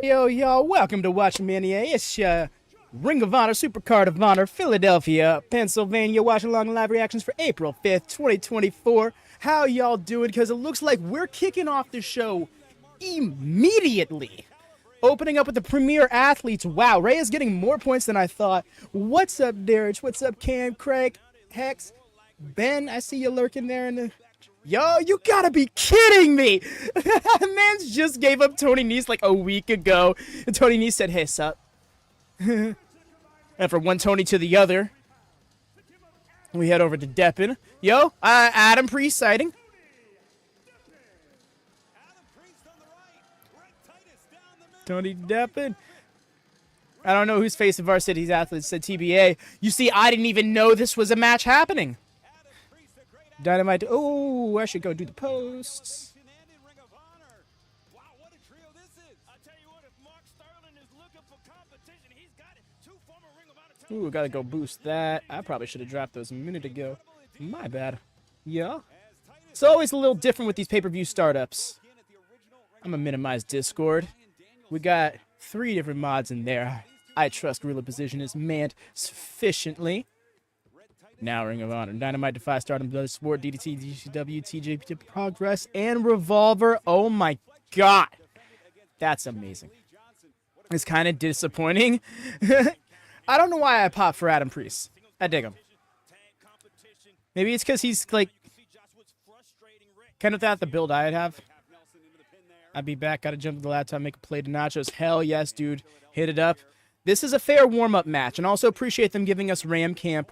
Yo, y'all, welcome to WatchaMania. It's Ring of Honor Supercard of Honor, Philadelphia, Pennsylvania. Watchalong live reactions for April 5th, 2024. How y'all doing? Because it looks like we're kicking off the show immediately. Opening up with the premier athletes. Wow, Ray is getting more points than I thought. What's up, Derek? What's up, Cam, Craig, Hex, Ben? I see you lurking there in the... Yo, you gotta be kidding me! Man's just gave up Tony Nese like a week ago. And Tony Nese said, hey, sup? And from one Tony to the other, we head over to Deppin. Yo, Adam Priest sighting. Tony Deppin. I don't know who's facing Varsity's athletes, said TBA. You see, I didn't even know this was a match happening. Dynamite. Oh, I should go do the posts. Ooh, gotta go boost that. I probably should have dropped those a minute ago. My bad. Yeah. It's always a little different with these pay-per-view startups. I'm gonna minimize Discord. We got 3 different mods in there. I trust Gorilla Position is manned sufficiently. Now Ring of Honor, Dynamite, Defy, Stardom, Bloodsport, DDT, DCW, TJP, Progress, and Revolver. Oh my god. That's amazing. It's kind of disappointing. I don't know why I popped for Adam Priest. I dig him. Maybe it's because he's like kind of that the build I'd have. I'd be back, gotta jump to the laptop, make a play to Nachos. Hell yes, dude. Hit it up. This is a fair warm-up match, and also appreciate them giving us Ramp Cam.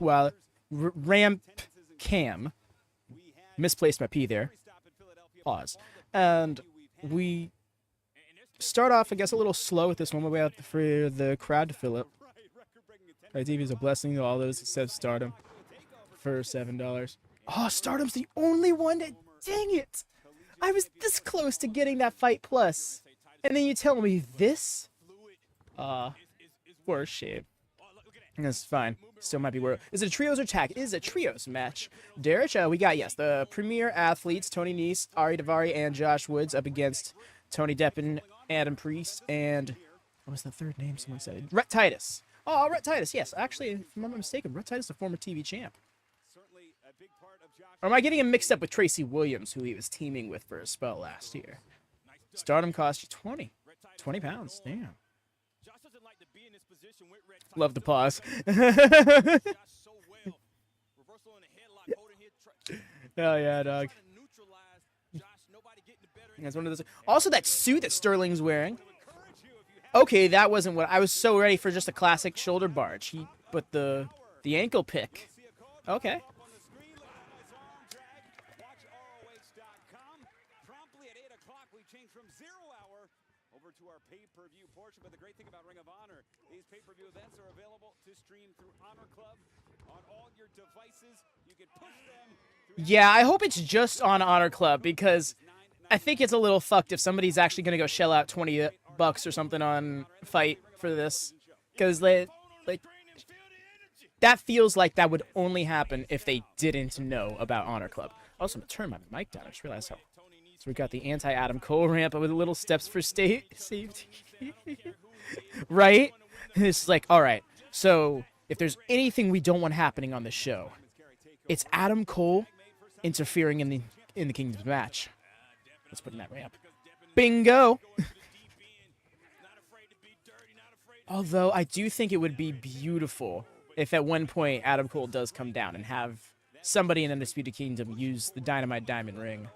Misplaced my P there. Pause. And we start off, I guess, a little slow with this one. We have for the crowd to fill up. TV is a blessing to all those except Stardom for $7. Oh, Stardom's the only one that... Dang it! I was this close to getting that Fight Plus. And then you tell me this? For shame. That's fine. Still might be worth. Is it a trios or tag? It is a trios match. Derek, we got, yes, the premier athletes, Tony Nese, Ari Daivari, and Josh Woods up against Tony Deppin, Adam Priest, and... What was the third name someone said? Rhett Titus. Oh, Rhett Titus, yes. Actually, if I'm not mistaken, Rhett Titus is a former TV champ. Or am I getting him mixed up with Tracy Williams, who he was teaming with for a spell last year? Stardom cost you 20. 20 pounds, damn. Love the pause. Hell yeah, dog. That's one of those. Also, that suit that Sterling's wearing. Okay, that wasn't what I was so ready for. Just a classic shoulder barge. But the ankle pick. Okay. To our pay-per-view portion, but the great thing about Ring of Honor, these pay-per-view events are available to stream through Honor Club on all your devices. You can push them. Yeah, I hope it's just on Honor Club because I think it's a little fucked if somebody's actually gonna go shell out $20 or something on Fight for this, because like that feels like that would only happen if they didn't know about Honor Club. Also, I'm gonna turn my mic down. I just realized how. So we got the anti-Adam Cole ramp with little steps for safety. Right? It's like, all right, so if there's anything we don't want happening on the show, it's Adam Cole interfering in the Kingdom's match. Let's put in that ramp. Bingo! Although, I do think it would be beautiful if at one point Adam Cole does come down and have somebody in Undisputed Kingdom use the Dynamite Diamond Ring.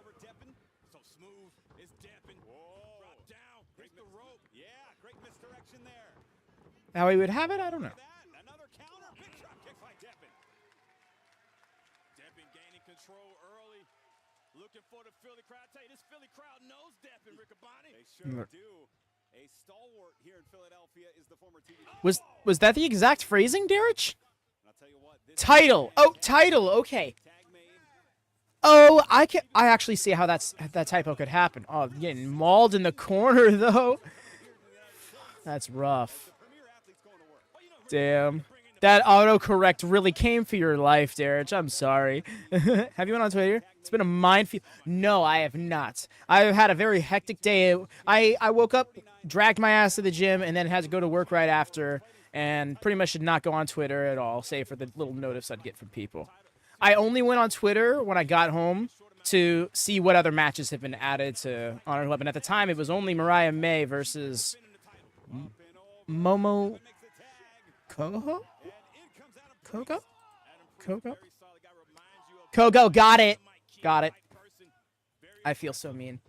How he would have it, I don't know. Another counter, big drop kick by Deppin. Deppin gaining control early, looking for the Philly crowd. I tell you, this Philly crowd knows Deppin, Riccaboni. They sure do. A stalwart here in Philadelphia is the former TV. Was that the exact phrasing, Derek? I'll tell you what, title. Oh, title. Okay. Oh, I actually see how that typo could happen. Oh, getting mauled in the corner though. That's rough. Damn. That autocorrect really came for your life, Derek. I'm sorry. Have you been on Twitter? It's been a minefield. No, I have not. I've had a very hectic day. I woke up, dragged my ass to the gym, and then had to go to work right after, and pretty much did not go on Twitter at all, save for the little notice I'd get from people. I only went on Twitter when I got home to see what other matches have been added to Honor 11. At the time, it was only Mariah May versus Momo Kohgo? Kohgo, got it. Got it. I feel so mean.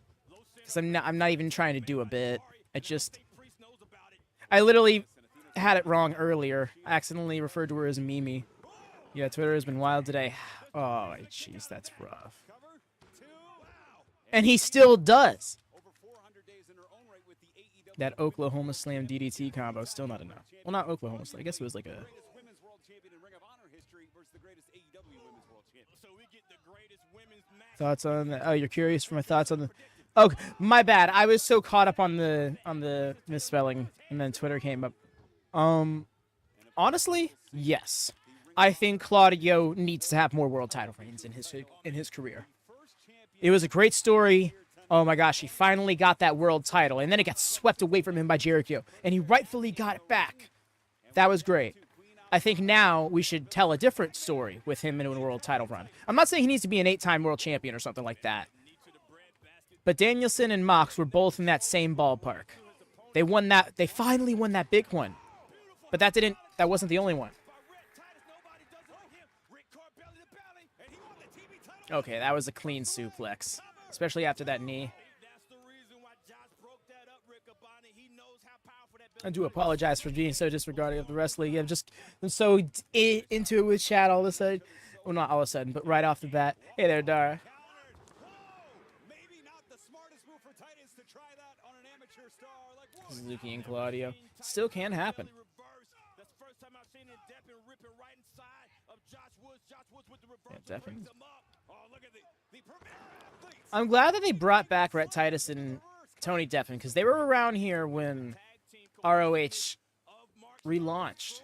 Because I'm not even trying to do a bit. I literally had it wrong earlier. I accidentally referred to her as Mimi. Yeah, Twitter has been wild today. Oh, jeez, that's rough. And he still does. That Oklahoma Slam DDT combo, still not enough. Well, not Oklahoma Slam. I guess it was like a... Thoughts on that? Oh, you're curious for my thoughts on the... Oh, my bad. I was so caught up on the misspelling, and then Twitter came up. Honestly, yes. I think Claudio needs to have more world title reigns in his career. It was a great story. Oh my gosh, he finally got that world title, and then it got swept away from him by Jericho, and he rightfully got it back. That was great. I think now we should tell a different story with him in a world title run. I'm not saying he needs to be an 8-time world champion or something like that. But Danielson and Mox were both in that same ballpark. They won that. They finally won that big one. But that wasn't the only one. Okay, that was a clean suplex, especially after that knee. I do apologize for being so disregarding of the wrestling. I'm so into it with chat all of a sudden. Well, not all of a sudden, but right off the bat. Hey there, Dara. Suzuki and Claudio. Still can happen. Yeah, definitely. I'm glad that they brought back Rhett Titus and Tony Deppen, because they were around here when ROH relaunched.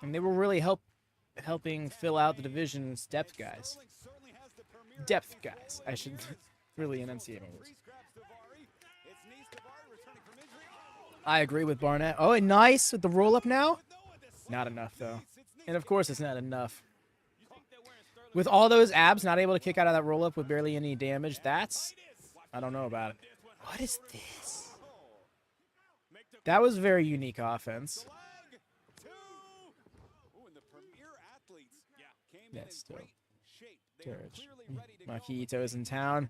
And they were really helping fill out the division's depth guys. Depth guys. I should really enunciate my words. I agree with Barnett. Oh, and nice with the roll-up now? Not enough, though. And of course it's not enough. With all those abs, not able to kick out of that roll-up with barely any damage, I don't know about it. What is this? That was very unique offense. That's still Courage. Maki Ito's in town.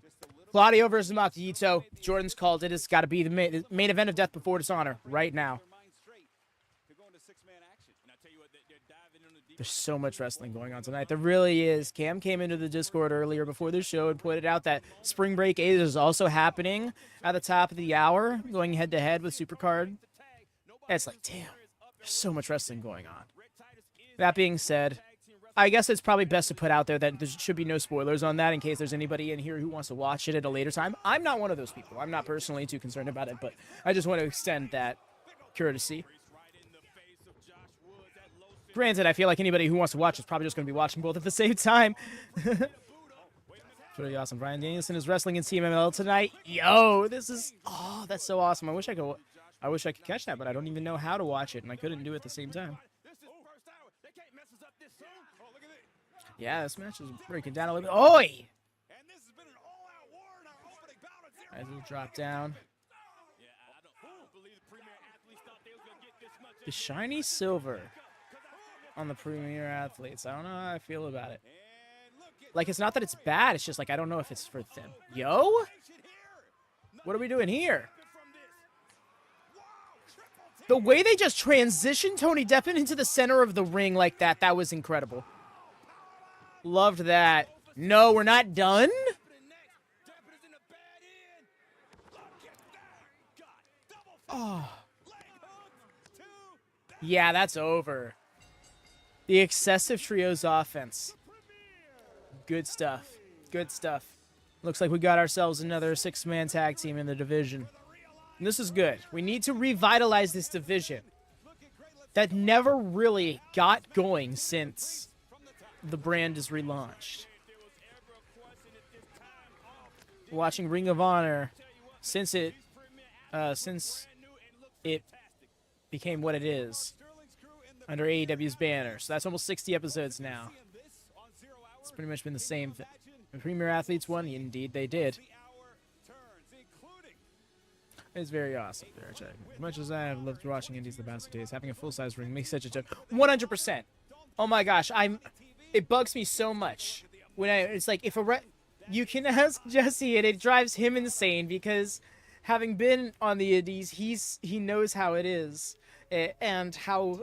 Claudio versus Maki Ito. Jordan's called it. It's got to be the main event of Death Before Dishonor right now. There's so much wrestling going on tonight. There really is. Cam came into the Discord earlier before the show and pointed out that Spring Break is also happening at the top of the hour, going head-to-head with Supercard. It's like, damn, there's so much wrestling going on. That being said, I guess it's probably best to put out there that there should be no spoilers on that in case there's anybody in here who wants to watch it at a later time. I'm not one of those people. I'm not personally too concerned about it, but I just want to extend that courtesy. Granted, I feel like anybody who wants to watch is probably just going to be watching both at the same time. Pretty awesome. Bryan Danielson is wrestling in CMLL tonight. Yo, this is... Oh, that's so awesome. I wish I could catch that, but I don't even know how to watch it, and I couldn't do it at the same time. Yeah, this match is breaking down a little bit. Oi! As we drop down. The shiny silver on the Premier Athletes. I don't know how I feel about it. Like, it's not that it's bad. It's just like, I don't know if it's for them. Yo? What are we doing here? The way they just transitioned Tony Deppen into the center of the ring like that, that was incredible. Loved that. No, we're not done? Oh. Yeah, that's over. The excessive trios offense. Good stuff. Good stuff. Looks like we got ourselves another 6-man tag team in the division. And this is good. We need to revitalize this division. that never really got going since the brand is relaunched. Watching Ring of Honor since it became what it is under AEW's banner. So that's almost 60 episodes now. It's pretty much been the same thing. The Premier Athletes won. Indeed, they did. It's very awesome. As much as I have loved watching indies the past days, having a full-size ring makes such a joke. 100%. Oh my gosh, it bugs me so much when it's like if you can ask Jesse and it drives him insane because having been on the indies, he knows how it is and how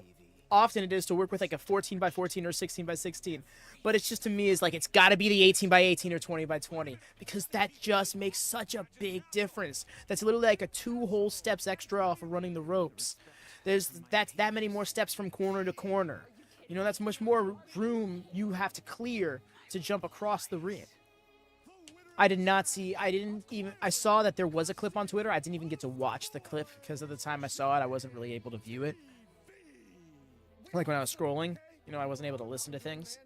often it is to work with like a 14x14 or 16x16. But it's just, to me, is like it's got to be the 18x18 or 20x20 because that just makes such a big difference. That's literally like a 2 whole steps extra off of running the ropes. That's that many more steps from corner to corner. You know, that's much more room you have to clear to jump across the ring. I saw that there was a clip on Twitter. I didn't even get to watch the clip because of the time I saw it, I wasn't really able to view it. Like when I was scrolling, you know, I wasn't able to listen to things.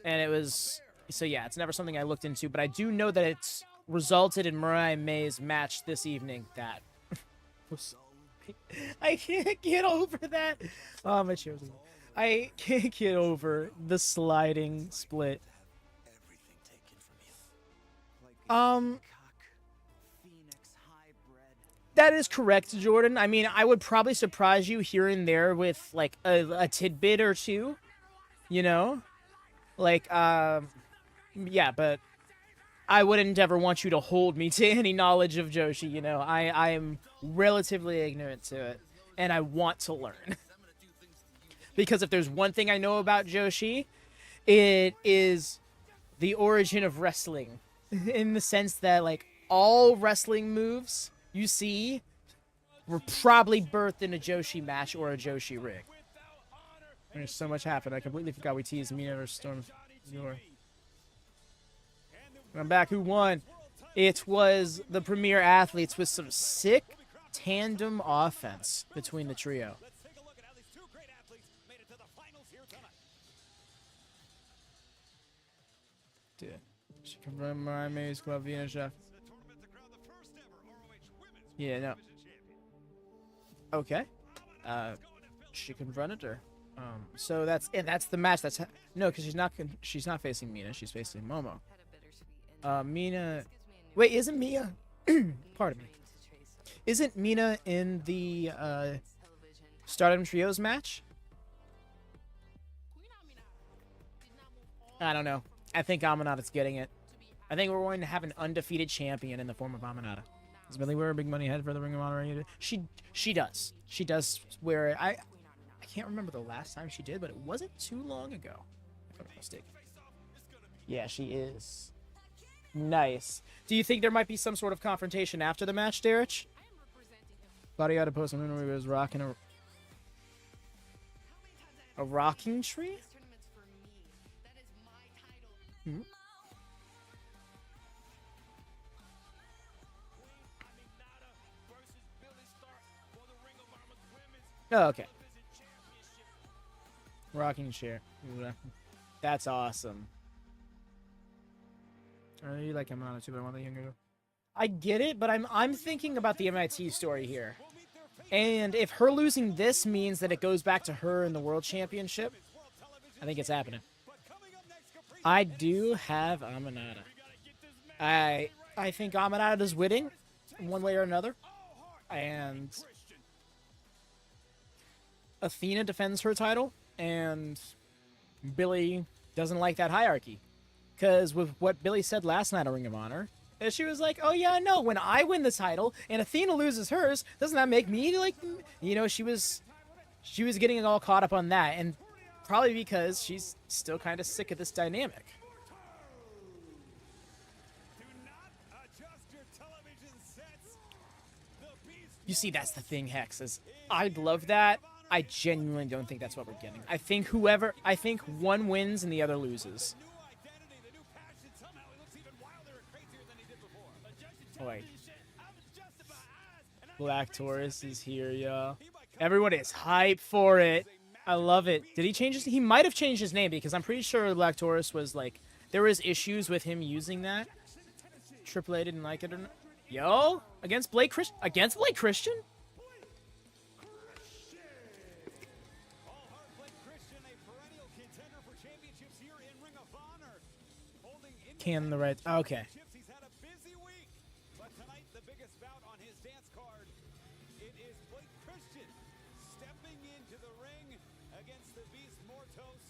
And it was, so yeah, it's never something I looked into, but I do know that it's resulted in Mariah May's match this evening that was, I can't get over that. Oh, my chair's moving. I can't get over the sliding split. That is correct, Jordan. I mean, I would probably surprise you here and there with like a tidbit or two, you know? Like, yeah, but I wouldn't ever want you to hold me to any knowledge of Joshi, you know? I am relatively ignorant to it, and I want to learn. Because if there's one thing I know about Joshi, it is the origin of wrestling. In the sense that, like, all wrestling moves you see were probably birthed in a Joshi match or a Joshi rig. There's so much happened. I completely forgot we teased Mina versus Storm. I'm back. Who won? It was the Premier Athletes with some sick tandem offense between the trio. Dude, she confronted Mariah May's Club Vienna chef. Yeah, no. Okay. She confronted her. So that's the match. No, because she's not facing Mina. She's facing Momo. Mina. Wait, isn't Mia? Pardon me. Isn't Mina in the Stardom Trios match? I don't know. I think Aminata's getting it. I think we're going to have an undefeated champion in the form of Aminata. Does Billie wear a big money head for the Ring of Honor? She does. She does wear it. I can't remember the last time she did, but it wasn't too long ago, if I'm not mistaken. Yeah, she is. Nice. Do you think there might be some sort of confrontation after the match, Derek? Body out of post on where he was rocking a rocking tree? Hmm? Oh, okay. Rocking chair. That's awesome. I really like Aminata too, but I want the younger girl. I get it, but I'm thinking about the MIT story here. And if her losing this means that it goes back to her in the World Championship, I think it's happening. I do have Aminata. I think Aminata's winning in one way or another. And Athena defends her title, and Billie doesn't like that hierarchy. Because with what Billie said last night on Ring of Honor, she was like, oh yeah, no, when I win the title and Athena loses hers, doesn't that make me like, you know, she was getting all caught up on that, and probably because she's still kind of sick of this dynamic. You see, that's the thing, Hex, is I'd love that. I genuinely don't think that's what we're getting. I think one wins and the other loses. Boy. Black Taurus is here, y'all. Everyone is hype for it. I love it. Did he change his? He might have changed his name because I'm pretty sure Liacouras was like there was issues with him using that. Triple A didn't like it or not. Yo, against Blake Christian. Against Blake Christian. Can the right? Okay. He's had a busy week, but tonight the biggest bout on his dance card. It is Blake Christian stepping into the ring against the Beast Mortos.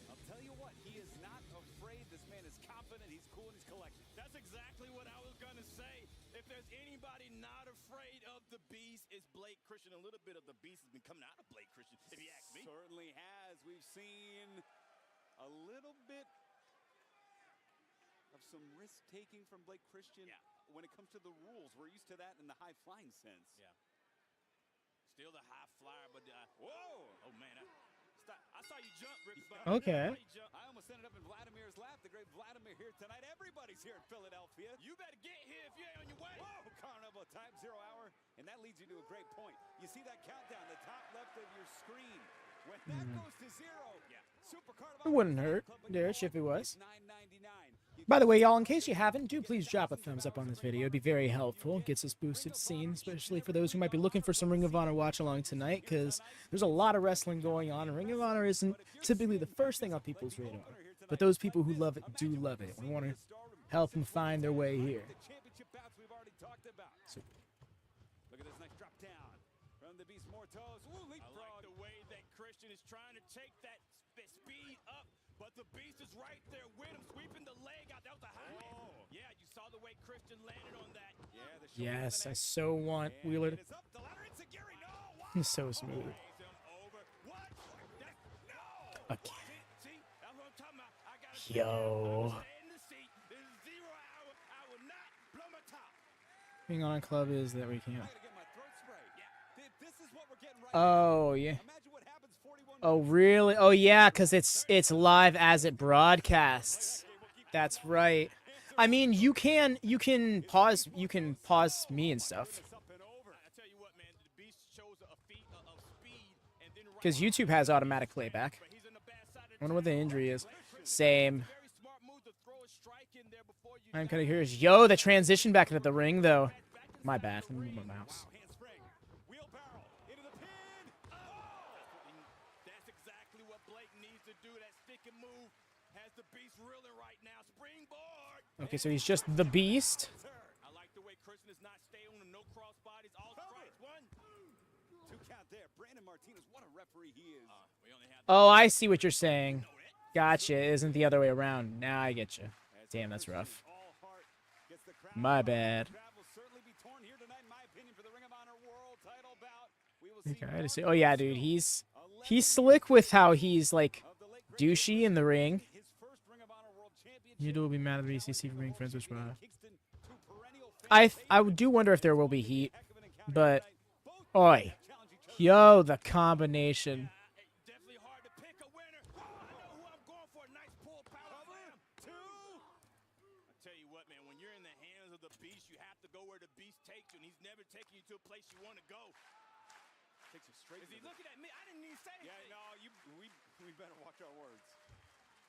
I'll tell you what, he is not afraid. This man is confident. He's cool and he's collected. That's exactly what I was gonna say. If there's anybody not afraid of the Beast, it's Blake Christian. A little bit of the Beast has been coming out of Blake Christian, if you ask me. Certainly has. We've seen a little bit of some risk-taking from Blake Christian when it comes to the rules. We're used to that in the high-flying sense. Yeah. Still the high flyer, but whoa! Oh man, I saw you jump, Rick. Okay. I almost ended up in Vladimir's lap. The great Vladimir here tonight. Everybody's here at Philadelphia. You better get here if you ain't on your way. Whoa! Carnival time, 0 hour, and that leads you to a great point. You see that countdown, the top left of your screen. When that goes to 0, Supercard of It Honor wouldn't hurt, Club Derek, if it was. $9.99. By the way, y'all, in case you haven't, do please drop a thumbs up on this video. It'd be very helpful. Gets us boosted scene, especially for those who might be looking for some Ring of Honor watch along tonight, because there's a lot of wrestling going on. Ring of Honor isn't typically the first thing on people's radar, but those people who love it do love it. We want to help them find their way here. The championship bouts we've already talked about. So, Look at this nice drop down from the Beast Mortos. Ooh, I leapfrog. like the way that Christian is trying to take that speed up, but the Beast is right there with him, sweeping the leg out. That was a high. Yeah, you saw the way Christian landed on that. Yeah, the shoulder yes, to the I neck. so want And Wheeler. it is up the ladder. It's a Gary. No, wow. He's so smooth. Raise him over. What? No. Okay. See, that's what I'm talking about. I gotta Yo. stay in the seat. This is 0 hour. I will not blow my top. Ring of Honor Club is that we can't. I gotta get my throat spray. Yeah. This is what we're getting right Oh yeah. now. Imagine what happens 41 Oh really? Oh yeah, because it's live as it broadcasts. That's right. I mean, you can pause me and stuff. up and over. I tell you what, man, the Beast shows a feat of speed, and then right Because YouTube has automatic playback. he's on the bad side of I wonder what the injury is. Same. very smart move to throw a strike in there before you I'm kind of curious. Yo, the transition back into the ring though. My bad. Let me move my mouse. Handspring. Wheelbarrow. Into the pin. That's exactly what Blake needs to do. That stick and move has the Beast reeling right now. Springboard. Okay, so he's just the Beast. I like the way Christian is not staying on the no cross bodies. All strikes. 1. 2 count there. Brandon Martinez, what a referee he is. We only have Oh, I see what you're saying. Gotcha. It isn't the other way around. Now I get you. Damn, that's rough. All heart gets the crowd. My bad. Crowd will certainly be torn here tonight, in my opinion, for the Ring of Honor World Title bout. We will see Okay, I just see. Oh yeah, dude. He's slick with how he's like of the late douchey in the ring. his first Ring of Honor World Championship. You will be mad at the BCC for being friends with Mariah. Kingston, 2 perennial I do wonder if there will be heat, heck of an encounter but tonight. Both oi, challenge each other. yo, the combination. definitely hard to pick a winner. I know who I'm going for. Nice pull power slam. 2. I tell you what, man, when you're in the hands of the Beast, you have to go where the Beast takes you, and he's never taking you to a place you want to go. Takes you straight Is to he the- looking at me? I didn't even say Yeah, anything. no, we better watch our words.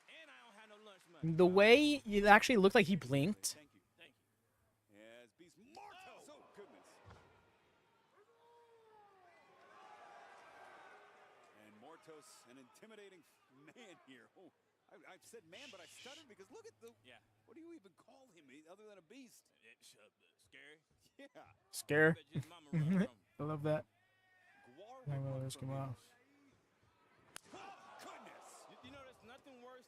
And I don't have no lunch money. The way it actually looked like he blinked. Thank you. Thank you. Yes, Beast Mortos. Oh, goodness. And Mortos, an intimidating man here. Oh, I've said man, but I stuttered because look at the. Yeah. What do you even call him other than a beast? Scary. Yeah. Scare. Bet his mama run from. I love that. Guar I will will run risk from him him. off. Oh, goodness. You know, there's nothing worse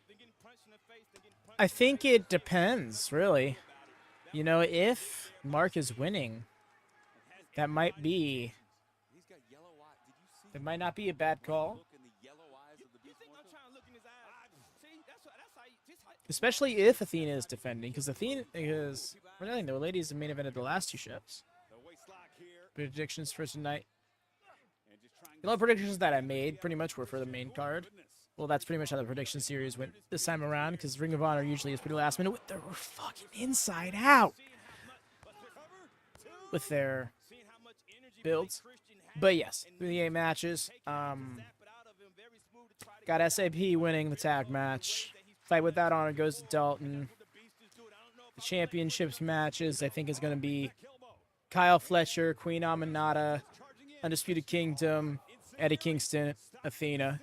than getting punched in the face than getting punched. I think it depends, really. You know, if Mark is winning, that might be. He's got yellow eye. Did you see That might not be a bad call. look in the yellow eyes of the You Beast think I'm Mortos? trying to look in his eyes? See, that's how you just. Especially if Athena is defending, because really, the ladies the main event of the last 2 shows. The waist lock here. Predictions for tonight. And just trying The only predictions that I made pretty much were for the main card. Well, that's pretty much how the prediction series went this time around, because Ring of Honor usually is pretty last minute with their fucking inside out with their seeing how much energy builds. Blake Christian But yes, through the 8 matches. Got SAP winning the tag match. Fight Without Honor goes to Dalton. The championships matches, I think, is going to be Kyle Fletcher, Queen Aminata, Undisputed Kingdom, Eddie Kingston, Athena. I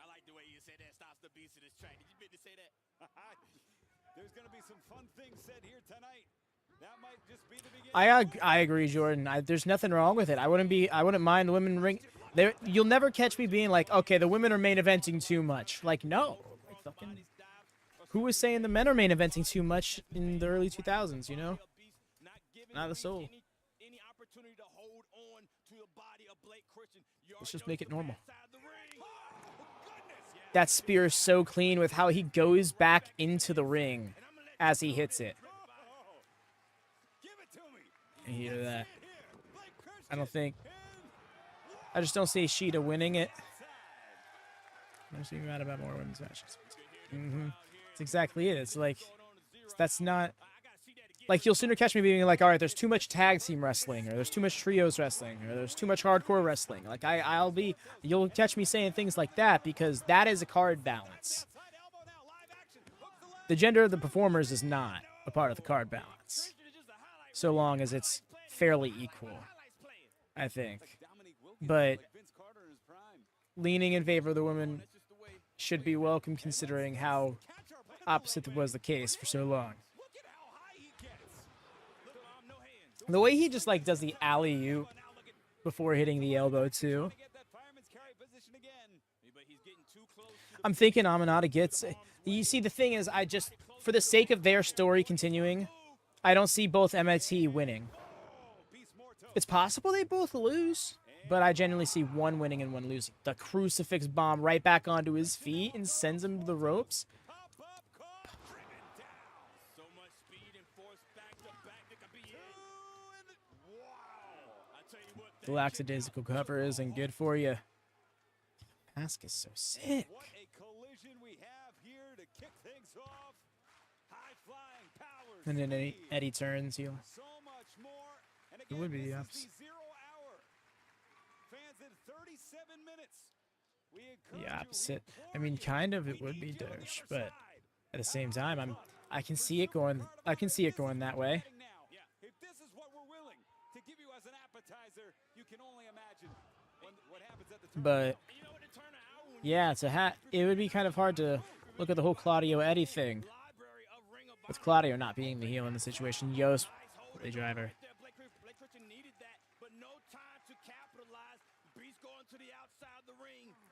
like the way you say that. Stops the beast in this track. Did you mean to say that? There's going to be some fun things said here tonight. That might just be the beginning. I agree, Jordan. There's nothing wrong with it. I wouldn't mind the women ring. You'll never catch me being like, okay, the women are main eventing too much. Like, no. Like, fucking, who was saying the men are main eventing too much in the early 2000s? You know, not a soul. Any opportunity to hold on to the body of Blake Christian. Let's just make it normal. That spear is so clean with how he goes back into the ring as he hits it. You hear that? I just don't see Shida winning it. I'm just mad about more women's matches. That's exactly it. It's like, that's not, like, you'll sooner catch me being like, all right, there's too much tag team wrestling, or there's too much trios wrestling, or there's too much hardcore wrestling. Like, you'll catch me saying things like that because that is a card balance. The gender of the performers is not a part of the card balance, so long as it's fairly equal, I think. But leaning in favor of the women should be welcome, considering how opposite was the case for so long. The way he just like does the alley-oop before hitting the elbow too. I'm thinking Aminata gets it. You see, the thing is, for the sake of their story continuing, I don't see both MIT winning. It's possible they both lose, but I genuinely see one winning and one losing. The crucifix bomb right back onto his feet and sends him to the ropes. The lackadaisical cover isn't good for you. Mask is so sick. What a collision we have here to kick things off. High-flying powers. And then Eddie turns heel. So much more. And It would be the this is opposite. the 0 hour. Fans in 37 minutes. We encourage The you, opposite. read I mean, for you. kind of it We would be need you on the douche, other but side. at the same time, I can see it going that way. Now, if this is what we're willing to give you as an appetizer, you can only imagine what happens at the But yeah, it would be kind of hard to look at the whole Claudio Eddie thing. With Claudio not being the heel in the situation, Yost, the driver.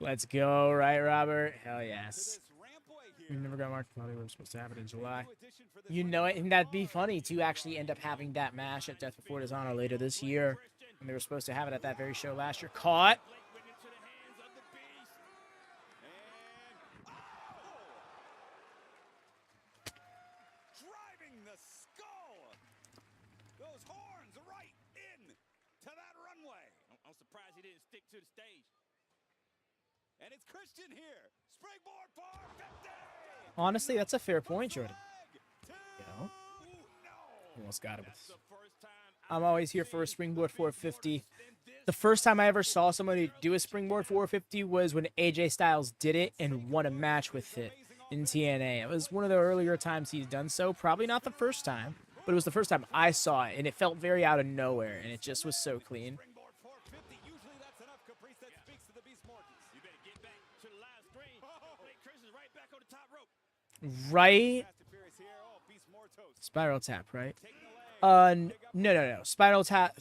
Let's go, right, Robert? Hell yes. We never got marked Claudio. We were supposed to have it in July. You know it, and that'd be funny to actually end up having that match at Death Before Dishonor later this year. And they were supposed to have it at that very show last year. Caught. driving the skull. Those horns right in to that runway. I'm surprised he didn't stick to the stage. And it's Christian here. Springboard for 50. Honestly, that's a fair point, Jordan. Two. You know? No. Almost got it. That's the first time I'm always here for a springboard 450. The first time I ever saw somebody do a springboard 450 was when AJ Styles did it and won a match with it in TNA. It was one of the earlier times he's done so. Probably not the first time, but it was the first time I saw it, and it felt very out of nowhere, and it just was so clean. Springboard 450. Usually that's enough caprice that speaks to the Beast Mortons. you better get back to the live screen. Blake Christian's right back on the top rope. Right? Fast appearance here. Oh, Beast Mortos. Spiral tap, right? Taking the leg. No. Spiral tap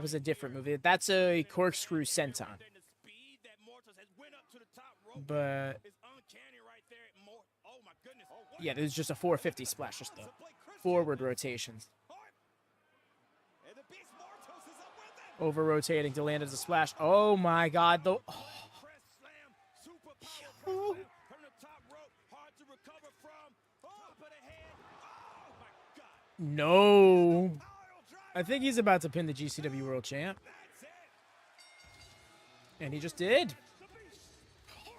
is a different movie. That's a corkscrew senton. Then the speed that Mortos has went up to the top rope But is uncanny right there. Oh my goodness. yeah, there's just a 450 splash, just the forward rotations. And the Beast Mortos is up with it. Over rotating to land as a splash. Oh my god, the Press slam. Super power press slam. From the top rope. Hard to recover from. Top of the head. Oh my god. no. I think he's about to pin the GCW World Champ. That's it. And he just did. The Beast Mortos.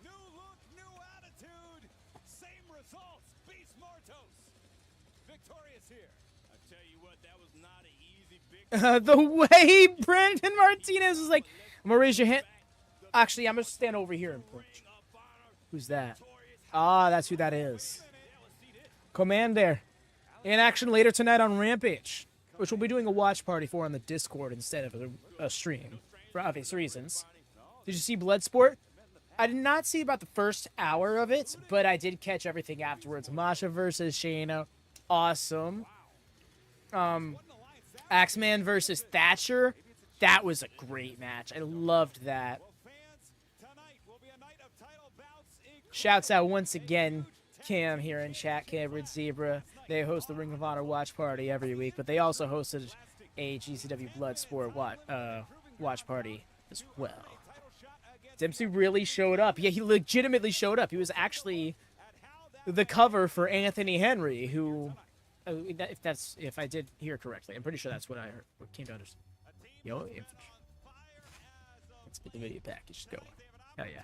New look, new attitude. Same results. Beast Mortos. Victorious here. I tell you what, that was not an The way Brandon Martinez was like, I'm gonna raise your hand. Actually, I'm gonna stand over here and push. Who's that? Ah, that's who that is. Commander. In action later tonight on Rampage, which we'll be doing a watch party for on the Discord instead of a stream, for obvious reasons. Did you see Bloodsport? I did not see about the first hour of it, but I did catch everything afterwards. Masha versus Shayna. Awesome. Axeman versus Thatcher. That was a great match. I loved that. Shouts out once again, Cam here in chat, Cameron Zebra. They host the Ring of Honor watch party every week, but they also hosted a GCW Bloodsport watch party as well. Dempsey really showed up. Yeah, he legitimately showed up. He was actually the cover for Anthony Henry, who, if I did hear correctly, I'm pretty sure that's what I heard. What came to understand. Yo, Infantry. Let's get the video package going. Hell yeah.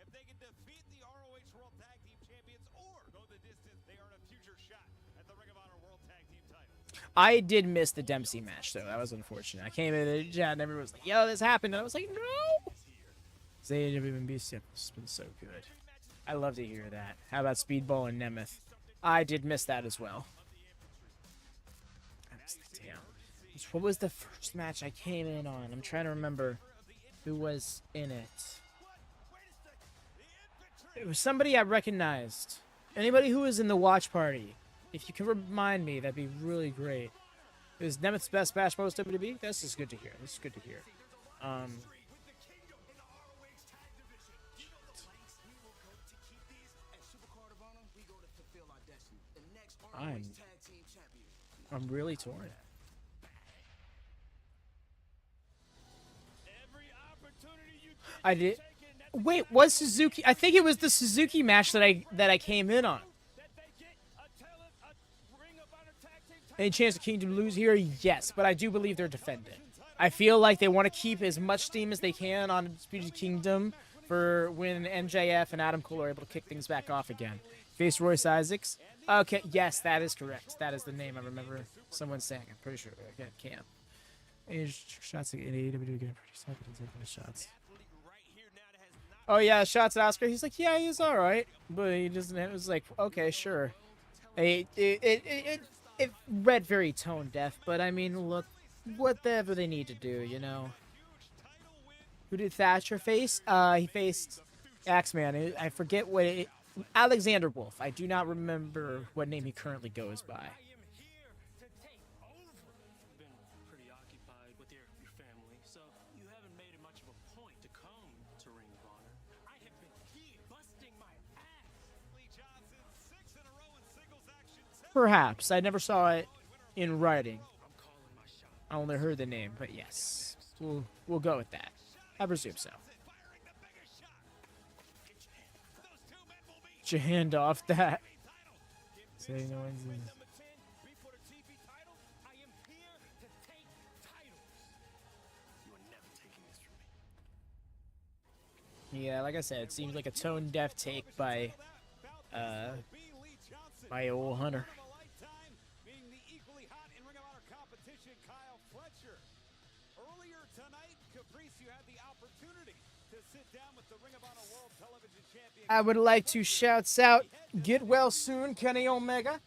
If they can defeat the ROH World Tag Team Champions or go the distance, they earn a future shot at the Ring of Honor World Tag Team titles. I did miss the Dempsey match, though. That was unfortunate. I came in the chat and everyone was like, yo, this happened. And I was like, no. It's been so good. I love to hear that. How about Speedball and Nemeth? I did miss that as well. Damn. What was the first match I came in on? I'm trying to remember who was in it. It was somebody I recognized. Anybody who was in the watch party. If you can remind me, that'd be really great. It was Nemeth's best bash most WWE? This is good to hear. This is good to hear. I'm really torn. I did. Wait, was Suzuki? I think it was the Suzuki match that I came in on. Any chance of Kingdom lose here? Yes, but I do believe they're defending. I feel like they want to keep as much steam as they can on Undisputed Kingdom for when MJF and Adam Cole are able to kick things back off again. Face Royce Isaacs. Okay, yes, that is correct. That is the name I remember someone saying. I'm pretty sure. Okay, Cam. Shots at AEW getting pretty shots. Oh yeah, shots at Oscar. He's like, yeah, he's all right, but he doesn't. It was like, okay, sure. It read very tone deaf, but I mean, look, whatever they need to do, you know. Who did Thatcher face? He faced Axeman. I forget what Alexander Wolf. I do not remember what name he currently goes by. Perhaps. I never saw it in writing. I only heard the name, but yes. We'll go with that. I presume so. Get your hand off that. Say no one's in. Yeah, like I said, it seems like a tone-deaf take by old Hunter. Being the equally hot in Ring of Honor competition, Kyle Fletcher. Earlier tonight, Caprice, you had the opportunity to sit down with the Ring of Honor World Television Champion. I would like to shout out, get well soon, Kenny Omega.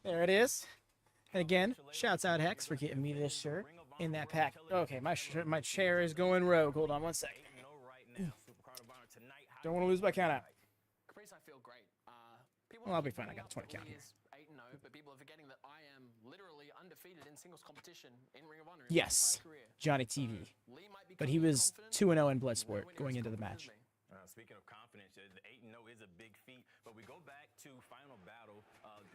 There it is. And again, shouts out Hex for getting me this shirt in that pack. Okay, my chair is going rogue. Hold on one second. Don't want to lose my count out. Well, I'll be fine. I got a 20 count here. 8-0, but people are forgetting that I am literally undefeated in singles competition in Ring of Honor. Yes, Johnny TV. But he was 2-0 in Bloodsport going into the match. Speaking of confidence, the 8-0 is a big feat, but we go back to final battle.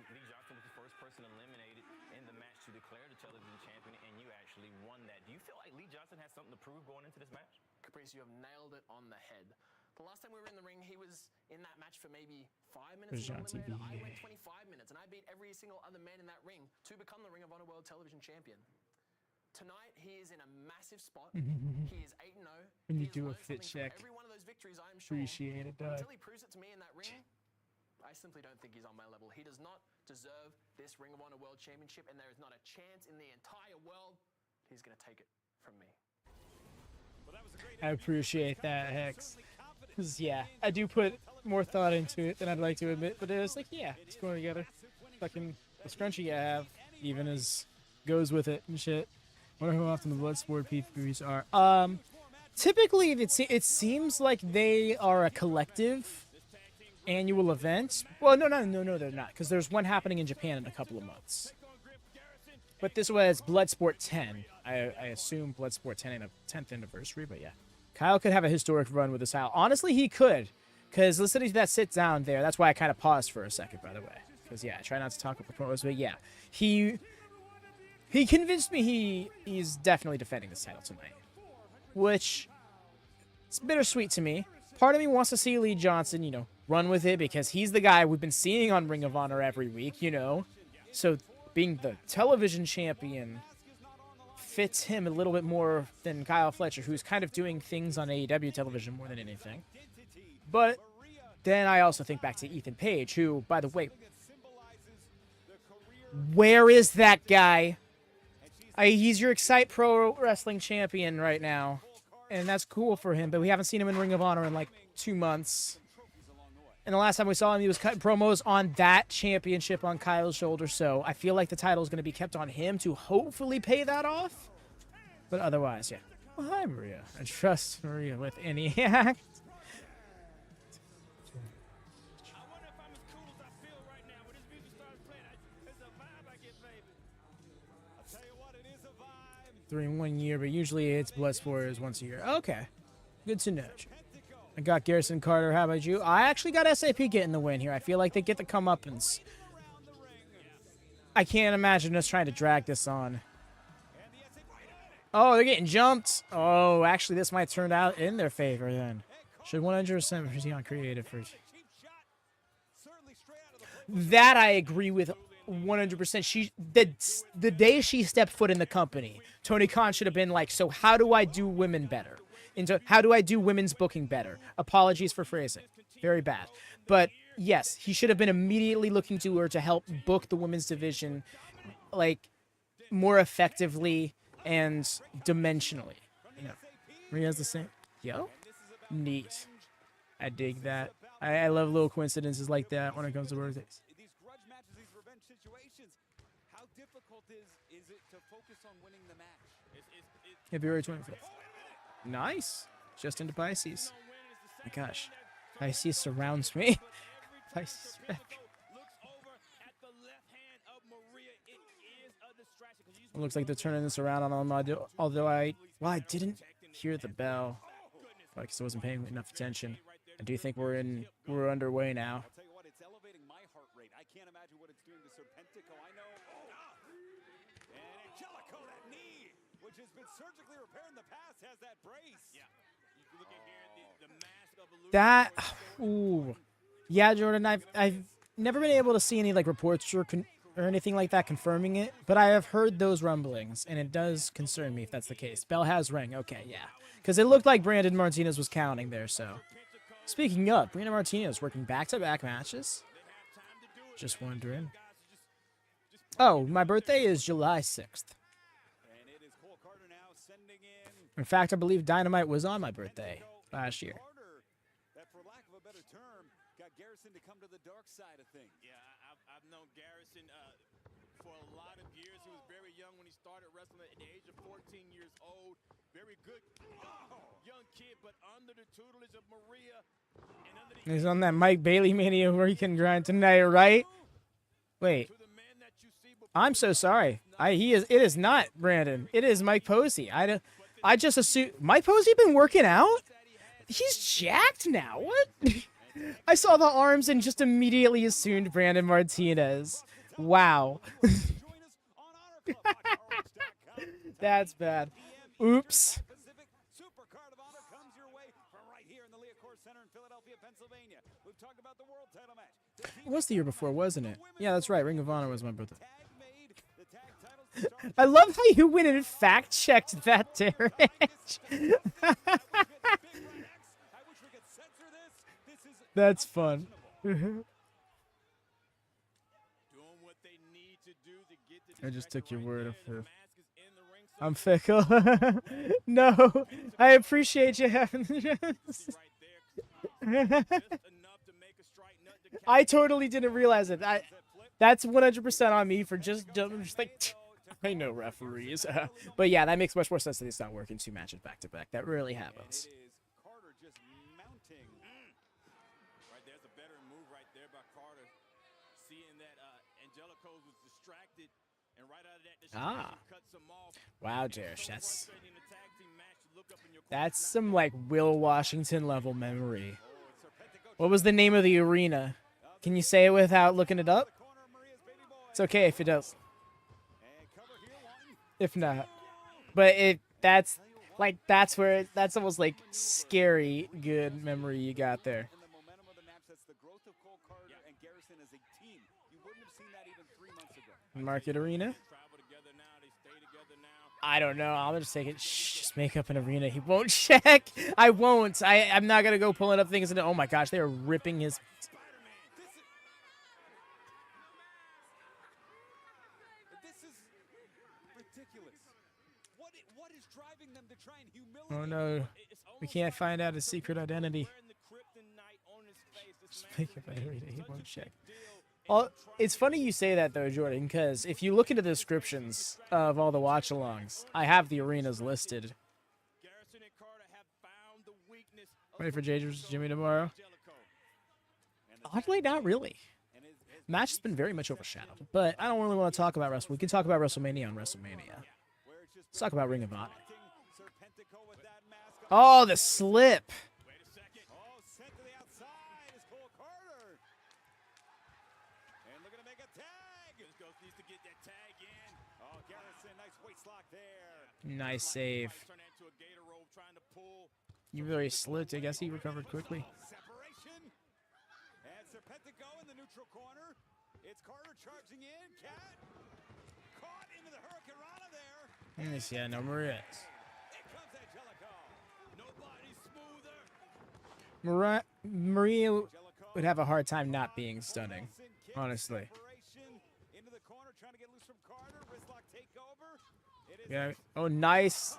Lee Johnson was the first person eliminated in the match to declare the television champion, and you actually won that. Do you feel like Lee Johnson has something to prove going into this match? Caprice, you have nailed it on the head. The last time we were in the ring, he was in that match for maybe 5 minutes. I went 25 minutes, and I beat every single other man in that ring to become the Ring of Honor World Television Champion. Tonight, he is in a massive spot. He is 8-0. When you do a fit check, every one of those victories, I am sure. Appreciate it, dog. Until he proves it to me in that ring, I simply don't think he's on my level. He does not deserve this Ring of Honor World Championship, and there is not a chance in the entire world he's going to take it from me. I appreciate that, Hex. 'Cause, yeah, I do put more thought into it than I'd like to admit, but it was like, yeah, it's going together. Fucking the scrunchie I have even as goes with it and shit. Wonder how often the Bloodsport PvPs are. Typically, it seems like they are a collective annual event. Well, no, they're not, because there's one happening in Japan in a couple of months. But this was Bloodsport 10. I assume Bloodsport 10 ain't a 10th anniversary, but yeah. Kyle could have a historic run with this style. Honestly, he could, because listening to that sit down there, that's why I kind of paused for a second, by the way. Because, yeah, I try not to talk with the promos, but yeah. He convinced me he's definitely defending this title tonight. Which, it's bittersweet to me. Part of me wants to see Lee Johnson, you know, run with it, because he's the guy we've been seeing on Ring of Honor every week, you know. So, being the television champion fits him a little bit more than Kyle Fletcher, who's kind of doing things on AEW television more than anything. But then I also think back to Ethan Page, who, by the way, where is that guy? He's your Excite Pro Wrestling champion right now, and that's cool for him, but we haven't seen him in Ring of Honor in like 2 months. And the last time we saw him, he was cutting promos on that championship on Kyle's shoulder, so I feel like the title is going to be kept on him to hopefully pay that off. But otherwise, yeah. Well, hi, Maria. I trust Maria with any act. I wonder if I'm as cool as I feel right now when this music starts playing. It's a vibe I get, baby. I'll tell you what, it is a vibe. 3 in 1 year, but usually it's Bloodsport is once a year. Okay. Good to know. I got Garrison, Karter. How about you? I actually got SAP getting the win here. I feel like they get the comeuppance. I can't imagine us trying to drag this on. Oh, they're getting jumped. Oh, actually, this might turn out in their favor then. Should 100% proceed on creative first. That I agree with 100%. The day she stepped foot in the company, Tony Khan should have been like, so how do I do women better? Into how do I do women's booking better? Apologies for phrasing. Very bad. But yes, he should have been immediately looking to her to help book the women's division like more effectively and dimensionally. You know, Maria's the same. Yo, neat. I dig that. I love little coincidences like that when it comes to birthdays. These grudge matches, these revenge situations, how difficult is it to focus on winning the match? February 25th. Nice. Just into Pisces. My gosh. Pisces surrounds me. Pisces. It looks like they're turning this around on Almado, although I didn't hear the bell. I guess I wasn't paying enough attention. I do think we're underway now. I'll tell you what, it's elevating my heart rate. I can't imagine what it's doing to Serpentico. I know. And Angelico, that knee, which has been surgically repaired in the past, has that brace. Yeah. You look at here, the mask of illusion. That, ooh, yeah, Jordan. I've never been able to see any like reports or anything like that confirming it, but I have heard those rumblings, and it does concern me if that's the case. Bell has ring. Okay, yeah, because it looked like Brandon Martinez was counting there. So, speaking of, Brandon Martinez working back-to-back matches. Just wondering. Oh, my birthday is July 6th. And it is Cole Karter now sending In fact, I believe Dynamite was on my birthday last year. Karter, that for lack of a better term, got Garrison to come to the dark side of things. Yeah, I've known Garrison for a lot of years. He was very young when he started wrestling at the age of 14 years old. Very good young kid, but under the tutelage of Maria. And under the He's on that Mike Bailey mania where he can grind tonight, right? Wait. to the man that you see before. I'm so sorry. It is not Brandon. It is Mike Posey. I just assumed Mike Posey been working out? He's jacked now. What? I saw the arms and just immediately assumed Brandon Martinez. Wow. That's bad. Oops. Pacific Supercard of Honor comes your way from right here in the Liacouras Center in Philadelphia, Pennsylvania. We've talked about the world title match. It was the year before, wasn't it? Yeah, that's right. Ring of Honor was my birthday. Tag made the tag titles to I love how you went and fact-checked that, Derek. Big Red X. I wish we could censor this. This is That's fun. Doing I just took your word for. I'm fickle. No, I appreciate you having the I totally didn't realize it. That's 100% on me for just like, I know referees. But yeah, that makes much more sense that it's not working 2 matches back to back. That really happens. Karter just mounting. Right there's a better move right there by Karter. Seeing that Angelico was distracted, and right out of that distraction cuts him off. Wow, Jerish, that's some like Will Washington level memory. What was the name of the arena? Can you say it without looking it up? It's okay if it does. If not, but that's where that's almost like scary good memory you got there. In the momentum of the match, that's the growth of Karter and Garrison as a team. You wouldn't have seen that even 3 months ago. Market arena. I don't know. I'm just taking. Just make up an arena. He won't check. I won't. I'm not gonna go pulling up things. Oh my gosh, they are ripping his. This is ridiculous. What is driving them to try and humiliate? Oh no, we can't find out his secret identity. Just make up an arena. He won't check. It's funny you say that though, Jordan, because if you look into the descriptions of all the watch-alongs, I have the arenas listed. Ready for Jay vs. Jimmy tomorrow? Oddly, not really. Match has been very much overshadowed, but I don't really want to talk about Wrestle. We can talk about WrestleMania on WrestleMania. Let's talk about Ring of Honor. Oh, the slip! Nice save. You very slipped. I guess he recovered quickly. Separation. And Serpentico in the neutral corner. It's Karter charging in. Cat caught into the Hurricanrana there. Yes, yeah, no Mariah. Here comes Angelico. Nobody smoother. Maria would have a hard time not being stunning, honestly. Into the corner, trying to get loose from Karter. Wristlock takeover. Yeah. Oh, nice.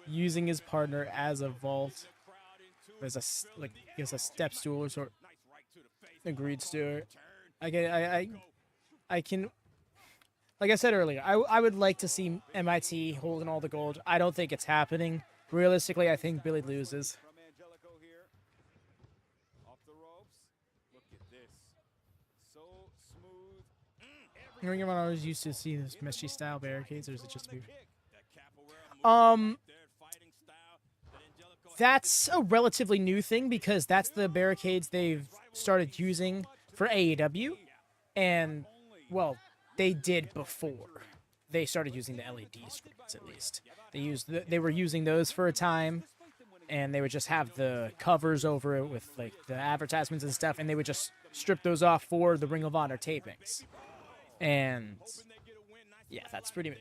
Using his partner as a vault. There's a I guess a step stool or sort. Agreed, Stuart. I can. Like I said earlier, I would like to see MIT holding all the gold. I don't think it's happening. Realistically, I think Billie loses. From Angelico here. Off the ropes. Look at this. So smooth. Ring of Honor always used to see this meshy style barricades, or is it just a That's a relatively new thing because that's the barricades they've started using for AEW, and well, they did before they started using the LED screens. At least they were using those for a time, and they would just have the covers over it with like the advertisements and stuff, and they would just strip those off for the Ring of Honor tapings. And yeah, that's pretty much.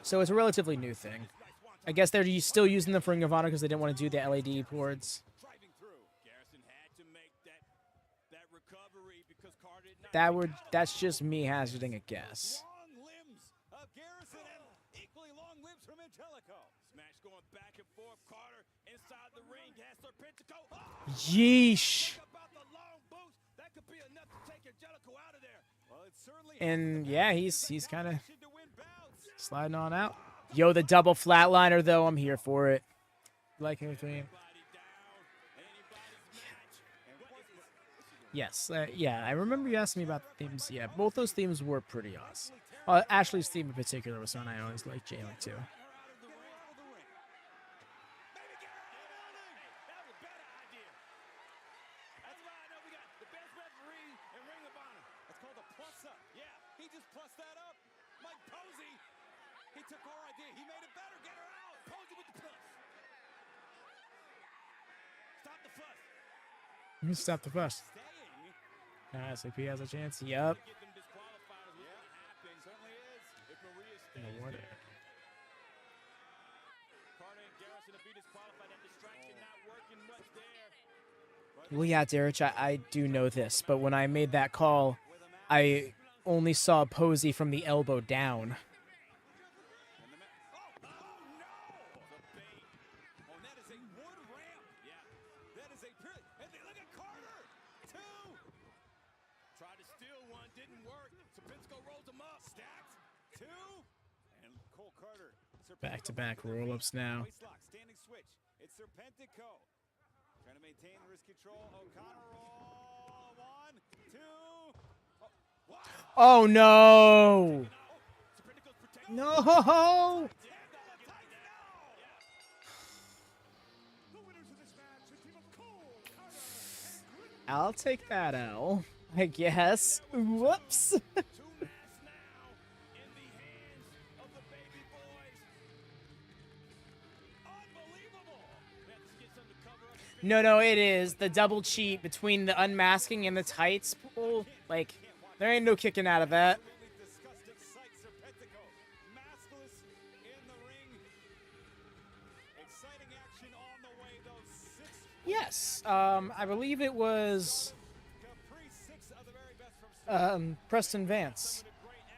So it's a relatively new thing. I guess they're still using them for Ring of Honor because they didn't want to do the LED boards. That's just me hazarding a guess. Long limbs of Garrison and equally long limbs from Angelico. Smash going back and forth. Karter inside the ring. Has Serpentico. Yeesh. About the long boost. That could be enough to take Angelico out of there. Well, it certainly And yeah, he's kind of sliding on out. Yo, the double flatliner though, I'm here for it. Like anything. Yes, yeah, I remember you asking me about the themes. Yeah, both those themes were pretty awesome. Ashley's theme in particular was one I always liked jailing too. Let me stop the fuss. SAP has a chance. Yup. Well, yeah, Derek, I do know this, but when I made that call I only saw Posey from the elbow down. Oh, that is a wood ramp. Yeah, that is a pretty. And look at Karter. 2. Tried to steal one, didn't work. Serpentico rolls him up. Stacked. 2. And Cole Karter. Back-to-back roll-ups now. Waistlock, standing switch. It's Serpentico. Trying to maintain wrist control. O'Connor roll. 1, 2. Oh, wow. Oh no! Serpentico's protecting. No! I'll take that L, I guess. Whoops. 2 masks now in the hands of the baby boys. Unbelievable. Let's get some to cover up. No, it is. The double cheat between the unmasking and the tights. Oh, like, there ain't no kicking out of that. Really disgusting sight. Serpentico maskless in the ring. Exciting action on the way, though. 6 Yes, I believe it was Capri, 6 of the very best from Preston Vance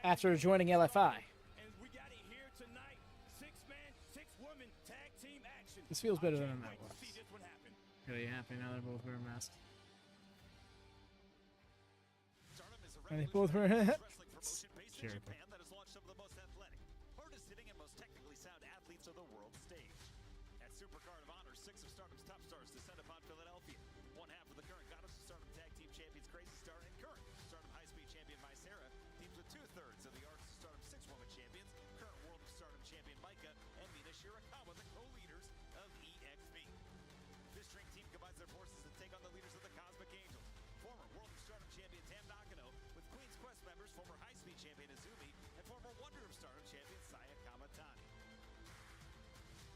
after joining LFI. And we got it here tonight. 6-man, 6-woman tag team action. This feels better than Can't that wait to was. see this one happen. Really happy now they're both wearing masks. Stardom is a And they both wear wrestling promotion based in Sure. Japan that has launched some of the most athletic, hardest hitting, and most technically sound athletes of the world stage. At Supercard of Honor, 6 of Stardom's top stars descend upon Philadelphia. One half of the current Goddess of Stardom Tag Team Champions Crazy Star and current Stardom High Speed Champion Seira teams with 2/3 of the Arts of Stardom 6-woman champions, current World of Stardom Champion Maika, and Mina Shirakawa, the co-leaders of EXP. This dream team combines their forces to take on the leaders of the Cosmic Angels. Former World of Stardom Champion Nakano, with Queen's Quest members, former High Speed Champion Izumi, and former Wonder of Stardom Champion Kamitani.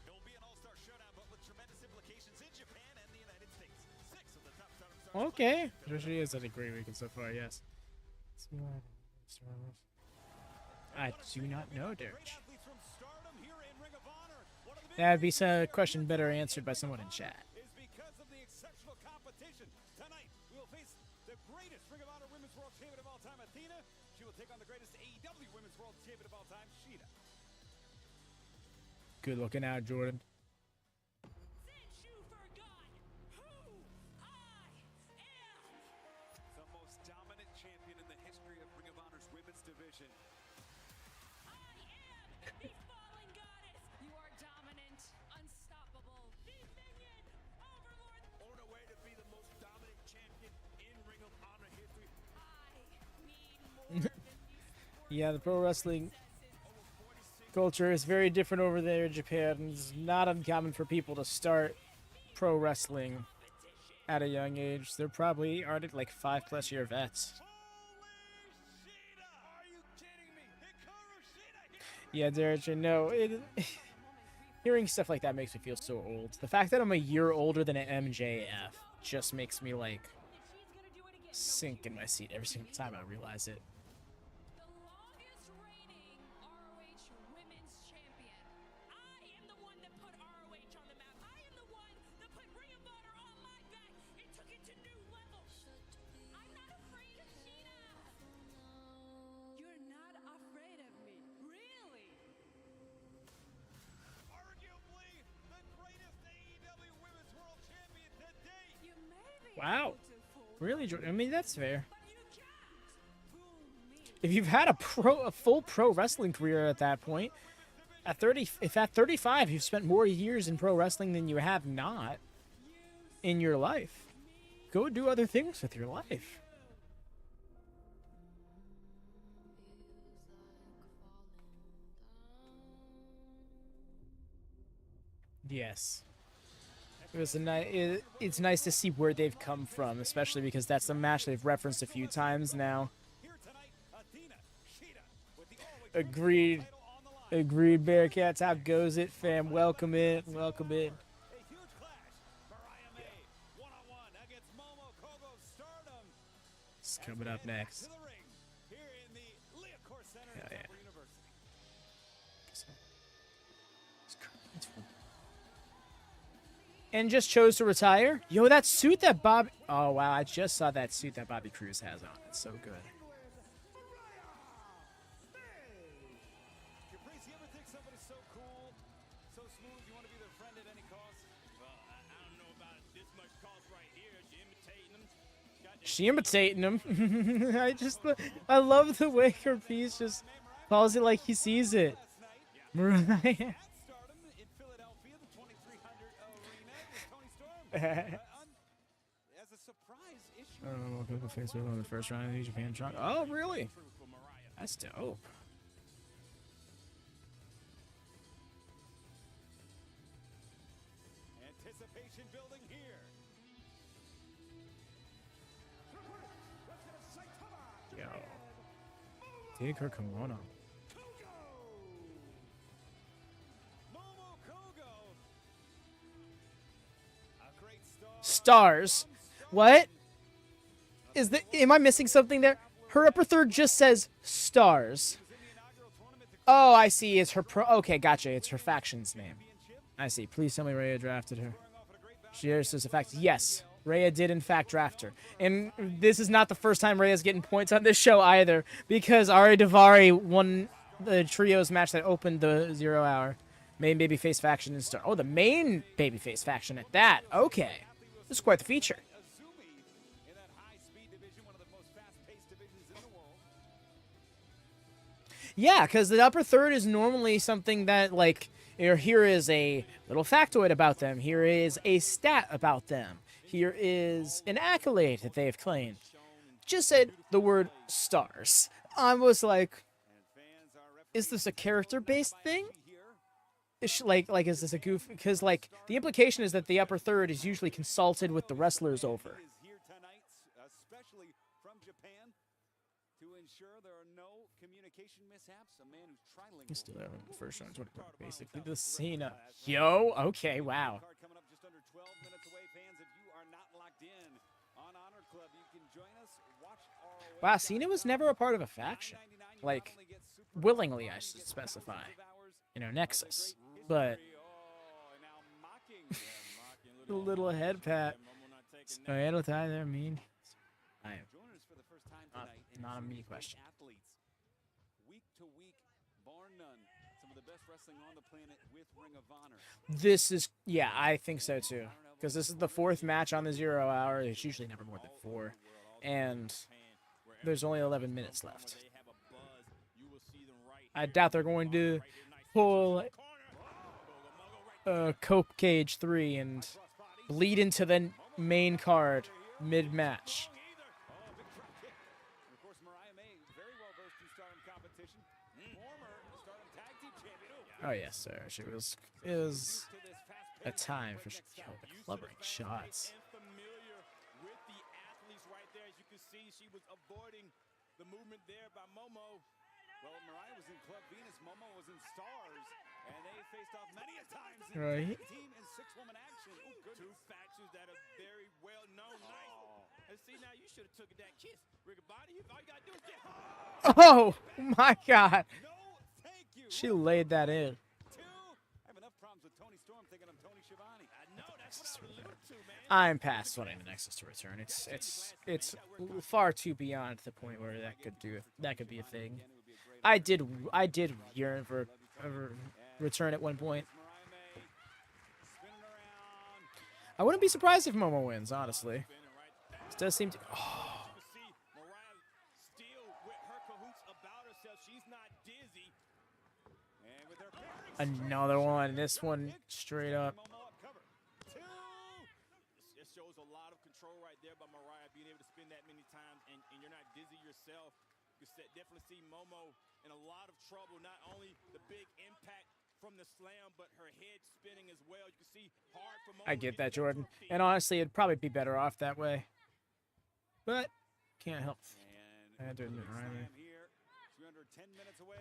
It will be an all-star showdown, but with tremendous implications in Japan and the United States. 6 of the top Stardom stars. Okay. She has had a great weekend so far, yes. I do not know, Derek. Athletes from Stardom here in Ring of Honor. One of the big That'd be a question better answered by someone in chat. is because of the exceptional competition. Tonight, we will face the greatest Ring of Honor Women's World Champion of all time, Athena. She will take on the greatest AEW Women's World Champion of all time, Shida. Good looking out, Jordan. Since you forgot who I am. The most dominant champion in the history of Ring of Honor's women's division. I am the fallen goddess. You are dominant, unstoppable, the minion, overlord. On her way to be the most dominant champion in Ring of Honor history. I mean more than these Yeah, the pro wrestling culture is very different over there in Japan. It's not uncommon for people to start pro wrestling at a young age. They're probably already like 5+ year vets. Holy Shida! Are you kidding me? Hikaru Shida! Yeah, Derek, no, hearing stuff like that makes me feel so old. The fact that I'm a year older than an MJF just makes me like sink in my seat every single time I realize it. the longest reigning ROH Women's Champion. I am the one that put ROH on the map. I am the one that put Ring of Honor on my back and took it to new levels. I'm not afraid of Sheena. You're not afraid of me, really? Arguably the greatest AEW Women's World Champion to date. You may be Wow. beautiful, Really, Jordan? I mean, that's fair. but you can't fool me. If you've had a full pro wrestling career at that point, at 30, if at 35 you've spent more years in pro wrestling than you have not in your life, go do other things with your life. Yes. It was it's nice to see where they've come from, especially because that's a match they've referenced a few times now. Here tonight, Athena, Shida, with the always Agreed. title on the line. Agreed, Bearcats. How goes it, fam? Welcome in. Welcome in. A huge clash. Mariah May, one-on-one against Momo, Kohgo, Stardom. It's coming up next. To the ring, here in the Liacouras Center Hell at yeah. Harvard University. And just chose to retire. Yo, that suit that Bob. Oh wow, I just saw that suit that Bobby Cruz has on. It's so good. smooth, you want to be their friend at any cost. Well, I don't know about this much cost right here. You're imitating them. She imitating him. I love the way her piece just calls it like he sees it. Mariah. Stardom in Philadelphia, the 2300 arena with Tony Storm. As a surprise issue. I don't know what Kohgo faced with on the first round of New Japan Truck. Oh, really? For Mariah. That's dope. Anticipation building here. Yo. Take her kimono. Momo Kohgo. A great star. Stars. What? Am I missing something there? Her upper third just says stars. Oh, I see. It's her okay, gotcha. It's her faction's name. I see. Please tell me Rhea drafted her. She says a fact. Yes, Rhea did in fact draft her. And this is not the first time Rhea's getting points on this show either, because Ari Daivari won the trios match that opened the 0 hour. Main babyface faction and star. Oh, the main babyface faction at that. Okay. This is quite the feature. Azumi in that high-speed division, one of the most fast-paced divisions in the world. Yeah, because the upper third is normally something that, like, here is a little factoid about them. Here is a stat about them. Here is an accolade that they've claimed. Just said the word stars. I was like, is this a character-based thing? Is she, like, is this a goof? Because, like, the implication is that the upper third is usually consulted with the wrestlers over. Is here tonight, especially from Japan, to ensure there are no communication mishaps. A man who's trilingual. He's still there in the first round. Basically, the Cena. Yo, okay, wow. Card coming up just under 12 minutes away, fans. If you are not locked in on Honor Club, you can join us. Watch ROH. Wow, Cena was never a part of a faction. Like, willingly, I should specify. You know, Nexus. But a little head pat. Handle tie there, mean. I am not a me question. Athletes, week to week, bar none. Some of the best wrestling on the planet with Ring of Honor. This is, yeah, I think so too. Because this is the 4th match on the 0 hour. It's usually never more than 4. And there's only 11 minutes left. I doubt they're going to pull Cope Cage 3 and bleed into the main card mid-match. Of course, Mariah May, very well versed in Stardom competition. Former Stardom Tag Team Champion. Oh yes, sir. She was. It was a time for the clubbering shots. Familiar with the athletes right there. As you can see, she was avoiding the movement there by Momo. Well, Mariah was in Club Venus, Momo was in Stars, and they faced off many a times in Right. tag team and 6-woman action. Oh, goodness. Two factions that are very well known. Nice. And see, now you should have took that kiss. Riccaboni, all you gotta do is get. Oh my God! No, thank you. She laid that in. Two. I have enough problems with Tony Storm thinking I'm Tony Schiavone. I know that's what I was alluding to, man. I'm past wanting the Nexus to return. It's far too beyond the point where that could be a thing. I did yearn for a return at one point. Mariah May spinning around. I wouldn't be surprised if Momo wins, honestly. This does seem to. Oh, You can see Mariah still with her cahoots about herself. She's not dizzy. And with their pairing, another one. This one straight up. Momo up cover. Two. This shows a lot of control right there by Mariah, being able to spin that many times, and you're not dizzy yourself. You can definitely see Momo in a lot of trouble. Not only the big impact from the slam, but her head spinning as well. You can see hard for Momo. I get that, Jordan. And honestly, it'd probably be better off that way. But can't help. I had to admit, right? Slam here. 310 minutes away.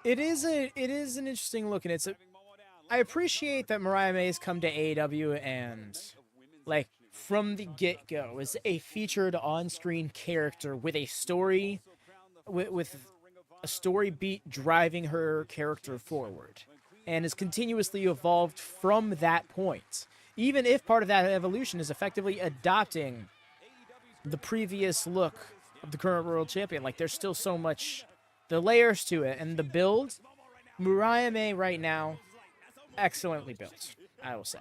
It is an interesting look, and it's a. Having Momo down. I appreciate that Mariah May's come to AEW and, like, from the get-go, is a featured on-screen character with a story, with a story beat driving her character forward, and has continuously evolved from that point. Even if part of that evolution is effectively adopting the previous look of the current world champion, like, there's still so much, the layers to it, and the build. Mariah May right now excellently built, I will say.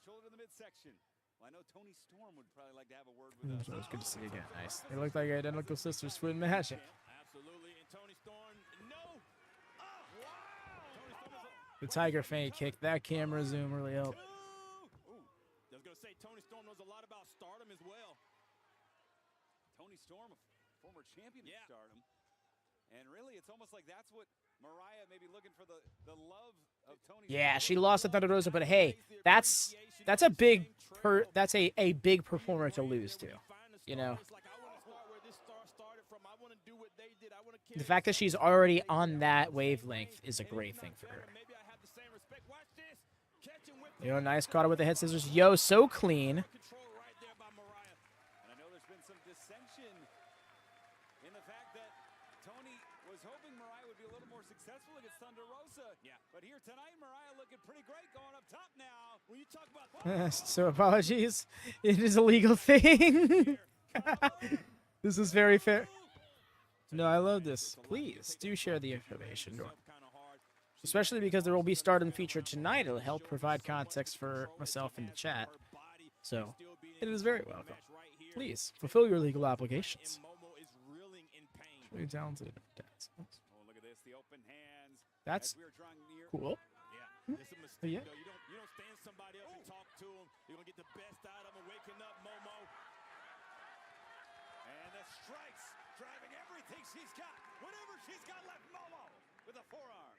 Shoulder to the midsection. Well, I know Toni Storm would probably like to have a word with us. So it's good to see again. Nice. They look like identical sisters twin magic. Absolutely. And Toni Storm, no. Oh, wow. Toni Storm is The Tiger Feint kick, that camera zoom really helped. Ooh. I was going to say, Toni Storm knows a lot about Stardom as well. Toni Storm, a former champion of Stardom. And really, it's almost like that's what Mariah may be looking for, the love of Toni. Yeah, she lost to Thunder Rosa, but hey, that's a big that's a big performer to lose to. You know, the fact that she's already on that wavelength is a great thing for her. Yo, nice caught her with the head scissors. Yo, so clean. And I know there's been some dissension in the fact that Toni was hoping Mariah would be a little more successful against Thunder Rosa. Yeah. But here tonight, Mariah looking pretty great going up top now. When you talk about So apologies. It is a legal thing. This is very fair. No, I love this. Please do share the information. Especially because there will be Stardom featured tonight. It'll help provide context for myself in the chat. So, it is very welcome. Please, fulfill your legal obligations. Really talented. Oh, look at this, the open hands. That's We're drawing near. cool. Yeah, it's a mistake, Yeah. though. You don't stand somebody up and talk to him. You're going to get the best out of him. Waking up, Momo. And the strikes, driving everything she's got. Whatever she's got left, Momo with the forearms.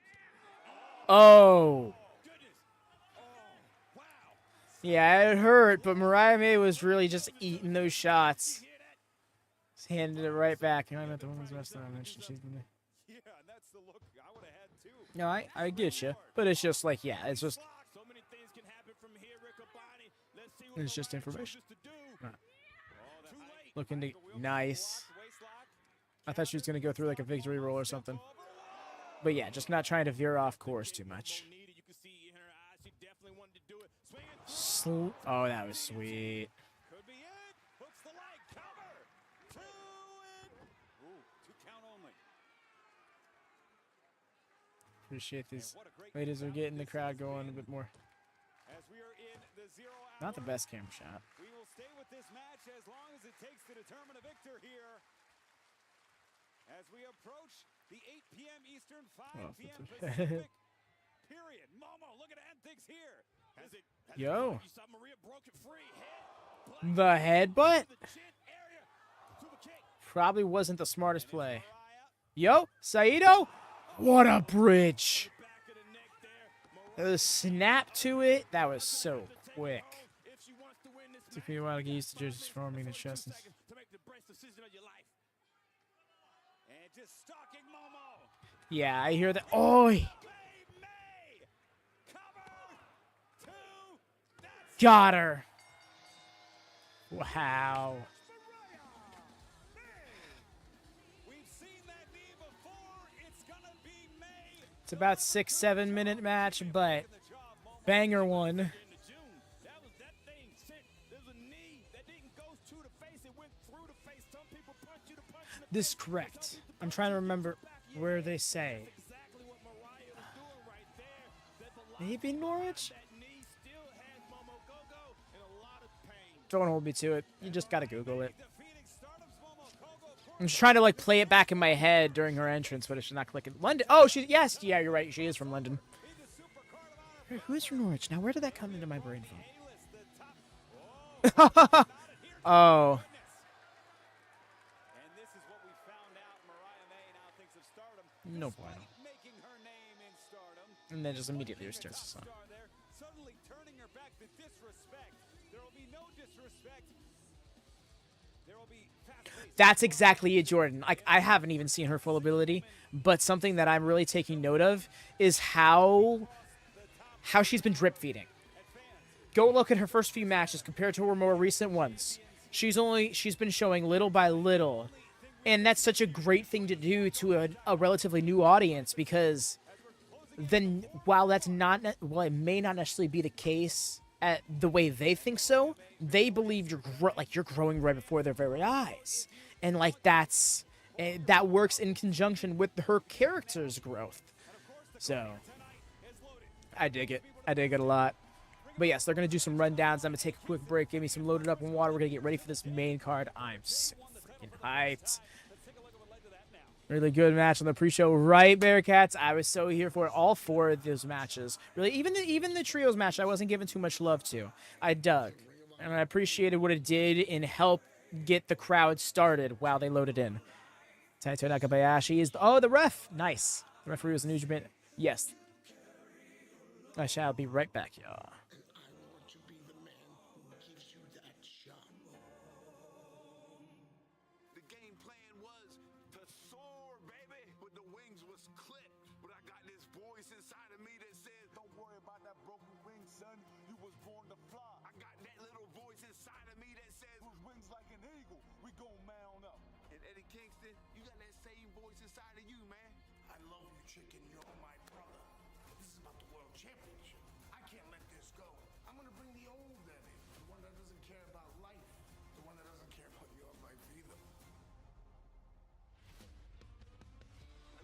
Oh. Goodness. Oh, wow. Yeah, it hurt, but Mariah May was really just eating those shots. Just handed it right back. I'm at the women's wrestling. I mentioned she's been there. Yeah, and that's the look I would have had too. No, I get you, but it's just like, yeah, it's just So many things can happen from here, Riccoboni. Let's see what it's just Mariah information. chooses to do. Right. Too late. Looking to nice. I thought she was gonna go through like a victory roll or something, but yeah, just not trying to veer off course too much. You can see in her eyes, she definitely wanted to do it. Swinging. Oh, that was sweet. Could be it. Hooks the leg. Cover. Two and. Ooh, 2 count only. Appreciate these What a great ladies are getting the crowd going a bit more. As we are in the 0 hour. Not the best camera shot. We will stay with this match as long as it takes to determine a victor here. As we approach the 8 p.m. Eastern, 5 p.m. Pacific. Period. Momo, looking to end things here. Has it? Yo, You saw Maria broke it free. Head. the headbutt The chin area. Super kick. probably wasn't the smartest play. Mariah. Yo, Saito, what a bridge! Back of the neck there. The snap to it, that was so quick. If she wants to win this Took me a while to get used to just forming the chest. to make the best decision of your life. And just stalking Momo. Yeah, I hear that. Oi! May. Cover. 2. That's Got her. Wow. We've seen that knee before. It's gonna be May. It's about 6-7 minute match, but The job, Momo. banger one. In the June, that thing sent. There's a knee that didn't go to the face. It went through the face. Some people punch you to punch in the This is correct. I'm trying to remember where they say. exactly what Mariah was doing right there. That the Maybe Norwich? that knee still had Momo Kohgo in a lot of pain. Don't hold me to it. You just gotta Google it. Defeating Stardom's Momo Kohgo. I'm just trying to like play it back in my head during her entrance, but it's not clicking. London. Oh, yes, yeah, you're right. She is from London. In the Supercard of Honor. Who is from Norwich? Now, where did that come into my brain from? A-list, the top. Oh, And this is what we found out. Mariah May now thinks of Stardom. no Despite bueno. making her name in Stardom. And then just immediately restarts the song. Star there, suddenly turning her back to disrespect. There will be no disrespect. There will be fast-paced. That's exactly it, Jordan. Like, I haven't even seen her full ability, but something that I'm really taking note of is how she's been drip feeding. Go look at her first few matches compared to her more recent ones. She's been showing little by little, and that's such a great thing to do to a relatively new audience, because then while that's not well, it may not necessarily be the case at the way they think so, they believe you're growing right before their very eyes, and like that works in conjunction with her character's growth. So I dig it. I dig it a lot. But yes, they're going to do some rundowns. I'm going to take a quick break, give me some loaded up in water. We're going to get ready for this main card. I'm so freaking hyped. Really good match on the pre-show, right, Bearcats? I was so here for it. All 4 of those matches. Really, even the trios match, I wasn't giving too much love to. I dug. And I appreciated what it did in help get the crowd started while they loaded in. Taito Nakabayashi is the ref. Nice. The referee was the New Japan. Yes. I shall be right back, y'all. The game plan was to soar, baby, but the wings was clipped. But I got this voice inside of me that says, don't worry about that broken wing, son. You was born to fly. I got that little voice inside of me that says, with wings like an eagle, we gon' mount up. And Eddie Kingston, you got that same voice inside of you, man. I love you, chicken. You're my brother. This is about the world championship. I can't let this go. I'm gonna bring the old Eddie, the one that doesn't care about life, the one that doesn't care about your life either.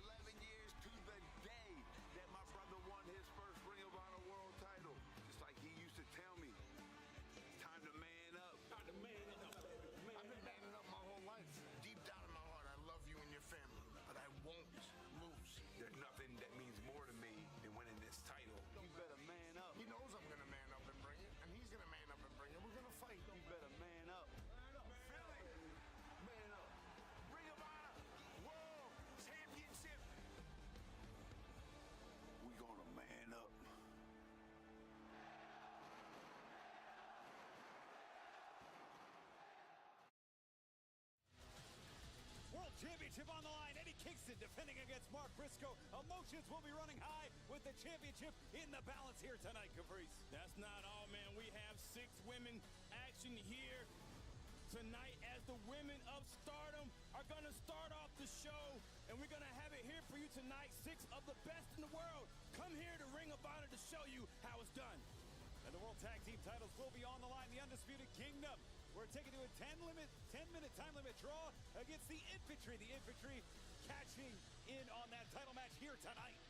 11 years to the day that my brother won his first Ring of Honor world title. Just like he used to tell me, time to man up. Time to man up, baby. I've been manning up my whole life. Deep down in my heart, I love you and your family, but I won't lose. There's nothing that means more to me than winning this title. You better man up. He knows I'm gonna man up and bring it, and he's gonna man up and bring it. We're gonna fight. You better man up. Philly, man up. Ring of Honor World Championship. We gonna man up. World Championship on the line. Eddie Kingston defending against Mark Briscoe. Emotions will be running high with the championship in the balance here tonight, Caprice. That's not all, man. We have 6 women action here tonight as the women of Stardom are going to start off the show, and we're going to have it here for you tonight. 6 of the best in the world come here to Ring of Honor to show you how it's done. And the World Tag Team titles will be on the line. The Undisputed Kingdom. We're taking to a 10-minute time limit draw against the Infantry. The Infantry catching in on that title match here tonight.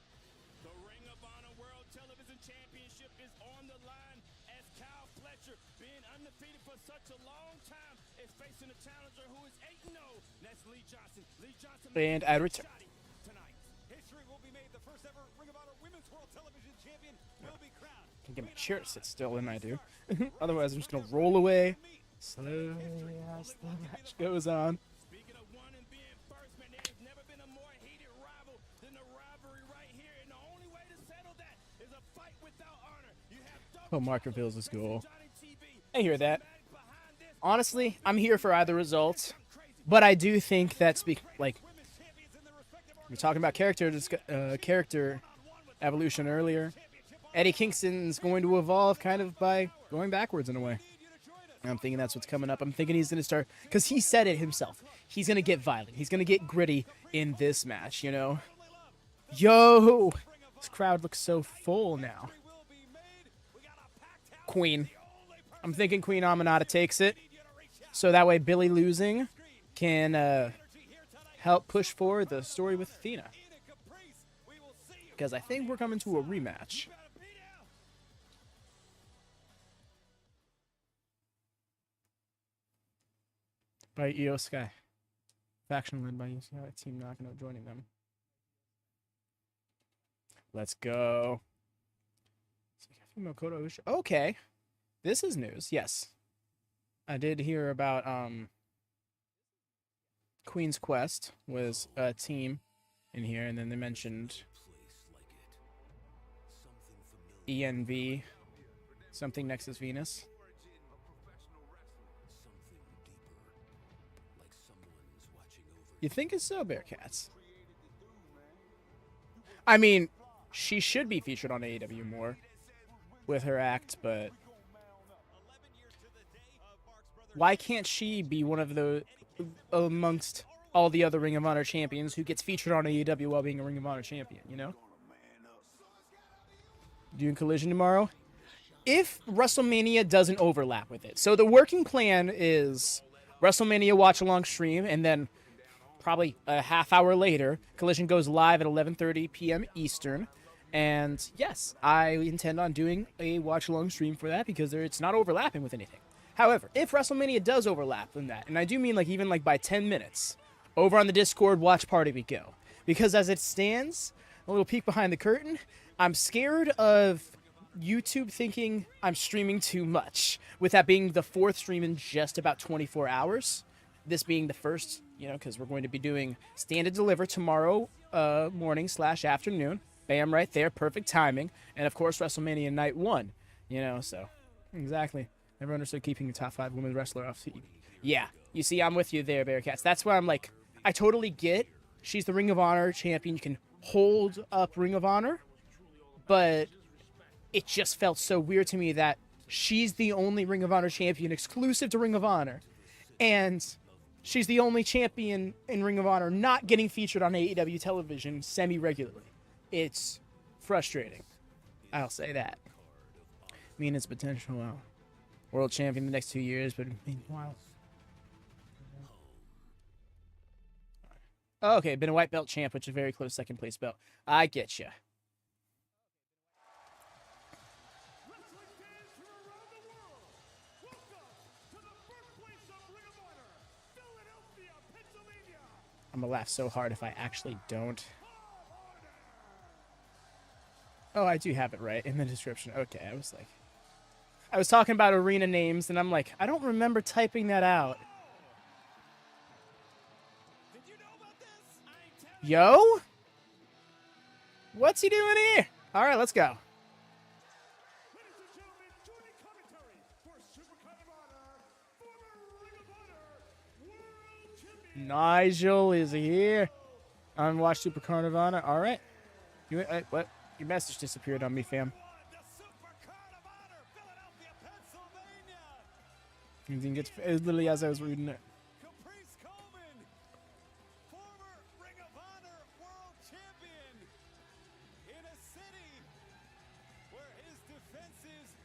The Ring of Honor World Television Championship is on the line as Kyle Fletcher, being undefeated for such a long time, is facing a challenger who is 8-0. That's Lee Johnson. Lee Johnson. And I return. Tonight, history will be made. The first ever Ring of Honor Women's World Television Champion will be crowned. Can get my chair to sit still, and I do. Otherwise, I'm just gonna roll away slowly as the match goes on. Speaking of one and being first, man, there's never been a more heated rival than the rivalry right here. And the only way to settle that is a fight without honor. You have Oh, Mark reveals his goal. I hear that. Honestly, I'm here for either result, but I do think that we're talking about character evolution earlier. Eddie Kingston's going to evolve kind of by going backwards in a way. And I'm thinking that's what's coming up. I'm thinking he's going to start, because he said it himself. He's going to get violent. He's going to get gritty in this match, you know? Yo! This crowd looks so full now. Queen. I'm thinking Queen Aminata takes it. So that way Billie losing can help push forward the story with Athena. Because I think we're coming to a rematch. By Io Sky. Faction led by Io Sky. Team Nakano joining them. Let's go. Okay. This is news. Yes. I did hear about Queen's Quest was a team in here, and then they mentioned ENV, something Nexus Venus. You think it's so, Bearcats? I mean, she should be featured on AEW more with her act, but why can't she be one of the amongst all the other Ring of Honor champions who gets featured on AEW while being a Ring of Honor champion, you know? Doing Collision tomorrow? If WrestleMania doesn't overlap with it. So the working plan is WrestleMania watch-along stream, and then probably a half hour later, Collision goes live at 11:30 p.m. Eastern, And yes, I intend on doing a watch-along stream for that because it's not overlapping with anything. However, if WrestleMania does overlap in that, and I do mean like even like by 10 minutes, over on the Discord watch party we go. Because as it stands, a little peek behind the curtain, I'm scared of YouTube thinking I'm streaming too much, with that being the 4th stream in just about 24 hours. This being the first, because we're going to be doing Stand and Deliver tomorrow morning/afternoon. Bam, right there, perfect timing. And of course, WrestleMania Night 1, so exactly. Never understood keeping the top 5 women wrestler off TV. Yeah, you see, I'm with you there, Bearcats. That's why I'm like, I totally get she's the Ring of Honor champion. You can hold up Ring of Honor, but it just felt so weird to me that she's the only Ring of Honor champion exclusive to Ring of Honor, and she's the only champion in Ring of Honor not getting featured on AEW television semi-regularly. It's frustrating. I'll say that. Mina's potential world champion the next 2 years, but meanwhile. Oh, okay, been a white belt champ, which is a very close second place belt. I get you. I'm gonna laugh so hard if I actually don't. Oh, I do have it right in the description. Okay, I was talking about arena names, and I'm like, I don't remember typing that out. Yo? What's he doing here? All right, let's go. Nigel is here on Watch Supercard of Honor. All right. What? Your message disappeared on me, fam. Anything gets literally as I was reading it.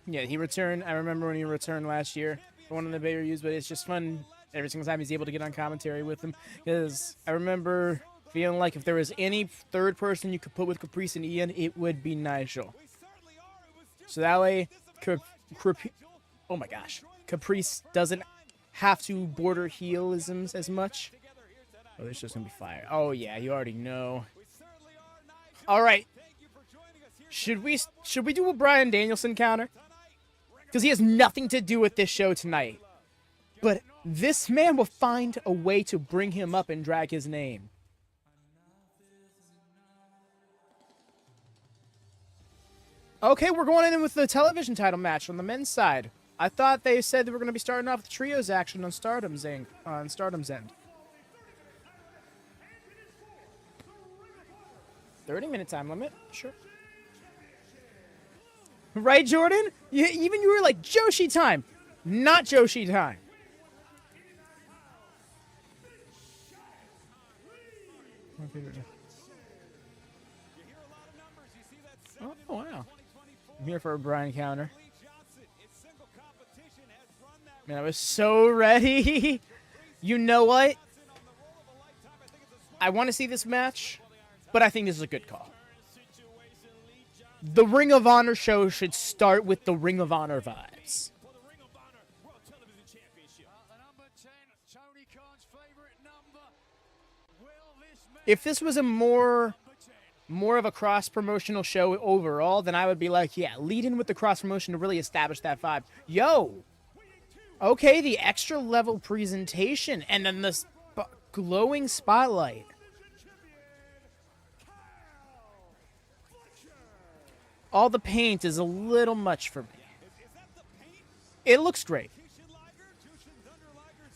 Yeah, he returned. I remember when he returned last year for one of the Bay reviews, but it's just fun every single time he's able to get on commentary with him. Because I remember feeling like if there was any third person you could put with Caprice and Ian, it would be Nigel. So that way, oh my gosh, Caprice doesn't have to border heelisms as much. Oh, this show's gonna be fire. Oh yeah, you already know. All right, should we do a Bryan Danielson counter? Because he has nothing to do with this show tonight. But this man will find a way to bring him up and drag his name. Okay, we're going in with the television title match on the men's side. I thought they said they were going to be starting off with trios action on Stardom's end. 30-minute time limit, sure. Right, Jordan? You were like, Joshi time. Not Joshi time. Oh, wow. I'm here for a Bryan counter. Man, I was so ready. You know what? I want to see this match, but I think this is a good call. The Ring of Honor show should start with the Ring of Honor vibes. If this was a more of a cross-promotional show overall, then I would be like, yeah, lead in with the cross-promotion to really establish that vibe. Yo! Okay, the extra level presentation, and then the glowing spotlight. All the paint is a little much for me. It looks great.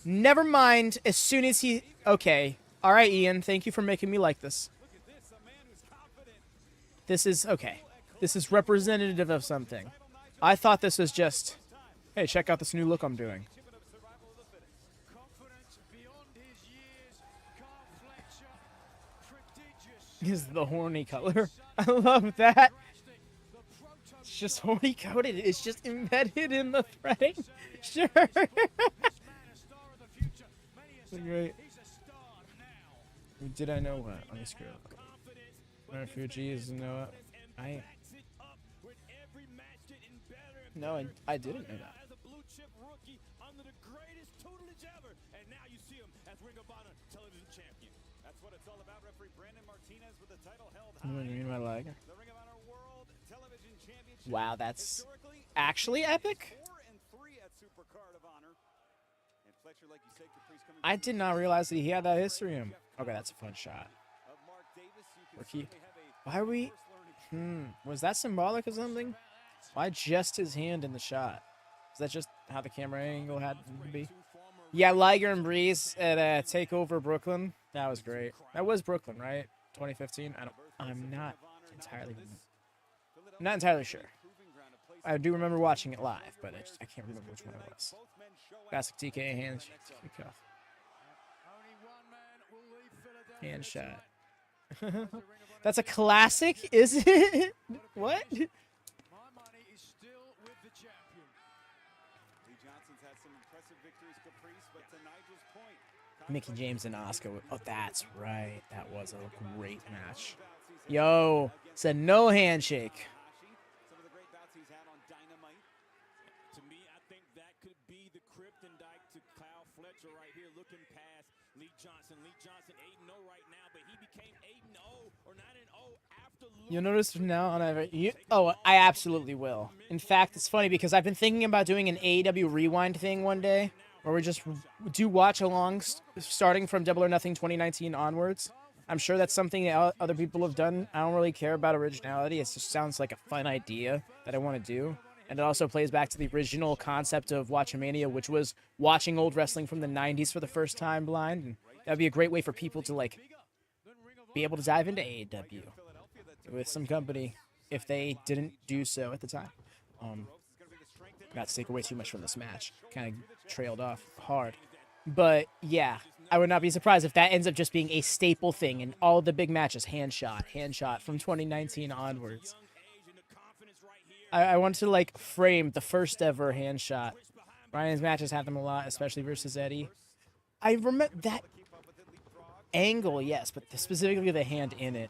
Never mind, as soon as he... Okay. Alright, Ian, thank you for making me like this. This is... Okay. This is representative of something. I thought this was just... Hey, check out this new look I'm doing. Is the horny color. I love that. It's just horny coated. It's just embedded in the threading. Sure. Great. Did I know what? Let me screw up. Fuji is know what? I backs it up with every match getting better and no, better. I didn't know that. As a blue chip rookie under the greatest tutelage ever, and now you see him as Ring of Honor television champion. That's what it's all about. Referee Brandon Martinez with the title held What do you mean by Liger? The Ring of Honor World Television Championship. Wow, that's Historically, actually epic. 4-3 at Supercard of Honor. And Fletcher, like you said, Caprice coming I did not realize that he had that history in him. Okay, that's a fun shot. of Mark Davis. You can Rookie. certainly have a Why are we? first learning. Was that symbolic of something? Why just his hand in the shot? Is that just how the camera angle had to be? Yeah, Liger and Breeze at Takeover Brooklyn. That was great. That was Brooklyn, right? 2015. I'm not entirely sure. I do remember watching it live, but I can't remember which one it was. Classic TK hand shot. That's a classic, is it? What? My money is still with the champion. Lee Johnson's had some impressive victories, Caprice, but to Nigel's point, Mickey James and Oscar. Oh, that's right. That was a great match. Yo, it's a no handshake. some of the great bouts he's had on Dynamite. To me, I think that could be the kryptonite to Kyle Fletcher right here, looking past Lee Johnson. Lee Johnson 8-0 right now, but he became 8-0 or 9-0 after losing. You'll notice from now on, I absolutely will. In fact, it's funny because I've been thinking about doing an AEW Rewind thing one day, where we just do watch-alongs starting from Double or Nothing 2019 onwards. I'm sure that's something that other people have done. I don't really care about originality. It just sounds like a fun idea that I want to do. And it also plays back to the original concept of WatchaMania, which was watching old wrestling from the 90s for the first time blind. And that'd be a great way for people to, like, be able to dive into AEW with some company if they didn't do so at the time. Not to take away too much from this match. Kind of trailed off hard. But, yeah, I would not be surprised if that ends up just being a staple thing in all the big matches. Hand shot from 2019 onwards. I want to, like, frame the first ever hand shot. Ryan's matches have them a lot, especially versus Eddie. I remember that angle, yes, but specifically the hand in it.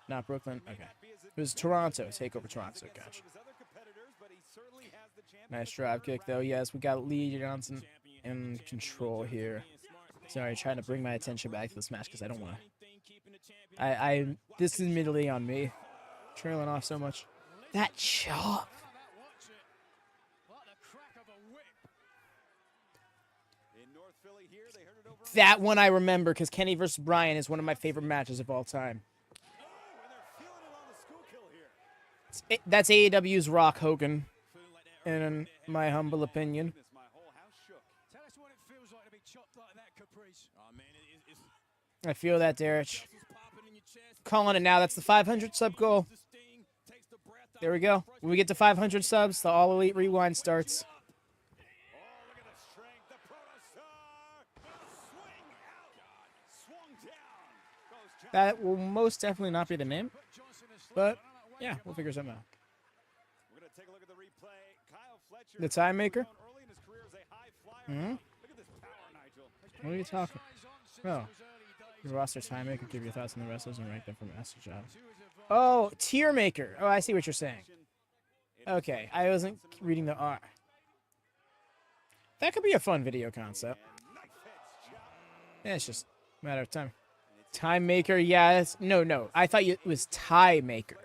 Not Brooklyn? Okay. It was Toronto. Takeover Toronto. Gotcha. Nice drive kick, though. Yes, we got Lee Johnson in control here. Sorry, trying to bring my attention back to this match because I don't want to. This is admittedly on me. Trailing off so much. That chop. That one I remember because Kenny versus Bryan is one of my favorite matches of all time. That's AEW's Rock Hogan, in my humble opinion. Tell us what it feels like to be chopped like that, Caprice. Oh, man, I feel that, Derek. Calling it now. That's the 500 sub goal. There we go. When we get to 500 subs, the All Elite Rewind starts. That will most definitely not be the name. But, yeah, we'll figure something out. We're going to take a look at the replay. Kyle Fletcher, The Time Maker? early in his career as a high flyer. Hmm? Look at this power, Nigel. What are you talking? Oh. Your roster Time Maker, give your thoughts on the wrestlers and rank them for Master Job. Oh, Tier Maker. Oh, I see what you're saying. Okay, I wasn't reading the R. That could be a fun video concept. Yeah, it's just a matter of time. Time Maker, yeah. No. I thought it was Tie Maker.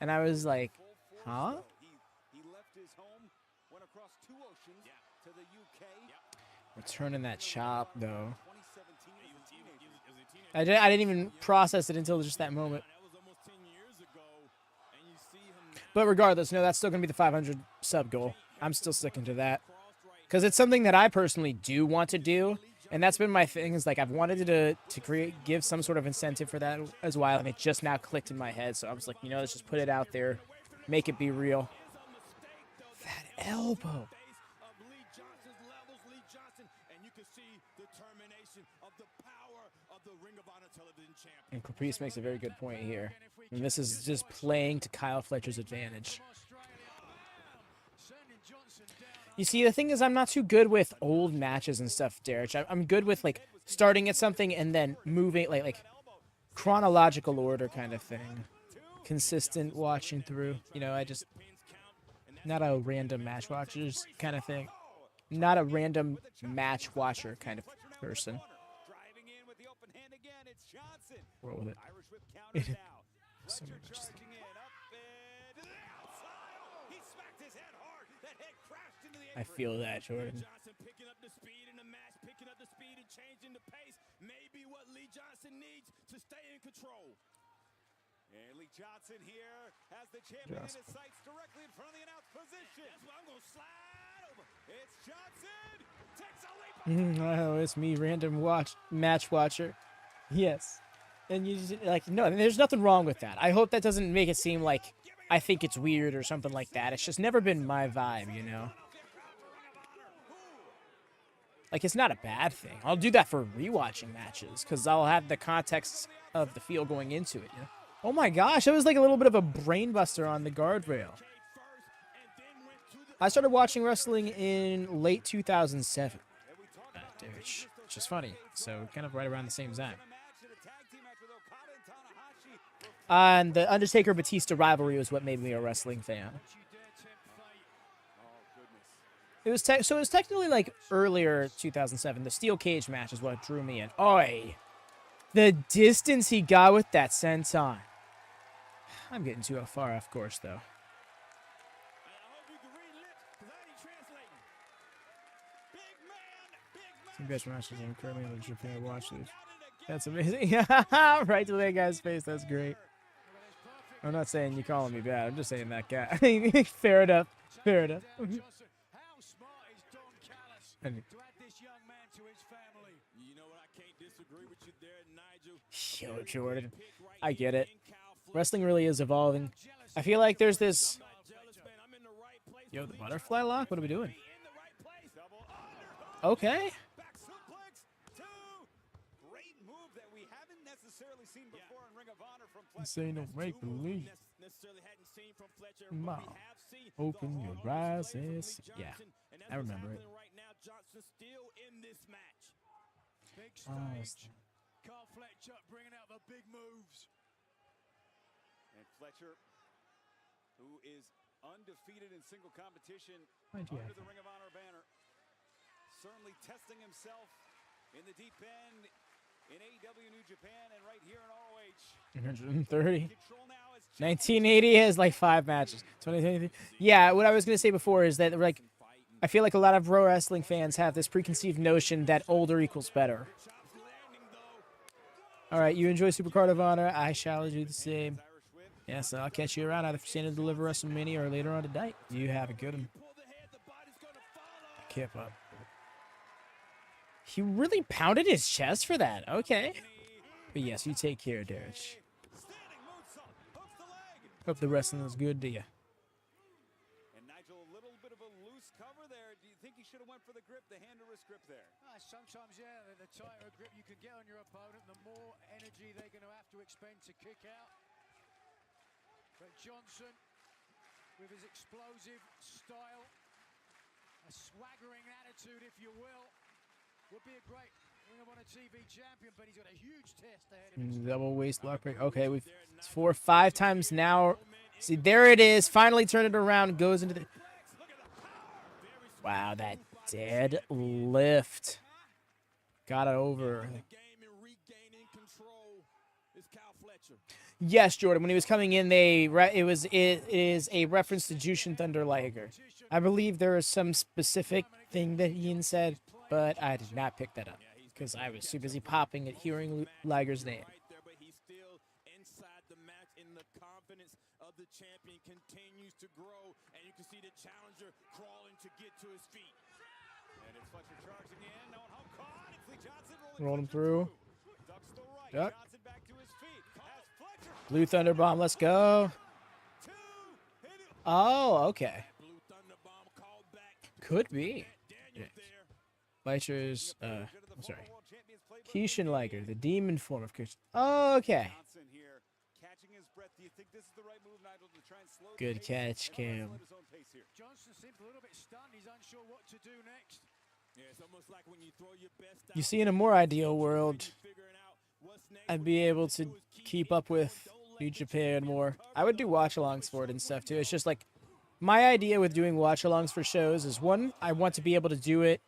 And I was like, huh? He left his home, went across 2 oceans to the UK. Returning that chop, though. 2017 as a teenager. I didn't even process it until just that moment. But regardless, no, that's still going to be the 500 sub goal. I'm still sticking to that. Because it's something that I personally do want to do. And that's been my thing, is like I've wanted to give some sort of incentive for that as well. And it just now clicked in my head. So I was like, you know, let's just put it out there. Make it be real. That elbow. And Caprice makes a very good point here. And this is just playing to Kyle Fletcher's advantage. You see, the thing is, I'm not too good with old matches and stuff, Derek. I'm good with, like, starting at something and then moving, like chronological order kind of thing. consistent watching through. You know, I just not a random match watchers kind of thing. Not a random match watcher kind of person. Driving in with the open hand again. It's Johnson. Roll with it. Irish whip counter now. So Fletcher much. charging in up and to the outside. Oh, he smacked his head hard. That head crashed into the I apron. feel that, Jordan. Johnson picking up the speed in the match, picking up the speed and changing the pace. Maybe what Lee Johnson needs to stay in control. And Lee Johnson here has the champion in his sights directly in front of the announce position. That's why I'm going to slide over. It's Johnson. Takes a leap. Oh, it's me, random match watcher. Yes. And you just, like, no, there's nothing wrong with that. I hope that doesn't make it seem like I think it's weird or something like that. It's just never been my vibe, you know? Like, it's not a bad thing. I'll do that for rewatching matches because I'll have the context of the feel going into it, you know? Oh my gosh, that was like a little bit of a brain buster on the guardrail. I started watching wrestling in late 2007. Which is funny. So kind of right around the same time. And the Undertaker Batista rivalry was what made me a wrestling fan. It was so it was technically like earlier 2007. The steel cage match is what drew me in. Oi, the distance he got with that senton. I'm getting too far off course though. Some best matches I'm currently in Japan watch these. That's amazing. Right to that guy's face. That's great. I'm not saying you're calling me bad. I'm just saying that guy. Fair enough. Fair enough. How smart is Don Callis to add this young man to his family? You know what? I can't disagree with you there, Nigel. Yo, Jordan. I get it. Wrestling really is evolving. I feel like there's this... Yo, the butterfly lock? What are we doing? Okay. Back suplex. 2. Great move that we haven't necessarily seen before in Ring of Honor from Fletcher. This ain't no make believe. Necessarily hadn't seen from Fletcher. Ma, But we have seen open the your hard eyes work and of see. Lee Yeah, Johnson, and that's I what's remember it. happening right now. Johnson still in this match. Big Oh, stage. Carl Fletcher bringing out the big moves. And Fletcher, who is undefeated in single competition Why'd you under have the Ring of Honor banner, certainly testing himself in the deep end in AEW New Japan and right here in ROH. 130. Control now is 1980 has like 5 matches. 2023. Yeah, what I was gonna say before is that like I feel like a lot of pro wrestling fans have this preconceived notion that older equals better. All right, you enjoy Supercard of Honor. I shall do the same. Yes, I'll catch you around either for Santa Deliver WrestleMania or later on tonight. You have a good one. Keep up. He really pounded his chest for that. Okay. But yes, you take care, Derek. standing moonsault, hooks the leg. Hope the wrestling is good to you. And Nigel, a little bit of a loose cover there. Do you think he should have went for the grip, the hand to wrist grip there? Sometimes, yeah, the tighter a grip you can get on your opponent, the more energy they're going to have to expend to kick out. But Johnson, with his explosive style, a swaggering attitude, if you will, would be a great Ring of Honor TV champion, but he's got a huge test ahead of him. Double waist lock break. Okay, we've it's 4 or 5 times now. See, there it is. Finally turned it around. Goes into the... Wow, that dead lift. Got it over. Yes, Jordan. When he was coming in, it is a reference to Jushin Thunder Liger. I believe there is some specific thing that Ian said, but I did not pick that up because I was too busy popping at hearing Liger's name. But he's still inside the match, and the confidence of the champion continues to grow, and you can see the challenger crawling to get to his feet. And it's Fletcher charging in, no one home caught. It's Lee Johnson Roll him through. Ducks the right. Duck. Johnson back to his feet. Has Fletcher. Blue Thunder Bomb. Let's go. Oh, okay. Blue Thunder Bomb called back. Could be. Daniel there. Fletcher's, I'm sorry. Kishin Liger, the demon form of Kishin. Oh, okay. Johnson here, catching his breath. Do you think this is the right move, Nigel, to try and slow the Good pace catch, and Cam. also at his own pace here? Johnson seems a little bit stunned. He's unsure what to do next. Yeah, it's almost like when you throw your best You out, see, in a more ideal world, figuring out what's next. I'd be able to keep up with New Japan more. I would do watch-alongs for it and stuff too. It's just like my idea with doing watch-alongs for shows is one, I want to be able to do it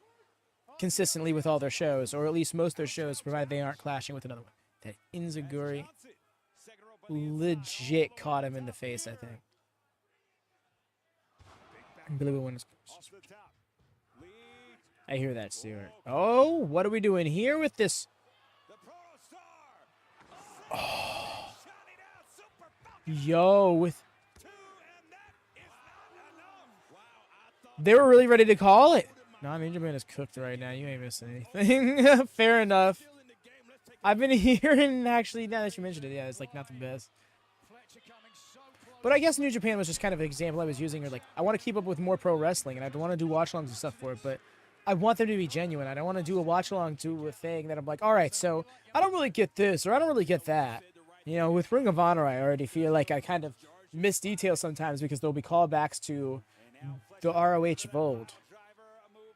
consistently with all their shows, or at least most of their shows, provided they aren't clashing with another one. That Inzaguri legit caught him in the face, I think. Billie will win his. I hear that, Stuart. Oh, what are we doing here with this? Oh. Yo, with... They were really ready to call it. No, I mean, Japan is cooked right now. You ain't missing anything. Fair enough. I've been hearing, actually, now that you mentioned it, yeah, it's like not the best. But I guess New Japan was just kind of an example I was using. Or like, I want to keep up with more pro wrestling, and I want to do watch-alongs and stuff for it, but I want them to be genuine. I don't want to do a watch-along to a thing that I'm like, all right, so I don't really get this, or I don't really get that. You know, with Ring of Honor, I already feel like I kind of miss details sometimes because there'll be callbacks to the ROH of old.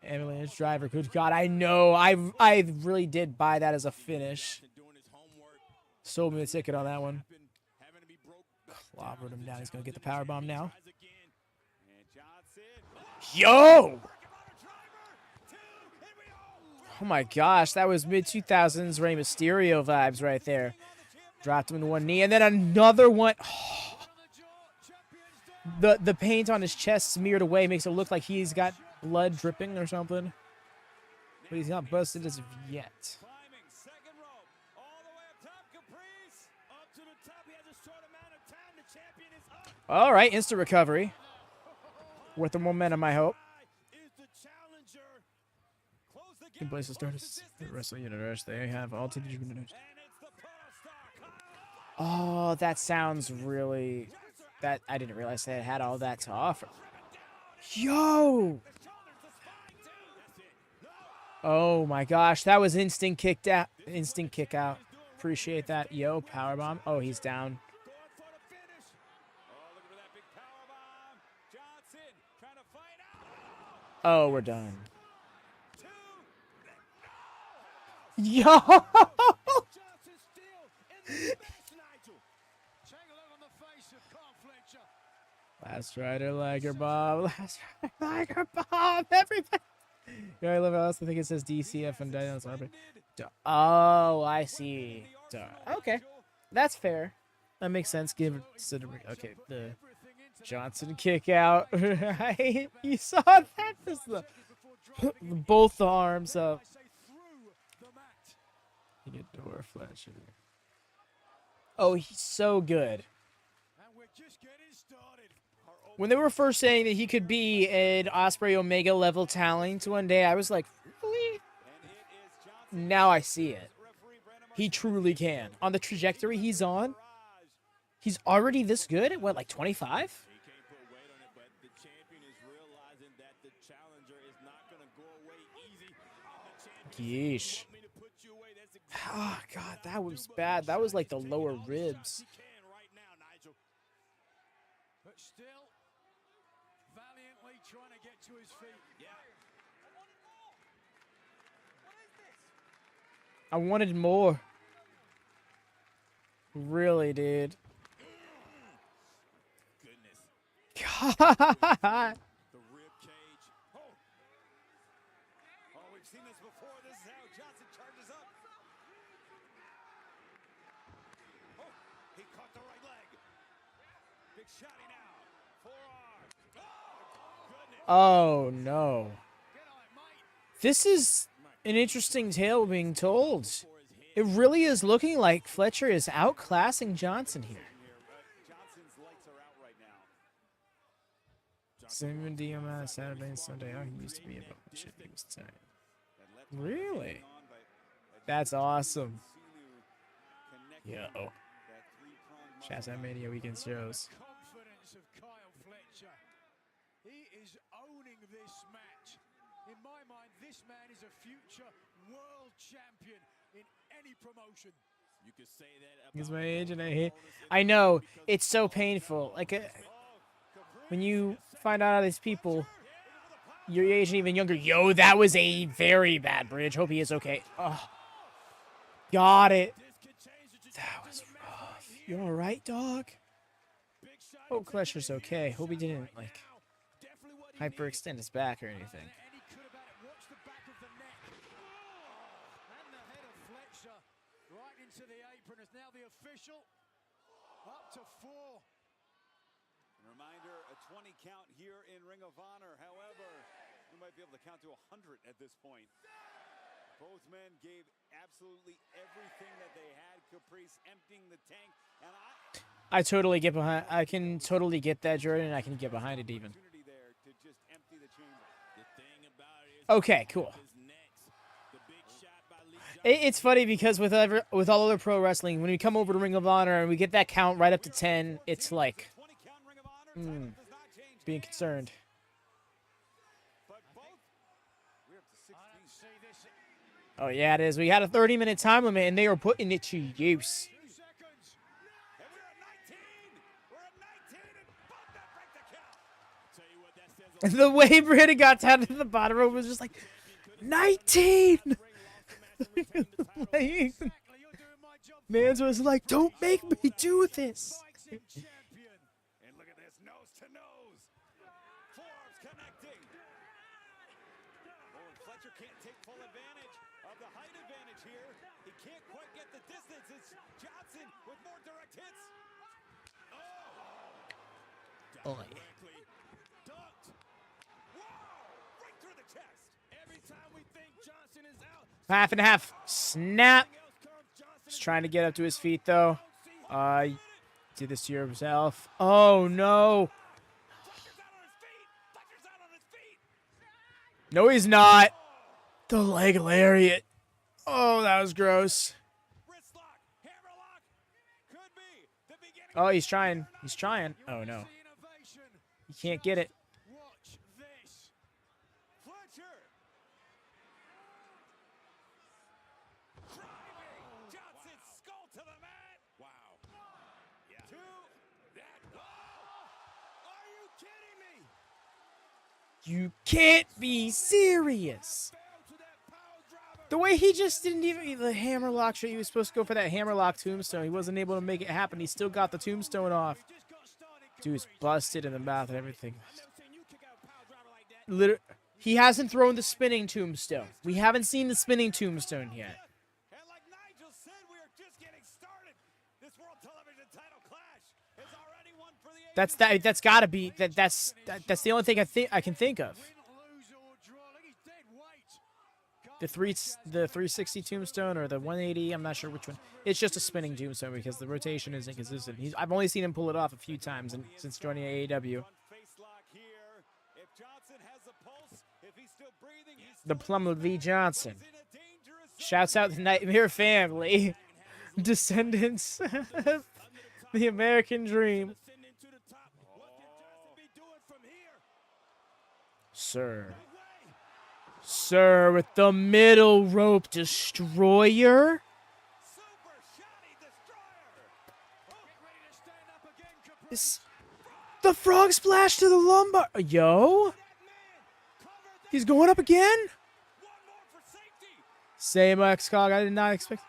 Avalanche Driver, good God, I know. I really did buy that as a finish. Sold me the ticket on that one. Clobbered him down. He's going to get the powerbomb now. Yo! Oh my gosh, that was mid-2000s Rey Mysterio vibes right there. Dropped him in one knee, and then another one. Oh. The paint on his chest smeared away makes it look like he's got blood dripping or something. But he's not busted as of yet. All right, instant recovery. Worth the momentum, I hope. Good place to start the Wrestling Universe. They have all to the Oh, that sounds really... That I didn't realize they had all that to offer. Yo! Oh my gosh, that was instant kicked out. Instant kick out. Appreciate that. Yo, powerbomb. Oh, he's down. Oh, we're done. Yo! Last Rider, Liger Bob. Last Rider, Liger Bob. Everybody. Yeah, I love it. I also think it says DCF and Daniel's Arbor. Oh, I see. Okay. That's fair. That makes sense. Give it to okay, the Johnson kick out. Right? You saw that? Just both the arms up. You get door Fletcher. Oh, he's so good. When they were first saying that he could be an Ospreay Omega level talent one day, I was like, really? Now I see it. He truly can. On the trajectory he's on, he's already this good at what, like 25? Yeesh. Oh, God, that was bad. That was like the lower ribs. But still, valiantly trying to get to his feet. I wanted more. Really, dude. God. The rib cage. Oh, we've seen this before. This is how Johnson charges up. Oh, he caught the right leg. Big shotty now. Forearm. Oh, goodness. Oh, no. This is an interesting tale being told. It really is looking like Fletcher is outclassing Johnson here. Johnson's lights are out right now. Same DM on Saturday and Sunday. Oh, he used to be a shit. He was tight. Really? That's awesome. Yo. WatchaMania weekend shows. Confidence of Kyle Fletcher. He is owning this match. In my mind, this man is a future world champion in any promotion. You could say that He's my agent. I know. It's so painful. Like, when you find out these people, your age and even younger. Yo, that was a very bad bridge. Hope he is okay. Oh, got it. That was rough. You all right, dog? Hope Fletcher's okay. Hope he didn't, like, hyperextend his back or anything. And he could have had it. Watch the back of the neck. And the head of Fletcher right into the apron is now the official. Up to 4. Reminder, a 20 count here in Ring of Honor. However, we might be able to count to 100 at this point. Both men gave absolutely everything that they had. Caprice emptying the tank. And I totally get behind. I can totally get that, Jordan. And I can get behind it even. there to just empty the chamber. The thing about it is Okay, cool. is next. The big shot by Lee It's funny because with all other pro wrestling, when we come over to Ring of Honor and we get that count right up to 10, it's like 20 count Ring of Honor. Title does not change. being concerned. But both, we're up to 16. I don't see this. Oh yeah, it is. We had a 30-minute time limit, and they were putting it to use. 2 seconds. And we're at 19. We're at 19 and both men break the count. Tell you what, that says a And the way Britta got down to the bottom rope was just like 19. Like, Exactly. You're doing my job. Mans was like, "Don't make me do this." Boxing champion. And look at this, nose to nose. Forearms connecting. Oh, and Fletcher can't take full advantage of the height advantage here. He can't quite get the distance. It's Johnson with more direct hits. Oh, Directly dunked. Wow! Right through the chest. every time we think Johnson is out, half and a half. Snap. else comes Johnson. Just trying to get up to his feet though. Did this to yourself. Oh no. Fletcher's out on his feet. Fletcher's out on his feet. No, he's not. The leg lariat. Oh, that was gross. Wrist lock. Hammer lock. Could be the beginning. Oh, he's trying. He's trying. Oh no. The innovation. He can't get it. Watch this. Fletcher. Driving. Johnson's skull to the mat. Wow. Yeah. Two. That. Oh! Are you kidding me? You can't be serious. The way he just didn't even the hammer lock shot. He was supposed to go for that hammer lock tombstone. He wasn't able to make it happen. He still got the tombstone off. Just got started. Dude's busted in the mouth and everything. Never seen you kick out a power driver like that. Literally, he hasn't thrown the spinning tombstone. We haven't seen the spinning tombstone yet. And like Nigel said, we are just getting started. This World Television title clash is already one for the That's gotta be that's the only thing I can think of. Win, lose, or draw. Look, he's dead weight. The 360 tombstone or the 180. I'm not sure which one. It's just a spinning tombstone because the rotation is inconsistent. I've only seen him pull it off a few times since joining AEW. One face lock here. If Johnson has a pulse, if he's still breathing, he's The Plumlet V. Johnson. in a dangerous Shouts out the Nightmare family, descendants, the American Dream. Ascending to the top. What can Johnson be doing from here? Sir. Way. Sir, with the middle rope destroyer. super shotty destroyer. Get ready to stand up again, Caprice. This- The frog splash to the lumbar. Yo. He's going up again? One more for safety. Same X-Cog. I did not expect.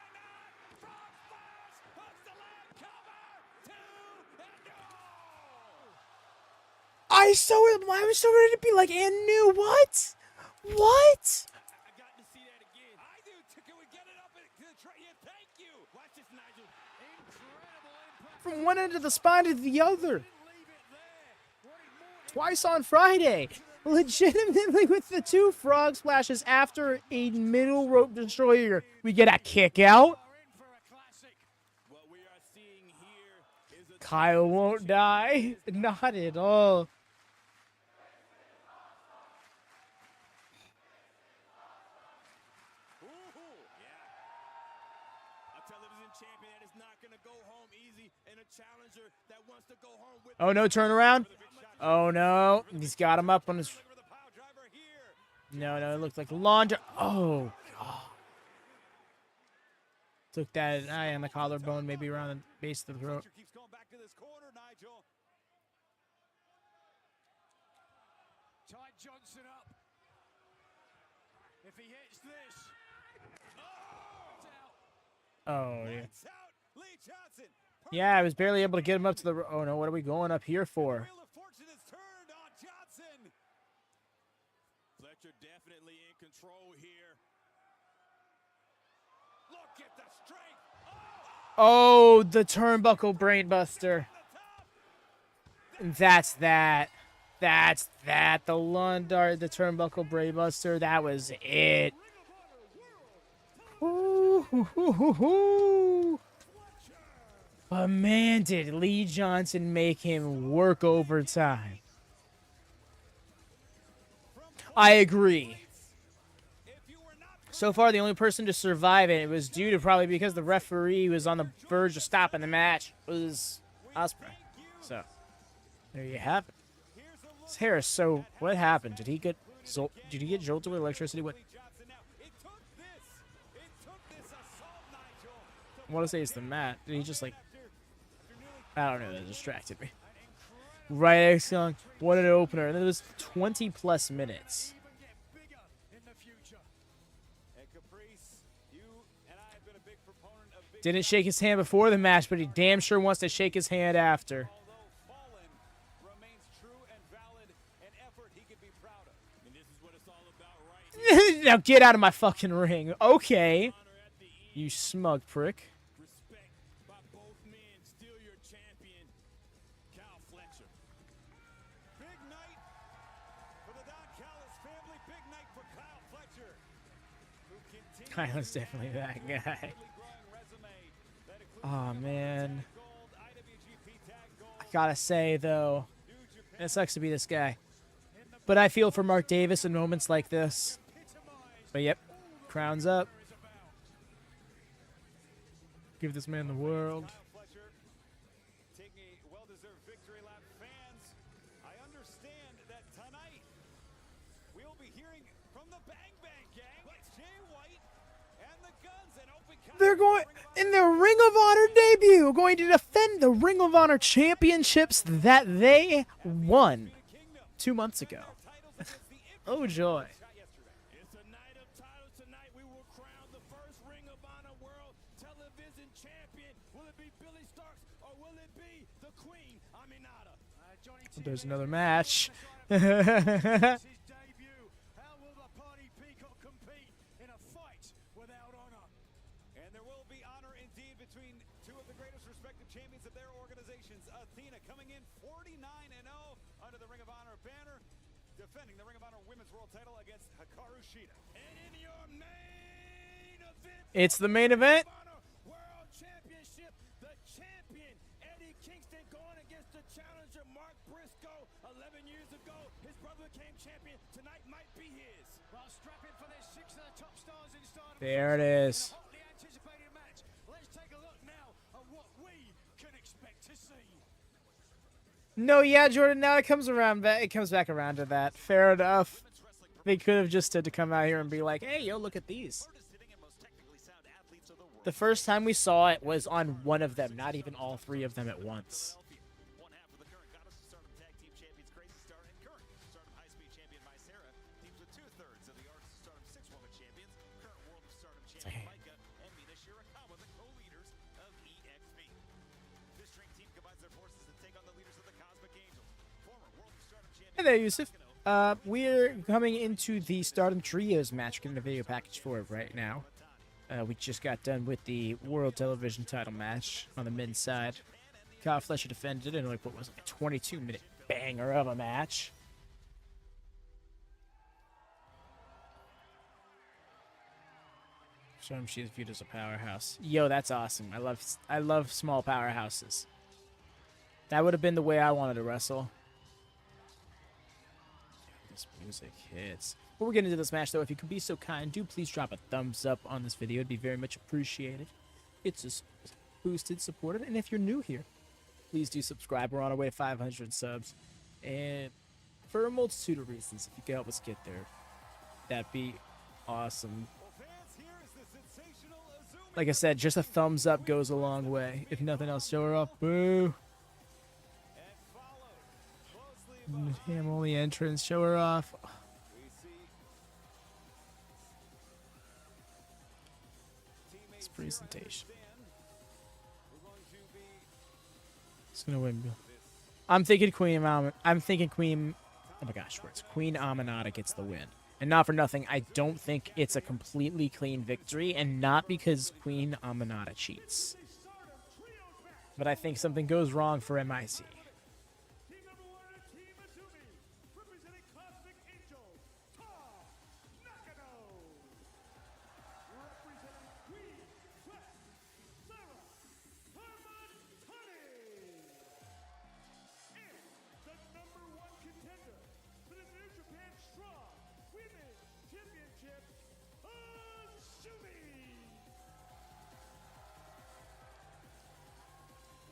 I was so ready to be like, and new what? What? I got to see that again. I do. Can we get it up to the tray? Yeah, thank you. Watch this, Nigel. Incredible impact. From one end of the spine to the other. Leave it there. Wanting more. Twice on Friday. Legitimately with the two frog splashes after a middle rope destroyer. We get a kick out. Are in for a classic. What we are seeing here is a Kyle won't die. Not at all. a television champion that is not going to go home easy and a challenger that wants to go home with Oh no, turnaround. Oh no. He's got him up on his. For the power driver here. No, it looked like laundry. Oh, God. Took that eye on the collarbone, maybe around the base of the throat. Fletcher keeps going back to this corner, Nigel. Tied Johnson up. If he hits this. It's out. Oh, yeah. It's out. Lee Johnson Yeah, I was barely able to get him up to the... Oh, no, what are we going up here for? Wheel of Fortune is turned on Johnson. Fletcher definitely in control here. Look at the strength. Oh, the turnbuckle brainbuster. That's that. That's that. The Lundart, the turnbuckle brainbuster. That was it. Ooh, hoo, hoo, hoo, hoo. But man, did Lee Johnson make him work overtime. I agree. So far, the only person to survive it was due to probably because the referee was on the verge of stopping the match was Ospreay. So, there you have it. Harris, so what happened? Did he get jolted with electricity? What? I want to say it's the mat. Did he just like... I don't know, that distracted me. Right X song, what an opener. And then it was 20 plus minutes. Didn't shake his hand before the match, but he damn sure wants to shake his hand after. Now get out of my fucking ring. Okay. You smug prick. Kyle's definitely that guy. Oh, man. I gotta say, though, it sucks to be this guy. But I feel for Mark Davis in moments like this. But, yep, crown's up. Give this man the world. They're going in their Ring of Honor debut, going to defend the Ring of Honor championships that they won 2 months ago. Oh, joy. It's a night of titles tonight. We will crown the first Ring of Honor World Television Champion. Will it be Billie Starkz or will it be the Queen, Aminata? There's another match. Champions of their organizations. Athena coming in 49-0 under the Ring of Honor banner, defending the Ring of Honor Women's World Title against Hikaru Shida. And in your main event, it's the main event. World Championship, the champion Eddie Kingston going against the challenger Mark Briscoe. 11 years ago, his brother became champion. Tonight might be his. While strapping for their 6 of the top stars in Stardom. There it is. No, yeah, Jordan, now it comes around back. It comes back around to that. Fair enough. They could have just had to come out here and be like, hey, yo, look at these. The first time we saw it was on one of them, not even all 3 of them at once. One half of the current Goddess of Stardom Tag Team Champions Crazy Star and current Stardom High Speed Champion Seira teams with 2/3 of the Arts of Stardom 6-woman champions, current World of Stardom champion Maika and Mina Shirakawa, the co-leaders of EXP. This dream team combines their forces to take on the leaders of the Cosmic Angels, former World of Stardom champion. Hey there, Yusuf. We're coming into the Stardom Trios match. Getting a video package for it right now. We just got done with the World Television title match on the men's side. Kyle Fletcher defended in like what was like a 22-minute banger of a match. Show him she's viewed as a powerhouse. Yo, that's awesome. I love small powerhouses. That would have been the way I wanted to wrestle. This music hits. Before we get into this match, though, if you could be so kind, do please drop a thumbs up on this video. It'd be very much appreciated. It's just boosted, supported. And if you're new here, please do subscribe. We're on our way to 500 subs. And for a multitude of reasons, if you could help us get there, that'd be awesome. Like I said, just a thumbs up goes a long way. If nothing else, show her off. Boo. Him only entrance, show her off. This presentation. It's gonna win. I'm thinking Queen. I'm thinking Queen. Oh my gosh, words. Queen Aminata gets the win, and not for nothing. I don't think it's a completely clean victory, and not because Queen Aminata cheats. But I think something goes wrong for MIC. Team number 1 and Team Azumi, representing Cosmic Angels, Nakano. Representing Queen, Fletcher, Seira, Kamitani. And the number 1 contender for the New Japan Strong Women's Championship, Azumi.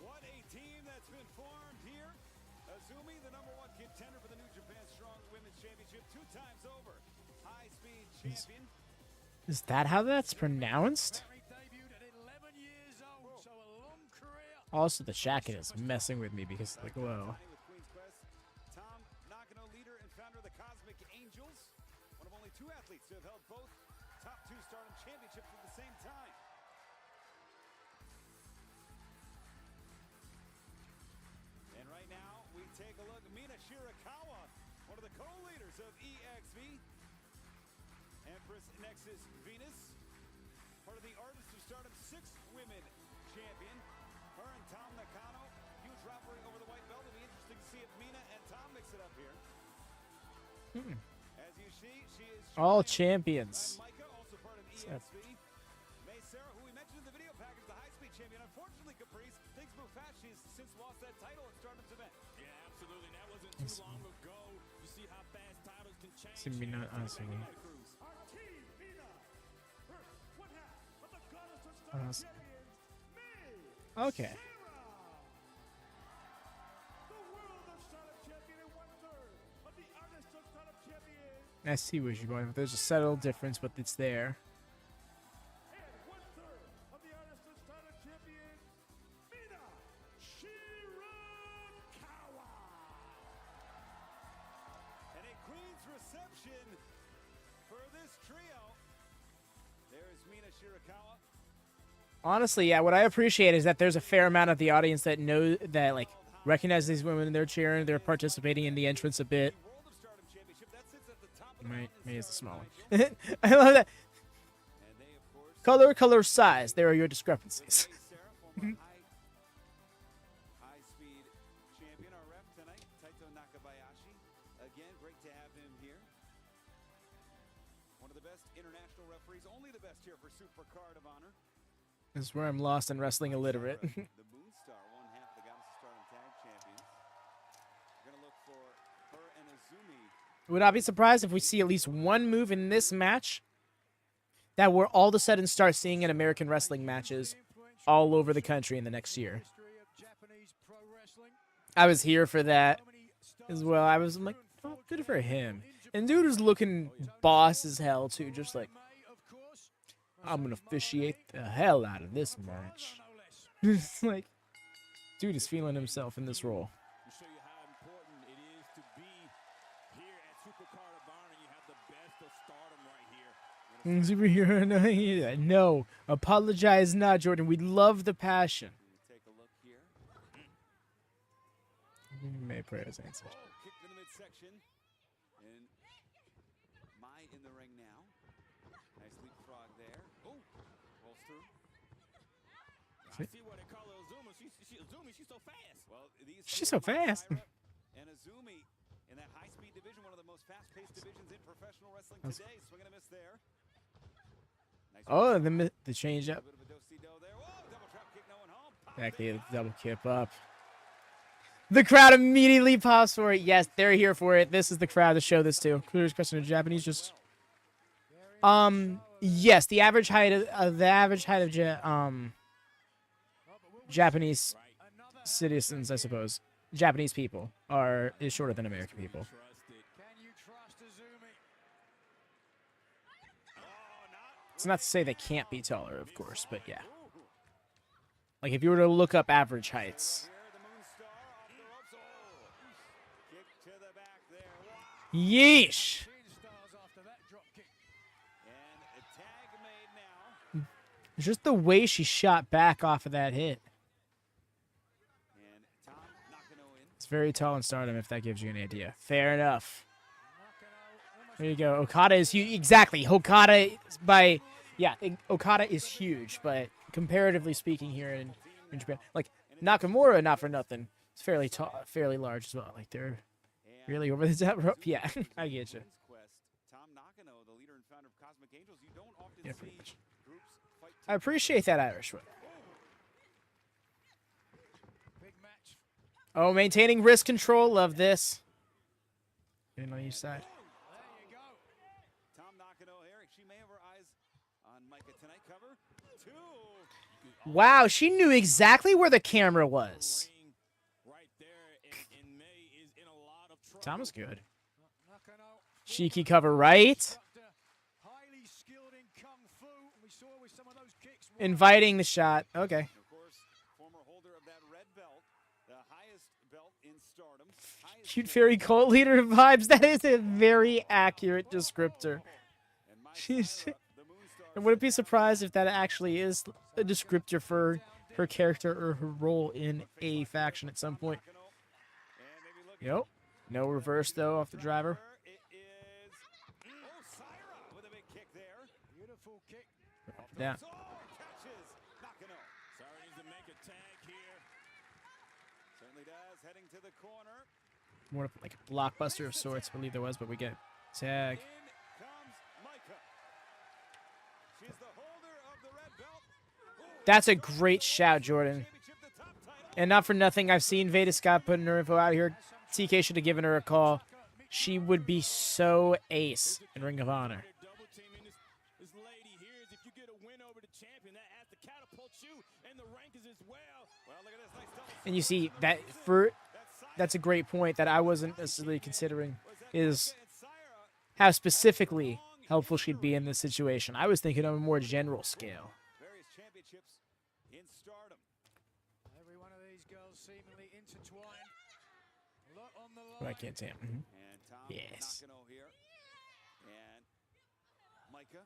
What a team that's been formed here. Azumi, the number 1 contender for the New Japan Strong Women's Championship 2 times over. High-speed champion. Is that how that's pronounced? Debuted at 11 years old, so a long career. Also, the jacket is messing with me because of the glow. With Queen's Quest, Tom Nakano, leader and founder of the Cosmic Angels. One of only 2 athletes to have held both top 2 Stardom championships at the same time. And right now, we take a look. Mina Shirakawa, one of the co-leaders of EXV. Empress Nexus Venus, part of the Artists of Stardom 6 Women champion. Her and Tom Nakano, huge rivalry over the white belt. It'll be interesting to see if Mina and Tom mix it up here. As you see, she is All joined champions. by Maika, also part of Except- EXV. Seira, who we mentioned in the video package, the high-speed champion. Unfortunately, Caprice, things move fast. She's since lost that title at Stardom's event. Yeah, absolutely. That wasn't too long ago. You see how fast titles can change. See me not answering. Our team, Mina. First, one half of the Goddess of Oh, Stardom that's- champions, Okay. Seira. The World of Stardom champion and 1/3 of the Artists of Stardom champion. I see where you're going. There's a subtle difference, but it's there. And 1/3 of the Artists of Stardom champion, Mina Shirakawa. And a Queen's reception for this trio. There's Mina Shirakawa. Honestly, yeah, what I appreciate is that there's a fair amount of the audience that know that, like, recognize these women. They're cheering. They're participating in the entrance a bit. World of Stardom championship that sits at the top of the Me mountain is the is small one. Angelico. I love that. And they, of course, Color, size. There are your discrepancies. Seira, former high-speed champion, our ref tonight, Taito Nakabayashi. Again, great to have him here. One of the best international referees, only the best here for Supercard of Honor. This is where I'm lost in wrestling illiterate. The Moon Star, one half of the Goddess of Stardom Tag Champions. We're gonna look for her and Azumi. Would I be surprised if we see at least one move in this match that we're all of a sudden start seeing in American wrestling matches all over the country in the next year? History of Japanese pro wrestling. I was here for that So many as stars well. I was like, oh, good for him. And dude was looking boss as hell too, just like, May, of course. I'm gonna officiate the hell out of this match. No less. It's like, dude is feeling himself in this role. To show you how important it is to be here at Supercard of Honor. You have the best of Stardom right here. No, apologize not, Jordan. We love the passion. Take a look here. May prayers answered. Oh, kicked in the midsection. And Mai in the ring now. Nice leapfrog there. Oh, rolls through. I see why they call her Azumi. Azumi, she's so fast. Well, these She's two, so fast. Seira and Azumi in that high-speed division, one of the most fast-paced divisions in professional wrestling today. Swing and a miss there. Nice Oh, roll. the change A up. bit of a do-si-do there. Whoa, double trap kick, no one home. Pop Back it. the double kip up. The crowd immediately pops for it. Yes, they're here for it. This is the crowd to show this to. Clear question of Japanese. Just yes, the average height of Japanese citizens, I suppose, Japanese people is shorter than American people. Can you trust Azumi? It's not to say they can't be taller, of course, but yeah. Like if you were to look up average heights. Here, the Moon Star off the ropes. Oh, kick to the back there. Wow. Yeesh. 10 stars after that drop kick. And a tag made now. Just the way she shot back off of that hit. And Tom It's very tall in Stardom, if that gives you any idea. Fair enough. There you go. Okada is huge. Exactly. Okada is huge, but comparatively speaking here in Japan, like Nakamura, not for nothing, it's fairly tall, fairly large as well. Like they're really over the top rope. Yeah, I get you. Tom Nakano, the leader and founder of Cosmic Angels, you don't often Yeah, pretty see much. groups fight I appreciate that Irish whip. Big match. Oh, maintaining wrist control. Love this. Getting on each side. There you go. Tom Nakano here. She may have her eyes on Maika tonight. Cover 2. Wow, she knew exactly where the camera was. Right there, and May is in a lot of trouble. Tom is good. Nakano. Cheeky cover right. Instructor, highly skilled in kung fu. We saw with some of those kicks. Inviting the shot. Okay. Of course, former holder of that red belt, the highest belt in Stardom. Cute fairy cult leader vibes. That is a very accurate descriptor. She's. I wouldn't be surprised if that actually is a descriptor for her character or her role in a faction at some point. Yep. No reverse though off the driver. It is Seira with a big kick there. Beautiful kick. Yeah. Catches Nakano. Seira needs to make a tag here. Certainly does. Heading to the corner. More like a blockbuster of sorts, I believe there was, but we get tag. In comes Maika. She's the holder of the red belt. That's a great shout, Jordan. And not for nothing, I've seen Veda Scott putting her info out here. TK should have given her a call. She would be so ace in Ring of Honor. Double teaming this lady here is if you get a win over the champion, that has to catapult you in the rankings as well. Well, look at this nice double. And you see that that's a great point that I wasn't necessarily considering is how specifically helpful she'd be in this situation. I was thinking on a more general scale. Various championships in Stardom. Every one of these girls seemingly intertwined. Lot on the But I line. can't say it. And Tom Yes. Nakano here. And Maika.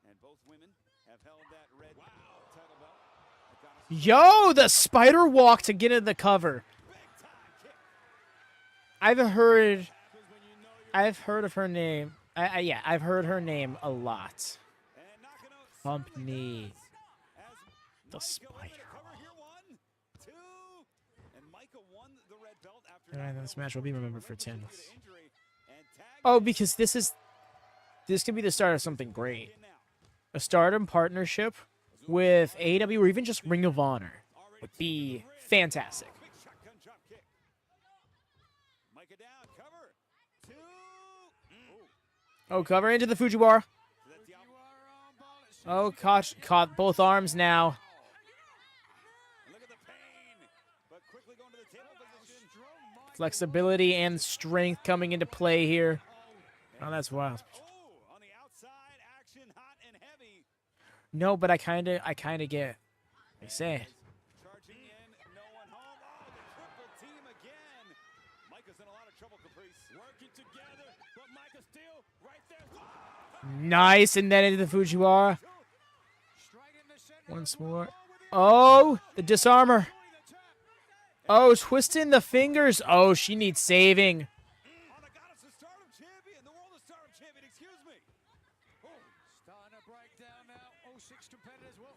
And both women have held that red title belt. Yo, the spider walk to get in the cover. I've heard of her name. Yeah, I've heard her name a lot. Bump knee. The spider. And this match will be remembered for 10. Oh, because this could be the start of something great. A Stardom partnership with AEW or even just Ring of Honor would be fantastic. Oh, cover into the Fujiwara. Oh, caught both arms now. Flexibility and strength coming into play here. Oh, that's wild. No, but I kind of get what you're saying. Charging in, no one home. Oh, the triple team again. Maika's in a lot of trouble, Caprice. Working together, but Maika's still right there. Nice, and then into the Fujiwara. Once more. Oh, the disarmor. Oh, twisting the fingers. Oh, she needs saving. On the goddess of Stardom champion, the world of Stardom champion, excuse me. Starting to break down now. All 6 competitors were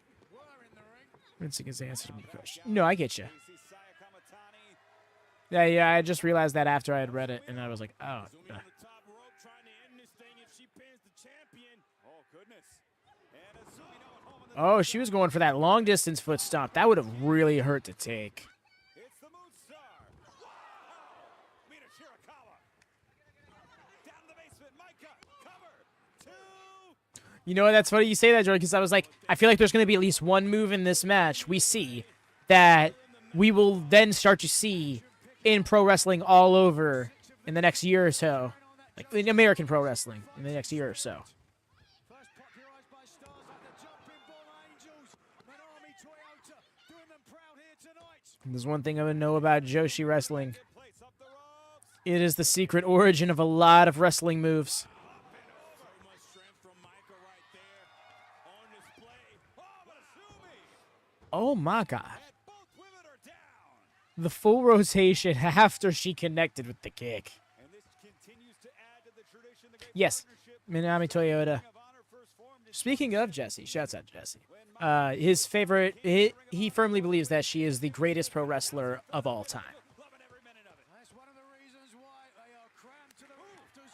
in the ring. Rinsing his answer to my question. No, I get you. We see Kamitani Yeah, I just realized that after I had read it, and I was like, oh. zooming on the top rope, trying to end this thing if she pins the champion. Oh, goodness. And a zooming out home in the Oh, she was going for that long distance foot stomp. That would have really hurt to take. It's the Moon Star. Wow! Mina Shirakawa. Down the basement, Maika. Cover. 2. You know what? That's funny you say that, Jordan, because I was like, I feel like there's going to be at least one move in this match we see that we will then start to see in pro wrestling all over in the next year or so. Like, in American pro wrestling in the next year or so. First popularized by stars like the Jumping Ball Angels. Manami Toyota doing them proud here tonight. There's one thing I would know about Joshi wrestling. It is the secret origin of a lot of wrestling moves. So much strength from Maika right there. On display. Oh, but Asumi. Oh my god. Both women are down. the full rotation after she connected with the kick. And this continues to add to the tradition. The great Yes, partnership Minami Toyota. Ring of Honor first formed in Speaking of Jesse, shouts out Jesse. His favorite, he firmly believes that she is the greatest pro wrestler of all time. loving every minute of it. That's one of the reasons why they are crammed to the rafters.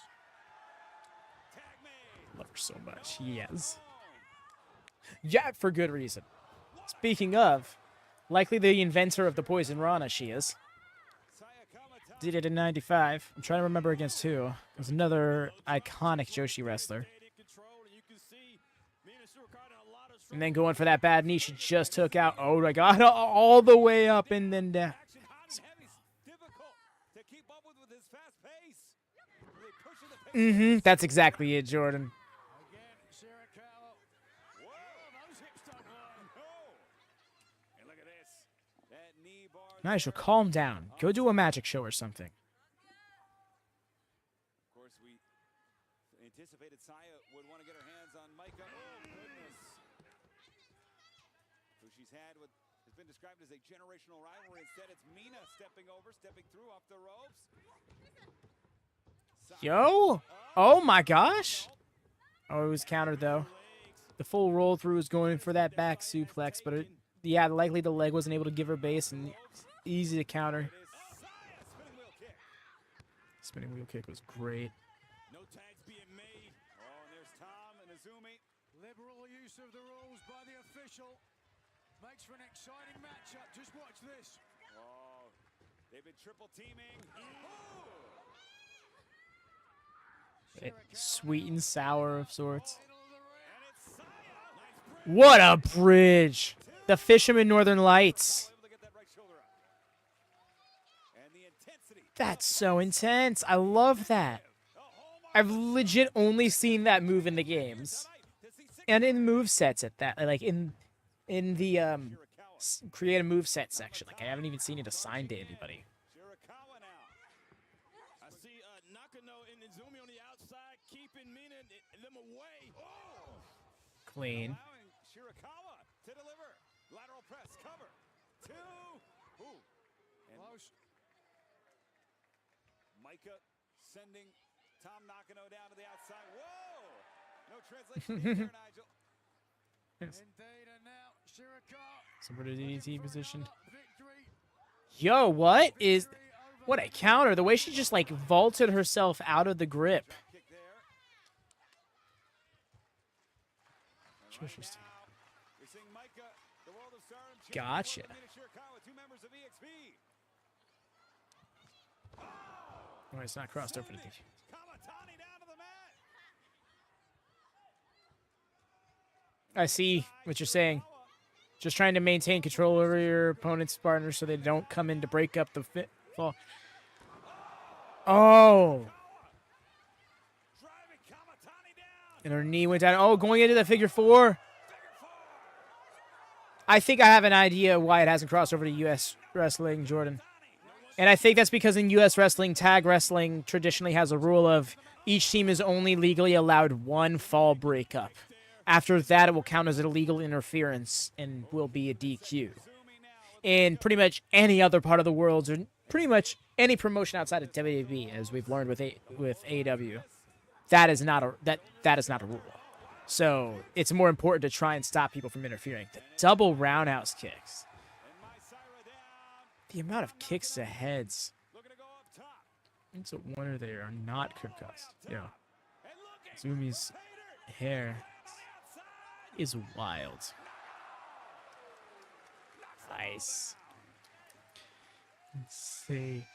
Tag made. Love her so much. Yes. Yeah, for good reason. Speaking of, likely the inventor of the Poison Rana, she is. Did it in 95. I'm trying to remember against who. It was another iconic Joshi wrestler. And then going for that bad knee she just took out. Oh my god, all the way up and then down. That's exactly it, Jordan. Again, Shirakawa. Whoa, those hips don't lie. And look at this. That knee bar. Nigel, calm down. Go do a magic show or something. Of course, we anticipated Saya would want to get her hands on Maika. Oh, goodness. Who she's had what has been described as a generational rivalry. Instead, it's Mina stepping through off the ropes. Yo! Oh my gosh! Oh, it was countered though. The full roll through was going for that back suplex, but yeah, likely the leg wasn't able to give her base and easy to counter. Spinning wheel kick was great. No tags being made. Oh, and there's Tom and Azumi. Liberal use of the rules by the official makes for an exciting matchup. Just watch this. Oh, they've been triple teaming. Sweet and sour of sorts. What a bridge! The Fisherman Northern Lights. That's so intense. I love that. I've legit only seen that move in the games. And in movesets at that. Like in the create a moveset section. Like I haven't even seen it assigned to anybody. Shirakawa now. I see Nakano and Izumi on the outside, keeping Mina and them away. Oh! Clean. Allowing Shirakawa to deliver. Lateral press, cover. Two. Ooh. And Close. Maika sending Tom Nakano down to the outside. Whoa! No translation there, Nigel. Indeed, and now Shirakawa. Some sort of DDT position. Victory. Yo, what is... What a counter. The way she just, like, vaulted herself out of the grip. Kick there. Interesting. We're seeing Maika, the World of Stardom Gotcha. champion, Mina Shirakawa, two members of EXP. Oh, it's not crossed over to the... Kamitani down to the mat. I see what you're saying. Just trying to maintain control over your opponent's partner so they don't come in to break up the fall. Oh. Driving Kamitani down. And her knee went down. Oh, going into the figure four. I think I have an idea why it hasn't crossed over to U.S. wrestling, Jordan. And I think that's because in U.S. wrestling, tag wrestling traditionally has a rule of each team is only legally allowed one fall breakup. After that, it will count as illegal interference and will be a DQ. In pretty much any other part of the world, or pretty much any promotion outside of WWE, as we've learned with AEW, that is not a rule. So it's more important to try and stop people from interfering. The double roundhouse kicks. The amount of kicks to heads. It's a wonder they are not concussed. Yeah. Zumi's hair is wild. Nice. Let's see.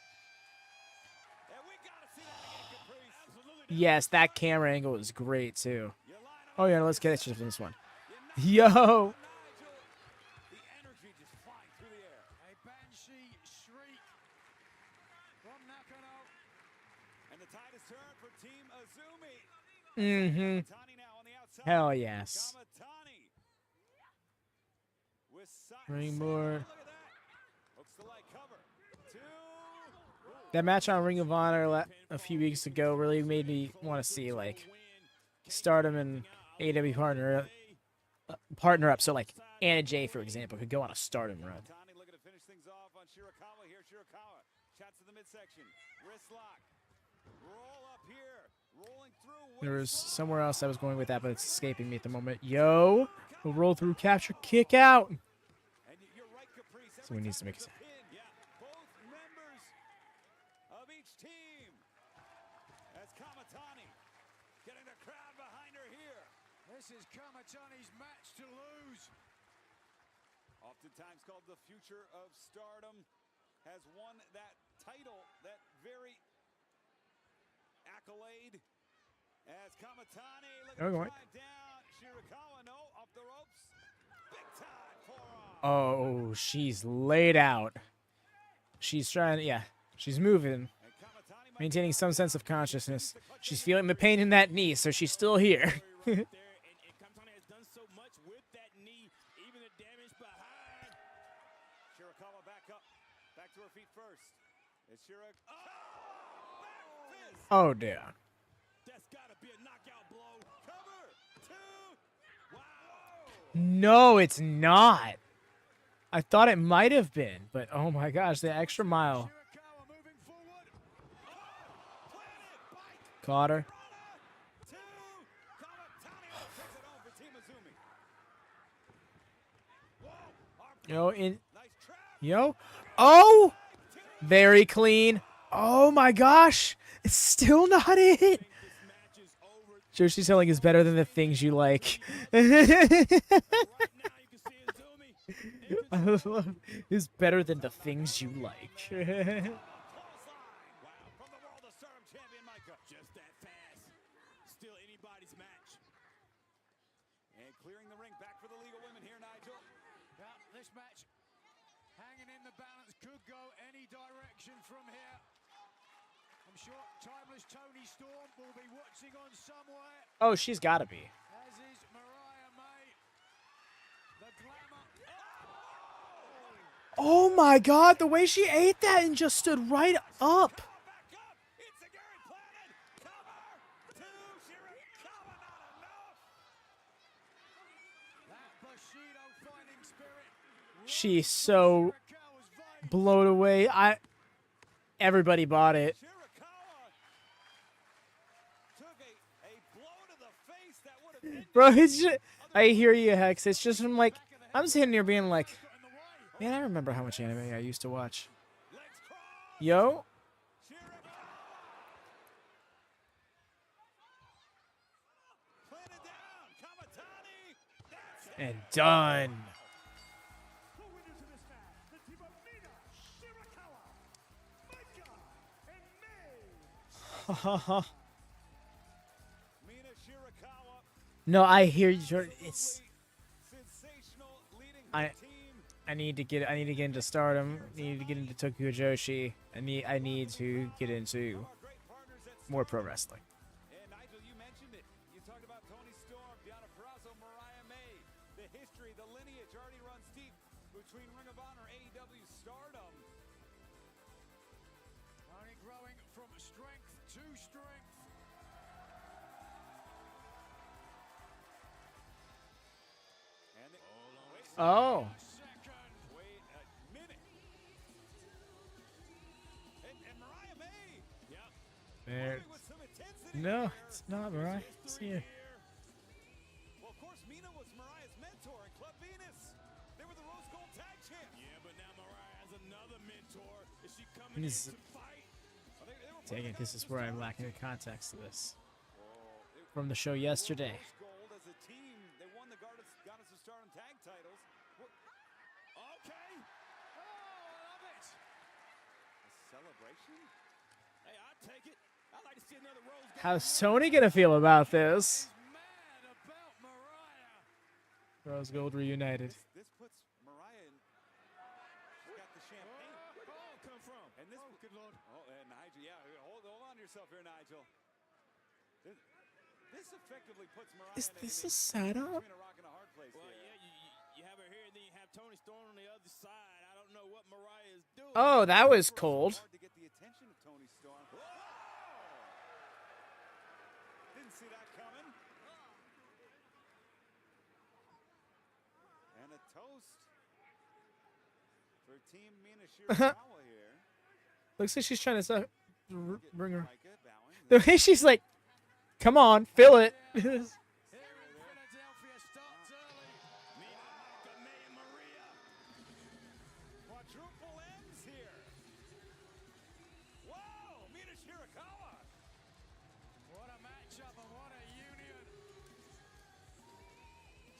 Yes, that camera angle is great too. Oh yeah, let's get it from this one. Yo! A banshee shriek from Nakano. And the tide is turned for Team Azumi. Mm-hmm. Kamitani now on the outside. Hell yes. Kamitani. With Bring more. Look at that. Hooks the leg cover. Two. That match on Ring of Honor a few weeks ago really made me want to see like Stardom and AEW partner up. So like Anna Jay, for example, could go on a Stardom run. Kamitani looking to finish things off on Shirakawa here. Shots to the midsection. Wrist lock. Roll up here. Rolling through. There was somewhere else I was going with that, but it's escaping me at the moment. Yo, we'll roll through, capture, kick out. And you're right, Caprice. So he needs to make a pin. Yeah, both members of each team. As Kamitani getting the crowd behind her here. This is Kamitani's match to lose. Oftentimes called the future of Stardom, has won that title, that very accolade. As Kamitani looking to drive down Shirakawa, no, off the ropes. Big time forearm. Oh, she's laid out. She's trying, yeah, she's moving, maintaining some sense of consciousness. She's feeling the pain in that knee, so she's still here. And Kamitani has done so much with that knee, even the damage behind. Shirakawa back up, back to her feet first. It's Shirakawa. Oh, back fist. Oh, dear. That's got to be a knockout blow. Cover, two. Wow. No, it's not. I thought it might have been, but oh my gosh, the extra mile. Shirakawa moving forward. Caught her. Two. Kamitani takes it home for Team Azumi. Whoa. Yo, in. Nice trap. Yo. Oh! Very clean. Oh my gosh. It's still not it. This match is over. Joshi selling is better than the things you like. Right now, you can see Azumi. I love is better than the things you like. Clothesline. Wow. From the world of Stardom champion Maika. Just that fast. Still anybody's match. And clearing the ring back for the League of Women here, Nigel. Yeah, this match hanging in the balance, could go any direction from here. I'm sure Timeless Tony Storm will be watching on somewhere, Oh, she's got to be. as is Mariah May. The glamour. Oh my god, the way she ate that and just stood right up. Back up. It's a Gary planted. Cover. Two. Shirakawa not enough. That Bushido fighting spirit. She's so Shirakawa's fighting. blown away. Everybody bought it. Shirakawa took a blow to the face that would have been Bro, it's just, I hear you, Hex. It's just from like, I'm sitting here being like, man, I remember how much anime I used to watch. legs crossed. Yo. Shirakawa planted down. Kamitani. That's it. And done. The winners of this match, the team of Mina, Shirakawa, Maika, and May. Mina Shirakawa. No, I hear you. It's Sensational leading I- her team. I need to get into Stardom. I need to get into Tokyo Joshi. I need to get into Our great partners at more pro wrestling. And Nigel, you mentioned it. You talked about Tony Storm, Deonna Purrazzo, Mariah May. The history, the lineage already runs deep between Ring of Honor, AEW, Stardom. Only growing from strength to strength. And they, Oh. Second. wait a minute. And Mariah May. Yep. There. With some intensity No, there. it's not right. It's here. Well, of course, Mina was Mariah's mentor in Club Venus. They were the Rose Gold Tag Champ. Yeah, but now Mariah has another mentor. Is she coming in This- to fight? They were Dang it, this is where I'm lacking the context of this. They From the show yesterday. Rose Gold as a team. They won the Goddess of Stardom tag titles. Okay. Oh, I love it. A celebration? Hey, I'll take it. I'd like to see another Rose Gold. How's Tony gonna feel about this? Mad about Mariah. Rose Gold reunited. This puts Mariah in. She's got the champagne. Where'd the ball come from? And this, good lord. Oh, and Nigel, yeah, hold on to yourself here, Nigel. This effectively puts Mariah Is in this a a setup? between a rock and a hard place Well, here. yeah, you have her here, and then you have Tony Storm on the other side. I don't know what Mariah is doing. Oh, that was cold. Hard to get the attention of Tony Storm. Didn't see that coming. And a toast for Team Mina Shirakawa here. Looks like she's trying to bring her. The way she's like, come on, fill it. Philadelphia starts early. Mina, Maika, May, and Mariah. Quadruple M's here. Whoa, Mina Shirakawa. What a matchup and what a union.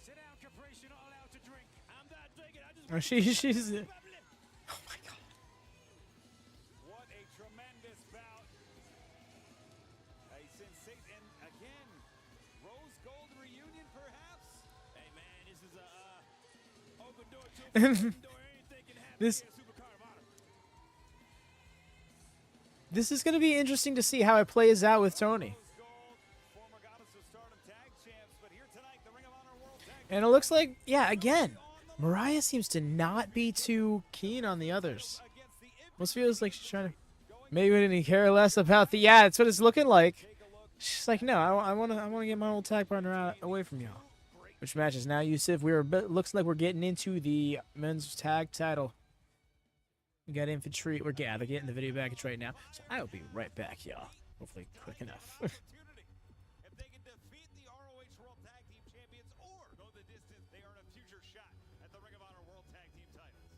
Sit down, Caprice. You're not allowed to drink. I'm not drinking. I just Oh, she's. Oh my god. What a tremendous bout. A sensation. And again, rose gold reunion perhaps? Hey man, this is a open door to open door. Anything can happen This- here at Supercard of Honor. This is gonna be interesting to see how it plays out with Tony. Rose gold, former Goddess of Stardom tag champs, but here tonight, the Ring of Honor World Tag And it looks like, yeah, again, Mariah seems to not be too keen on the others. against the Almost feels like she's trying to. Maybe we didn't care less about the. Yeah, that's what it's looking like. She's like, no, I want to get my old tag partner out away from y'all. Which matches now, Yusuf? Looks like we're getting into the men's tag title. We got Infantry. They're getting the video package right now. So I will be right back, y'all. Hopefully quick enough. opportunity. If they can defeat the ROH World Tag Team Champions or go the distance, they earn a future shot at the Ring of Honor World Tag Team titles.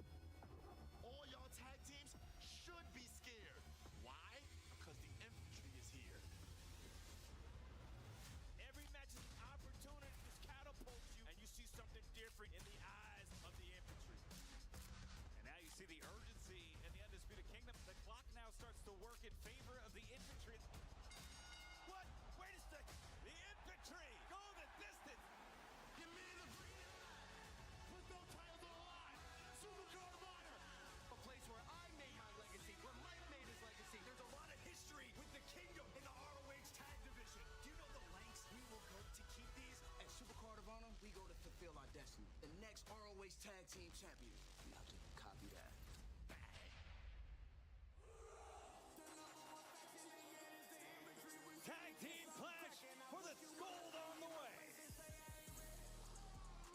All y'all tag teams should be scared. Why? Because the infantry is here. Every match is an opportunity to catapult you, and you see something different in the eyes of the infantry. And now you see the urgency in the Undisputed Kingdom. The clock now starts to work in favor of the infantry. What? Wait a second. The infantry go the distance. You mean the put no titles on the line. Supercard of Honor. A place where I made my legacy, where Mike made his legacy. There's a lot of history with the kingdom in the ROH tag division. Do you know the lengths we will go to keep these? At Supercard of Honor, we go to fulfill our destiny. The next ROH tag team champion. Now you can copy that. Tag team clash for the gold on the way.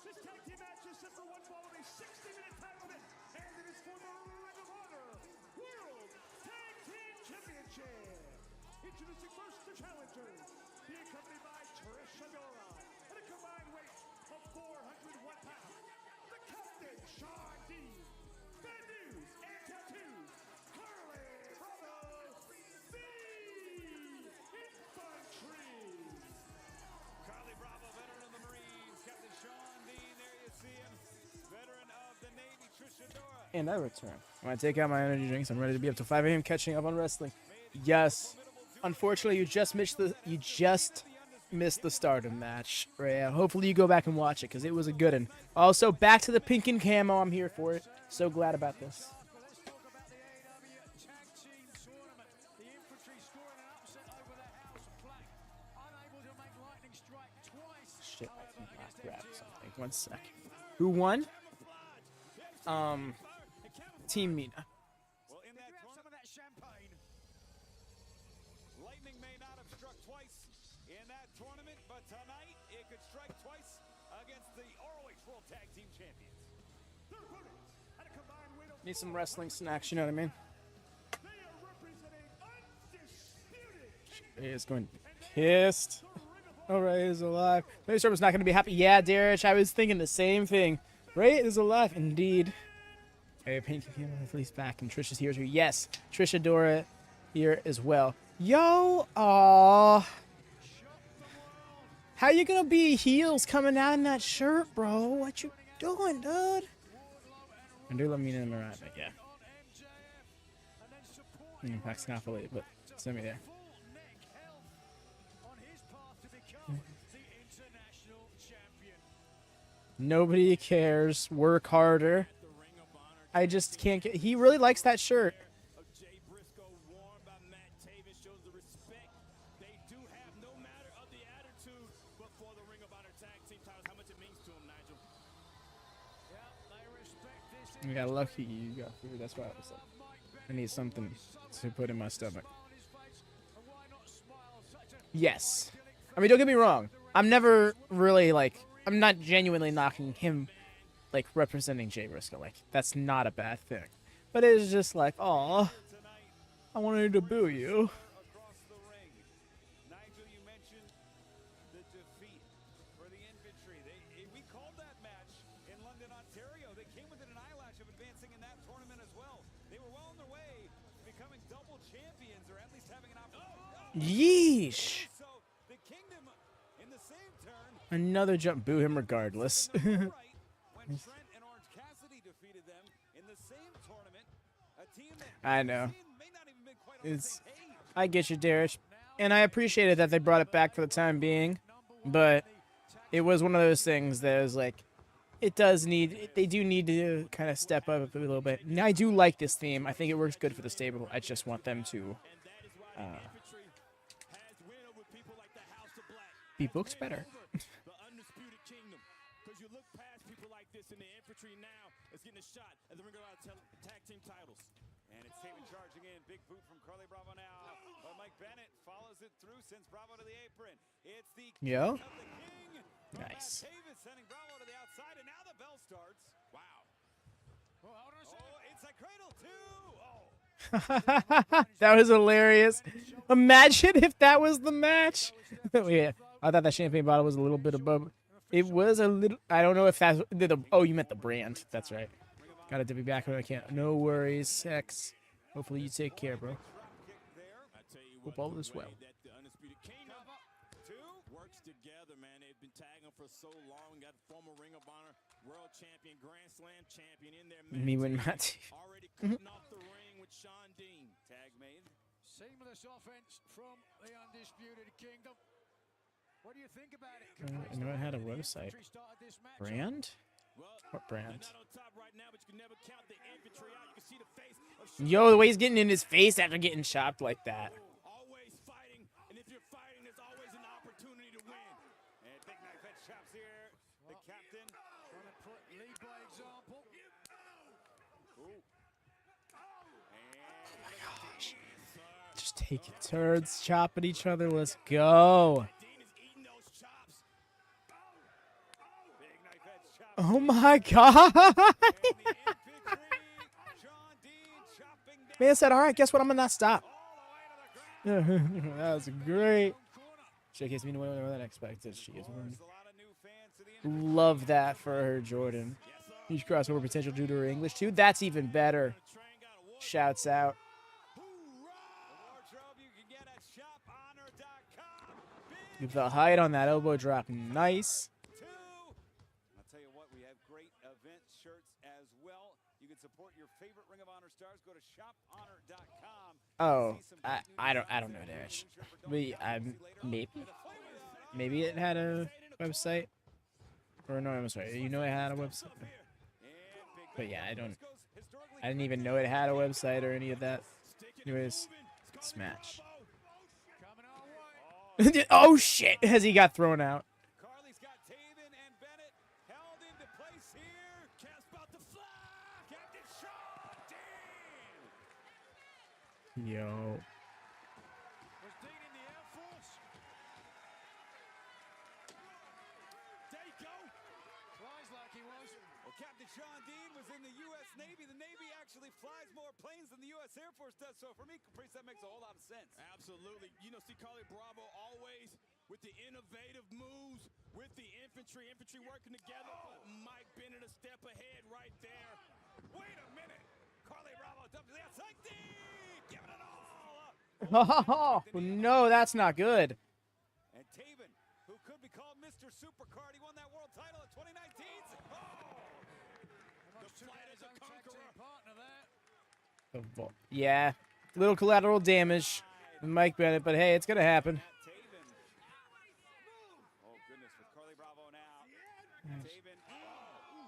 This tag team match is set for one fall of a 60-minute time limit, and it is for the Ring of Honor World Tag Team Championship. Introducing first the challengers, being accompanied by Trish Adora, at a combined weight of 401 pounds. The captain, Sean Dean. Bad news and tattoos, Carly Bravo, the Infantry. Carly Bravo, veteran of the Marines. Captain Sean Dean, there you see him. Veteran of the Navy, Trish Adora. And I return. When I take out my energy drinks, I'm ready to be up to 5 a.m. catching up on wrestling. Yes. Unfortunately, you just missed the Stardom match. Right? Hopefully you go back and watch it because it was a good one. Also, back to the pink and camo. I'm here for it. So glad about this. Let's talk about the AEW Tag Team Tournament. The infantry scoring an upset over the House Black. Unable to make lightning strike twice. Shit, I however, think I against grabbed MJF. something. 1 sec. Who won? Team Mina. Well, in that You have some of tournament, that champagne. lightning may not have struck twice in that tournament, but tonight it could strike twice against the ROH World Tag Team Champions. Their opponents, at a combined weight of Need some wrestling snacks, you know what I mean? they are representing Undisputed. He is going to be pissed. Oh, Ray is alive. Maybe Serpent's not going to be happy. Yeah, Derek, I was thinking the same thing. Ray is alive, indeed. Hey, Pink Camo at least back, and Trish is here too. Yes, Trish Adora here as well. Yo, aww. How you gonna be heels coming out in that shirt, bro? What you doing, dude? I do love Mina and Mariah, but yeah. Impact's not affiliated, but send me there. Full neck health on his path to become the international champion. Nobody cares. Work harder. I just can't get. He really likes that shirt. Of Jay Briscoe, worn by Matt Taven, shows the respect they do have, no matter of the attitude, but for the Ring of Honor Tag Team titles, how much it means to him, Nigel. Yeah, they respect this. We got lucky. You got food. That's why I was like, I need something to put in my stomach. Yes. I mean, don't get me wrong. I'm never really like. I'm not genuinely knocking him, like representing Jay Briscoe. Like that's not a bad thing. But it's just like, oh, I wanted to boo you. Across the ring. Nigel, you mentioned the defeat for the Infantry. We called that match in London, Ontario. They came within an eyelash of advancing in that tournament as well. They were well on their way to becoming double champions, or at least having an opportunity. Yeesh. So the Kingdom, in the same turn, Another jump. Boo him regardless. right when Trent and Orange Cassidy defeated them in the same tournament, a team that I know. may not even been quite on the It's. same page. I get you, Darish. And I appreciated that they brought it back for the time being. But it was one of those things that was like, it does need, they do need to kind of step up a little bit. And I do like this theme. I think it works good for the stable. I just want them to be booked better. The Undisputed Kingdom. Because you look past people like this in the Infantry now is getting a shot at the Ring of Honor tag team titles. And it's Taven charging in. Big boot from Carly Bravo now. But Mike Bennett follows it through, sends Bravo to the apron. It's the Yo. King of the King. Nice. Taven sending Bravo to the outside, and now the bell starts. Wow. Well, hold on a second. Oh, inside cradle too. Oh. That was hilarious. Imagine if that was the match. Yeah, I thought that champagne bottle was a little bit above. It was a little. I don't know if that's the. Oh, you meant the brand. That's right. Gotta be back when I can't. No worries, X. Hopefully you take care, bro. Hope all is well. That the Undisputed Kingdom works together, man. They've been tagging for so long. Got former Ring of Honor World Champion, Grand Slam champion in there. Me when Matt. Already cutting off the ring with Sean Dean. Tag made. Seamless offense from the Undisputed Kingdom. What do you think about it? I know it had a website. Brand? What brand? Not on top right now, but you can never count the Infantry out. You can see the face of Sean Yo, the way he's getting in his face after getting chopped like that. always fighting, and if you're fighting, there's always an opportunity to win. And big knife head chops here. The captain. Trying to put lead by example. Just taking turns, chopping each other. Let's go. Dean is eating those chops. Big knife head chops. Oh my god. Sean Dean chopping down Man said, all right, guess what? I'm going to not stop. all the way to the ground. That was great. Showcase me in a way than expected. She is There's one. a lot of new fans to the Infantry. Love that for her, Jordan. Huge crossover potential due to her English, too. That's even better. Shouts out. Wardrobe you can get at shophonor.com. Give the height on that elbow drop. Nice. Two. I'll tell you what, we have great event shirts as well. You can support your favorite Ring of Honor stars. Go to shophonor.com. Oh, I don't know that. Maybe it had a website. Or no, I'm sorry. You know it had a website. But yeah, I didn't even know it had a website or any of that. Anyways, smash. Oh shit! As he got thrown out. Carly's got Taven and Bennett held into place here. Cass about to fly. Captain Sean Dean. Yo. Was Dean in the Air Force? There you go. Flies like he was. Well, Captain Sean Dean was in the U.S. Navy. The Navy actually flies more planes than the U.S. Air Force does. So for me, Caprice, that makes a whole lot of sense. Absolutely. You know, see Carly Bravo always with the innovative moves with the Infantry. Infantry working together. But Mike Bennett a step ahead right there. Wait a minute. Carly Bravo dumps to the outside. Dean giving it all up. Oh no, that's not good. And Taven, who could be called Mr. Supercard, he won that world title in 2019. Oh! Almost took out his own tag team partner there. Yeah, little collateral damage with Mike Bennett, but hey, it's gonna happen. Taven. Oh, goodness, with Carly Bravo now. Taven,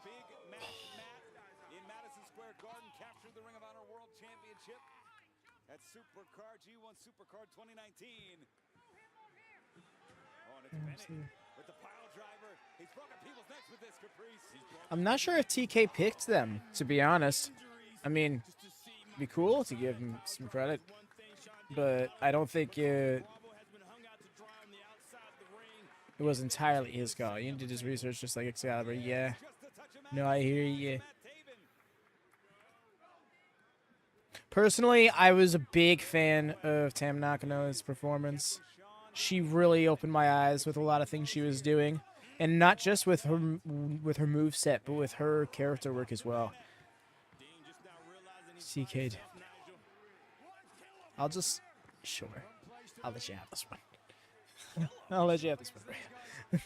big match in Madison Square Garden, captured the Ring of Honor World Championship at Supercard, G1 Supercard 2019. Oh, and it's Bennett with the pile driver. He's broken people's necks with this, Caprice. I'm not sure if TK picked them, to be honest. I mean, it'd be cool to give him some credit, but I don't think it was entirely his call. You did his research just like Excalibur. Yeah. No, I hear you. Personally, I was a big fan of Tam Nakano's performance. She really opened my eyes with a lot of things she was doing, and not just with her moveset, but with her character work as well. CK'd. I'll just sure. I'll let you have this one. I'll let you have this one.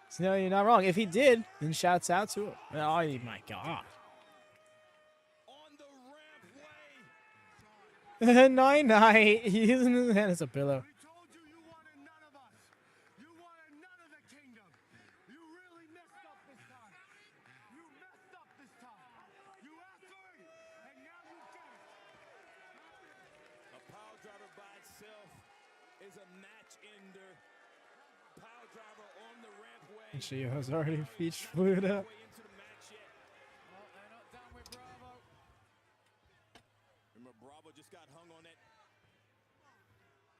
So, no, you're not wrong. If he did, then shouts out to him. Oh my god. 9-9. He's using his hand as a pillow. We told you you wanted none of us. You wanted none of the kingdom. You really messed up this time. You messed up this time. You asked for it, and now you get it. A power driver by itself is a match ender. Power driver on the rampway. She has already featured fluid up. Way into the match yet. Oh, they're not done with Bravo. Remember, Bravo just got hung on that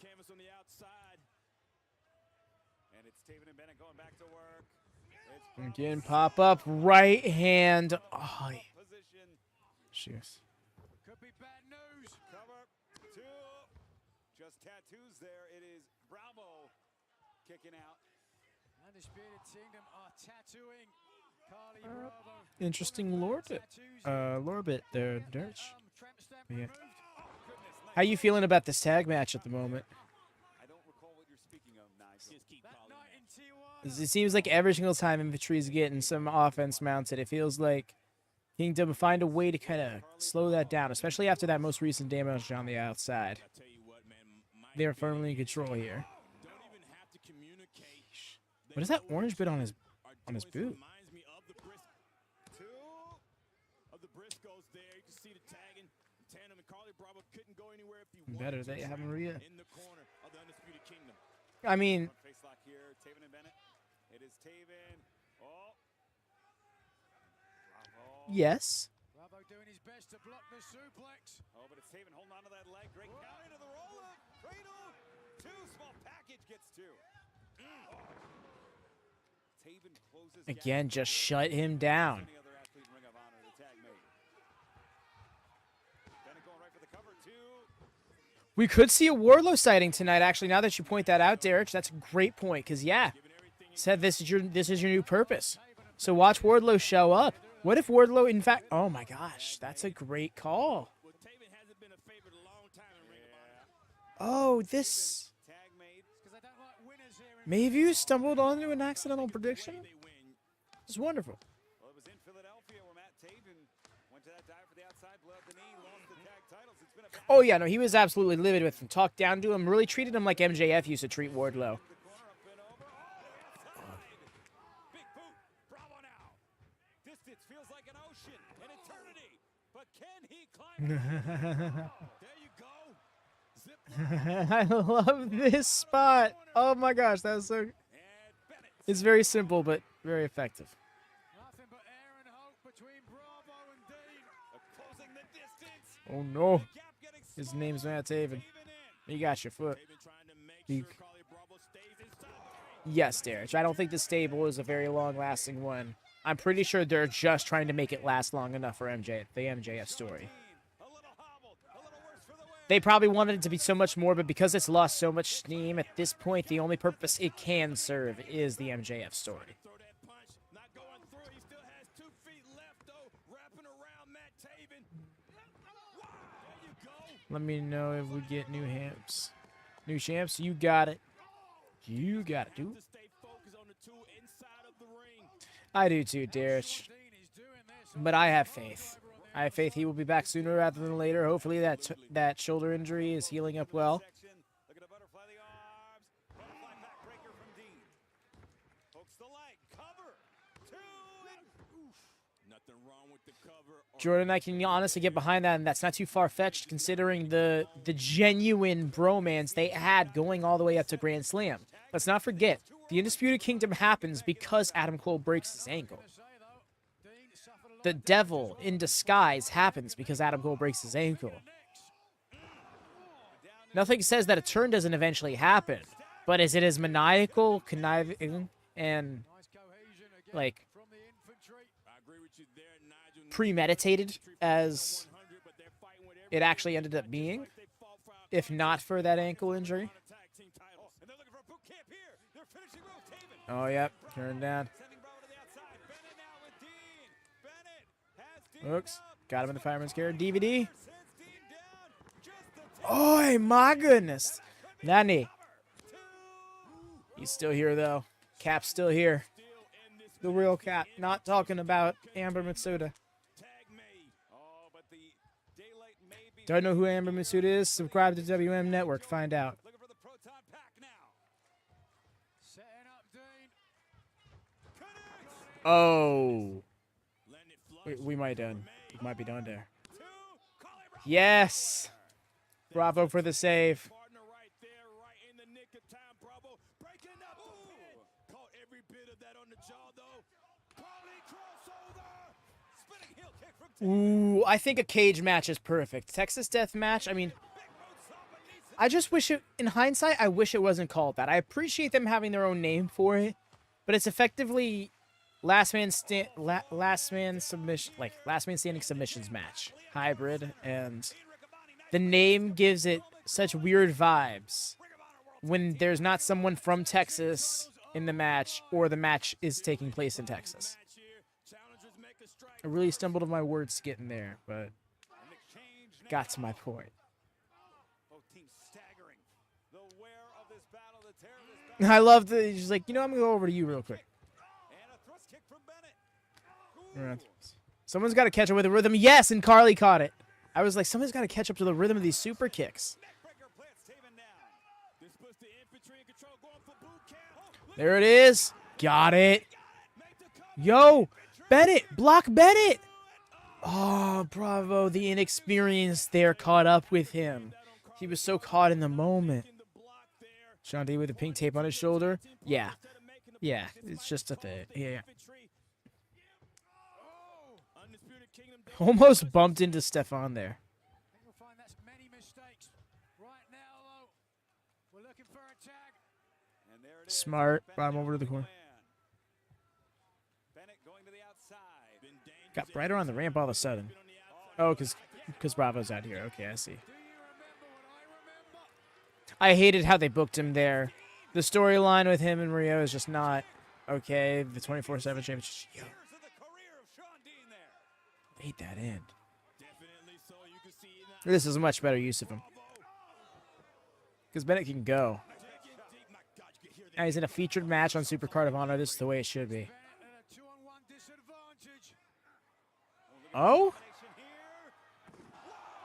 canvas on the outside. And it's Taven and Bennett going back to work. It's Again, pop up, right hand. Oh, yeah. position. Shoes. Could be bad news. Cover two. Just tattoos there. It is Bravo kicking out. Undisputed Kingdom are tattooing Carly Bravo. Interesting lore bit. Lore bit there, Dirch. Tramp stamp Yeah. removed. How you feeling about this tag match at the moment? I don't recall what you're speaking of, Nigel. Just keep That calling night that. in Tijuana. It seems like every single time Infantry is getting some offense mounted, it feels like Kingdom find a way to kind of slow that down, especially after that most recent damage on the outside. I tell you what, man, They're firmly in control here. don't even have to communicate. What is that orange bit on his boot? Reminds me of the two of the Briscoes there. You can see the tagging in tandem, and Carly Bravo couldn't go anywhere if he wanted Better to. they have Maria. In the corner of the Undisputed Kingdom. I mean, Front face lock here. Taven and Bennett. It is Taven. Oh. Bravo. yes. Bravo doing his best to block the suplex. Oh, but it's Taven holding on to that leg. Great count into the roll up. Cradle. Two. Small package gets two. Taven closes Again, gap. just shut him down. Any other athlete in Ring of Honor to tag mate. Bennett going right for the cover. Two. We could see a Wardlow sighting tonight, actually, now that you point that out, Derek. That's a great point, because, yeah, said this is your new purpose. So watch Wardlow show up. What if Wardlow, in fact... Oh, my gosh. That's a great call. Well, Taven hasn't been a favorite a long time in Ring of Honor. Oh, this... Tag mate. Because they don't like winners here in Maybe you stumbled onto an accidental prediction? They win. It's wonderful. Well, it was in Philadelphia where Matt Taven went to that dive for the outside, blew out the knee, lost the tag titles. It's been a back Oh, yeah, no, he was absolutely livid with him. Talked down to him, really treated him like MJF used to treat Wardlow. the corner, up and over. Oh, outside. Big boot. Bravo now. Distance feels like an ocean, an eternity. But can he climb? There you go. Zip I love this spot. Oh, my gosh, that was so... and Bennett. It's very simple, but very effective. nothing but air and hope between Bravo and Dean. Closing the distance. Oh, no. Gap getting His smaller. name's Matt Taven. Taven in. You got your foot. Taven trying to make You- sure Carly Bravo stays inside the ring. Yes, Derek. I don't think the stable is a very long-lasting one. I'm pretty sure they're just trying to make it last long enough for the MJF story. A little hobbled, a little worse for the win. They probably wanted it to be so much more, but because it's lost so much steam at this point, the only purpose it can serve is the MJF story. Throw that punch, not going through. He still has 2 feet left, though. Wrapping around Matt Taven. Wow, there you go. Let me know if we get new champs. New champs, you got it. You got it, dude. To stay focused on the 2 inside of the ring. I do too, Derek. Dean is doing this. But I have faith. I have faith he will be back sooner rather than later. Hopefully that shoulder injury is healing up well. Section. Look at the butterfly the arms. Butterfly backbreaker from Dean. Hooks the leg. Cover. 2 and oof. Nothing wrong with the cover. Jordan, I can honestly get behind that, and that's not too far-fetched considering the genuine bromance they had going all the way up to Grand Slam. Let's not forget, the Undisputed Kingdom happens because Adam Cole breaks his ankle. Say, though, Dean suffered a lot The of devil in disguise happens because Adam Cole breaks his ankle. Nothing says that a turn doesn't eventually happen, but is it as maniacal, conniving, and nice cohesion again like from the infantry. I agree with you there, Nigel. premeditated as 100, but they're fighting with it actually ended up being, if not for that ankle injury. Oh, yep. Turn down. Hooks. Got him in the fireman's carry. DVD. Oh, my goodness. Nani. He's still here, though. Cap's still here. The real Cap. Not talking about Amber Mitsuda. Don't know who Amber Mitsuda is? Subscribe to WM Network. Find out. Oh. We might done. We might be done there. Yes. Bravo for the save. Ooh, I think a cage match is perfect. Texas Death Match, I mean, I just wish it, in hindsight, I wish it wasn't called that. I appreciate them having their own name for it, but it's effectively last man standing submissions match hybrid, and the name gives it such weird vibes when there's not someone from Texas in the match or the match is taking place in Texas. I really stumbled on my words getting there, but got to my point. I love that he's just like, you know, I'm going to go over to you real quick. Someone's got to catch up with the rhythm. Yes, and Carly caught it. I was like, someone's got to catch up to the rhythm of these super kicks. There it is. Got it. Yo, Bennett. Block Bennett. Oh, bravo. The inexperience there caught up with him. He was so caught in the moment. Sean D with the pink tape on his shoulder. Yeah. Yeah, it's just a thing. Yeah. Almost bumped into Stefan there. Smart. Brought him over to the corner. Got brighter on the ramp all of a sudden. Oh, because Bravo's out here. Okay, I see. I hated how they booked him there. The storyline with him and Rio is just not okay. The 24/7 championship. Yo. Hate that end. This is a much better use of him. Because Bennett can go. Now he's in a featured match on Supercard of Honor. This is the way it should be. Oh?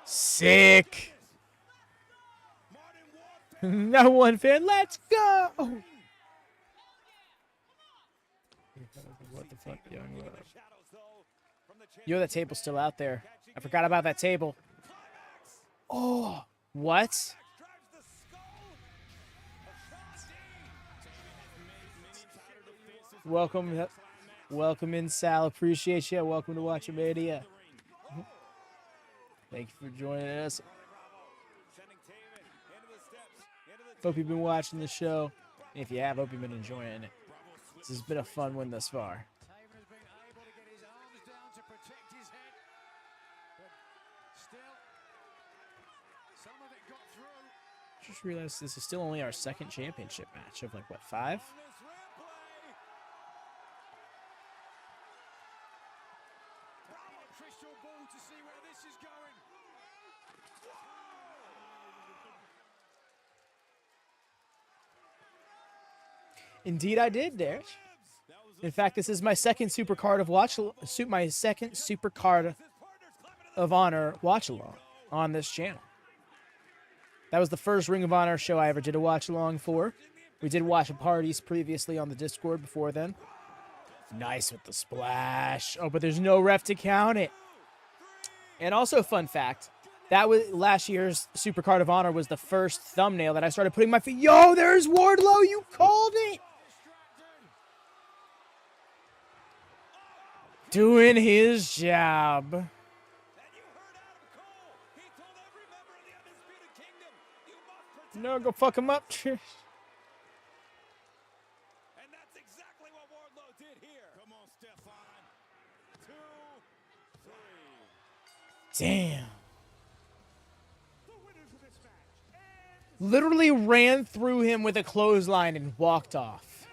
Sick. No one fan. Let's go. What the fuck, young love? Yo, that table's still out there. I forgot about that table. Oh, what? Welcome, welcome in, Sal. Appreciate you. Welcome to WatchaMania. Thank you for joining us. Hope you've been watching the show. If you have, hope you've been enjoying it. This has been a fun one thus far. Just realized this is still only our second championship match of like, what, 5? Indeed, I did, Derek. In fact, this is my second Supercard of Supercard of Honor Watchalong on this channel. That was the first Ring of Honor show I ever did a watch-along for. We did watch parties previously on the Discord before then. Nice with the splash. Oh, but there's no ref to count it. And also, fun fact, that was last year's Supercard of Honor was the first thumbnail that I started putting my feet. Yo, there's Wardlow. You called it. Doing his job. No, go fuck him up. And that's exactly what Wardlow did here. Come on, Stefan. 2, 3. Damn. Literally ran through him with a clothesline and walked off.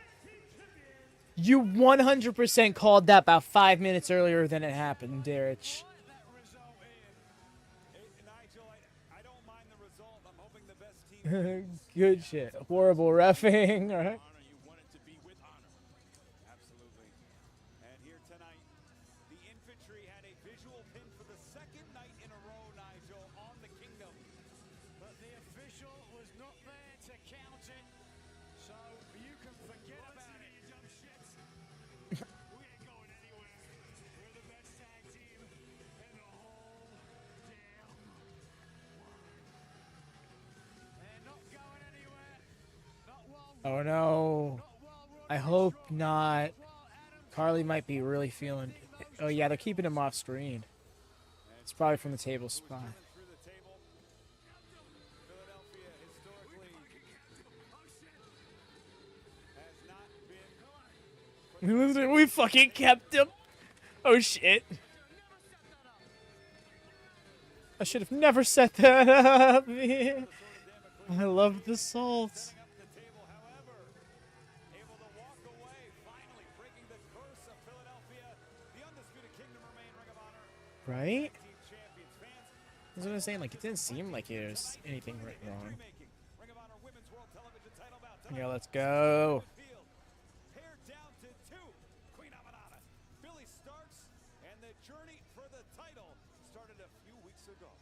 You 100% called that about 5 minutes earlier than it happened, Derek. Nigel, I don't mind the result. I'm hoping the best team. Good shit. Horrible reffing, alright? Honor, you want it to be with honor. Absolutely. And here tonight, the Infantry had a visual pin for the second night in a row, Nigel, on the Kingdom. But the official was not there to count it, so you can forget about it. You dumb shits. We ain't going anywhere. We're the best tag team in the whole damn world. They're not going anywhere. Not while Oh no. I hope not. Carly might be really feeling. Oh yeah, they're keeping him off screen. It's probably from the table spot. Through the table. Philadelphia historically has not been. We fucking kept him. Oh shit. I should have never set that up. Man. I love the salt. Up the table, however, able to walk away, finally breaking the curse of Philadelphia. The Undisputed Kingdom remain Ring of Honor Right? Team Champions. Fans, That's what I'm saying. Like, it didn't seem like there's anything right wrong. making Ring of Honor Women's World Television title bout tonight. Yeah, let's go. Field, paired down to 2. Queen Aminata, Billie Starkz, and the journey for the title started a few weeks ago.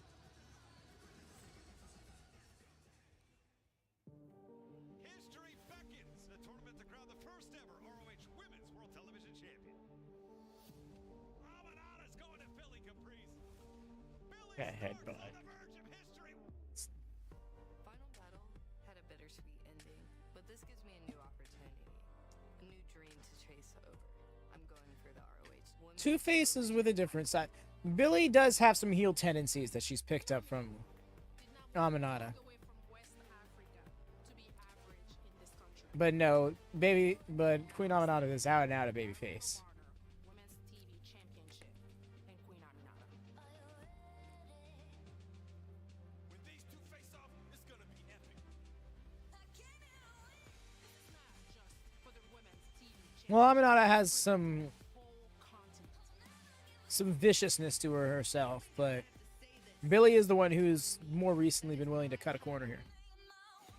History beckons. A tournament to crown the first ever ROH Women's World Television Champion. Aminata's going to Philly Caprice. Billie Got Starkz headbutt. on the verge of history. Final battle had a bittersweet ending, but this gives me a new opportunity, a new dream to chase over. I'm going for the ROH Women's Two faces with a different side. Billie does have some heel tendencies that she's picked up from Aminata. Away from West Africa to be average in this country. But no, but Queen Aminata is out and out a baby face. Women's TV Championship and Queen Aminata. When these two face off, it's going to be epic. This is not just for the women's TV championship. Well, Aminata has some Whole continent. viciousness to her herself, but Billie is the one who's more recently been willing to cut a corner here.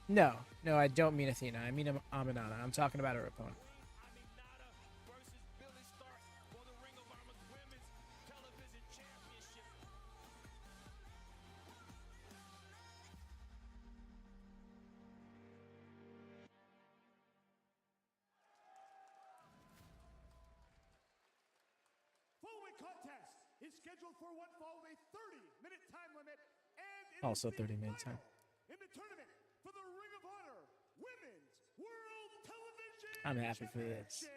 No, I don't mean Athena. I mean Aminata. I'm talking about her opponent. Aminata versus Billie Starkz for the Ring of Honor Women's Television Championship. following contest is scheduled for one fall with a 30-minute time limit and it Also is the 30-minute time. final in the tournament for the Ring of Honor Women's World Television I'm happy for this. Championship.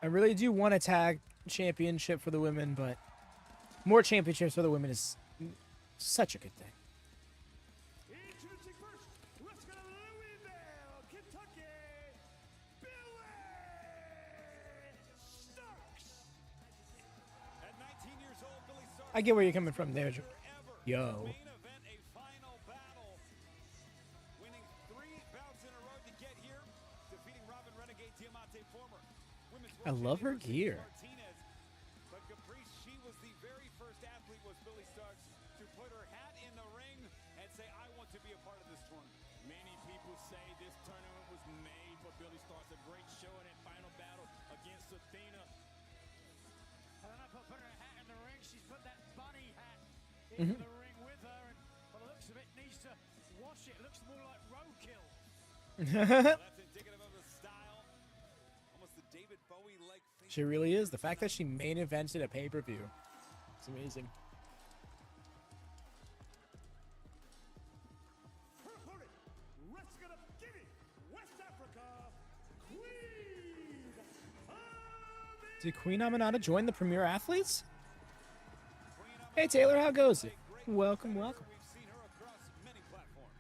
I really do want a tag championship for the women, but more championships for the women is such a good thing. Introducing first, let's go to Louisville, Kentucky, Billie Starkz. At 19 years old, Billie Starkz I get where you're coming from there. ever. Yo. Main event, a final battle. Winning 3 bouts in a row to get here. Defeating Robin Renegade Diamante, former women's I world love her champion gear. Martinez. But Caprice, she was the very first athlete, was Billie Starkz, to put her hat in the ring and say, I want to be a part of this tournament. Many people say this tournament was made for Billie Starkz. A great show in that final battle against Athena. And I put her hat in the ring. She's put that bunny hat into the ring with her, and by the looks of it, needs to wash it. Looks more like roadkill. Well, that's indicative of the style. Almost the David Bowie-like thing. She really is. The fact that she main evented a pay-per-view. It's amazing. Her opponent, wrestling out of Guinea, West Africa, Queen Aminata. Did Queen Aminata join the Premier Athletes? Hey Taylor, how goes it? Welcome, welcome. We've seen her across many platforms.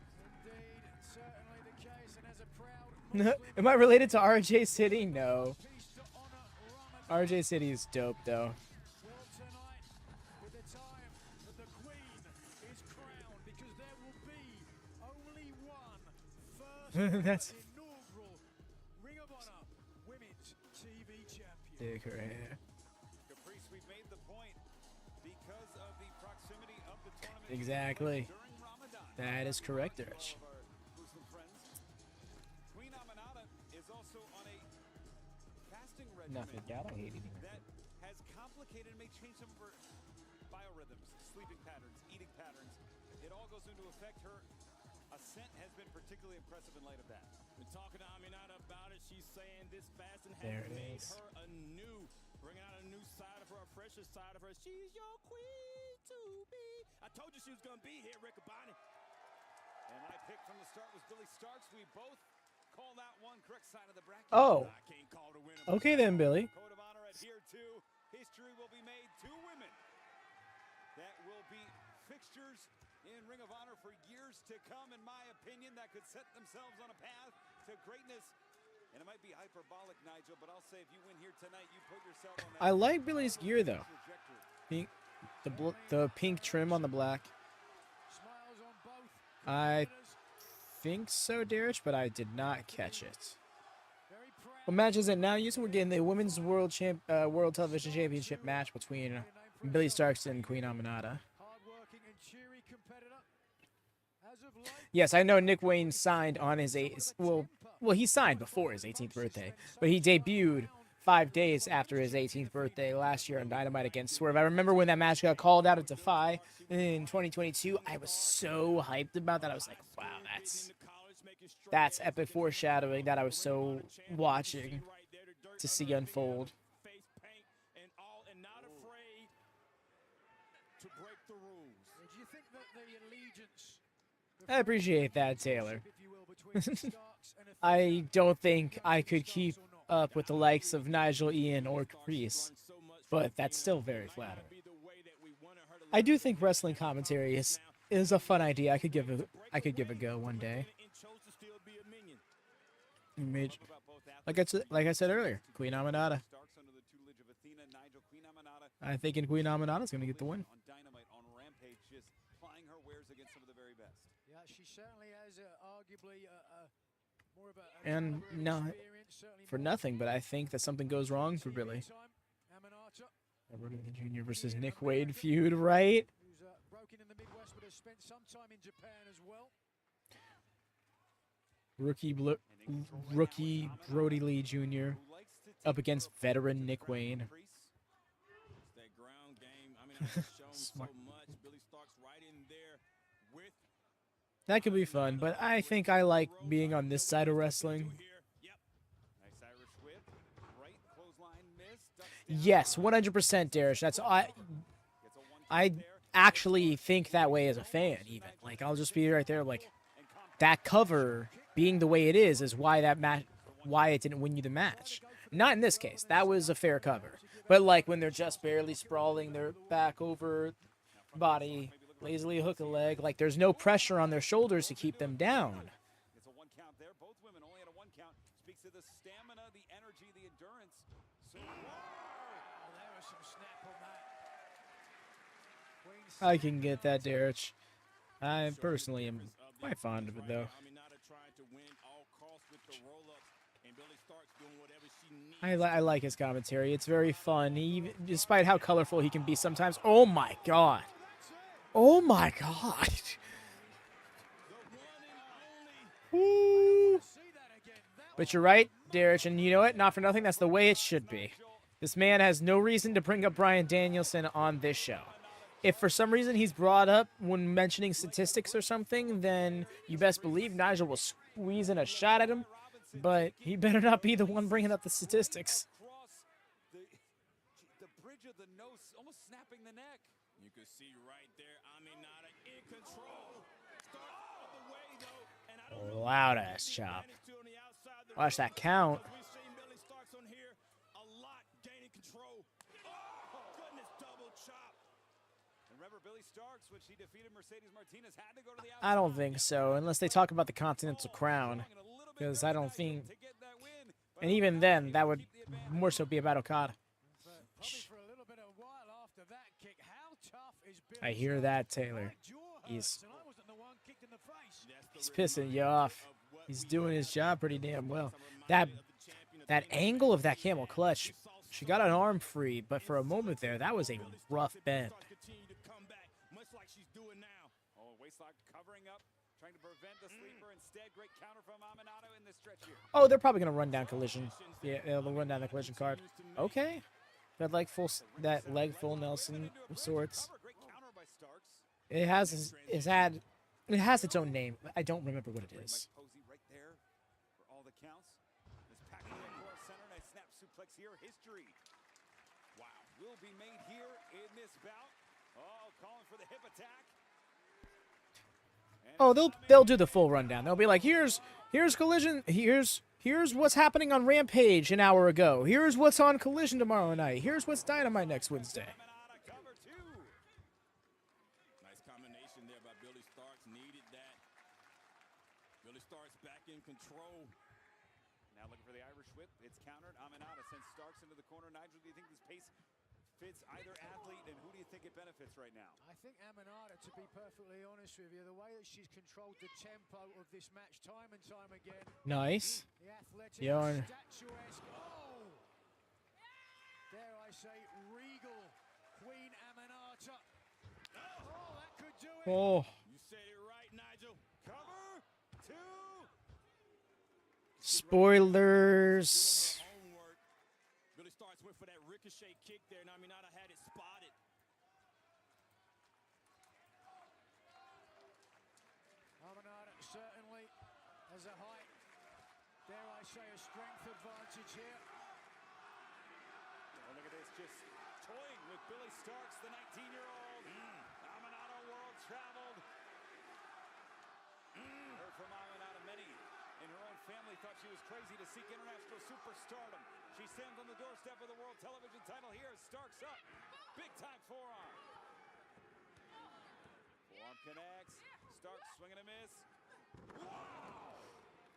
Indeed, certainly the case, and as a proud Am I related to RJ City? No. piece to honor Ramadan. RJ City is dope though. Well, tonight, with the time that the Queen is crowned, because there will be That's inaugural Ring of Honor Women's TV Champion. dig her hair. Caprice, we've made the point because of the proximity of the tournament Exactly. during Ramadan. That is correct, Rich. All of our Muslim friends. Queen Aminata is also on a fasting regimen Nothing. I don't hate eating. that has complicated and may change some of her biorhythms, sleeping patterns, eating patterns. It all goes into effect. Her ascent has been particularly impressive in light of that. Been talking to Aminata about it. She's saying this fasting There has it made is. her anew, bringing out a new side of her, a fresher side of her. She's your queen to be. I told you she was gonna be here, Riccaboni. And my pick from the start was Billie Starkz. We both called out one correct side of the bracket. Oh, I can't call the winner. okay then, Billy. Code of honor adhered to. History will be made. Two women that will be fixtures in Ring of Honor for years to come, in my opinion, that could set themselves on a path to greatness. And it might be hyperbolic, Nigel, but I'll say if you win here tonight, you put yourself on that I like Billy's gear though. trajectory. Pink, the pink trim on the black. Smiles on both. I competitors. think so, Derek, but I did not catch it. Very proud. What matches it now? We're getting the Women's World Television Championship match between Billie Starkz and Queen Aminata. Hard-working and cheery competitor. As of late, Yes, I know Nick Wayne signed on his well, he signed before his 18th birthday, but he debuted 5 days after his 18th birthday last year on Dynamite against Swerve. I remember when that match got called out at Defy in 2022. I was so hyped about that. I was like, wow, that's epic foreshadowing that I was so watching to see unfold. Face paint and all, and not afraid to break the rules. do you think that the allegiance, I appreciate that, Taylor. if you will, between Starkz and I don't think I could keep up with the likes of Nigel, Ian, or Caprice, but that's still very flattering. I do think wrestling commentary is a fun idea. I could give a go one day. Like I said earlier, Queen Aminata. Starkz under the tutelage of Athena, Nigel, Queen Aminata. I think Queen Aminata's gonna get the win. On Dynamite, on Rampage, just plying her wares against some of the very best. yeah, she certainly has arguably more of a And no, experience, certainly for more nothing, but I think that something goes wrong for Billy. time. Aminata, Edward Jr. versus Nick Wade feud, right? who's broken in the Midwest but has spent some time in Japan as well. Rookie Brody Lee Jr. up against veteran Nick Wayne. It's that ground game. I mean, I've shown so much. Billie Starkz right in there with That could be fun, but I think I like being on this side of wrestling. here. Yep. Nice Irish whip. Right clothesline miss. Ducks down. Yes, 100%, Darish. Gets a one count I there. actually think that way as a fan, even. Like, I'll just be right there, like, that cover being the way it is why why it didn't win you the match. Not in this case. That was a fair cover. But, like, when they're just barely sprawling their back over body, lazily hook a leg, like, there's no pressure on their shoulders to keep them down. Gets a one count there. Both women only had a one count. Speaks to the stamina, the energy, the endurance. So Oh, there was some snap on that. Queen's I can get that, Darish. I personally am quite fond of it, though. Aminata trying to win all costs with the roll-ups, and Billie Starkz doing whatever she needs. I like his commentary. It's very fun, despite how colorful he can be sometimes. Oh my god. Oh my god. Woo. But you're right, Darish, and you know what? Not for nothing, that's the way it should be. This man has no reason to bring up Bryan Danielson on this show. If for some reason he's brought up when mentioning statistics or something, then you best believe Nigel will squeeze in a shot at him, but he better not be the one bringing up the statistics. across the bridge of the nose, almost snapping the neck. You can see right there, Aminata in control. Starkz out of the way, though, and I don't know Loud ass chop. managed to on the outside of the Watch ring. that count. We've seen Billie Starkz on here a lot, gaining control. Oh, goodness, double chop. And remember, Billie Starkz, when she defeated Mercedes Martinez, had to go to the outside. I don't think so, unless they talk about the Continental Crown, because I don't think, to get that win. and even then, that would more so be about Okada. probably for a little bit of a while after that kick. How tough is Billie I hear that, Taylor. Starkz? Jaw He's hurts, and I wasn't the one kicked in the face. pissing you off. He's doing his job pretty damn well. That angle of that camel clutch, she got an arm free, but for a moment there, that was a rough bend. Oh, waistlock covering up, trying to prevent the sleeper. Instead, great counter from Aminata in this stretch here. Oh, they're probably gonna run down collision. Yeah, they'll run down the collision card. Okay, that leg full Nelson of sorts. Great counter by Starkz. It has its own name. I don't remember what it is. Posey right there for all the counts. This packed Liacouras Center, nice snap suplex here. History. Wow, will be made here in this bout. Oh, calling for the hip attack. Oh, they'll do the full rundown. They'll be like, here's collision. Here's what's happening on Rampage an hour ago. Here's what's on Collision tomorrow night. Here's what's Dynamite next Wednesday. Cover two. Nice combination there by Billie Starkz. Needed that. Billie Starkz back in control. Now looking for the Irish whip. It's countered. Aminata sends Starkz into the corner. Nigel, do you think this pace fits either athlete, and who do you think it benefits right now? I think Aminata, to be perfectly honest with you, the way that she's controlled the tempo of this match time and time again. Nice. The athletic, Yeah. statuesque, dare I say, regal Queen Aminata. Oh, that could do it. Oh, You said it right, Nigel. Cover two. spoilers. Own work. Billie Starkz went for that ricochet kick there, and Aminata had it spotted. Aminata certainly has a height, dare I say, a strength advantage here. Oh, look at this, just toying with Billie Starkz, the 19-year-old. Aminata world traveled. Heard from Aminata, many in her own family thought she was crazy to seek international superstardom. She stands on the doorstep of the world television title here. Starkz up, big time forearm. Forearm connects. Starkz swinging a miss.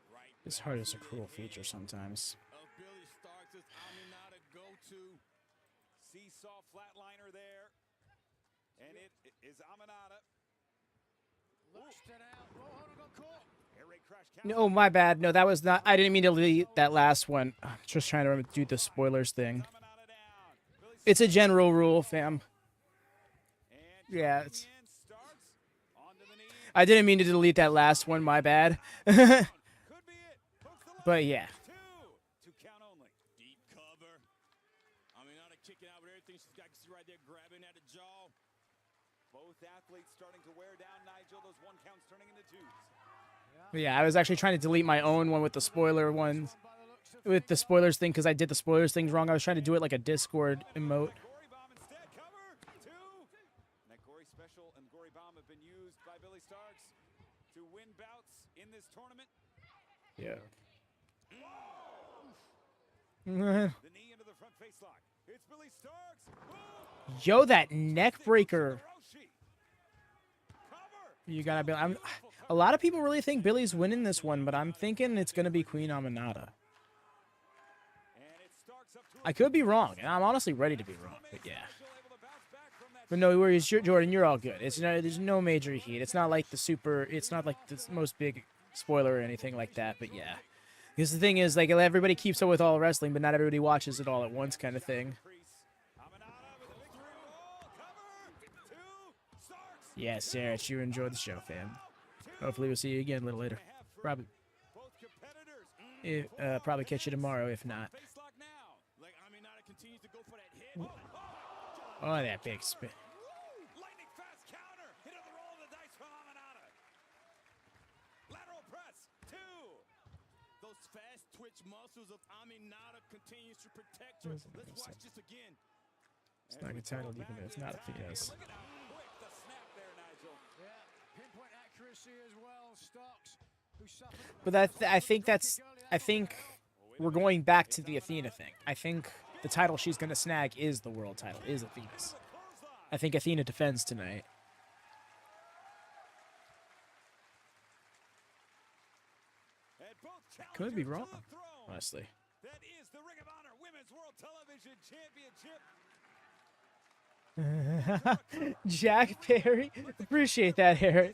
Right. This heart is a cruel feature sometimes. Of Billie Starkz' Aminata go-to. Seesaw flatliner there. And it is Aminata. Looks to now. Oh, hold on, got caught. Air raid crash count. No, my bad. No, that was not. I didn't mean to delete that last one. I'm just trying to do the spoilers thing. Aminata down. Billie It's a general rule, fam. and Yeah, checking it's. in. Starkz onto the knee. I didn't mean to delete that last one. My bad. Could be it. Hooks the leg. But yeah. Two count only. Deep cover. Aminata kicking out with everything she's got. You see right there, grabbing at the jaw. Both athletes starting to wear down Nigel. Those one counts turning into twos. But yeah, I was actually trying to delete my own one with the spoiler ones. With the spoilers thing, because I did the spoilers things wrong. I was trying to do it like a Discord emote. Gory bomb instead. Cover two. And that gory special and gory bomb have been used by Billie Starkz to win bouts in this tournament. Yeah. The knee into the front face lock. It's Billie Starkz. Boom. Yo, that neck breaker. Hiroshi. Cover. You gotta be. A lot of people really think Billy's winning this one, but I'm thinking it's gonna be Queen Aminata. And it's Starkz up to I could be wrong, and I'm honestly ready to be wrong. But yeah. But no worries, Jordan. You're all good. It's no, there's no major heat. It's not like the super. It's not like the most big spoiler or anything like that. But yeah, because the thing is, like, everybody keeps up with all wrestling, but not everybody watches it all at once, kind of thing. Yeah, Sarah, you enjoyed the show, fam. Hopefully we'll see you again a little later. Probably. Probably catch you tomorrow, if not. Oh, that big spin. Lightning fast counter. Into the roll of the dice from Aminata. Lateral press. Two. Those fast twitch muscles of Aminata continues to protect her. Let's watch this again. It's not entitled even if it's not a Theos. Look at how quick the snap there, Nigel. Yeah, pinpoint accuracy as well. Starkz, who suffered. But I think we're going back to the Athena thing. I think the title she's going to snag is the world title, is Athena's. I think Athena defends tonight. I could be wrong, honestly. That is the Ring of Honor Women's World Television Championship. Jack Perry? Appreciate that, Harry.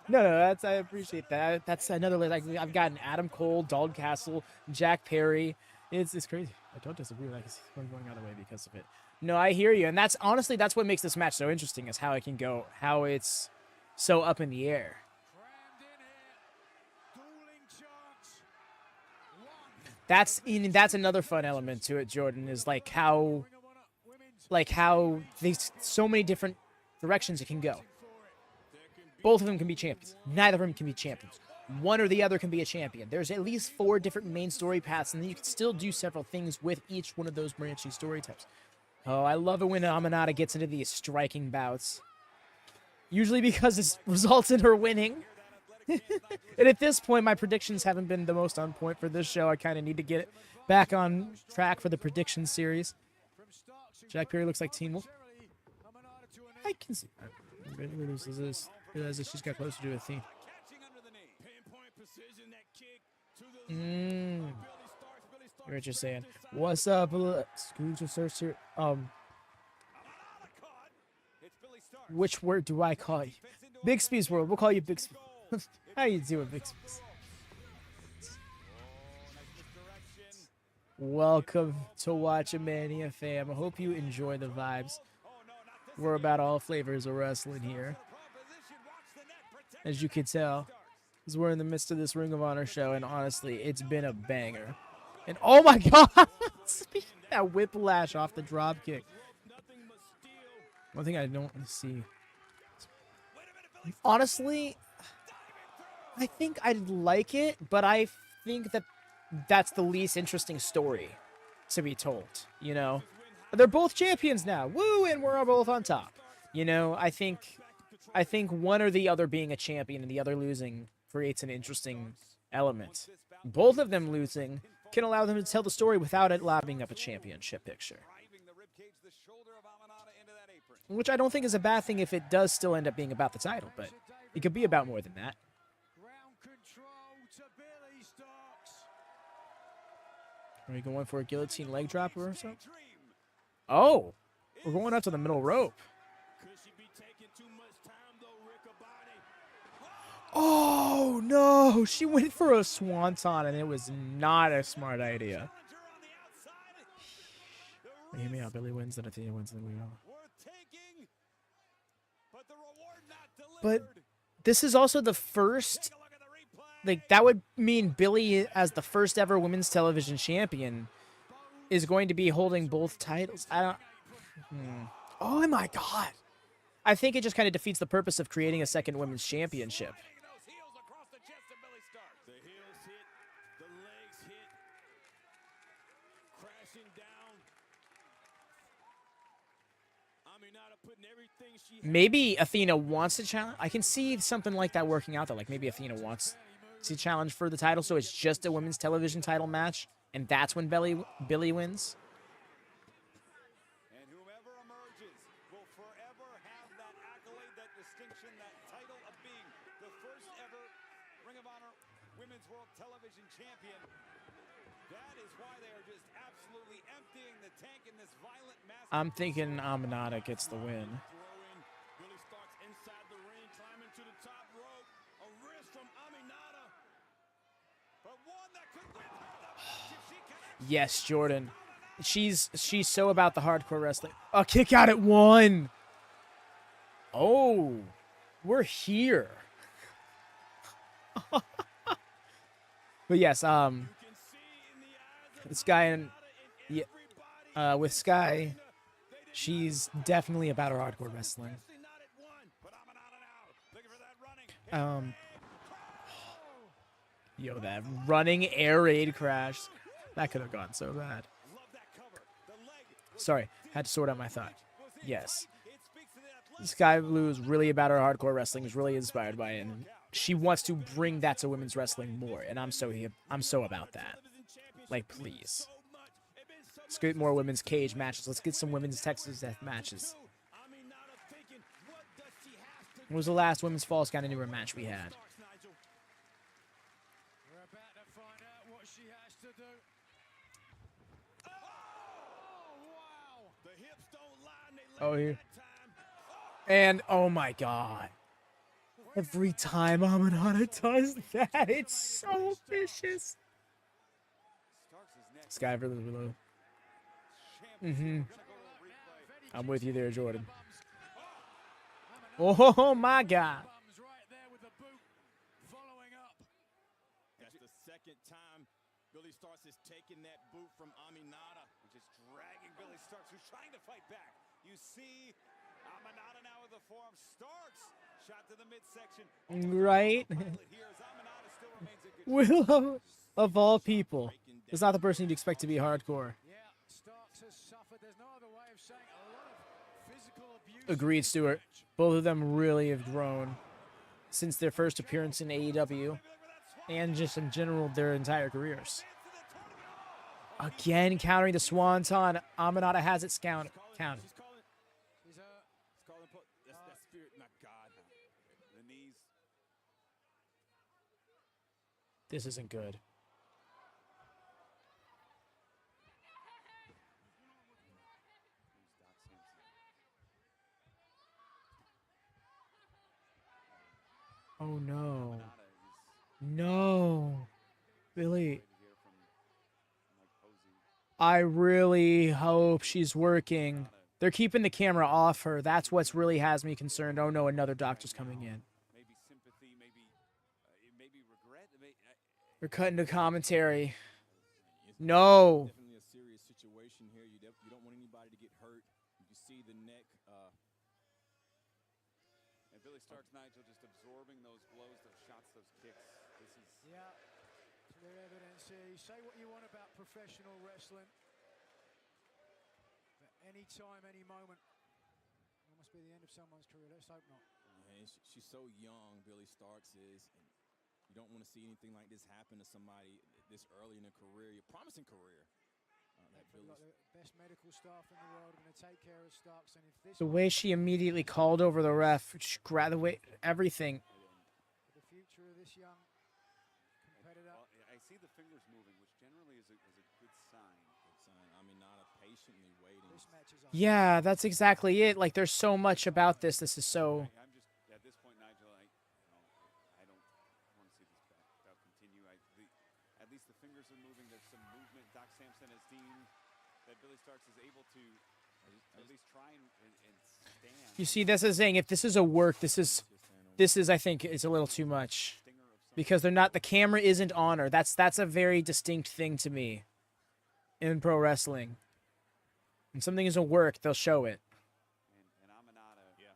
No, that's I appreciate that. That's another list. I've gotten Adam Cole, Dalton Castle, Jack Perry. It's crazy. I don't disagree. Like it's going out of the way because of it. No, I hear you, and that's honestly that's what makes this match so interesting is how it can go, how it's so up in the air. That's another fun element to it, Jordan, is like how there's so many different directions it can go. Both of them can be champions. Neither of them can be champions. One or the other can be a champion. There's at least 4 different main story paths, and then you can still do several things with each one of those branching story types. Oh, I love it when Aminata gets into these striking bouts. Usually because it results in her winning. And at this point, my predictions haven't been the most on point for this show. I kind of need to get back on track for the prediction series. Jack Perry looks like Teen Wolf. I can see. Realizes she's got closer to a theme. You're what you're saying. What's up, Scooch of Search here? Which word do I call you? Big Speed's World. We'll call you Big Speed. How you doing, Big Speed? Welcome to WatchaMania, fam. I hope you enjoy the vibes. We're about all flavors of wrestling here. As you can tell, because we're in the midst of this Ring of Honor show, and honestly, it's been a banger. And oh my god! That whiplash off the drop kick. One thing I don't see. Honestly, I think I'd like it, but I think that that's the least interesting story to be told, you know? They're both champions now. Woo, and we're both on top. You know, I think one or the other being a champion and the other losing creates an interesting element. Both of them losing can allow them to tell the story without it lobbing up a championship picture. Which I don't think is a bad thing if it does still end up being about the title, but it could be about more than that. Are we going for a guillotine leg drop or something? Oh, we're going up to the middle rope. Oh, no. She went for a swanton, and it was not a smart idea. Hear me out. Billie wins, then Athena wins, then we go. But this is also the first... Like, that would mean Billie, as the first ever women's television champion, is going to be holding both titles. I don't... Oh, my God. I think it just kind of defeats the purpose of creating a second women's championship. Maybe Athena wants to challenge. I can see something like that working out, though. Like, maybe Athena wants to challenge for the title, so it's just a women's television title match, and that's when Billie wins. And whoever emerges will forever have that accolade, that distinction, that title of being the first ever Ring of Honor Women's World Television Champion. That is why they are just absolutely emptying the tank in this violent mass. I'm thinking Aminata gets the win. Billie Starkz inside the ring, climbing to the top rope. A wrist from Aminata. But one that could win her the match if she connects. Yes, Jordan. She's so about the hardcore wrestling. A kick out at 1. Oh, we're here. But yes, Sky and with Sky, she's definitely about her hardcore wrestling. Yo, that running air raid crash, that could have gone so bad. Sorry, had to sort out my thought. Yes, Sky Blue is really about her hardcore wrestling. Is really inspired by it, and she wants to bring that to women's wrestling more. And I'm so about that. Like, please. Let's get more women's cage matches. Let's get some women's Texas death matches. When was the last women's Falls Count Anywhere match we had? We're about to find out what she has to do. Oh, here. And, oh my God. Every time Aminata does that, it's so vicious. Sky really low. I'm with you there, Jordan. Oh my God. That's the second time Billie Starkz has taken that boot from Aminata. Just dragging Billie Starkz, who's trying to fight back. You see Aminata now with the forearm. Starkz shot to the midsection. Right? Willow, of all people, is not the person you'd expect to be hardcore. Agreed, Stuart. Both of them really have grown since their first appearance in AEW and just in general their entire careers. Again, countering the Swanton. Aminata has it counted. This isn't good. Oh no. No. Billie. I really hope she's working. They're keeping the camera off her. That's what's really has me concerned. Oh no, another doctor's coming in. We're cutting to commentary. No. Definitely a serious situation here. You don't want anybody to get hurt. You see the neck. And Billie Starkz, Nigel, just absorbing those blows, those shots, those kicks. This is clear evidence here. You say what you want about professional wrestling, but any time, any moment, it must be the end of someone's career. Let's hope not. Yeah, she's so young, Billie Starkz is. And you don't want to see anything like this happen to somebody this early in their career, your promising career. Like the best medical staff in the world are going to take care of Starkz, and if this The way she immediately called over the ref, grabbed the way, everything. the future of this young competitor. I see the fingers moving, which generally is a good sign. Aminata patiently waiting. This match is on. Yeah, that's exactly it. Like, there's so much about this. This is so... I'm just, at this point, Nigel, I don't want to see this bout continue. At least the fingers are moving. There's some movement. Doc Sampson has deemed that Billie Starkz is able to at least try and stand. You see, this is saying, if this is a work, this is, I think, is a little too much. Because they're not, the camera isn't on her. That's a very distinct thing to me in pro wrestling. When something is a work, they'll show it. And Aminata, yes.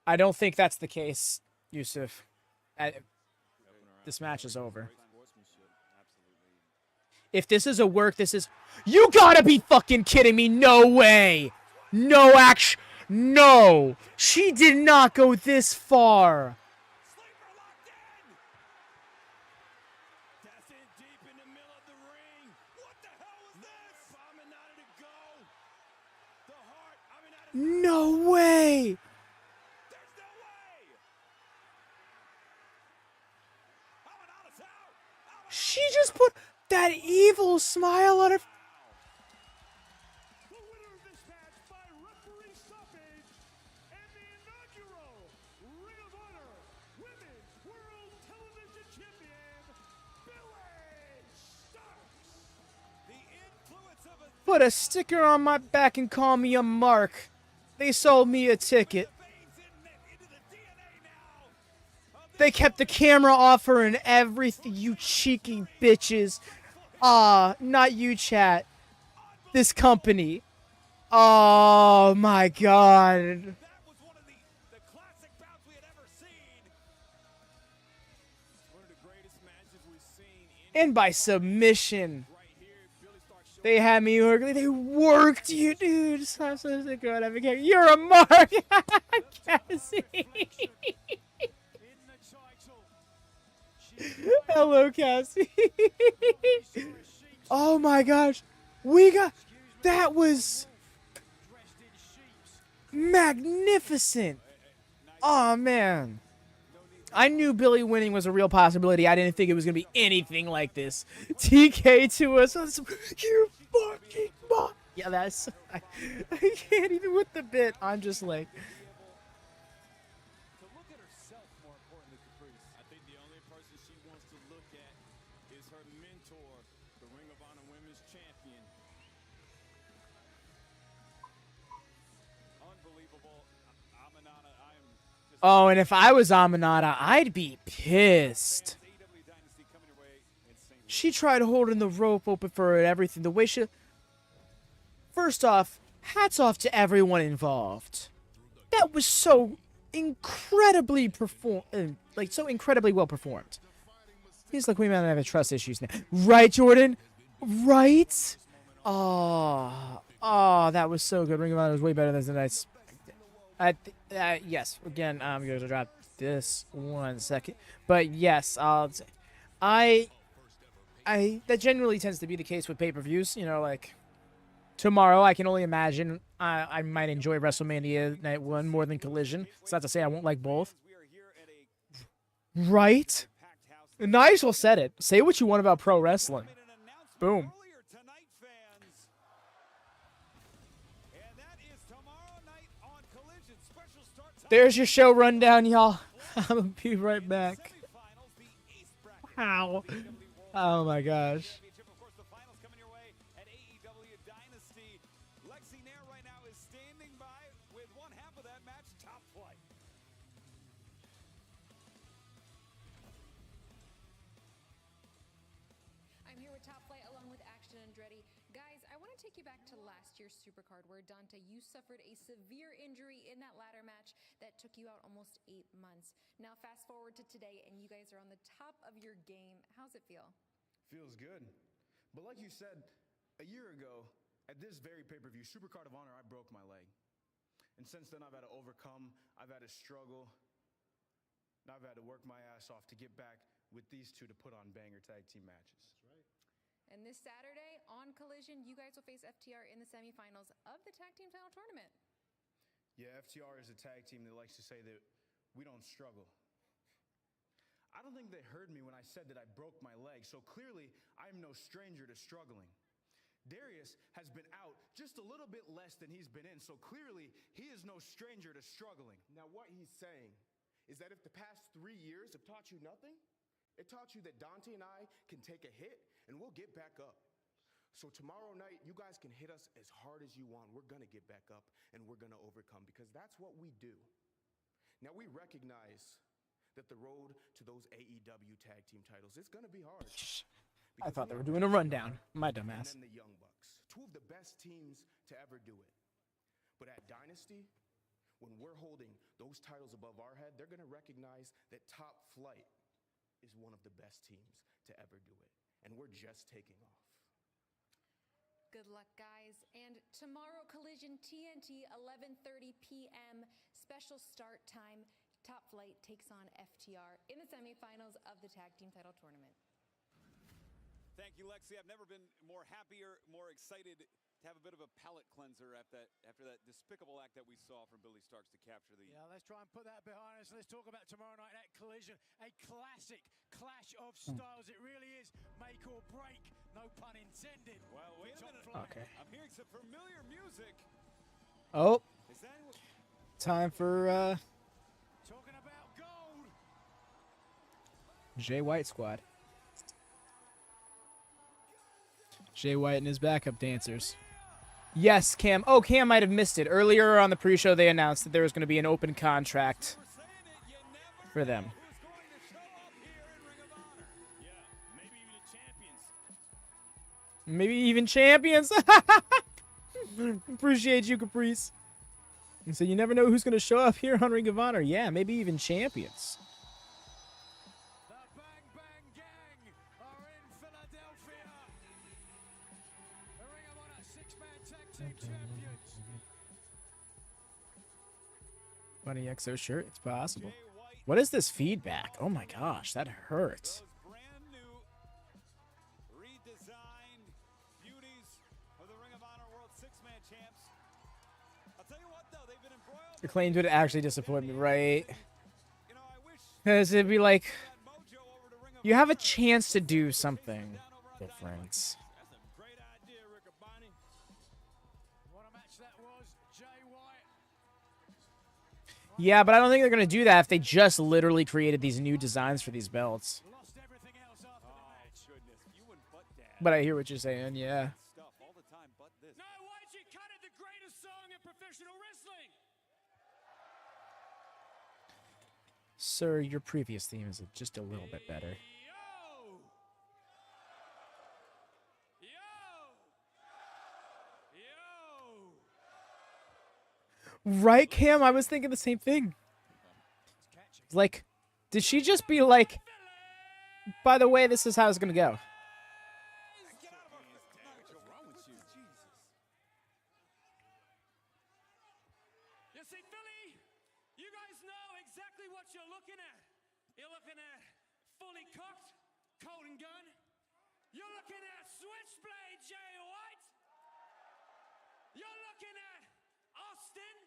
I don't think that's the case, Yusuf. This match is over. If this is a work, this is... You gotta be fucking kidding me! No way! No action! No! She did not go this far! That's in deep in the middle of the ring. What the hell was this? Aminata to go. The heart. Aminata. No way! There's no way. Aminata's out. She just put that evil smile on her... The winner of this match by referee stoppage and the inaugural Ring of Honor Women's World Television Champion, Billie Starkz. The influence of a Put a sticker on my back and call me a mark. They sold me a ticket. They kept the camera off her and everything, you cheeky bitches. Not you, chat. This company. Oh my god. That was one of the classic bouts we had ever seen. One of the greatest matches we've seen. And by submission. Right here, Billie Starkz showed They had me working. They worked you, dude. So good. I became. You're a mark. Cassie. Hello, Cassie. Oh my gosh. We got. That was magnificent. Oh man. I knew Billie winning was a real possibility. I didn't think it was going to be anything like this. TK to us. You fucking fuck. Yeah, that's... I can't even with the bit. I'm just like... she wants to look at is her mentor, the Ring of Honor Women's Champion. Unbelievable. Aminata, I am just... Oh, and if I was Aminata, I'd be pissed. AEW Dynasty coming your way in St. Louis. She tried holding the rope open for her and everything. The way she... First off, hats off to everyone involved. That was so incredibly so incredibly well performed. He's like, we might have trust issues now. Right, Jordan? Right? Oh, that was so good. Ring of Honor was way better than I expected. Yes, again, I'm going to drop this 1 second. But yes, that generally tends to be the case with pay-per-views. You know, like, tomorrow, I can only imagine I might enjoy WrestleMania Night 1 more than Collision. It's not to say I won't like both. Right? Nigel said it. Say what you want about pro wrestling. Boom. There's your show rundown, y'all. I'm going to be right back. Wow. Oh, my gosh. Supercard, where Dante, you suffered a severe injury in that ladder match that took you out almost 8 months. Now fast forward to today, and you guys are on the top of your game. How's it feel? Feels good. But like you said, a year ago, at this very pay-per-view, Supercard of Honor, I broke my leg. And since then, I've had to overcome, I've had to struggle, and I've had to work my ass off to get back with these two to put on banger tag team matches. That's right. And this Saturday on Collision, you guys will face FTR in the semifinals of the tag team title tournament. Yeah, FTR is a tag team that likes to say that we don't struggle. I don't think they heard me when I said that I broke my leg, so clearly I'm no stranger to struggling. Darius has been out just a little bit less than he's been in, so clearly he is no stranger to struggling. Now what he's saying is that if the past 3 years have taught you nothing, it taught you that Dante and I can take a hit and we'll get back up. So tomorrow night, you guys can hit us as hard as you want. We're going to get back up and we're going to overcome because that's what we do. Now we recognize that the road to those AEW tag team titles is going to be hard. I thought they were doing a rundown. My dumbass. And then the Young Bucks, two of the best teams to ever do it. But at Dynasty, when we're holding those titles above our head, they're going to recognize that Top Flight is one of the best teams to ever do it. And we're just taking off. Good luck, guys. And tomorrow, Collision TNT, 11:30 p.m. Special start time. Top Flight takes on FTR in the semifinals of the tag team title tournament. Thank you, Lexi. I've never been more happier, more excited to have a bit of a palate cleanser after that despicable act that we saw from Billie Starkz to capture the... Yeah, let's try and put that behind us. Let's talk about tomorrow night at Collision. A classic clash of styles. It really is make or break. No pun intended. Well, wait a minute. Okay. I'm hearing some familiar music. Oh. Is that what... Time for Talking about gold. Jay White squad. Jay White and his backup dancers. Yes, Cam. Oh, Cam might have missed it. Earlier on the pre-show, they announced that there was going to be an open contract for them. Maybe even champions. Appreciate you, Caprice. And so you never know who's going to show up here on Ring of Honor. Yeah, maybe even champions. The Bang Bang Gang are in Philadelphia. The Ring of Honor 6-man tag team champions. Bunny XO shirt, it's possible. What is this feedback? Oh my gosh, that hurts. The claims would actually disappoint me, right? Because it'd be like, you have a chance to do something different. Yeah, but I don't think they're going to do that if they just literally created these new designs for these belts. Lost But I hear what you're saying, yeah. Stuff all the time, but this. No, why'd you cut it? The greatest song in professional wrestling. Sir, your previous theme is just a little bit better. Yo! Yo! Yo! Right, Cam? I was thinking the same thing. Like, did she just be like, by the way, this is how it's gonna go? You see, Philly, you guys know exactly what you're looking at. You're looking at fully cooked, cold and gun. You're looking at Switchblade Jay White. You're looking at Austin.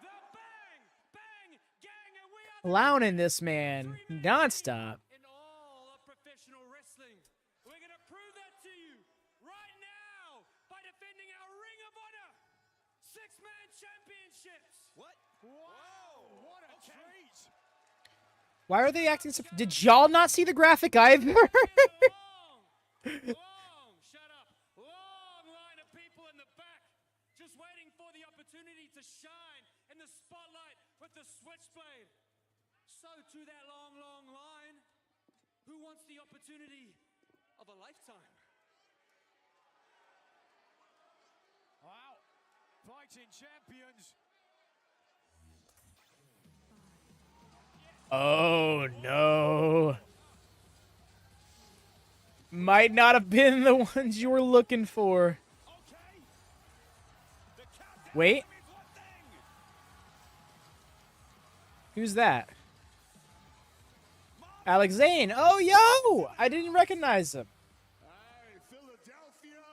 The Bang Bang Gang, and we are Clowning this man nonstop. in all of professional wrestling. We're gonna prove that to you right now by defending our Ring of Honor six-man championships. What? Whoa! What a treat! Why are they acting so... Did y'all not see the graphic either? Long, shut up. Long line of people in the back just waiting for the opportunity to shine in the spotlight with the Switchblade. So to that long, long line, who wants the opportunity of a lifetime? Wow. Fighting champions. Oh, no. Might not have been the ones you were looking for. Wait. Who's that? Alex Zane. Oh, yo! I didn't recognize him. Hey, Philadelphia!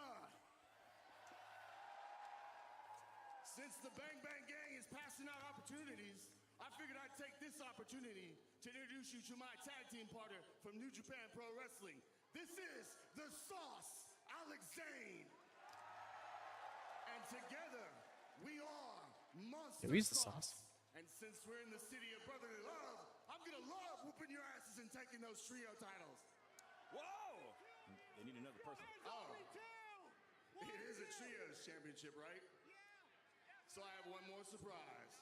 Since the Bang Bang Gang is passing out opportunities, I figured I'd take this opportunity to introduce you to my tag team partner from New Japan Pro Wrestling. This is the Sauce, Alex Zane. And together, we are Monster Yo, he's the Sauce. Sauce. And since we're in the city of brotherly love, I'm gonna love whooping your asses and taking those trio titles. Whoa! They need another person. Oh. It is a trios championship, right? So I have one more surprise.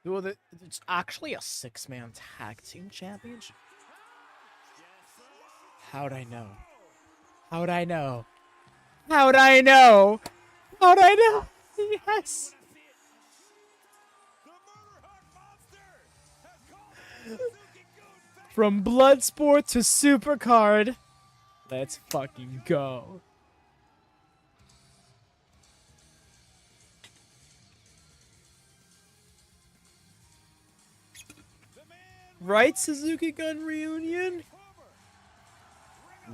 Well, it's actually a six-man tag team championship. How'd I know? How'd I know? How'd I know? How'd I know? Yes. From Bloodsport to Supercard. Let's fucking go. Right, Suzuki Gun reunion?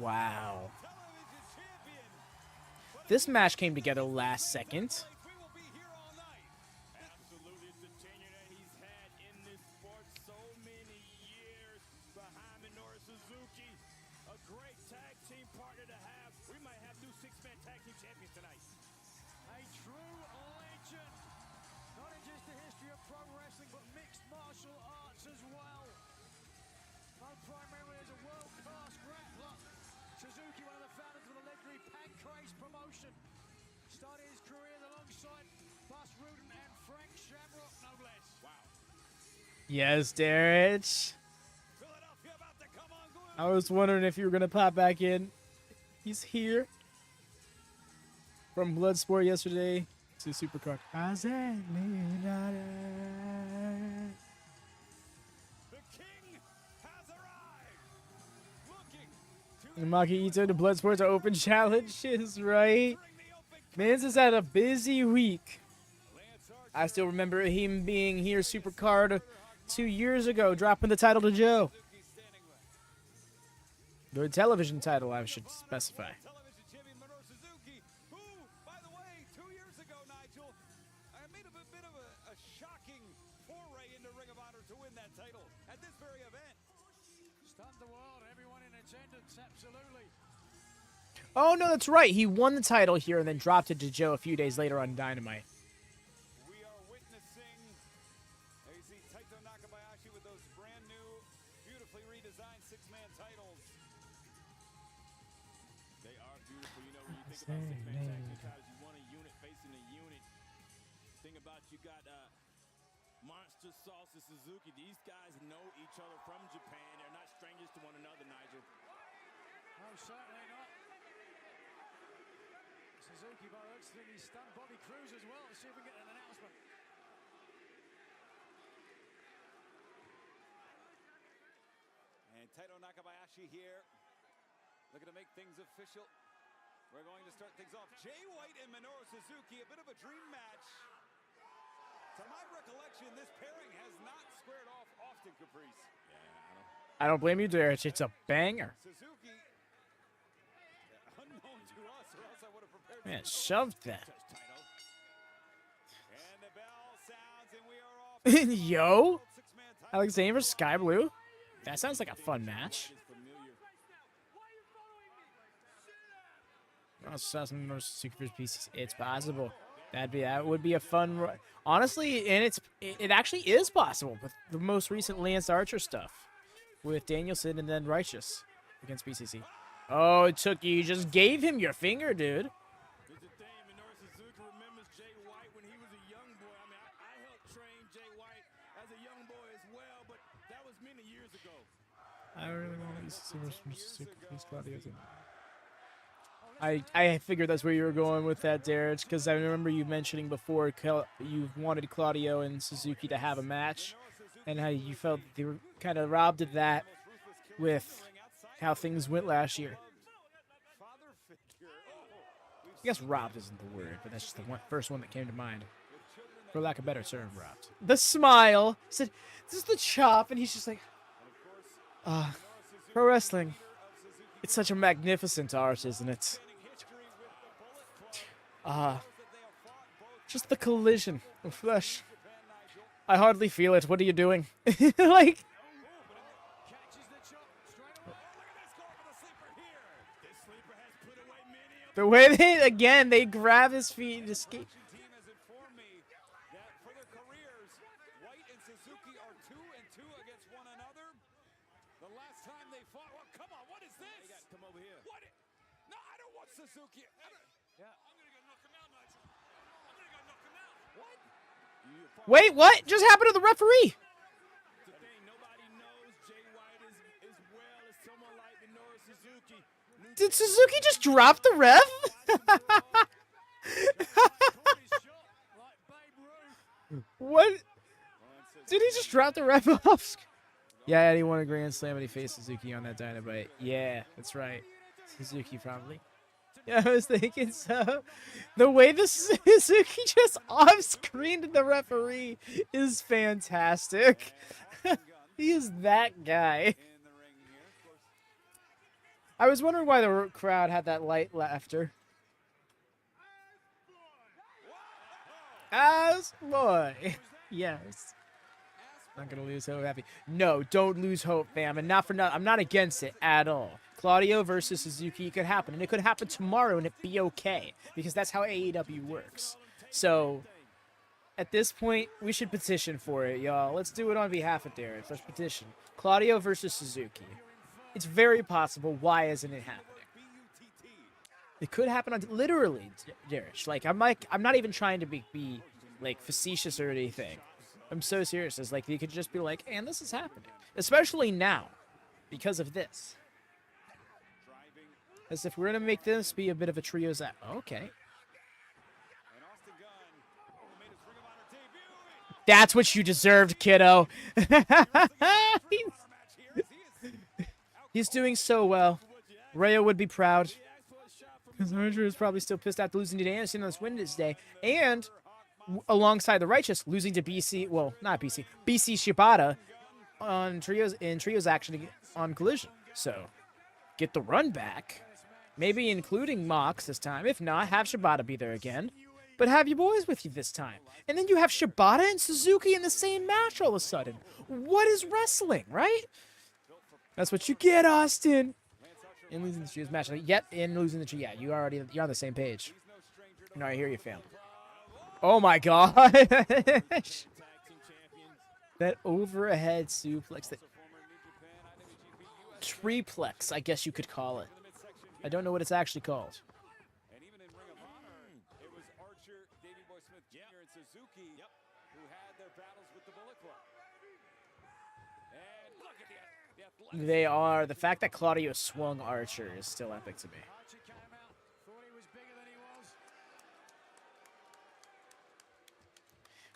Wow. This match came together last second. Absolutely, it's the tenure that he's had in this sport so many years behind Minoru Suzuki. A great tag team partner to have. We might have new six-man tag team champions tonight. A true legend. Not in just the history of pro wrestling, but mixed martial arts as well. Known primarily as a world-class grappler. Suzuki, one of the founders of the legendary Pancrase promotion. Started his career alongside Bus Rudin and Frank Shamrock, no less. Wow. Yes, Derek. I was wondering if you were going to pop back in. He's here. From Bloodsport yesterday to Supercard. Maki Ito to Bloodsport to open challenges, right? Mans has had a busy week. I still remember him being here Supercard 2 years ago, dropping the title to Joe. The television title, I should specify. Television champion Minoru Suzuki, who, by the way, 2 years ago, Nigel, made a bit of a shocking foray into Ring of Honor to win that title at this very event. Stunned the world, everyone in attendance, absolutely. Oh, no, that's right. He won the title here and then dropped it to Joe a few days later on Dynamite. We are witnessing, you see Taito Nakabayashi with those brand new, beautifully redesigned six-man titles. They are beautiful. You know, when you think about six-man tag team titles, you want a unit facing a unit. Think about you got Monster Sauce Suzuki. These guys know each other from Japan. They're not strangers to one another, Nigel. No, certainly not. Suzuki, by the looks of things, stunned Bobby Cruz as well. Let's see if we get an announcement. And Taito Nakabayashi here, looking to make things official. We're going to start things off. Jay White and Minoru Suzuki, a bit of a dream match. To my recollection, this pairing has not squared off often, Caprice. I don't blame you, Derek. It's a banger. Suzuki, unknown to us, or else I would have prepared. Man, shoved that. And the bell sounds, and we are off. Yo, Alexander Sky Blue. That sounds like a fun match. It's possible. That would be a fun. Honestly, and it actually is possible with the most recent Lance Archer stuff with Danielson and then Righteous against BCC. Oh, it took you. You just gave him your finger, dude. Here's the thing, Minoru Suzuki remembers Jay White when he was a young boy. I mean, I helped train Jay White as a young boy as well, but that was many years ago. I really want to see Claudio. I figured that's where you were going with that, Derek, because I remember you mentioning before you wanted Claudio and Suzuki to have a match, and how you felt they were kind of robbed of that with how things went last year. I guess robbed isn't the word, but that's just the first one that came to mind. For lack of a better term, robbed. The smile said, "This is the chop," and he's just like, pro wrestling. It's such a magnificent art, isn't it? Just the collision of flesh. I hardly feel it. What are you doing? Like, the way they grab his feet and escape. Suzuki. Yeah. I'm gonna go knock him out, Nigel. I'm gonna go knock him out. What? Wait, what just happened to the referee? Nobody knows Jay White as well as someone like Minoru Suzuki. Did Suzuki just drop the ref? What? Did he just drop the ref off? Yeah, he won a Grand Slam and he faced Suzuki on that Dynamite. Yeah, that's right. Suzuki probably. Yeah, I was thinking so. The way the Suzuki just off-screened the referee is fantastic. He is that guy. I was wondering why the crowd had that light laughter. As boy. Yes. Not gonna lose hope, happy. No, don't lose hope, fam. And not for nothing. I'm not against it at all. Claudio versus Suzuki could happen, and it could happen tomorrow, and it'd be okay, because that's how AEW works. So, at this point, we should petition for it, y'all. Let's do it on behalf of Derek. Let's petition. Claudio versus Suzuki. It's very possible. Why isn't it happening? It could happen on literally, Derek. Like, I'm not even trying to be like facetious or anything. I'm so serious. It's like you could just be like, and this is happening, especially now, because of this. As if we're gonna make this be a bit of a trios act. Okay. That's what you deserved, kiddo. He's doing so well. Rhea would be proud. Because Archer is probably still pissed after losing to Anderson on this Wednesday. And alongside the Righteous, losing to BC, well, not BC, BC Shibata on trios action on Collision. So, get the run back. Maybe including Mox this time. If not, have Shibata be there again. But have your boys with you this time. And then you have Shibata and Suzuki in the same match all of a sudden. What is wrestling, right? That's what you get, Austin. And losing the trios match. Yep, and losing the trio. Yeah, you're on the same page. No, I hear you, fam. Oh my god. That overhead suplex. That triplex, I guess you could call it. I don't know what it's actually called. And even in Ring of Honor, it was Archer, Davey Boy Smith Jr., and Suzuki who had their battles with the Bullet Club. And look at the athleticism. They are. The fact that Claudio swung Archer is still epic to me. Archer came out, thought he was bigger than he was.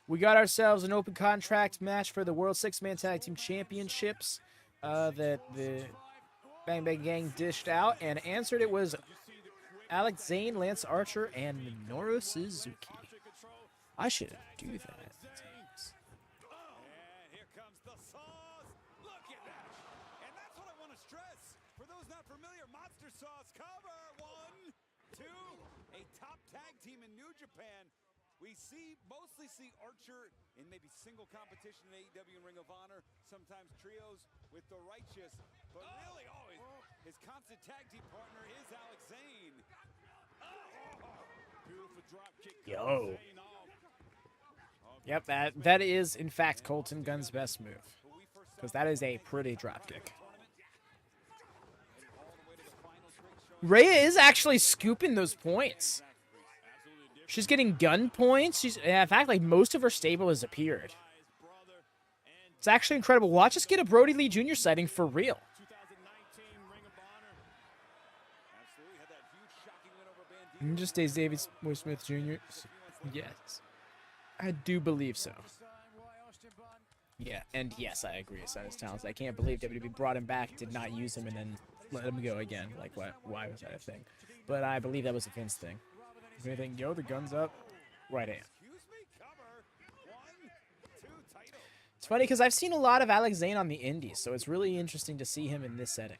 We got ourselves an open contract match for the World Six-Man Tag Team Championships that the Bang Bang Gang dished out, and answered it was Alex Zane, Lance Archer, and Minoru Suzuki. I should do that. And here comes the sauce. Look at that. And that's what I want to stress. For those not familiar, Monster Sauce cover. 1, 2. A top tag team in New Japan. We mostly see Archer in maybe single competition in AEW and Ring of Honor, sometimes trios with the Righteous, but really, his constant tag team partner is Alex Zane. Beautiful drop kick. Yo. Yep, that is in fact Colton Gunn's best move, because that is a pretty dropkick. Rhea is actually scooping those points. She's getting gun points. In fact, like, most of her stable has appeared. It's actually incredible. Watch us get a Brody Lee Jr. sighting for real. And just stays David Boy Smith Jr. Yes. I do believe so. Yeah, and yes, I agree. Aside his talents, I can't believe WWE brought him back, did not use him, and then let him go again. Like, why was that a thing? But I believe that was a Vince thing. If anything, yo, the gun's up. Right hand. It's funny because I've seen a lot of Alex Zane on the indies, so it's really interesting to see him in this setting.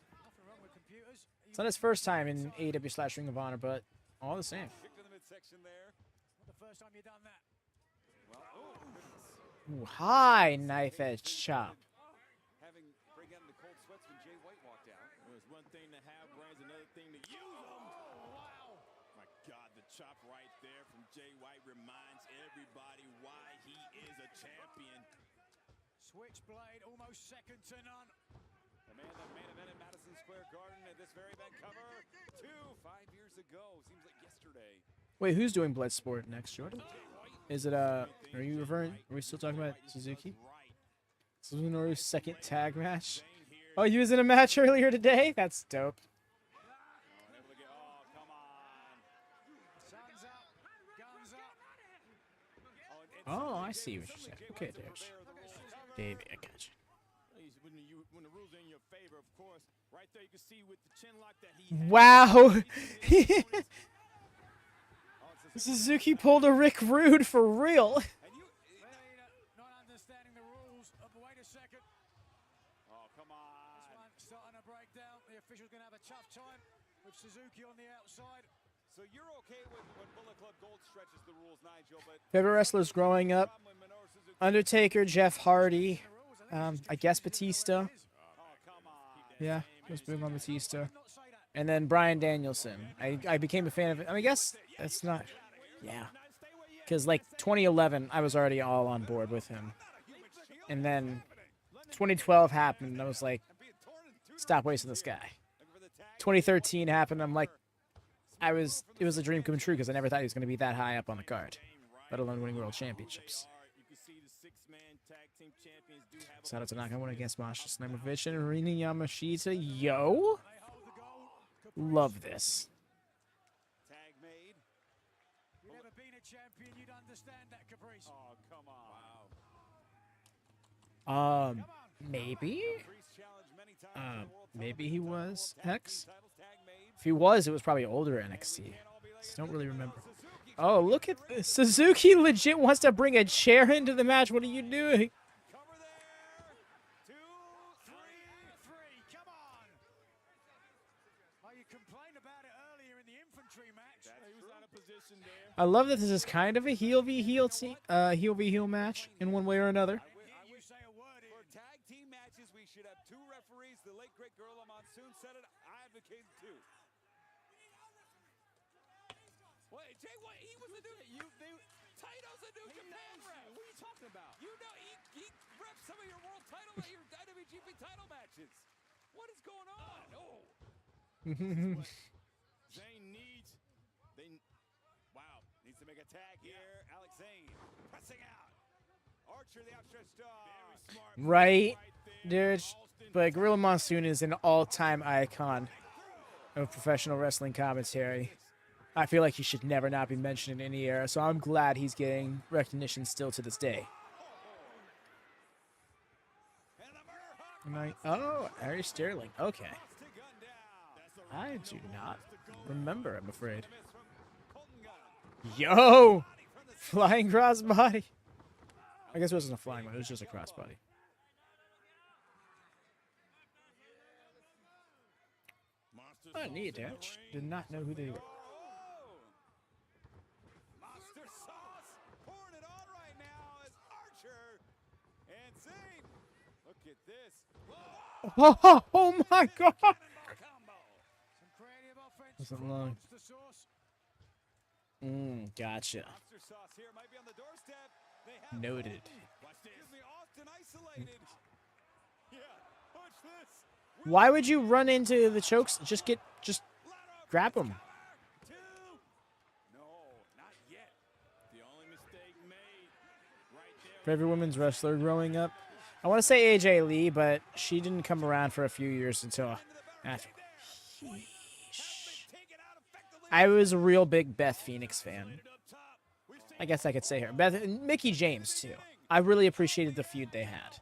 It's not his first time in AEW/Ring of Honor, but all the same. Ooh, high knife edge chop. Bring out the cold sweats when Jay White walked out. It was one thing to have brands, another thing to use them. Wow. My God, the chop right there from Jay White reminds everybody why he is a champion. Switchblade, almost second to none. The man that main evented Madison Square Garden at this very event cover 5 years ago. Seems like yesterday. Wait, who's doing Bloodsport next, Jordan? Is it, are you referring, are we still talking about Suzuki? This is Minoru's second tag match. Oh, he was in a match earlier today? That's dope. Oh, I see what you're saying. Okay, there's Baby, I got you. When the rules are in your favor, of course. Right there, you can see with the chin lock that he wow. Suzuki pulled a Rick Rude for real. Not understanding the rules. Wait a second. Oh, come on. This one starting to break down. The official's going to have a tough time with Suzuki on the outside. So you're okay with when Bullet Club Gold stretches the rules, Nigel, but Favorite wrestlers growing up: Undertaker, Jeff Hardy, I guess Batista. Yeah, was big on Batista. And then Bryan Danielson. I became a fan of it. I mean, I guess that's not... Yeah. Because, like, 2011, I was already all on board with him. And then 2012 happened, and I was like, stop wasting this guy. 2013 happened, I'm like, it was a dream come true because I never thought he was going to be that high up on the card, let alone winning world championships. Shout out to Nakano against Masha Slamovich and Rina Yamashita. Yo! Love this. tag made. You've never been a champion, you'd understand that, Caprice. Oh, come on. Maybe? Maybe he was Hex? If he was, it was probably older NXT. Just don't really remember. Oh, look at this. Suzuki legit wants to bring a chair into the match. What are you doing? Come on. Oh, you complained about it earlier in the Infantry match. He was out of position there. I love that this is kind of a heel v heel match in one way or another. For tag team matches, we should have two referees. The late great Gorilla Monsoon said it. I advocate two. Wait, Jay White, he was a new. Tito's a new Japan rep. What are you talking about? You know, he reps some of your world title, your IWGP title matches. What is going on? Oh. attack here. Alex Zane pressing out. Archer, the outstretched arm. Very smart. Right, dude. But Gorilla Monsoon is an all-time icon of professional wrestling commentary. I feel like he should never not be mentioned in any era, so I'm glad he's getting recognition still to this day. Oh, Ari Sterling. Okay. I do not remember, I'm afraid. Yo! Flying crossbody. I guess it wasn't a flying one, it was just a crossbody. Oh, knee attached. Did not know who they were. Monster sauce pouring it on right now as Archer and Zane. Look at this. Oh my god! Wasn't long. Gotcha. Monster sauce here might be on the doorstep. They have Noted. Watch this. Gives me Austin isolated. Yeah, watch this. Why would you run into the chokes? Just grab him. No, not yet. The only mistake made right there. Favorite women's wrestler growing up? I want to say AJ Lee, but she didn't come around for a few years until after. I was a real big Beth Phoenix fan. I guess I could say her. Beth and Mickey James too. I really appreciated the feud they had.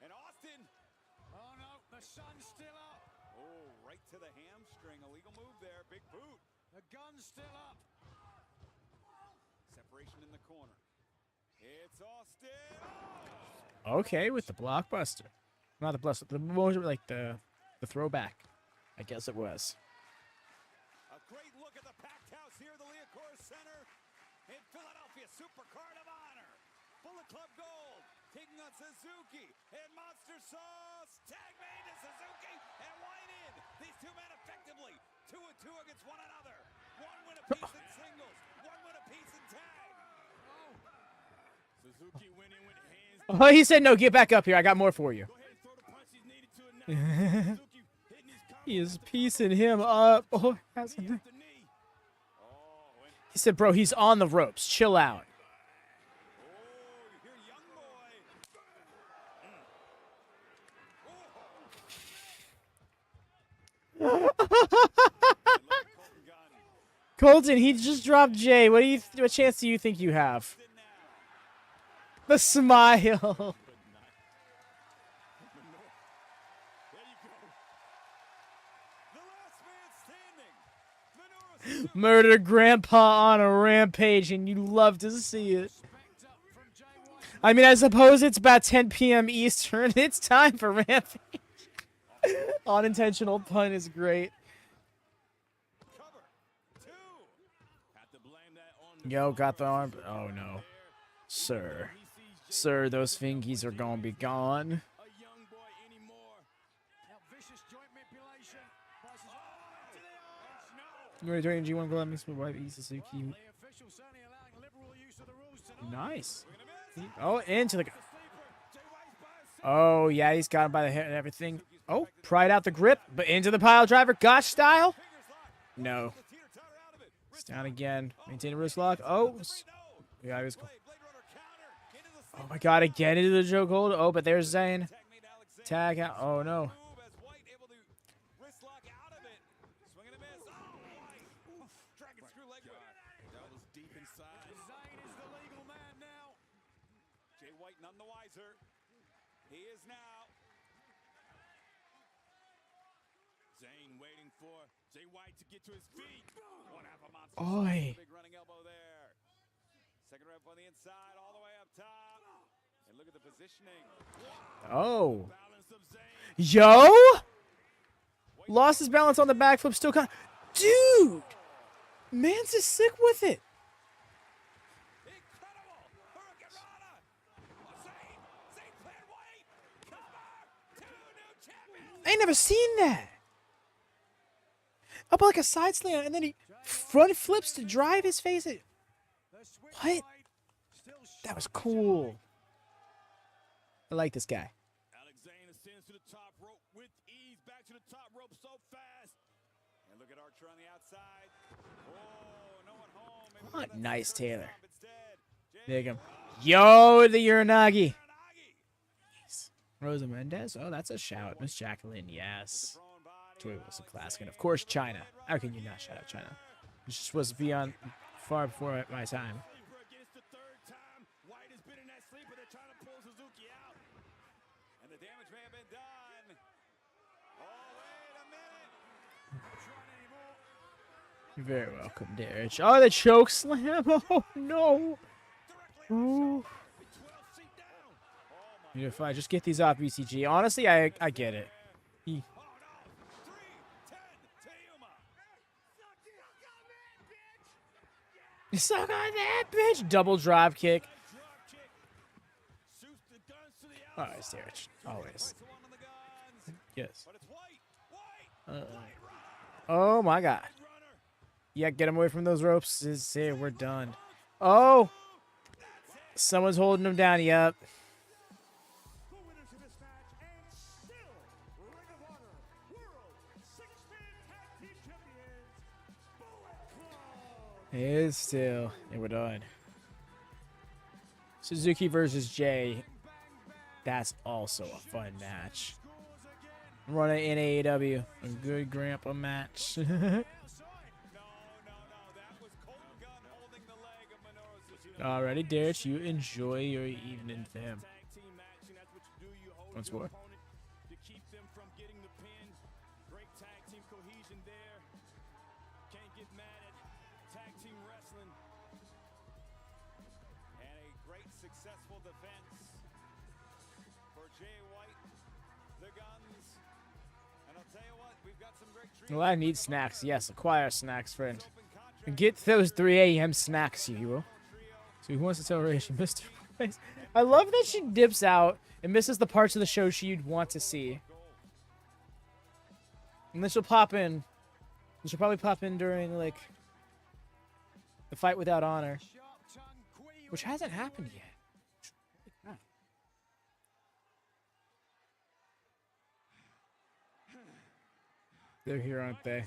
And Austin. Oh no, the sun's still up. Oh, right to the hamstring. Illegal move there. Big boot. The gun's still up. Separation in the corner. It's Austin. Oh! Okay, with the blockbuster. Not the blockbuster, the more like the throwback. I guess it was. A great look at the packed house here at the Liacouras Center in Philadelphia. Supercard of Honor. Bullet Club Gold taking on Suzuki and Monster Sauce. Tag made to Suzuki and White in. These two men effectively 2-2 against one another. One win apiece in singles. One win apiece in tag. Suzuki winning with hands. Oh, he said no. Get back up here. I got more for you. Go ahead and throw the punches needed to announce. Suzuki hitting his He is piecing him up. Oh, he said, bro, he's on the ropes. Chill out. Colton, he just dropped Jay. What chance do you think you have? The smile. Murder Grandpa on a rampage, and you love to see it. I mean, I suppose it's about 10 p.m. Eastern. It's time for rampage. Unintentional pun is great. Yo, got the arm. Oh, no. Sir. Sir, those fingies are gonna be gone. You're doing G1 Glove mixed with White Suzuki. Nice. Oh, into the. Oh, yeah, he's got him by the hair and everything. Oh, pried out the grip, but into the pile driver. Gosh style. No. It's down again. Maintain a wrist lock. Oh. Yeah, he was. Oh my god, again into the choke hold. Oh, but there's Zane. Tag out. Oh, no. None the wiser. He is now. Zane waiting for Jay White to get to his feet. One half a monster. Oi. Big running elbow there. Second rep on the inside, all the way up top. And look at the positioning. Oh. Yo! Lost his balance on the backflip, still kind of. Dude! Man's just sick with it. I ain't never seen that. Up like a side slam, and then he front flips to drive his face. What? That was cool. I like this guy. Alexander ascends to the top rope with ease. Back to the top rope so fast. And look at Archer on the outside. Oh, Oh, nice, Taylor. Dig him. Yo, the Uranagi. Nice. Rosa Mendez. Oh, that's a shout. Miss Jacqueline, yes. Joy Wilson Classic. And of course, China. How can you not shout out China? This just was beyond far before my time. You're very welcome, Derich. Oh, the choke slam. Oh, no. Ooh. If I just get these off BCG. Honestly, I get it. You suck on that, bitch. Double drop kick. Always, Derich. Always. Yes. Oh, my God. Yeah, get him away from those ropes. Is it? We're done. Oh! Someone's holding him down. Yep. It's still. And we're done. Suzuki versus Jay. That's also a fun match. Running in AEW. A good grandpa match. Alrighty, Derich, you enjoy your evening, fam. Once more. To keep them from getting the pin. Great tag team cohesion there. Can't get mad at tag team wrestling. And a great successful defense for Jay White, the Guns. And I'll tell you what, we've got some great treats. Well, I need snacks. Yes, acquire snacks, friend. Get those 3 a.m. snacks, you will. So who wants to tell Ray she missed her place? I love that she dips out and misses the parts of the show she'd want to see. And then she'll pop in. She'll probably pop in during, like, the fight without honor. Which hasn't happened yet. They're here, aren't they?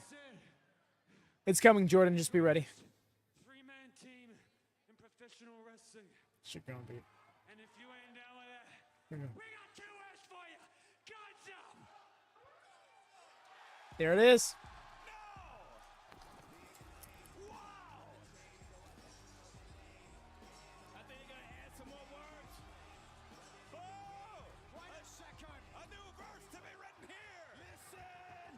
It's coming, Jordan. Just be ready. Shit gonna be. And if you ain't down with that, we got 2 F's for you. Guns up. There it is. No. Wow. I think you're gonna add some more words. Oh, wait a second. A new verse to be written here. Listen.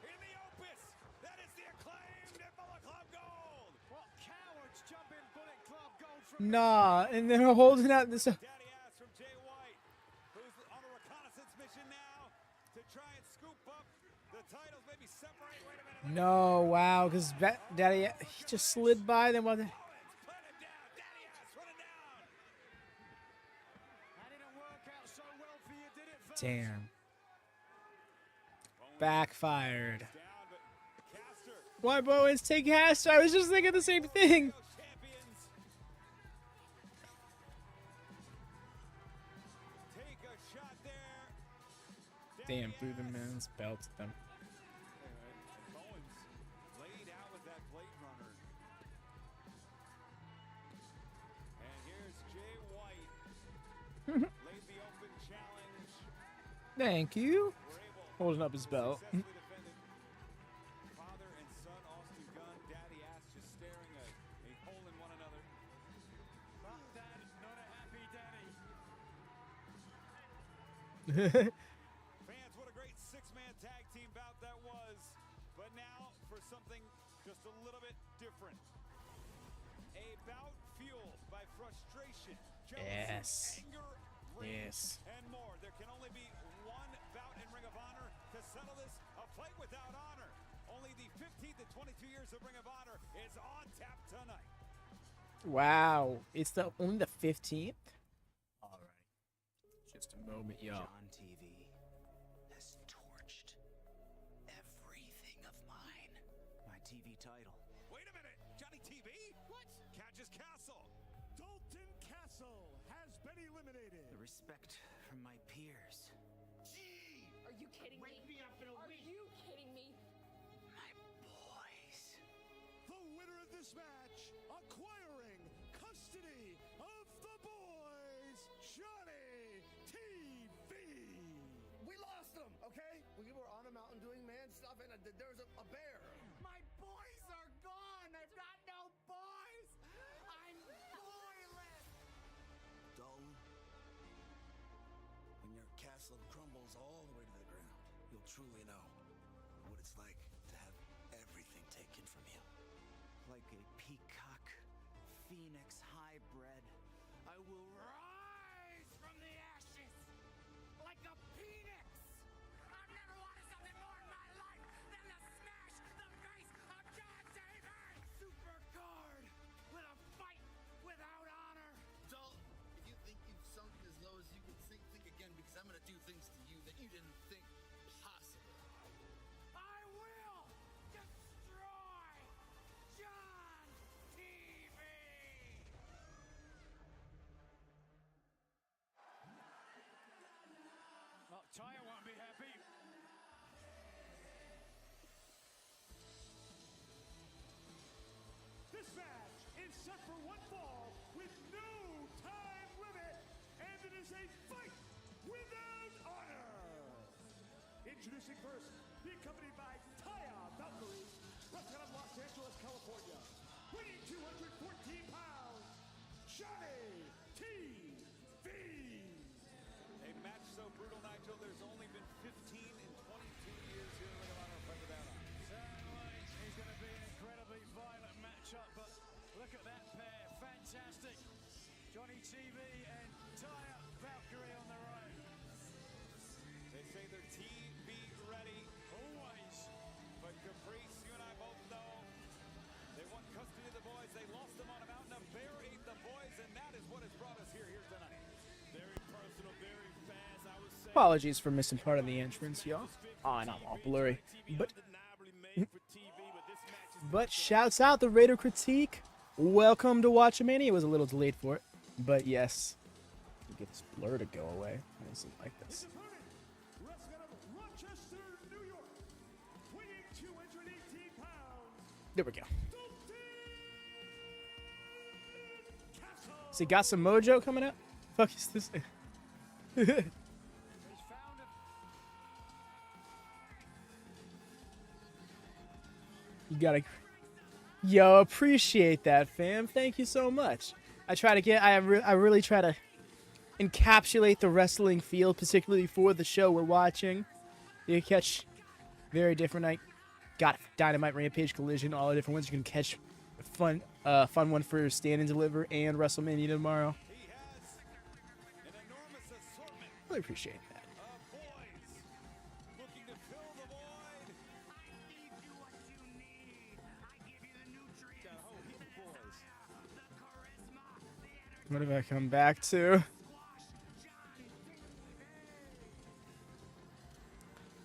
In the opus, that is the acclaimed Bullet Club Gold. What cowards jump in Bullet Club Gold from? Nah, and they're holding out this. Daddy ass from Jay White, who's on a reconnaissance mission now to try and scoop up the titles, maybe separate. Wait a minute. No, wow, because Daddy, he just slid by them. While Put him down. Daddy ass running down. That didn't work out so well for you, did it, fellas? Damn. Backfired. Down, but Caster. Why Bowens take Caster? I was just thinking the same thing. Champions. Take a shot there. Damn, threw the men's belt at them. Bowens laid out with that Blade Runner. And here's Jay White. Laid the open challenge. Thank you. Holding up his belt. Successfully defended. Father and son, Austin Gunn, daddy ass just staring a hole in one another. But Dad, not a happy daddy. Fans, what a great 6-man tag team bout that was. But now for something just a little bit different. A bout fueled by frustration, jealousy, Yes. anger, rage, Yes. and more. There can only be one bout in Ring of Honor to settle this, a fight without honor. Only the 15th to 22 years of Ring of Honor is on tap tonight. Wow, it's only the 15th. All right, just a moment, y'all. John TV has torched everything of mine. My TV title. Wait a minute, Johnny TV? What? Catches Castle. Dalton Castle has been eliminated. The respect from my peers. Are you kidding me? Wake me up in a Are week. you kidding me? My boys. The winner of this this match, acquiring custody of the boys, Johnny TV. We lost them, okay? We were on a mountain doing man stuff, and there was a bear. My boys are gone. I've got no boys. I'm boyless. Dalton, when your castle crumbles all the way to the ground, you'll truly know what it's like to have everything taken from you. Like a peacock, phoenix hybrid, I will rise from the ashes like a phoenix. I've never wanted something more in my life than to smash the face of John TV. Supercard with a fight without honor. Dalton, if you think you've sunk as low as you can sink, think again, because I'm gonna do things to you that you didn't think possible. I will destroy John TV. Oh, Taya won't be happy. This match is set for one fall with no time limit, and it is a fight without honor. Introducing first, being accompanied by Taya Valkyrie, wrestling out of Los Angeles, California, weighing 214 pounds, Johnny TV. A match so brutal, Nigel, there's only been 15 in 22 years here in Ring of Honor. Fight without honor. Certainly, it's going to be an incredibly violent matchup, but look at that pair, fantastic. Johnny TV and Taya Valkyrie on the right. They say they're TV ready. Always. But Caprice, you and I both know, they want custody of the boys. They lost them on a mountain. A bear ate the boys, and that is what has brought us here tonight. Very personal, very fast. I was saying, Apologies for missing part of the entrance, y'all. Oh, and I'm all blurry. But shouts out the Raider Critique. Welcome to WatchaMania. It was a little delayed for it. But yes. Get this blur to go away. I just like this. Wrestling out of Rochester, New York, weighing 218 pounds. There we go. So you got some mojo coming up? Fuck is this? You gotta, yo, appreciate that, fam. Thank you so much. I really try to encapsulate the wrestling feel, particularly for the show we're watching. You catch very different. I got Dynamite, Rampage, Collision, all the different ones. You can catch a fun one for Stand and Deliver and WrestleMania tomorrow. Really appreciate that. What have I come back to?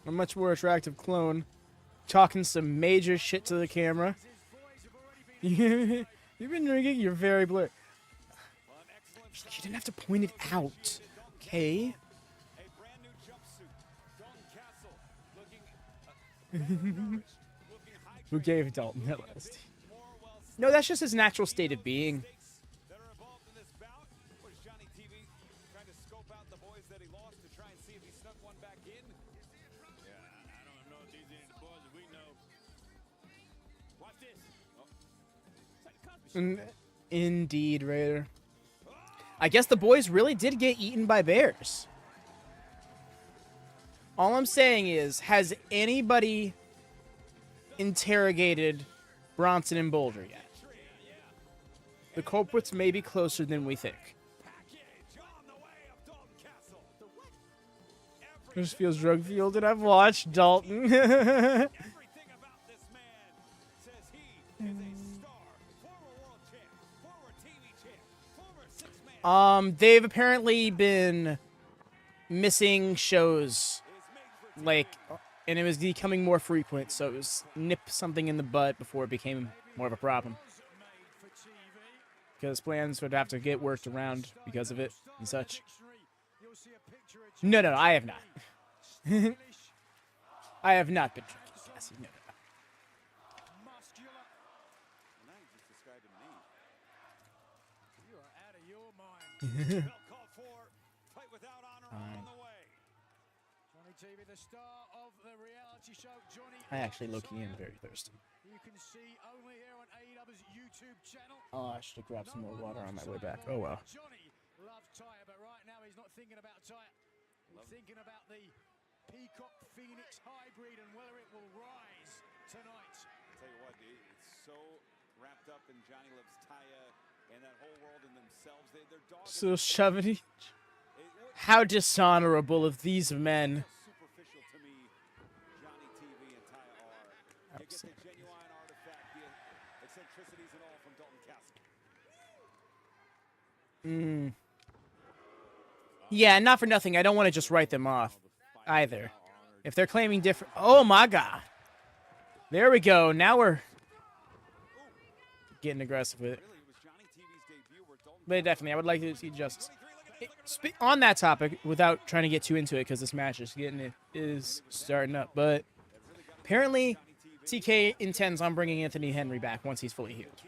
A much more attractive clone. Talking some major shit to the camera. You've been drinking? You're very blurry. You didn't have to point it out. Okay? Who gave Dalton that list? No, that's just his natural state of being. Indeed, Raider. I guess the boys really did get eaten by bears. All I'm saying is, has anybody interrogated Bronson and Boulder yet? The culprits may be closer than we think. This feels drug-fueled, and I've watched Dalton. They've apparently been missing shows, like, and it was becoming more frequent, so it was nip something in the bud before it became more of a problem. Because plans would have to get worked around because of it and such. No, I have not. I have not been drinking, Cassie. No. Johnny TV, the star of the reality show. Johnny. I actually low-key am very thirsty. You can see only here on AEW's YouTube channel. Oh, I should have grabbed some more water on my way back. Oh well. Johnny loves Taya, but right now he's not thinking about Taya. He's thinking about the Peacock Phoenix hybrid and whether it will rise tonight. I'll tell you what, it's so wrapped up in Johnny loves Taya and that whole world in themselves. They're dogs. So shoving. How dishonorable of these men. Superficial to me, Johnny TV and Taya are. You get the genuine artifact, the eccentricities and all from Dalton Castle. Yeah, not for nothing. I don't want to just write them off either. If they're claiming different... Oh, my God. There we go. Now we're getting aggressive with it. But definitely, I would like to see justice. On that topic, without trying to get too into it, because this match is starting up. But apparently, TK intends on bringing Anthony Henry back once he's fully healed.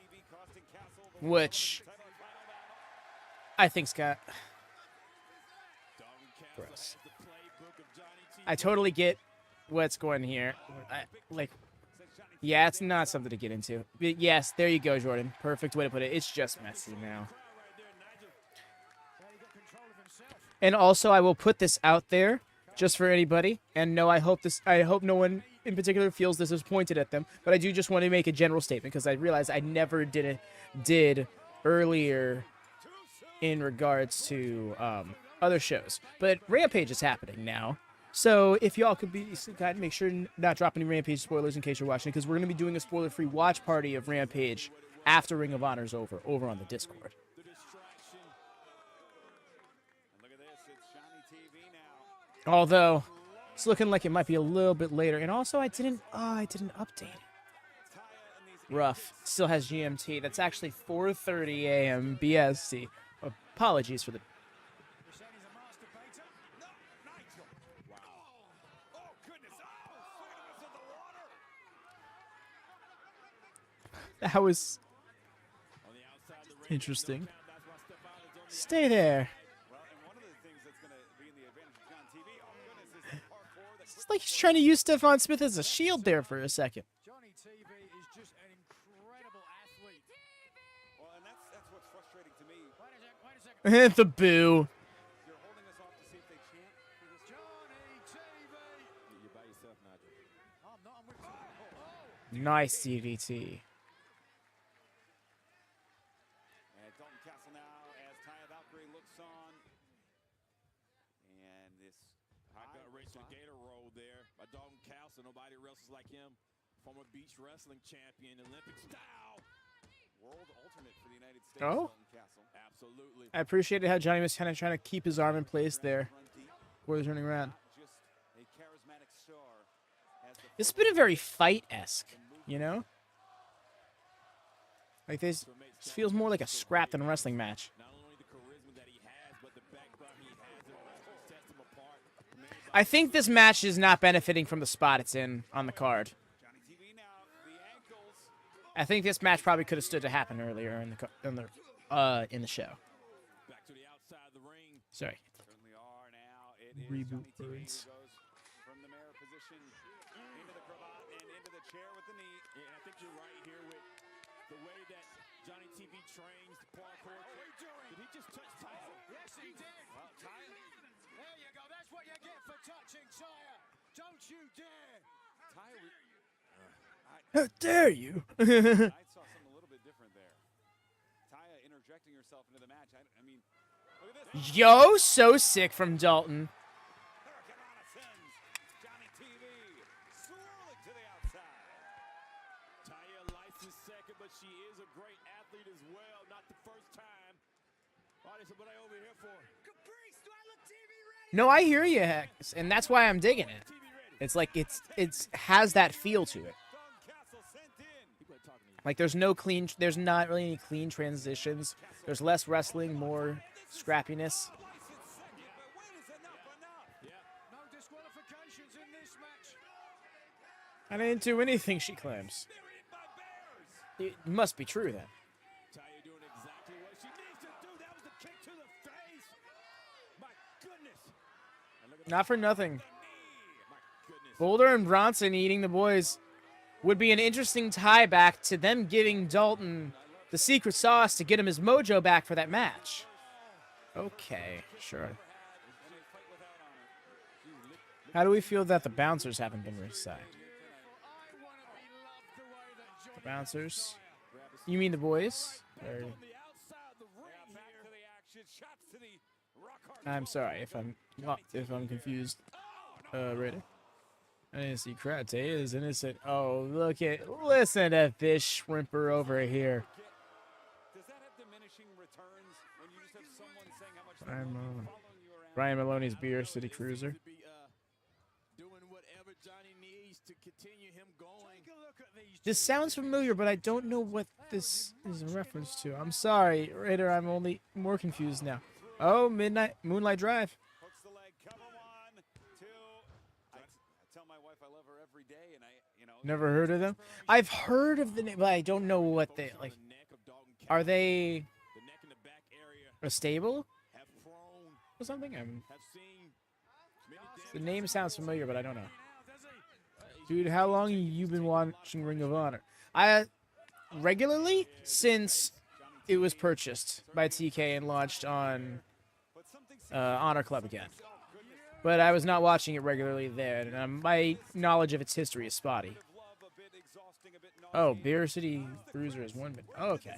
Which I think's got... Gross. I totally get what's going here. Yeah, it's not something to get into. But yes, there you go, Jordan. Perfect way to put it. It's just messy now. And also, I will put this out there just for anybody. And no, I hope no one in particular feels this is pointed at them. But I do just want to make a general statement because I realized I never did earlier in regards to other shows. But Rampage is happening now. So if y'all could be kind, make sure not drop any Rampage spoilers in case you're watching, because we're going to be doing a spoiler-free watch party of Rampage after Ring of Honor's over on the Discord. Although it's looking like it might be a little bit later, and also I didn't update it. Rough. Still has GMT. That's actually 4:30 a.m. BST. Apologies for the. That was interesting. Stay there. It's like he's trying to use Stephon Smith as a shield there for a second. Johnny TV is just an incredible athlete. Well, and that's what's frustrating to me. Wait a second. The boo. You're holding us off to see if they chant for this. Johnny TV. You're by yourself, Nigel. I'm not. I'm with you. Nice CDT. Dalton Castle now as Taya Valkyrie looks on. And this high racing gator roll there by Dalton Castle. Nobody wrestles like him. Former beach wrestling champion, Olympic style. World alternate for the United States. Oh. Dalton Castle. Absolutely. I appreciated how Johnny was kind of trying to keep his arm in place there before the turning around. Just a charismatic star. It's been a very fight-esque, you know? Like this feels more like a scrap than a wrestling match. I think this match is not benefiting from the spot it's in on the card. I think this match probably could have stood to happen earlier in the show. Sorry. Reboot words. From the mirror position into the cravat and into the chair with the knee. Yeah, and I think you're right here with the way that Johnny TV trains the parkour. Did he just touch Taya? Yes, he did. Well, Taya. There you go. That's what you get for touching Taya. Don't you dare. Taya. How dare you? I saw something a little bit different there. Taya interjecting herself into the match. I mean, look at this. Yo, so sick from Dalton. Johnny TV swirling to the outside. Taya licensed second, but she is a great athlete as well. Not the first time. All right, so what I over here for? Caprice, do I look TV ready? No, I hear you, Hex, and that's why I'm digging it. It's like it's has that feel to it. Like there's not really any clean transitions. There's less wrestling, more scrappiness. No disqualifications in this match. I didn't do anything, she claims. It must be true then. Taya doing exactly what she needs to do. That was the kick to the Not for nothing. Boulder and Bronson eating the boys would be an interesting tie back to them giving Dalton the secret sauce to get him his mojo back for that match. Okay, sure. How do we feel that the bouncers haven't been re-signed? The bouncers? You mean the boys? Or... I'm sorry if I'm confused. Raider. I didn't see Karate is innocent. Oh, listen to this shrimper over here. Brian Maloney's Beer City Cruiser. This sounds familiar, but I don't know what this is a reference to. I'm sorry, Raider. I'm only more confused now. Oh, Moonlight Drive. Never heard of them. I've heard of the name, but I don't know what they like. Are they a stable or something? The name sounds familiar, but I don't know. Dude, how long have you been watching Ring of Honor? Regularly since it was purchased by TK and launched on Honor Club again. But I was not watching it regularly there, and my knowledge of its history is spotty. Oh, Beer City Cruiser is 1 minute. Oh, okay.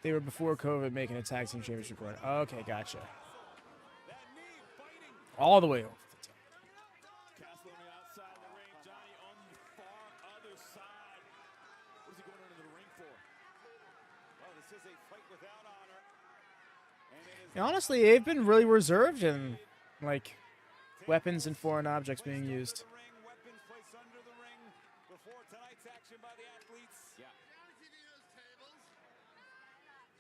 They were before COVID making a tag team championship run. Okay, gotcha. All the way over the top. And honestly, they've been really reserved in, like, weapons and foreign objects being used.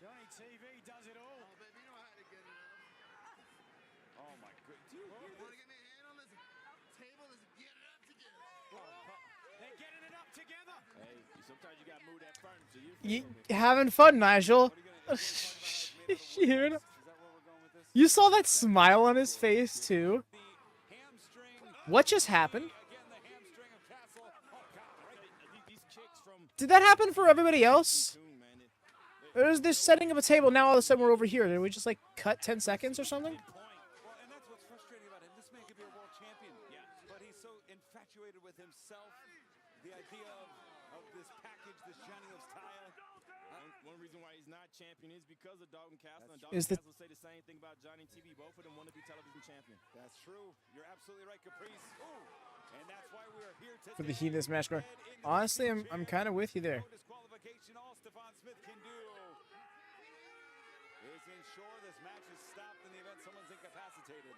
Johnny TV does it all. Oh, baby, you know how to get it up. Oh, my goodness. You want to get me a hand on this table? Let's get it up together. They're getting it up together. Hey, sometimes you got to move that furniture. You having fun, Nigel? You saw that smile on his face, too. What just happened? Did that happen for everybody else? There's this setting of a table, now all of a sudden we're over here. Did we just, like, cut 10 seconds or something? Well, and that's what's frustrating about him. This man could be a world champion. Yeah. But he's so infatuated with himself. The idea of this package, this shining of style. One reason why he's not champion is because of Dalton Castle. And Dalton Castle say the same thing about Johnny TV. Both of them want to be television champion. That's true. You're absolutely right, Caprice. Ooh. And that's why we're here today. For the heat of this match. Honestly, I'm kind of with you there. All Stephon Smith can do is ensure this match is stopped in the event someone's incapacitated.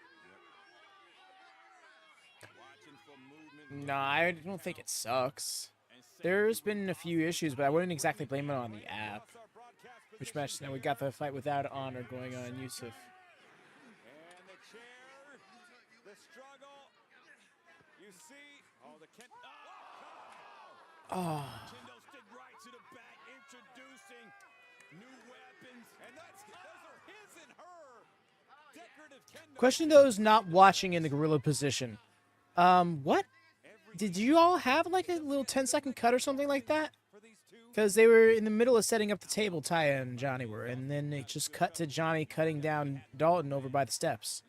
Watching for movement. No, I don't think it sucks. There's been a few issues, but I wouldn't exactly blame it on the app. Which match? Now we got the fight without honor going on, Yusuf. And the chair, the struggle. You see, oh, the Kent. Oh. Kendo stood right to the back, introducing new weapons, and those are his and her decorative kendo. Question those not watching in the gorilla position. What? Did you all have like a little 10-second cut or something like that? Because they were in the middle of setting up the table, Taya and Johnny were, and then it just cut to Johnny cutting down Dalton over by the steps.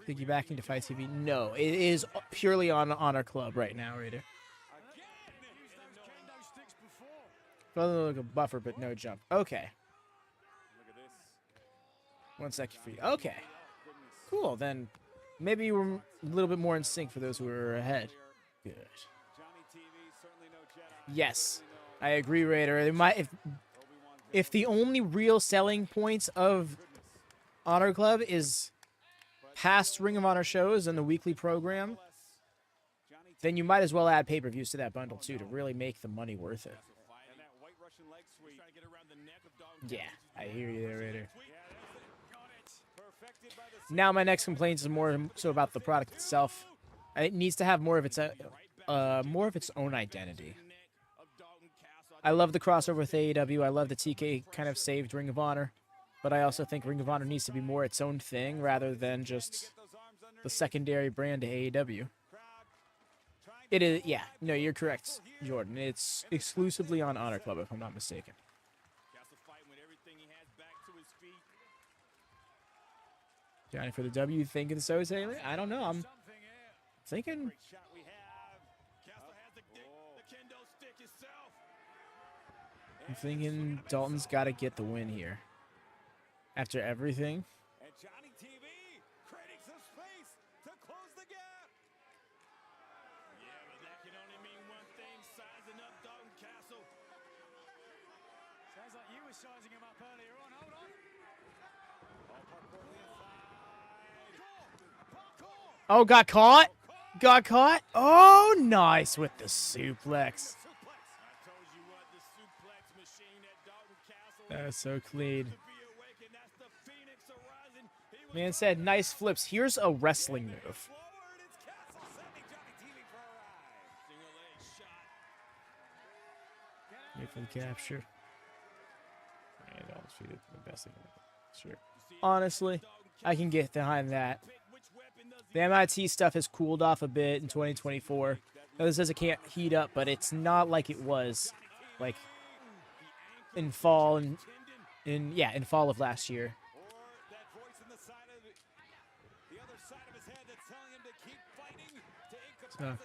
Piggybacking to Fight TV? No, it is purely on Honor Club right now, Raider. Well, like a buffer, but no jump. Okay. 1 second for you. Okay. Cool, then maybe we're a little bit more in sync for those who are ahead. Good. Yes, I agree, Raider. It might, if the only real selling points of Honor Club is past Ring of Honor shows and the weekly program, then you might as well add pay-per-views to that bundle too to really make the money worth it. Yeah, I hear you there, Raider. Now my next complaint is more so about the product itself. It needs to have more of its own identity. I love the crossover with AEW. I love the TK kind of saved Ring of Honor. But I also think Ring of Honor needs to be more its own thing rather than just the secondary brand to AEW. It is, yeah. No, you're correct, Jordan. It's exclusively on Honor Club, if I'm not mistaken. Johnny for the W, thinking so, Taylor? I don't know. I'm thinking. I'm thinking Dalton's got to get the win here. After everything. And Johnny TV creating some space to close the gap. Yeah, but that can only mean one thing, sizing up Dalton Castle. Sounds like you were sizing him up earlier on. Hold on. Oh, got caught? Got caught? Oh, nice with the suplex. That was so clean. Man said, nice flips. Here's a wrestling move. Wait for the capture. And I'll defeat the best thing. Sure. Honestly, I can get behind that. The MIT stuff has cooled off a bit in 2024. Now, this says it can't heat up, but it's not like it was, like, in fall and in fall of last year. So,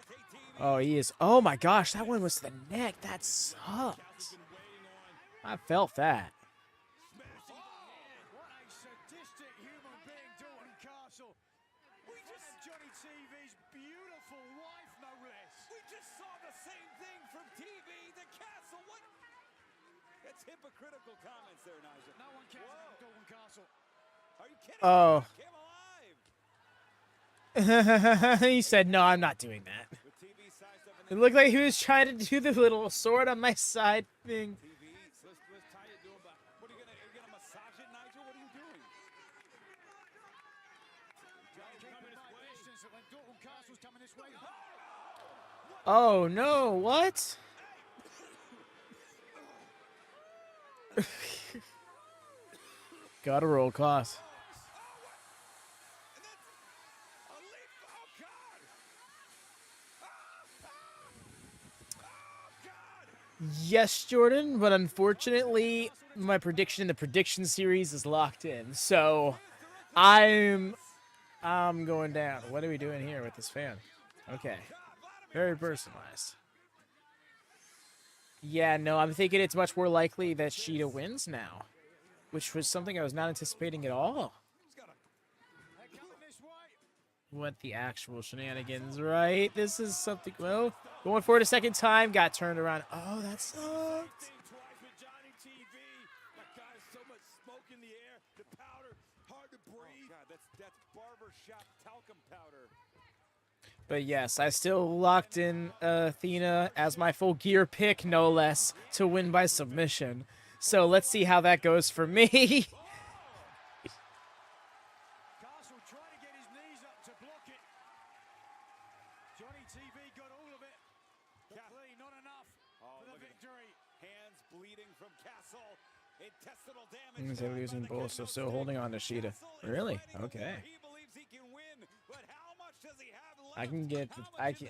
oh, he is. Oh my gosh, that one was to the neck. That sucks. I felt that. What a sadistic human being, Dalton Castle. We just Johnny TV's beautiful wife, no less. We just saw the same thing from TV to Castle. What? That's hypocritical comments there, Nigel. No one cares about Dalton Castle. Are you kidding? Oh. Came alive. He said, no, I'm not doing that. It looked like he was trying to do the little sword on my side thing. What are you gonna massage it, Nigel? What are you doing? Oh, no, what? Gotta roll cost. Yes, Jordan, but unfortunately, my prediction in the prediction series is locked in. So, I'm going down. What are we doing here with this fan? Okay. Very personalized. Yeah, no, I'm thinking it's much more likely that Sheeta wins now, which was something I was not anticipating at all. What the actual shenanigans, right? This is something, well, going for it a second time, got turned around. Oh, that sucked. But yes, I still locked in Athena as my full gear pick, no less, to win by submission. So let's see how that goes for me. They're losing both, so holding on to Sheeta. Really? Okay. I can get. I see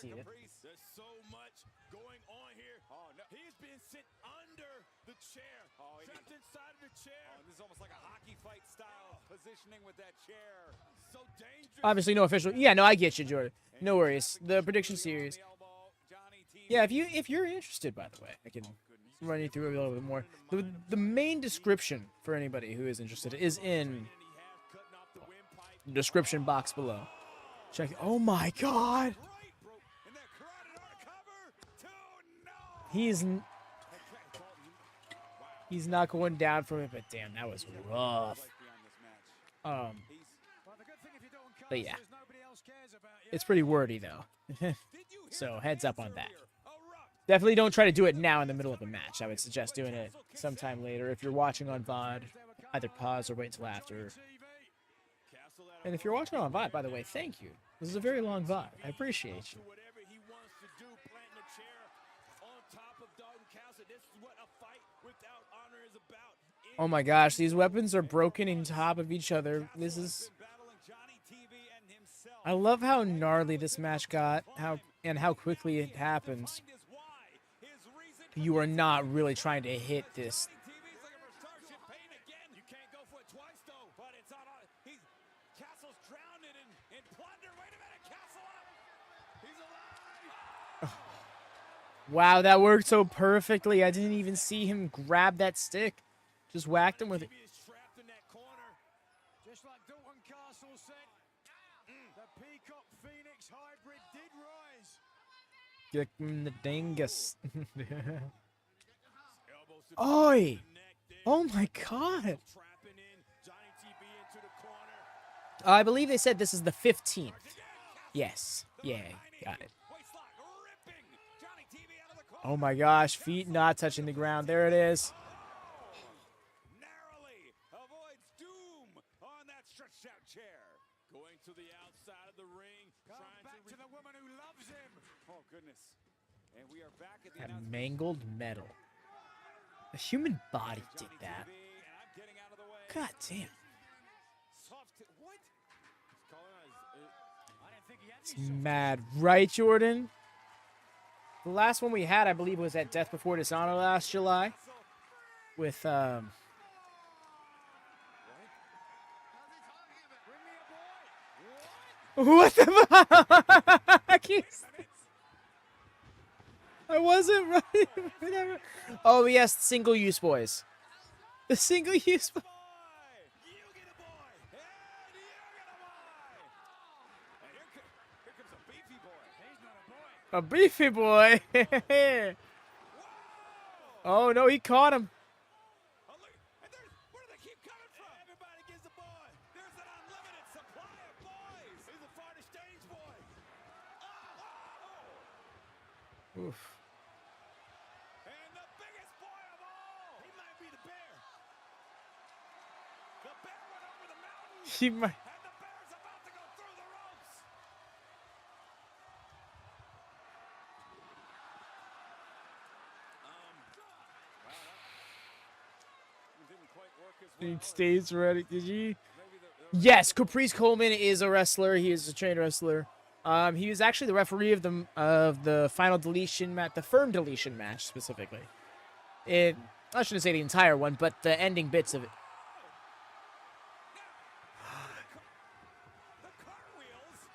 it. There's so much going on here. Oh no, he's being sent under the chair. Oh, trapped inside of the chair. Oh, this is almost like a hockey fight style positioning with that chair. So dangerous. Obviously, no official. Yeah, no, I get you, Jordan. No worries. The prediction series. Yeah, if you're interested, by the way, I can run you through a little bit more. The main description for anybody who is interested is in the description box below. Check. Oh my God. He's not going down from it, but damn, that was rough. But yeah, it's pretty wordy though. So heads up on that. Definitely don't try to do it now in the middle of a match. I would suggest doing it sometime later. If you're watching on VOD, either pause or wait until after. And if you're watching on VOD, by the way, thank you. This is a very long VOD. I appreciate you. Oh my gosh, these weapons are broken in top of each other. This is... I love how gnarly this match got, how quickly it happens. You are not really trying to hit this. Wow, that worked so perfectly. I didn't even see him grab that stick. Just whacked him with it. Just like Dalton Castle said, the Peacock Phoenix hybrid did rise. Get him the dingus. Oi! Oh my god! I believe they said this is the 15th. Yes. Yeah, got it. Oh my gosh, feet not touching the ground. There it is. Narrowly avoids doom on that stretched out chair. Going to the outside of the ring. Trying back to the woman who loves him. Oh, goodness. And we are back at the That mangled metal. The human body did that. God damn. It's mad. Right, Jordan? The last one we had, I believe, was at Death Before Dishonor last July. With, What the fuck is this? I wasn't right. Oh, yes, single-use boys. The single-use boys. A beefy boy. Oh, no, he caught him. Oof. And the biggest boy of all. He might be the bear. The bear went over the mountain. He might. And the bear's about to go through the ropes. Didn't quite work as well. He stays ready. Did you? Yes, Caprice Coleman is a wrestler. He is a trained wrestler. He was actually the referee of the final deletion match, the firm deletion match specifically. I shouldn't say the entire one, but the ending bits of it.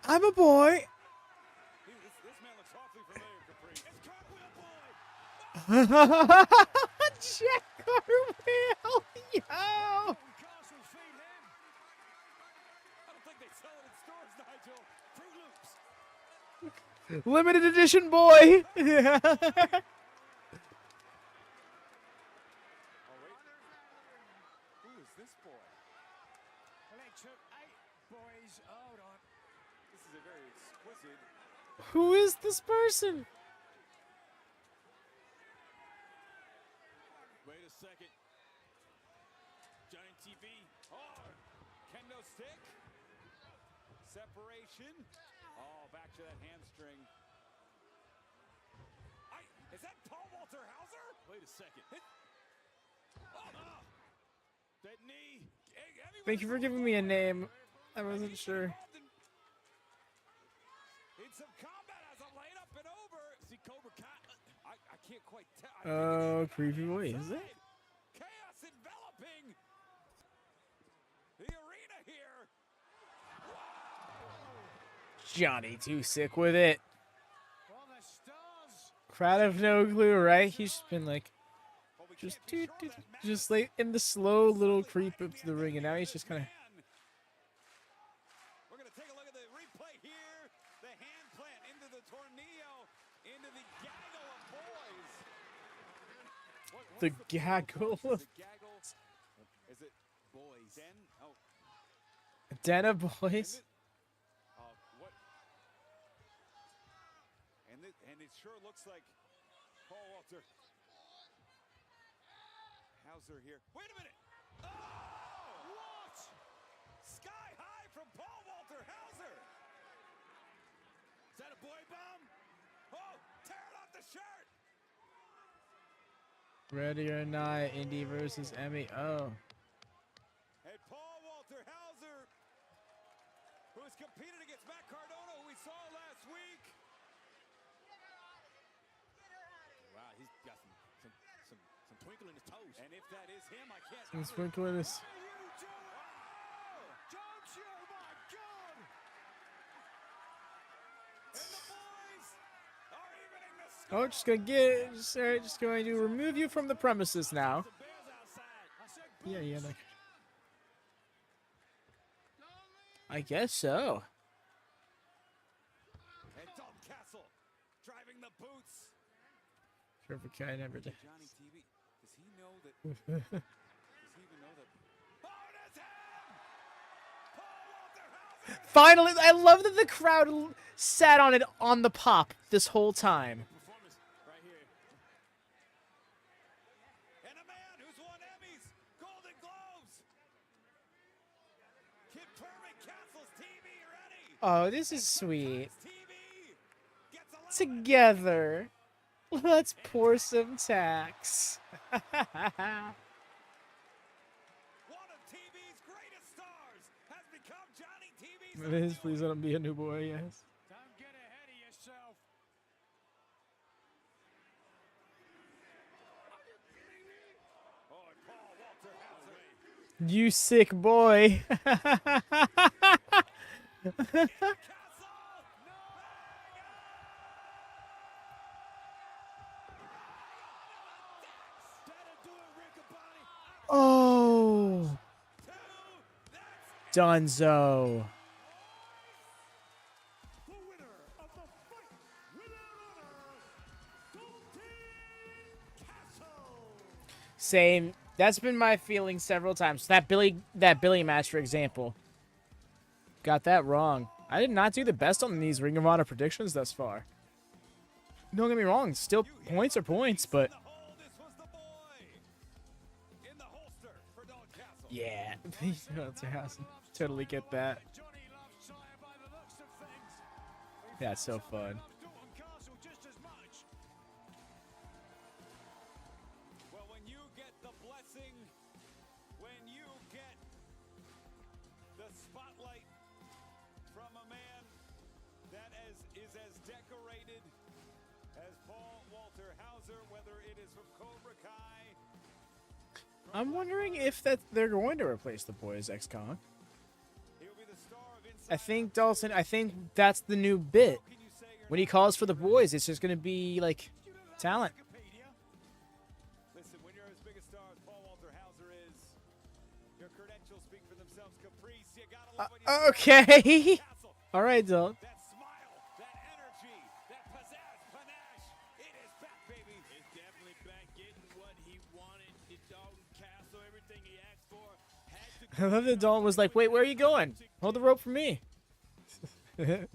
I'm a boy. This man looks awfully familiar, Caprice. Jack Cartwheel, yo. I don't think they sell it in stores, Nigel. Fruit Loops. Limited edition boy. Who is this boy? Well, it took 8 boys. Hold on. This is a very exquisite. Who is this person? Wait a second. Giant TV. Oh, kendo stick. Separation. Oh, back to that hamstring. Is that Paul Walter Hauser? Wait a second. That knee. Thank you for giving me a name. I wasn't sure. In some combat as I'm laid up and over. See Cobra Kai. I can't quite tell. Oh, creepy boy, is it? Chaos enveloping the arena here. Johnny too sick with it. Well, the stars. Crowd have no clue, right? He's just been like, just like in the slow little creep up to the ring, and now he's just kind of. We're gonna take a look at the replay here. The hand plant into the tornillo, into the gaggle of boys. The gaggle. The gaggle. Is it boys? Den? Oh. Den of boys. What? And it sure looks like Paul Walter Hauser here. Wait a minute! Oh! What? Sky high from Paul Walter Hauser! Is that a boy bomb? Oh, tear it off the shirt! Ready or not, Indy versus Emmy. Oh. And Paul Walter Hauser, who has competed against Matt Cardona, who we saw last week. Wow, he's got some twinkle in his toes. And if that is him, I can't. Some sprinkle in his. Oh, just gonna just going to remove you from the premises now. Yeah, yeah. I guess so. And Dalton Castle driving the boots. Perfect guy never did. Johnny TV, does he know that? Does he even know that? Oh, that's him! Paul Walter Hauser! Finally, I love that the crowd sat on it on the pop this whole time. Right here. And a man who's won Emmys, Golden Globes. Kid Permit Castle's TV ready. Oh, this is sweet. Together, let's pour some tax. One of TV's greatest stars has become Johnny TV's. Please let him be a new boy, yes. Don't get ahead of yourself. Oh, and Paul Walter Hauser. You sick boy. Oh. Dunzo. Same. That's been my feeling several times. That Billie match, for example. Got that wrong. I did not do the best on these Ring of Honor predictions thus far. Don't get me wrong. Still, points are points, but... Yeah. Totally get that. That's so fun. Well, when you get the blessing, when you get the spotlight from a man that is as decorated as Paul Walter Hauser, whether it is from Cobra Kai. I'm wondering if they're going to replace the boys XCon. I think Dalton. I think that's the new bit. When he calls for the boys, it's just going to be like talent. Listen, when you're as big a star as Paul Walter Hauser is, your credentials speak for themselves. Caprice, you gotta love what you Okay. All right, Dalton. That smile, that energy, that pizzazz, panache, it is back, baby. It's definitely back, getting what he wanted. The Dalton Castle, everything he asked for. I love that Dalton was like, "Wait, where are you going? Hold the rope for me." And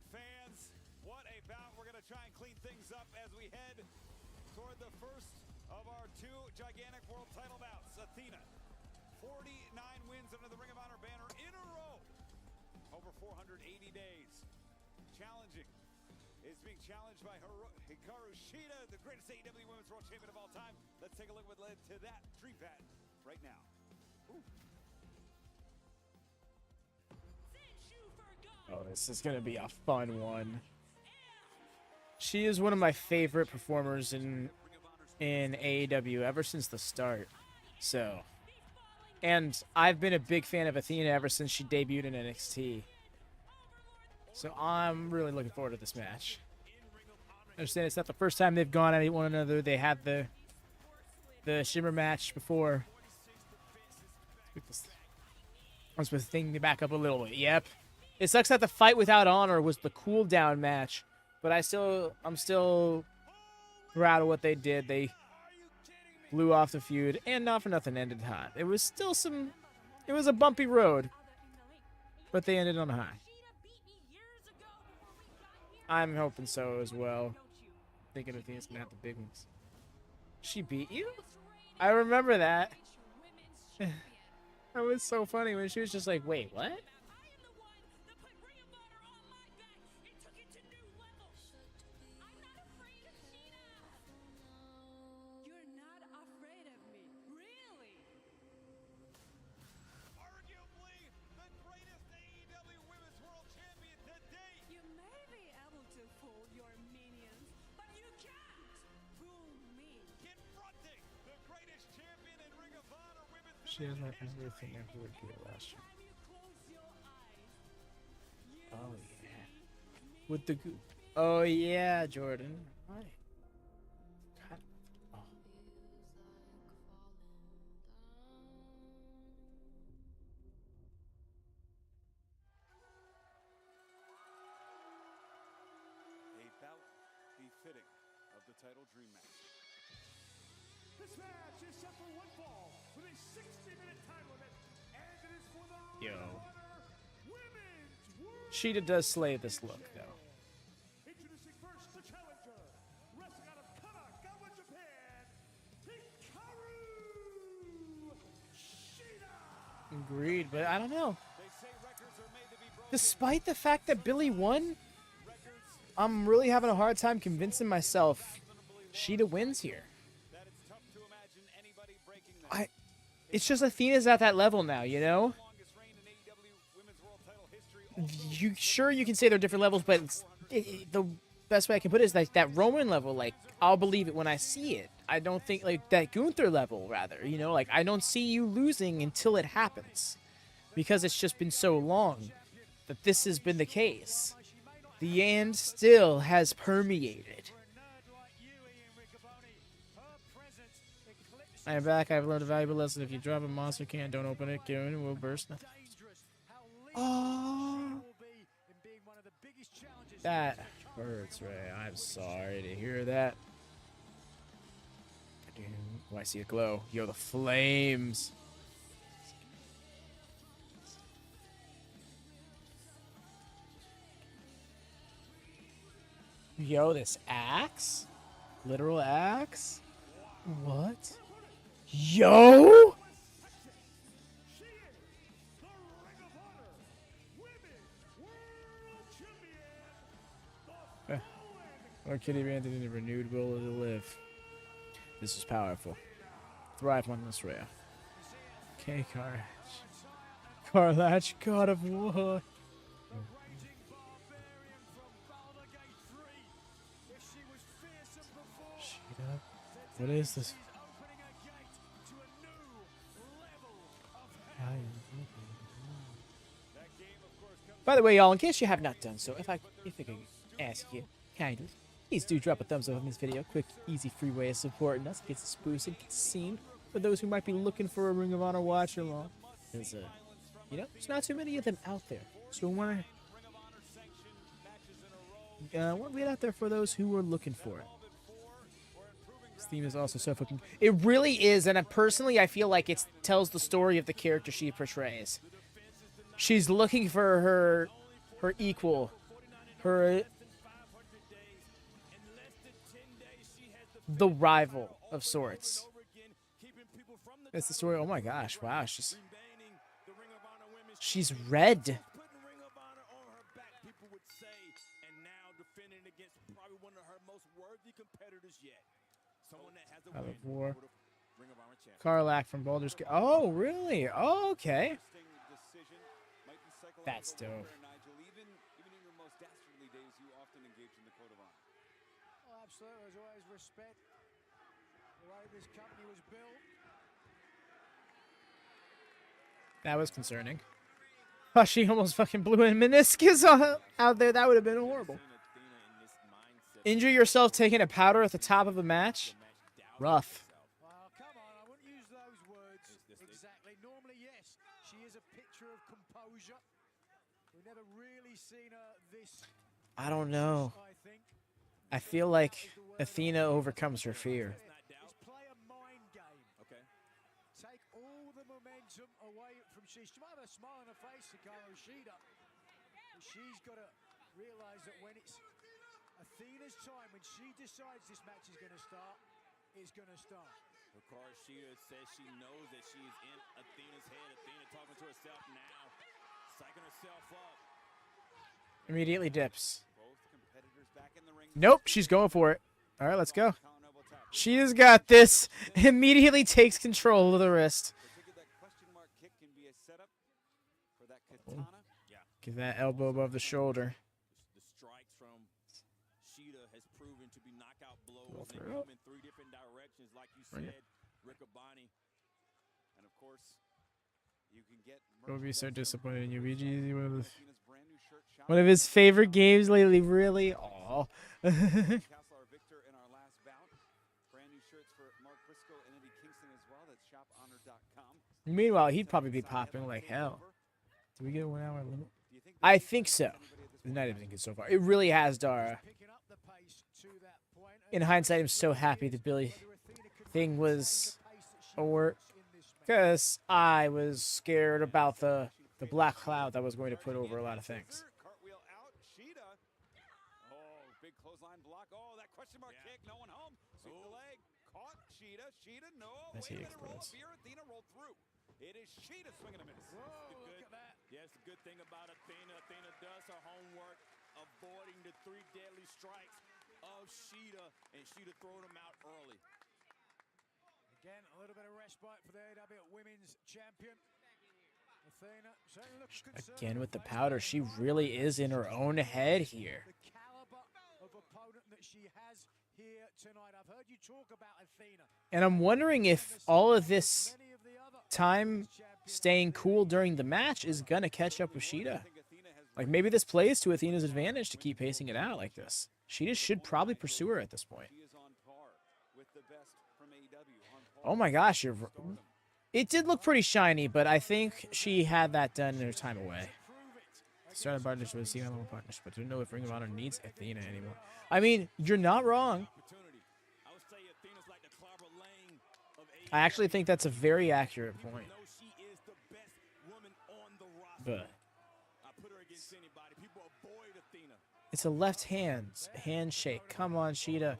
fans, what a bout. We're going to try and clean things up as we head toward the first of our two gigantic world title bouts. Athena, 49 wins under the Ring of Honor banner in a row. Over 480 days. Challenging. Is being challenged by Hikaru Shida, the greatest AEW Women's World Champion of all time. Let's take a look what led to that dream pad right now. Ooh. Oh, this is gonna be a fun one. She is one of my favorite performers in AEW ever since the start. So, and I've been a big fan of Athena ever since she debuted in NXT. So I'm really looking forward to this match. I understand it's not the first time they've gone at one another. They had the Shimmer match before. Let's put the thing back up a little bit. Yep. It sucks that the fight without honor was the cool down match, but I'm still proud of what they did. They blew off the feud, and not for nothing ended hot. It was still it was a bumpy road, but they ended on a high. I'm hoping so as well. Thinking Athena's gonna have the big ones. She beat you? I remember that. That was so funny when she was just like, "Wait, what?" You're not She has like everything I would do last year. Oh yeah. With the goop. Oh yeah, Jordan. Hi. God. Oh. A bout befitting of the title dream match. This match is set for one fall with a 60-minute time limit, and it is for the Yo. Ring of Honor Women's World Sheeta does slay this look though. Introducing first the challenger, wrestling out of Kanagawa, Japan, Hikaru Shida. Agreed, but I don't know. Despite the fact that Billie won, I'm really having a hard time convincing myself Shida wins here. It's just Athena's at that level now, you know? You can say they're different levels, but the best way I can put it is like that Roman level, like, I'll believe it when I see it. I don't think, like, that Gunther level, rather, you know? Like, I don't see you losing until it happens. Because it's just been so long that this has been the case. The and still has permeated. I am back. I've learned a valuable lesson. If you drop a monster can, don't open it. Give it, it will burst. Nothing. Oh, that hurts, Ray. I'm sorry to hear that. Oh, I see a glow. Yo, the flames. Yo, this axe? Literal axe? What? Yo! Our kitty banded in a renewed will to live. This is powerful. Thrive on this rare. Okay, Karlach, God of War. What is this? By the way, y'all, in case you have not done so, if I could ask you, kindly, please do drop a thumbs up on this video. Quick, easy, free way of supporting us. Gets us boosted, gets seen. For those who might be looking for a Ring of Honor watch along, there's there's not too many of them out there. So I want to get out there for those who are looking for it. This theme is also so fucking... It really is, and personally, I feel like it tells the story of the character she portrays. She's looking for her equal, the rival of sorts. That's the story. Oh my gosh! Wow, she's red. Out of War. Karlach from Baldur's Gate. Oh, really? Oh, okay. That's dope. Oh, absolutely. There's always respect. The way this company was built. That was concerning. Oh, she almost fucking blew a meniscus out there. That would have been horrible. Injure yourself taking a powder at the top of a match? Rough. Well, come on. I wouldn't use those words exactly. Normally, yes, she is a picture of composure. We've never really seen her this. I don't know. I feel like Athena overcomes her fear. Play a mind game. Okay. Take all the momentum away from she might have a smile on her face, Hikaru Shida. But she's got to realize that when it's Athena's time, when she decides this match is going to start, it's going to start. Hikaru Shida says she knows that she is in Athena's head. Athena talking to herself now, psyching herself up. Immediately dips. Nope, she's going for it. All right, let's go. She has got this. Immediately takes control of the wrist. Oh. Give that elbow above the shoulder. The strikes from Shida has proven to be knockout blows. They come in three different directions, like you said, Riccaboni. And of course, I'll be so disappointed in you, BG. One of his favorite games lately, really. Aw. Meanwhile, he'd probably be popping like hell. Did we get a 1 hour limit? I think so. Not even thinking so far. It really has Dara. In hindsight, I'm so happy the Billie thing was over, because I was scared about the black cloud that was going to put over a lot of things. Cartwheel out, Shida. Oh, big clothesline block. Oh, that question mark kick, no one home. Sweep the leg, caught Shida. Shida, no. That's Wait a he minute, roll up explores. here. Athena rolled through. It is Shida swinging a miss. Whoa, look at that. Yes, the good thing about Athena. Athena does her homework, avoiding the 3 deadly strikes of Shida, and Shida throwing them out early. Again, a little bit of respite for the AW Women's Champion. Athena certainly looks concerned. Again with the powder, she really is in her own head here. The caliber of opponent that she has here tonight. I've heard you talk about Athena. And I'm wondering if all of this time staying cool during the match is going to catch up with Shida. Like, maybe this plays to Athena's advantage to keep pacing it out like this. Shida should probably pursue her at this point. Oh my gosh, it did look pretty shiny, but I think she had that done in her time away. Started partnership with a CM level partnership, but don't know if Ring of Honor needs Athena anymore. I mean, you're not wrong. I actually think that's a very accurate point. But it's a left handshake. Come on, Shida.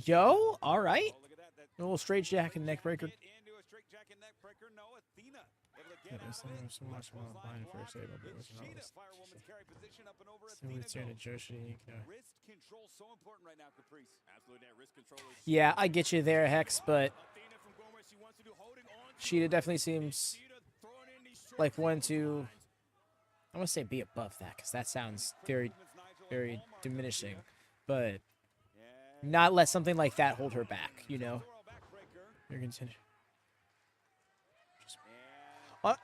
Yo, all right. A little straight jacket neck breaker. Yeah, I get you there, Hex, but Shida definitely seems like one to, I want to say be above that, because that sounds very, very diminishing, but not let something like that hold her back, you know? You're continue.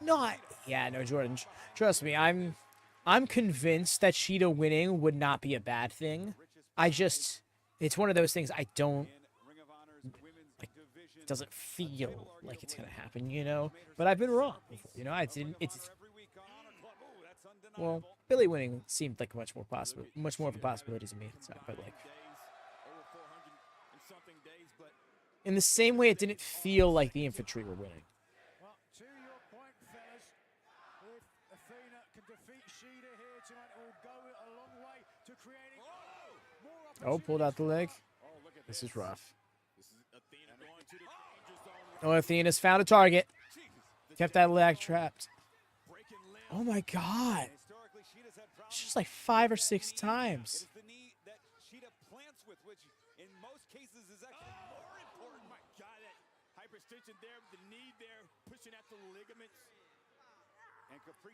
No, no, Jordan. Trust me, I'm convinced that Shida winning would not be a bad thing. It's one of those things I don't, like, it doesn't feel like it's gonna happen, you know? But I've been wrong before, you know? Well, Billie winning seemed like much more of a possibility to me, but like, in the same way, it didn't feel like the Infantry were winning. Well, to your point, fellas, if Athena can defeat Shida here tonight, it will go a long way to creating more Oh, pulled out the leg. This is rough. Oh, Athena's found a target. Kept that leg trapped. Oh my God. She's like 5 or 6 times.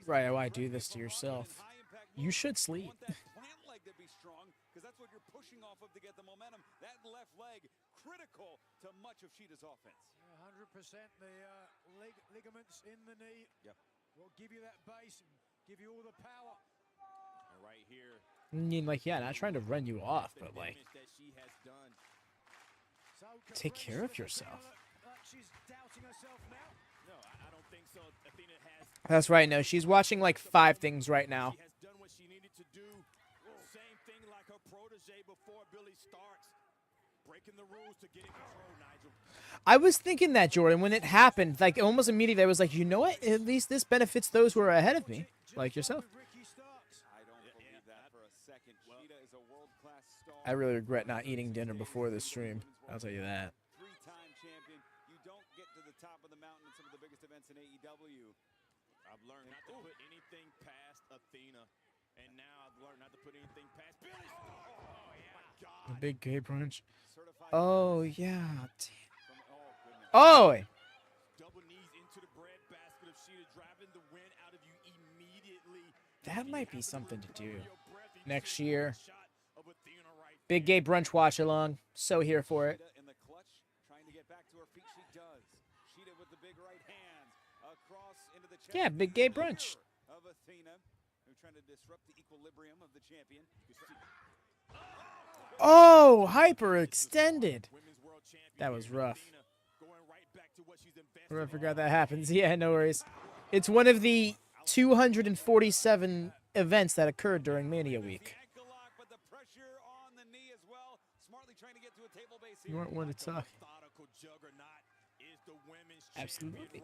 Right, why do this to yourself? You should sleep. Because that's what you're pushing off of to get the momentum. That left leg critical to much of Shida's offense. 100%. The ligaments in the knee will give you that base and give you all the power. And right here. I mean, like, yeah, not trying to run you off, but like, take care of yourself. She's doubting herself now. No, I don't think so. Athena has. That's right. No, she's watching like 5 things right now. She has done what she needed to do. Same thing like her protege before, Billie Starkz. Breaking the rules to get in control, Nigel. I was thinking that, Jordan, when it happened, like almost immediately, I was like, you know what? At least this benefits those who are ahead of me, like yourself. I really regret not eating dinner before this stream. I'll tell you that. 3-time champion. You don't get to the top of the mountain in some of the biggest events in AEW. I've learned not to put anything past Athena. And now I've learned not to put anything past Billie. Oh, yeah. My God. The big K punch. Oh, yeah. Damn. Oh! Double knees into the bread basket of Shida, driving the wind out of you immediately. That might be something to do next year. Big gay brunch watch along. So here for it. Trying to get back to her feet, she does. Sheeta with the big right hand across into the chest. Yeah, big gay brunch. Of Athena, who's trying to disrupt the equilibrium of the champion. Oh, hyperextended. That was rough. I forgot that happens. Yeah, no worries. It's one of the 247 events that occurred during Mania Week. You weren't one to talk. Absolutely.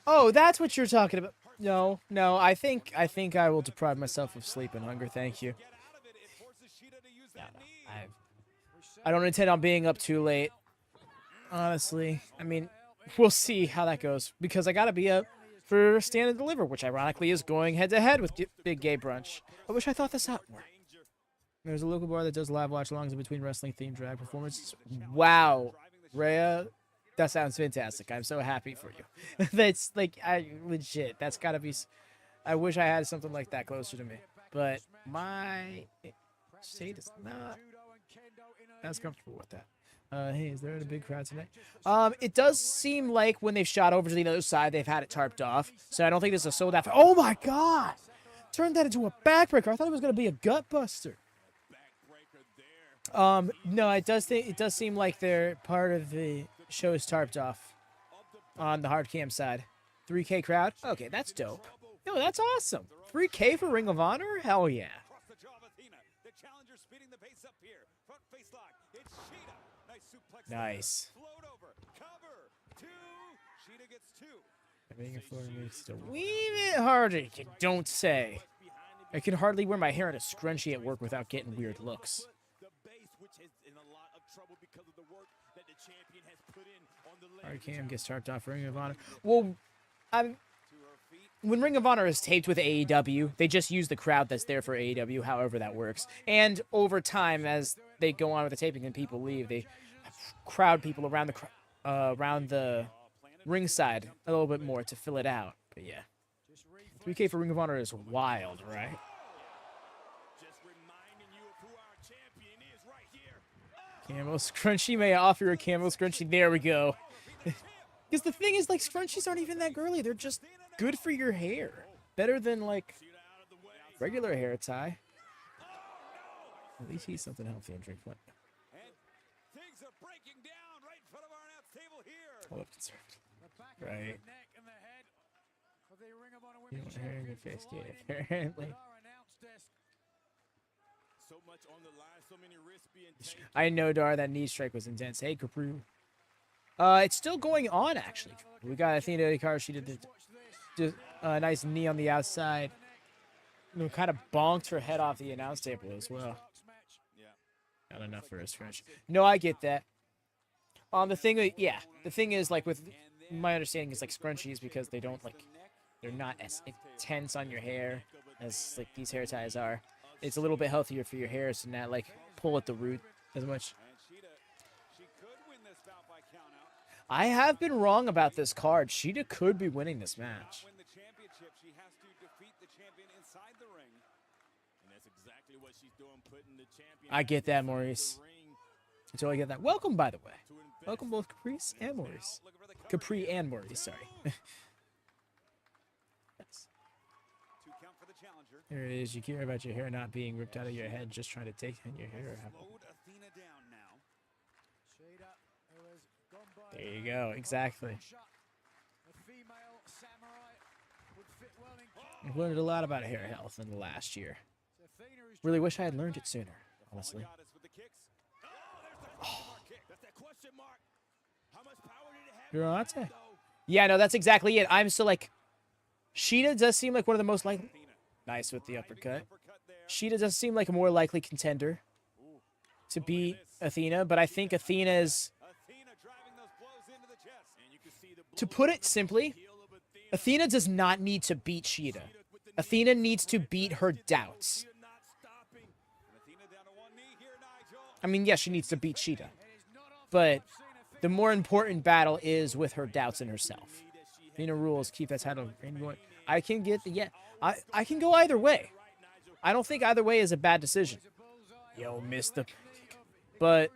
Oh, that's what you're talking about. No, no, I think I will deprive myself of sleep and hunger. Thank you. No, I don't intend on being up too late. Honestly, I mean, we'll see how that goes because I gotta be up for Stand and Deliver, which ironically is going head to head with Big Gay Brunch. I wish I thought this out more. There's a local bar that does live watch-alongs in between wrestling-themed drag performances. Wow, Rhea, that sounds fantastic. I'm so happy for you. That's like, legit. That's gotta be. I wish I had something like that closer to me, but my state is not as comfortable with that. Hey, is there a big crowd tonight? It does seem like when they've shot over to the other side, they've had it tarped off. So I don't think this is a sold out. Oh my god! Turned that into a backbreaker. I thought it was gonna be a gut buster. No, it does seem like they're part of the show is tarped off on the hard cam side. 3K crowd? Okay, that's dope. Yo, that's awesome. 3K for Ring of Honor? Hell yeah. Nice. I think Florida makes it a wee bit harder. You don't say. I can hardly wear my hair in a scrunchie at work without getting weird looks. Cam gets tarped off Ring of Honor. Well, when Ring of Honor is taped with AEW, they just use the crowd that's there for AEW, however that works. And over time, as they go on with the taping and people leave, they crowd people around the ringside a little bit more to fill it out. But yeah, 3K for Ring of Honor is wild, right? Camo scrunchie, may I offer you a camo scrunchie? There we go. Because the thing is, like, scrunchies aren't even that girly. They're just good for your hair. Better than, like, regular hair tie. At least eat something healthy and drink one. Hold up, conserved. Right. You don't hair in your face, kid, apparently. I know, Dar, that knee strike was intense. Hey, Capru. It's still going on, actually. We got Athena Hikaru. She did a nice knee on the outside. You know, kind of bonked her head off the announce table as well. Not enough for a scrunch. No, I get that. The thing is, like, with my understanding is, like, scrunchies, because they don't, like, they're not as intense on your hair as, like, these hair ties are. It's a little bit healthier for your hair to not, like, pull at the root as much. I have been wrong about this card. Sheeta could be winning this match. I get that, Maurice. I totally get that. Welcome, by the way. Welcome both Caprice and Maurice. Capri and Maurice, sorry. Yes. There it is. You care about your hair not being ripped out of your head, just trying to take your hair out. There you go. Exactly. I've learned a lot about hair health in the last year. Really wish I had learned it sooner, honestly. Oh. Durante. Yeah, no, that's exactly it. I'm still like, Sheeta does seem like one of the most likely. Nice with the uppercut. Sheeta does seem like a more likely contender to beat Athena, but I think Athena's. To put it simply, Athena does not need to beat Sheeta. Athena needs to beat her doubts. I mean, yes, she needs to beat Sheeta. But the more important battle is with her doubts in herself. Athena rules, keep that title. I can get the, yeah, I can go either way. I don't think either way is a bad decision. Yo, missed the... But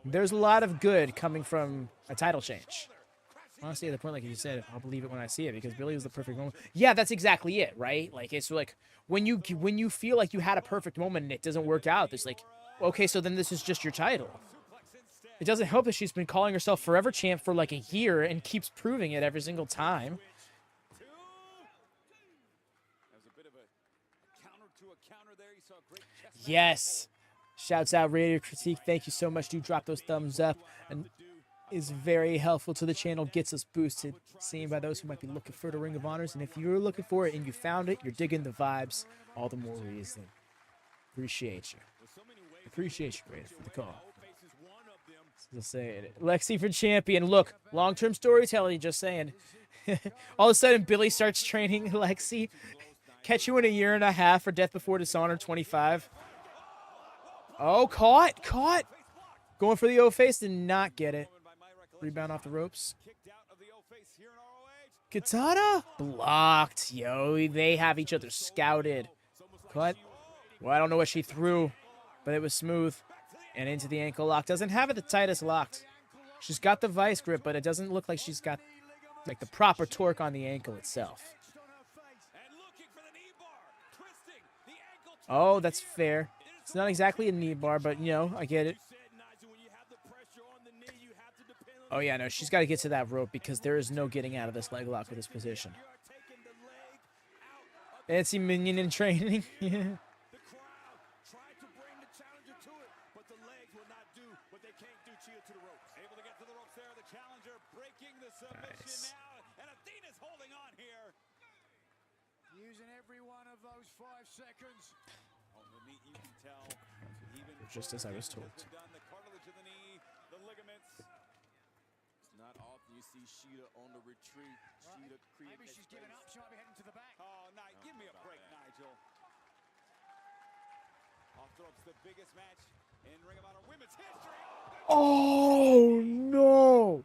there's a lot of good coming from a title change. Honestly, at the point, like you said, I'll believe it when I see it, because Billie was the perfect moment. Yeah, that's exactly it, right? Like, it's like, when you feel like you had a perfect moment and it doesn't work out, it's like, okay, so then this is just your title. It doesn't help that she's been calling herself Forever Champ for like a year and keeps proving it every single time. Yes. Shouts out Radio Critique. Thank you so much. Do drop those thumbs up. And is very helpful to the channel. Gets us boosted. Seen by those who might be looking for the Ring of Honors. And if you're looking for it and you found it, you're digging the vibes, all the more reason. Appreciate you. Appreciate you, Grace, for the call. Just saying it. Lexi for champion. Look, long-term storytelling, just saying. All of a sudden, Billie starts training Lexi. Catch you in a year and a half for Death Before Dishonor 25. Oh, caught. Going for the O-face, did not get it. Rebound off the ropes. Katana blocked. Yo, they have each other scouted. Cut. Well, I don't know what she threw, but it was smooth. And into the ankle lock. Doesn't have it the tightest locked. She's got the vice grip, but it doesn't look like she's got like the proper torque on the ankle itself. Oh, that's fair. It's not exactly a knee bar, but, you know, I get it. Oh, yeah, no, she's got to get to that rope because there is no getting out of this leg lock with this position. Fancy minion in training. Yeah. Nice. Using every one of those 5 seconds. Just as I was told. Not often you see Sheeta on the retreat. Sheeta Maybe she's giving up. She might be heading to the back. Oh, give me a break, Nigel. Off the ropes, the biggest match in Ring of Honor women's history. Oh, no.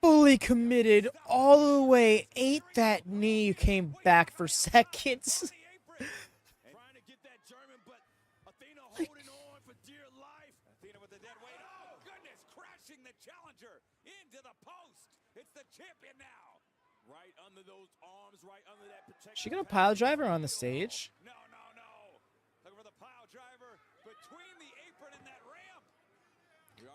Fully committed all the way. Ate that knee. Came back for seconds. Right under those arms, right under that protection. She gonna pile driver on the stage? No. Looking for the pile driver between the apron and that ramp.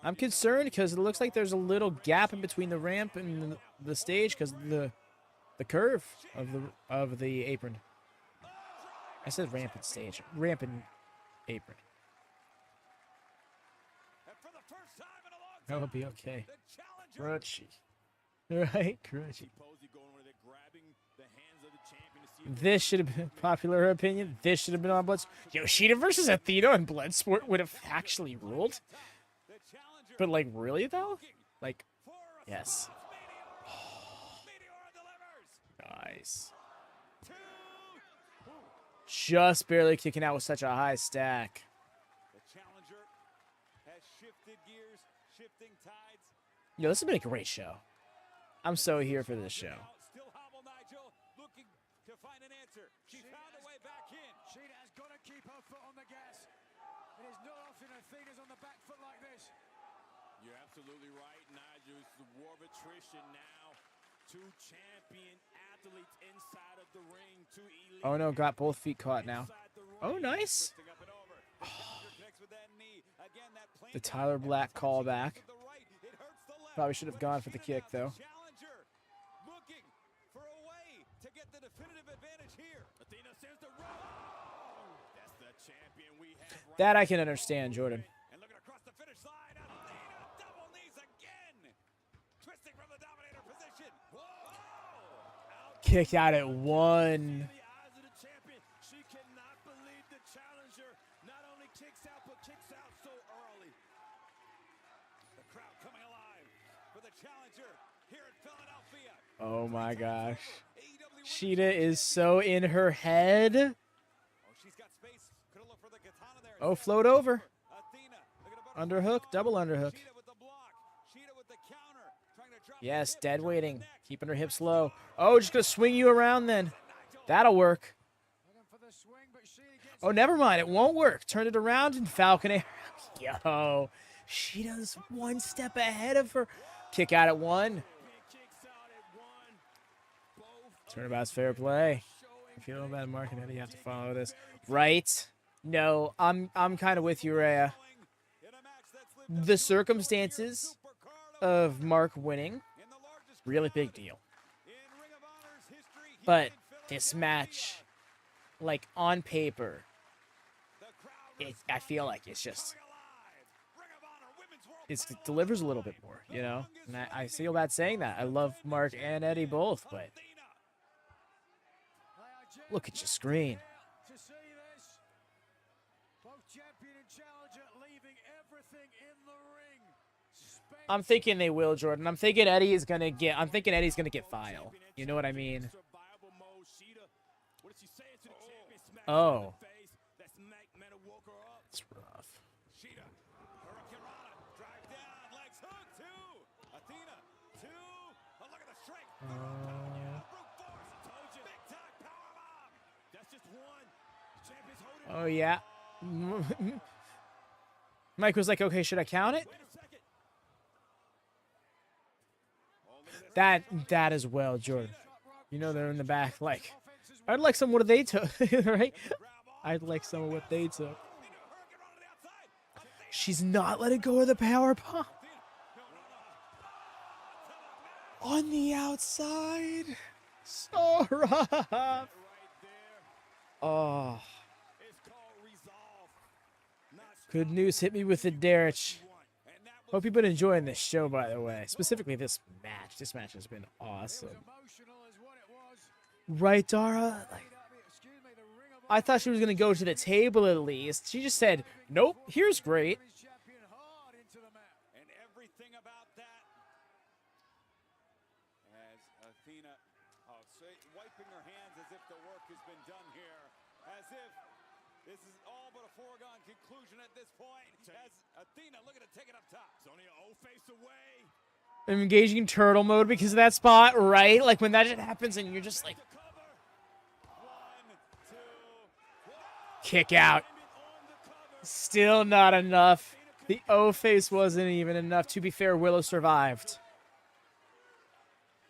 I'm concerned because it looks like there's a little gap in between the ramp and the stage because the curve of the apron. I said ramp and stage. Ramp and apron. That'll be okay. Crunchy. Right, crunchy. This should have been popular opinion. This should have been on Bloodsport. Yoshida versus Athena on Bloodsport would have actually ruled. But, like, really, though? Like, yes. Nice. Just barely kicking out with such a high stack. Yo, this has been a great show. I'm so here for this show. Sheeta has got to keep her foot on the gas. It is not often Athena's on the back foot like this. You're absolutely right, Nigel. It's the war of attrition now. 2 champion athletes inside of the ring. 2 elite. Oh no, got both feet caught now. Oh, nice. The Tyler Black callback. Probably should have gone for the kick, though. That I can understand, Jordan. And looking across the finish line, Athena double knees again. Twisting from the dominator position. Whoa! Kick out at 1. She cannot believe the challenger not only kicks out, but kicks out so early. The crowd coming alive for the challenger here in Philadelphia. Oh my gosh. Sheeta is so in her head. Oh, float over. Underhook, double underhook. Yes, dead waiting. Keeping her hips low. Oh, just going to swing you around then. That'll work. Oh, never mind. It won't work. Turn it around and Falcon Arrow. Yo, she does one step ahead of her. Kick out at one. Turnabout's fair play. If you know about Mark and Eddie, you have to follow this. Right? No, I'm kind of with you, Rhea. The circumstances of Mark winning, really big deal. But this match, like on paper, I feel like it's just, it delivers a little bit more, you know? And I feel bad saying that. I love Mark and Eddie both, but look at your screen. I'm thinking they will, Jordan. I'm thinking Eddie's gonna get File. You know what I mean? Oh. It's rough. Oh, yeah. Mike was like, okay, should I count it? That as well, Jordan. You know they're in the back like, I'd like some of what they took, right? I'd like some of what they took. She's not letting go of the power bomb. On the outside. So rough. Oh. Good news hit me with the Derech. Hope you've been enjoying this show, by the way. Specifically this match. This match has been awesome. Right, Dara? Like, I thought she was going to go to the table at least. She just said, nope, here's great. And everything about that. As Athena wiping her hands as if the work has been done here. As if this is all but a foregone conclusion at this point. As Athena looking to take it up top. Sonya O-face away. I'm engaging in turtle mode because of that spot, right? Like when that happens and you're just like... Kick out. Still not enough. The O-face wasn't even enough. To be fair, Willow survived.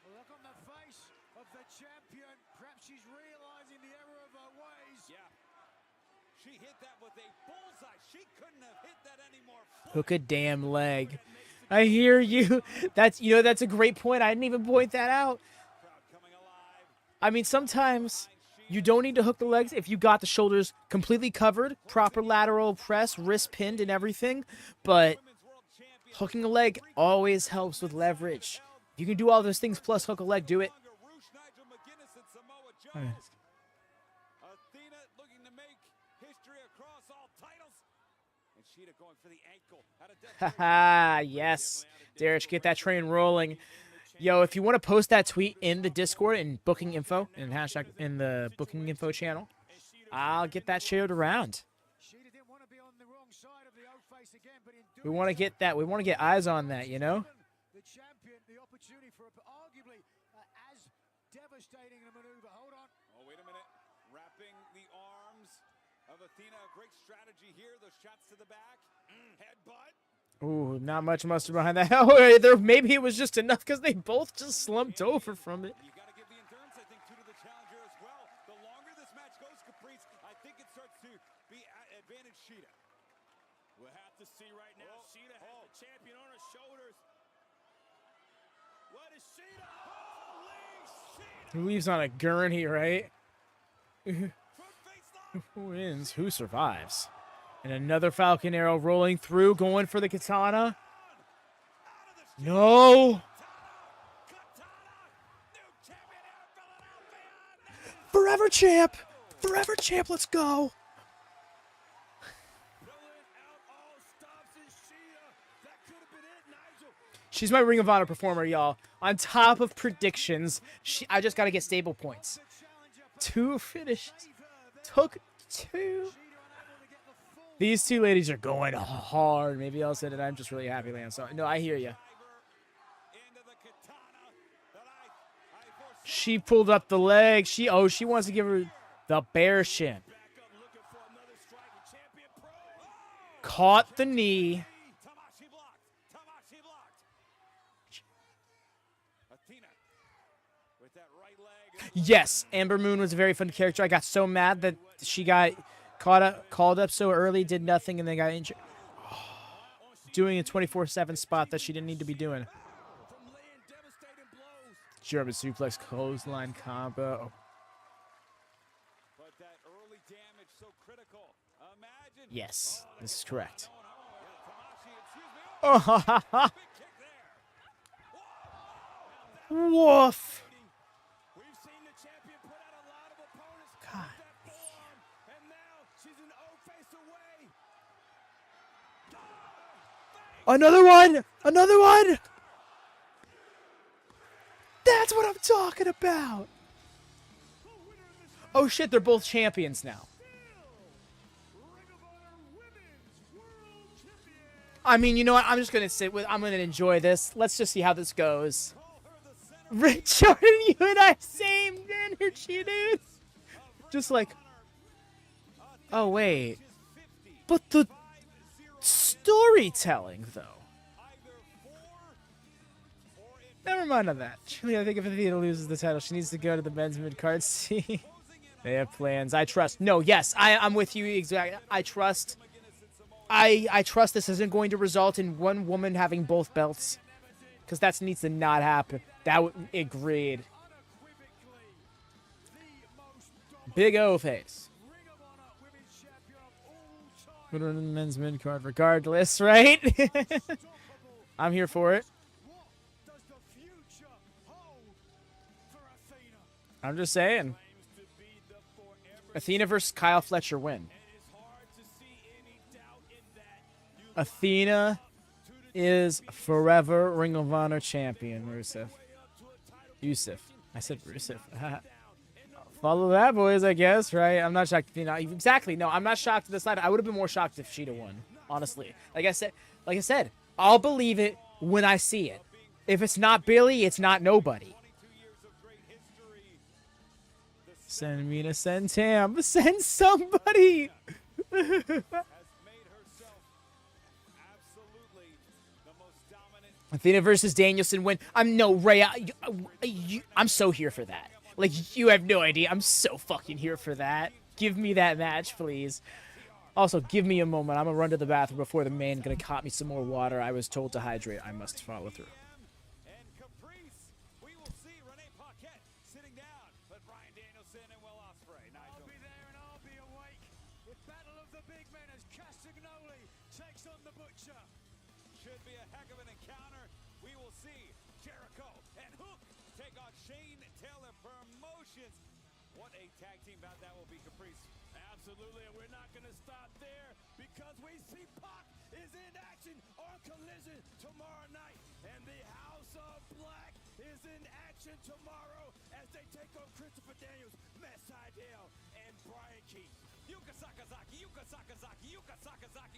Look on the face of the champion. Perhaps she's realizing the error of her ways. Yeah. She hit that with a bullseye. She couldn't have hit that anymore. Hook a damn leg. I hear you. That's a great point. I didn't even point that out. I mean, sometimes you don't need to hook the legs if you got the shoulders completely covered, proper lateral press, wrist pinned and everything. But hooking a leg always helps with leverage. You can do all those things plus hook a leg. Do it. Athena looking to make history across all titles. And Sheeta going for the ankle. Haha, yes. Derech, get that train rolling. Yo, if you want to post that tweet in the Discord and booking info and hashtag in the booking info channel, I'll get that shared around. We want to get that. We want to get eyes on that, you know? The champion, the opportunity for arguably as devastating a maneuver. Hold on. Oh, wait a minute. Wrapping the arms of Athena. Great strategy here. Those shots to the back. Headbutt. Ooh, not much mustard behind that. Oh, there, maybe it was just enough because they both just slumped over from it. You got to give the endurance, I think, to the challenger as well. The longer this match goes, Caprice, I think it starts to be advantage Sheeta. We'll have to see right now. Sheeta has the champion on her shoulders. What is Sheeta? Holy Sheeta! Who leaves on a gurney, right? Who wins? Who survives? And another Falcon Arrow rolling through, going for the katana. No! Forever champ! Forever champ, let's go! She's my Ring of Honor performer, y'all. On top of predictions, I just gotta get stable points. 2 finishes. Took 2. These two ladies are going hard. Maybe I'll say that I'm just really happy, Lance. No, I hear you. She pulled up the leg. She wants to give her the bear shin. Caught the knee. Tamashi blocked. Tamashi blocked. Athena with that right leg. Yes, Amber Moon was a very fun character. I got so mad that she got called up so early, did nothing, and then got injured. Doing a 24/7 spot that she didn't need to be doing. German suplex clothesline combo. But that early damage so critical. Imagine. Yes, this is correct. Tamashi, excuse me. Oh, Big kick there. woof. We've seen the champion put out a lot of opponents. God. That forearm, and now she's an O-face away. Another one! Another one! That's what I'm talking about! Oh shit, they're both champions now. I mean, you know what? I'm just gonna I'm gonna enjoy this. Let's just see how this goes. Rich Jordan, you and I, same energy, dude. Just like, oh wait. But the storytelling, though. Never mind on that. Truly, I think if Athena loses the title, she needs to go to the men's mid-card scene. They have plans. I trust. No, yes, I'm with you exactly. I trust. I trust this isn't going to result in one woman having both belts. Because that needs to not happen. That would agreed. Big O face. Put her in the men's mid card regardless, right? I'm here for it. I'm just saying. Athena versus Kyle Fletcher win. Athena is forever Ring of Honor champion, Rusev. Yusuf. I said Rusev. Follow that, boys, I guess, right? I'm not shocked. Exactly. No, I'm not shocked to this side. I would have been more shocked if she'd have won, honestly. Like I said, I'll believe it when I see it. If it's not Billie, it's not nobody. Send Mina, send Tam, send somebody. Athena versus Danielson win. I'm so here for that. Like, you have no idea. I'm so fucking here for that. Give me that match, please. Also, give me a moment. I'm gonna run to the bathroom before the man gonna cop me some more water. I was told to hydrate. I must follow through. Should be a heck of an encounter. We will see Jericho and Hook take on Shane Taylor Promotions. What a tag team bout that will be, Caprice. Absolutely, and we're not going to stop there because we see Pac is in action on Collision tomorrow night. And the House of Black is in action tomorrow as they take on Christopher Daniels, Matt Sydal, and Brian Keith. Yuka Sakazaki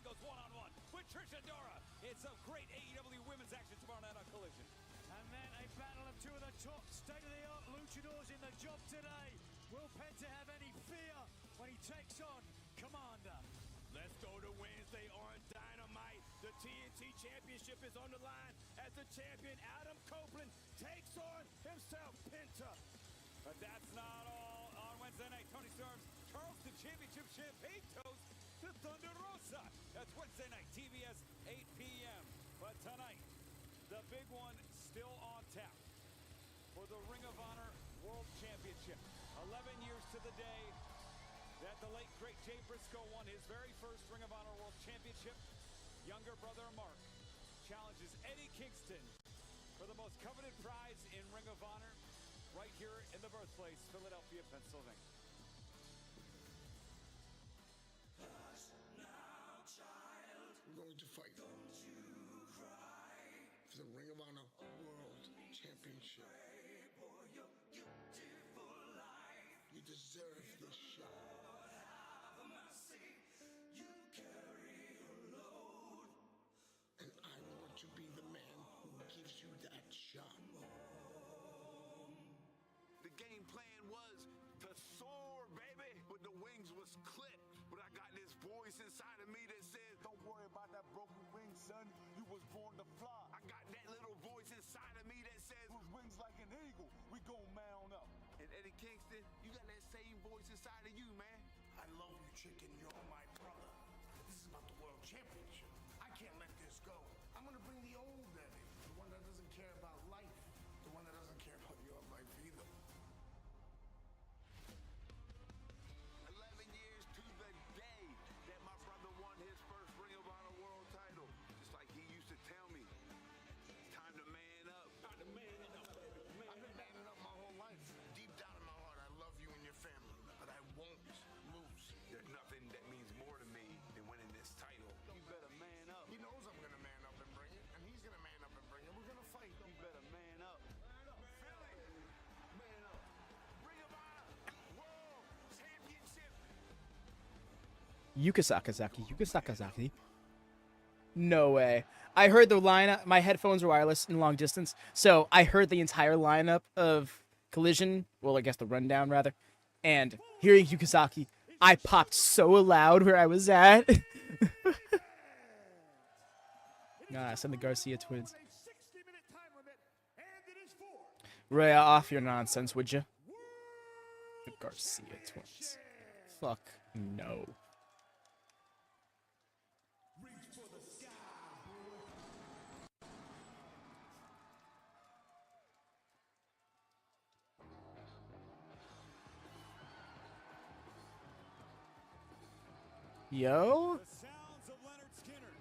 goes one-on-one with Trish Adora. It's some great AEW women's action tomorrow night on Collision. And then a battle of two of the top state-of-the-art luchadors in the job today. Will Penta have any fear when he takes on Commander? Let's go to Wednesday on Dynamite. The TNT Championship is on the line as the champion Adam Copeland takes on himself, Penta. But that's not all. On Wednesday night, Tony Storm's Charleston Championship Champagne Toast to Thunder Rosa. That's Wednesday night, TBS, 8 p.m. But tonight, the big one still on tap for the Ring of Honor World Championship. 11 years to the day that the late, great Jay Briscoe won his very first Ring of Honor World Championship. Younger brother Mark challenges Eddie Kingston for the most coveted prize in Ring of Honor right here in the birthplace, Philadelphia, Pennsylvania. We're going to fight. Don't you cry. For the Ring of Honor World Championship. You deserve this shot. And I want to be the man who gives you that shot. The game plan was to soar, baby, but the wings was clipped. But I got this voice inside of me that said, don't worry son. You was born to fly. I got that little voice inside of me that says, with wings like an eagle, we gon' mount up. And Eddie Kingston, you got that same voice inside of you, man. I love you, chicken. You're my brother. This is about the world championship. I can't let this go. I'm gonna bring the old Eddie, the one that doesn't care about life, the one that doesn't care about your life either. 11 years to the day that my brother won his first Ring of Honor world title. Just like he used to tell me, it's time to man up. Time to man up, baby. I've been manning up my whole life. Deep down in my heart, I love you and your family, but I won't lose. There's nothing that means more to me than winning this title. You better man up. He knows I'm gonna man up and bring it, and he's gonna man up and bring it. We're gonna fight. You better man up. Philly, man up. Ring of Honor World Championship. Yuka Sakazaki. No way. I heard the lineup. My headphones are wireless in long distance, so I heard the entire lineup of Collision. Well, I guess the rundown rather. And hearing Yukasaki, I popped so loud where I was at. Send the Garcia twins. Rhea, off your nonsense, would you? The Garcia twins. Fuck no. Yo? The sounds of Leonard Skinner.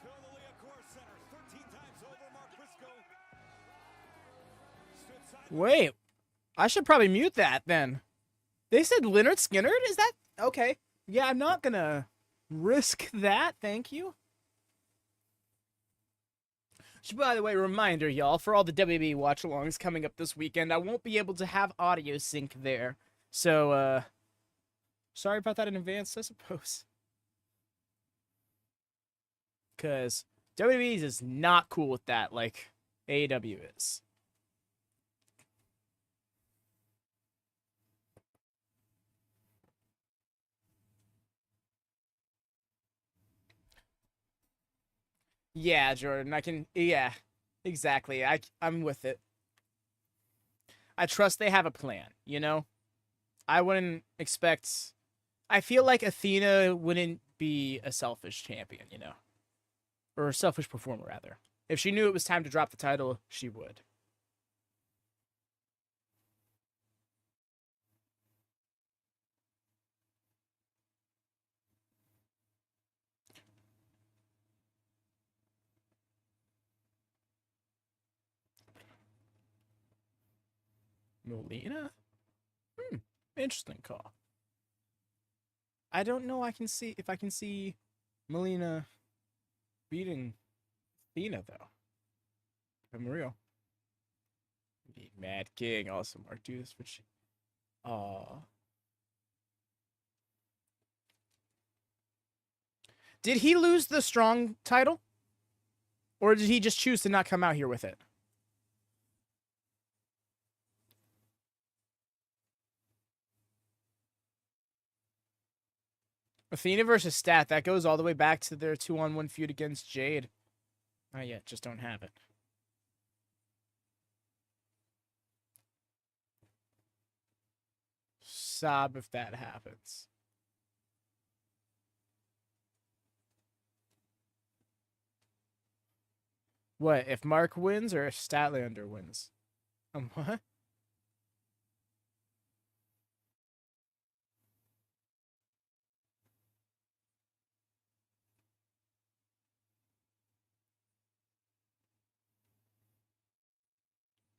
Fill the Liacouras Center 13 times over. Mark Briscoe stood side. Wait. I should probably mute that then. They said Leonard Skinner? Is that okay? Yeah, I'm not gonna risk that, thank you. So, by the way, reminder, y'all, for all the WWE watch-alongs coming up this weekend, I won't be able to have audio sync there. So, sorry about that in advance, I suppose. Because WWE is not cool with that like AEW is. Yeah, Jordan, yeah, exactly. I'm with it. I trust they have a plan, you know? I wouldn't expect... I feel like Athena wouldn't be a selfish champion, you know? Or a selfish performer, rather. If she knew it was time to drop the title, she would. Melina? Interesting call. I don't know if I can see Melina beating Athena, though. If I'm real. Be Mad King. Also, Mark, do this for she. Did he lose the strong title? Or did he just choose to not come out here with it? Athena versus Stat, that goes all the way back to their 2-on-1 feud against Jade. Not yet, just don't have it. Sob if that happens. What, if Mark wins or if Statlander wins? What?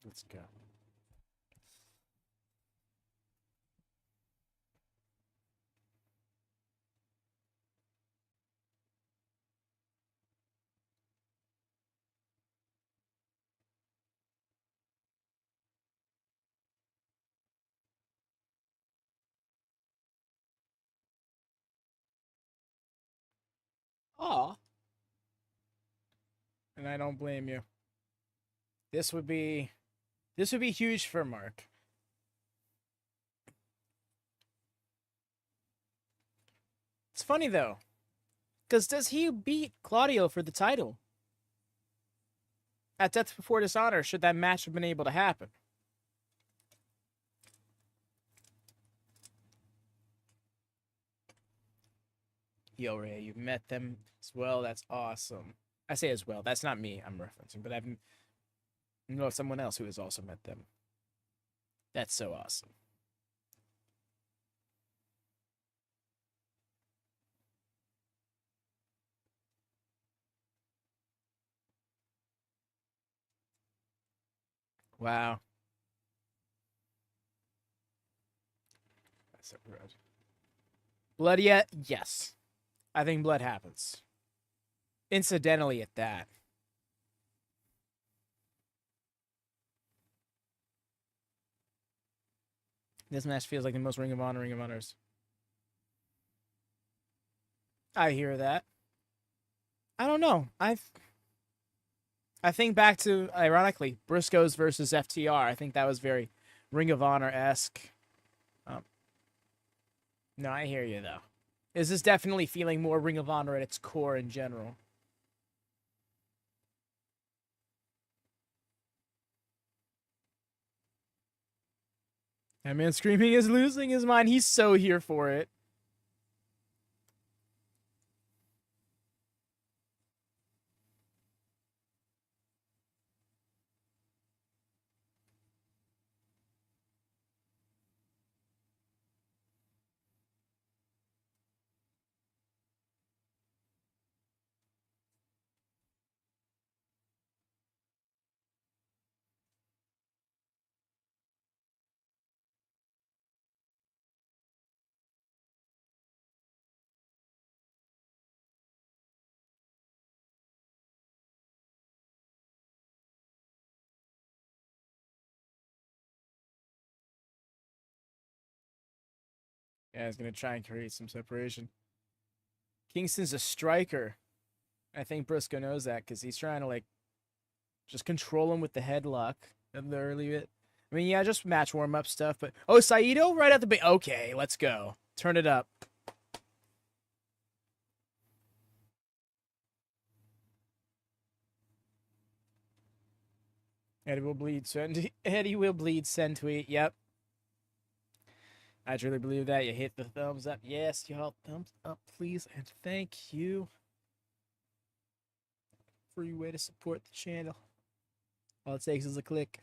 Let's go. Aw. And I don't blame you. This would be huge for Mark. It's funny though, Because does he beat Claudio for the title? At Death Before Dishonor, should that match have been able to happen? Yo, Ray, you met them as well. That's awesome. I say as well. That's not me I'm referencing, but I know someone else who has also met them. That's so awesome. Wow. That's so red. Blood yet? Yes. I think blood happens. Incidentally at that. This match feels like the most Ring of Honors. I hear that. I don't know. I think back to, ironically, Briscoes versus FTR. I think that was very Ring of Honor-esque. No, I hear you, though. This is definitely feeling more Ring of Honor at its core in general. That man screaming is losing his mind. He's so here for it. Yeah, he's going to try and create some separation. Kingston's a striker. I think Briscoe knows that because he's trying to, like, just control him with the headlock at the early bit. I mean, yeah, just match warm-up stuff, but... Oh, Saito right at the... Okay, let's go. Turn it up. Eddie will bleed. Eddie will bleed. Send tweet. Yep. I truly believe that. You hit the thumbs up. Yes, y'all. Thumbs up, please. And thank you. Free way to support the channel. All it takes is a click.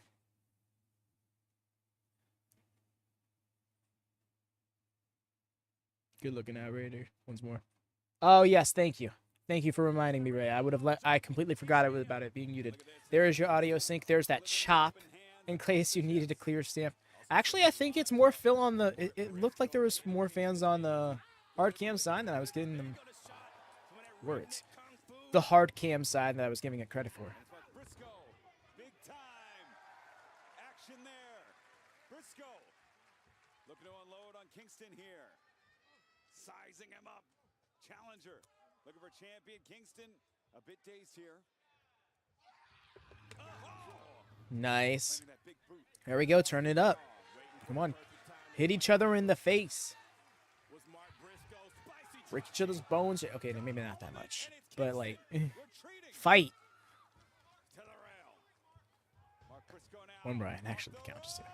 Good looking out, Raider. Once more. Oh, yes. Thank you. Thank you for reminding me, Ray. I completely forgot about it being muted. There is your audio sync. There's that chop in case you needed a clear stamp. Actually, I think it's more fill on the... It looked like there was more fans on the hard cam side than I was giving them words. The hard cam side that I was giving it credit for. Briscoe, big time action there. Briscoe looking to unload on Kingston here. Sizing him up. Challenger looking for champion. Kingston a bit dazed here. Nice. There we go. Turn it up. Come on. Hit each other in the face. Break each other's bones. Okay, maybe not that much. But, like, fight. One Brian. Actually, the count just here.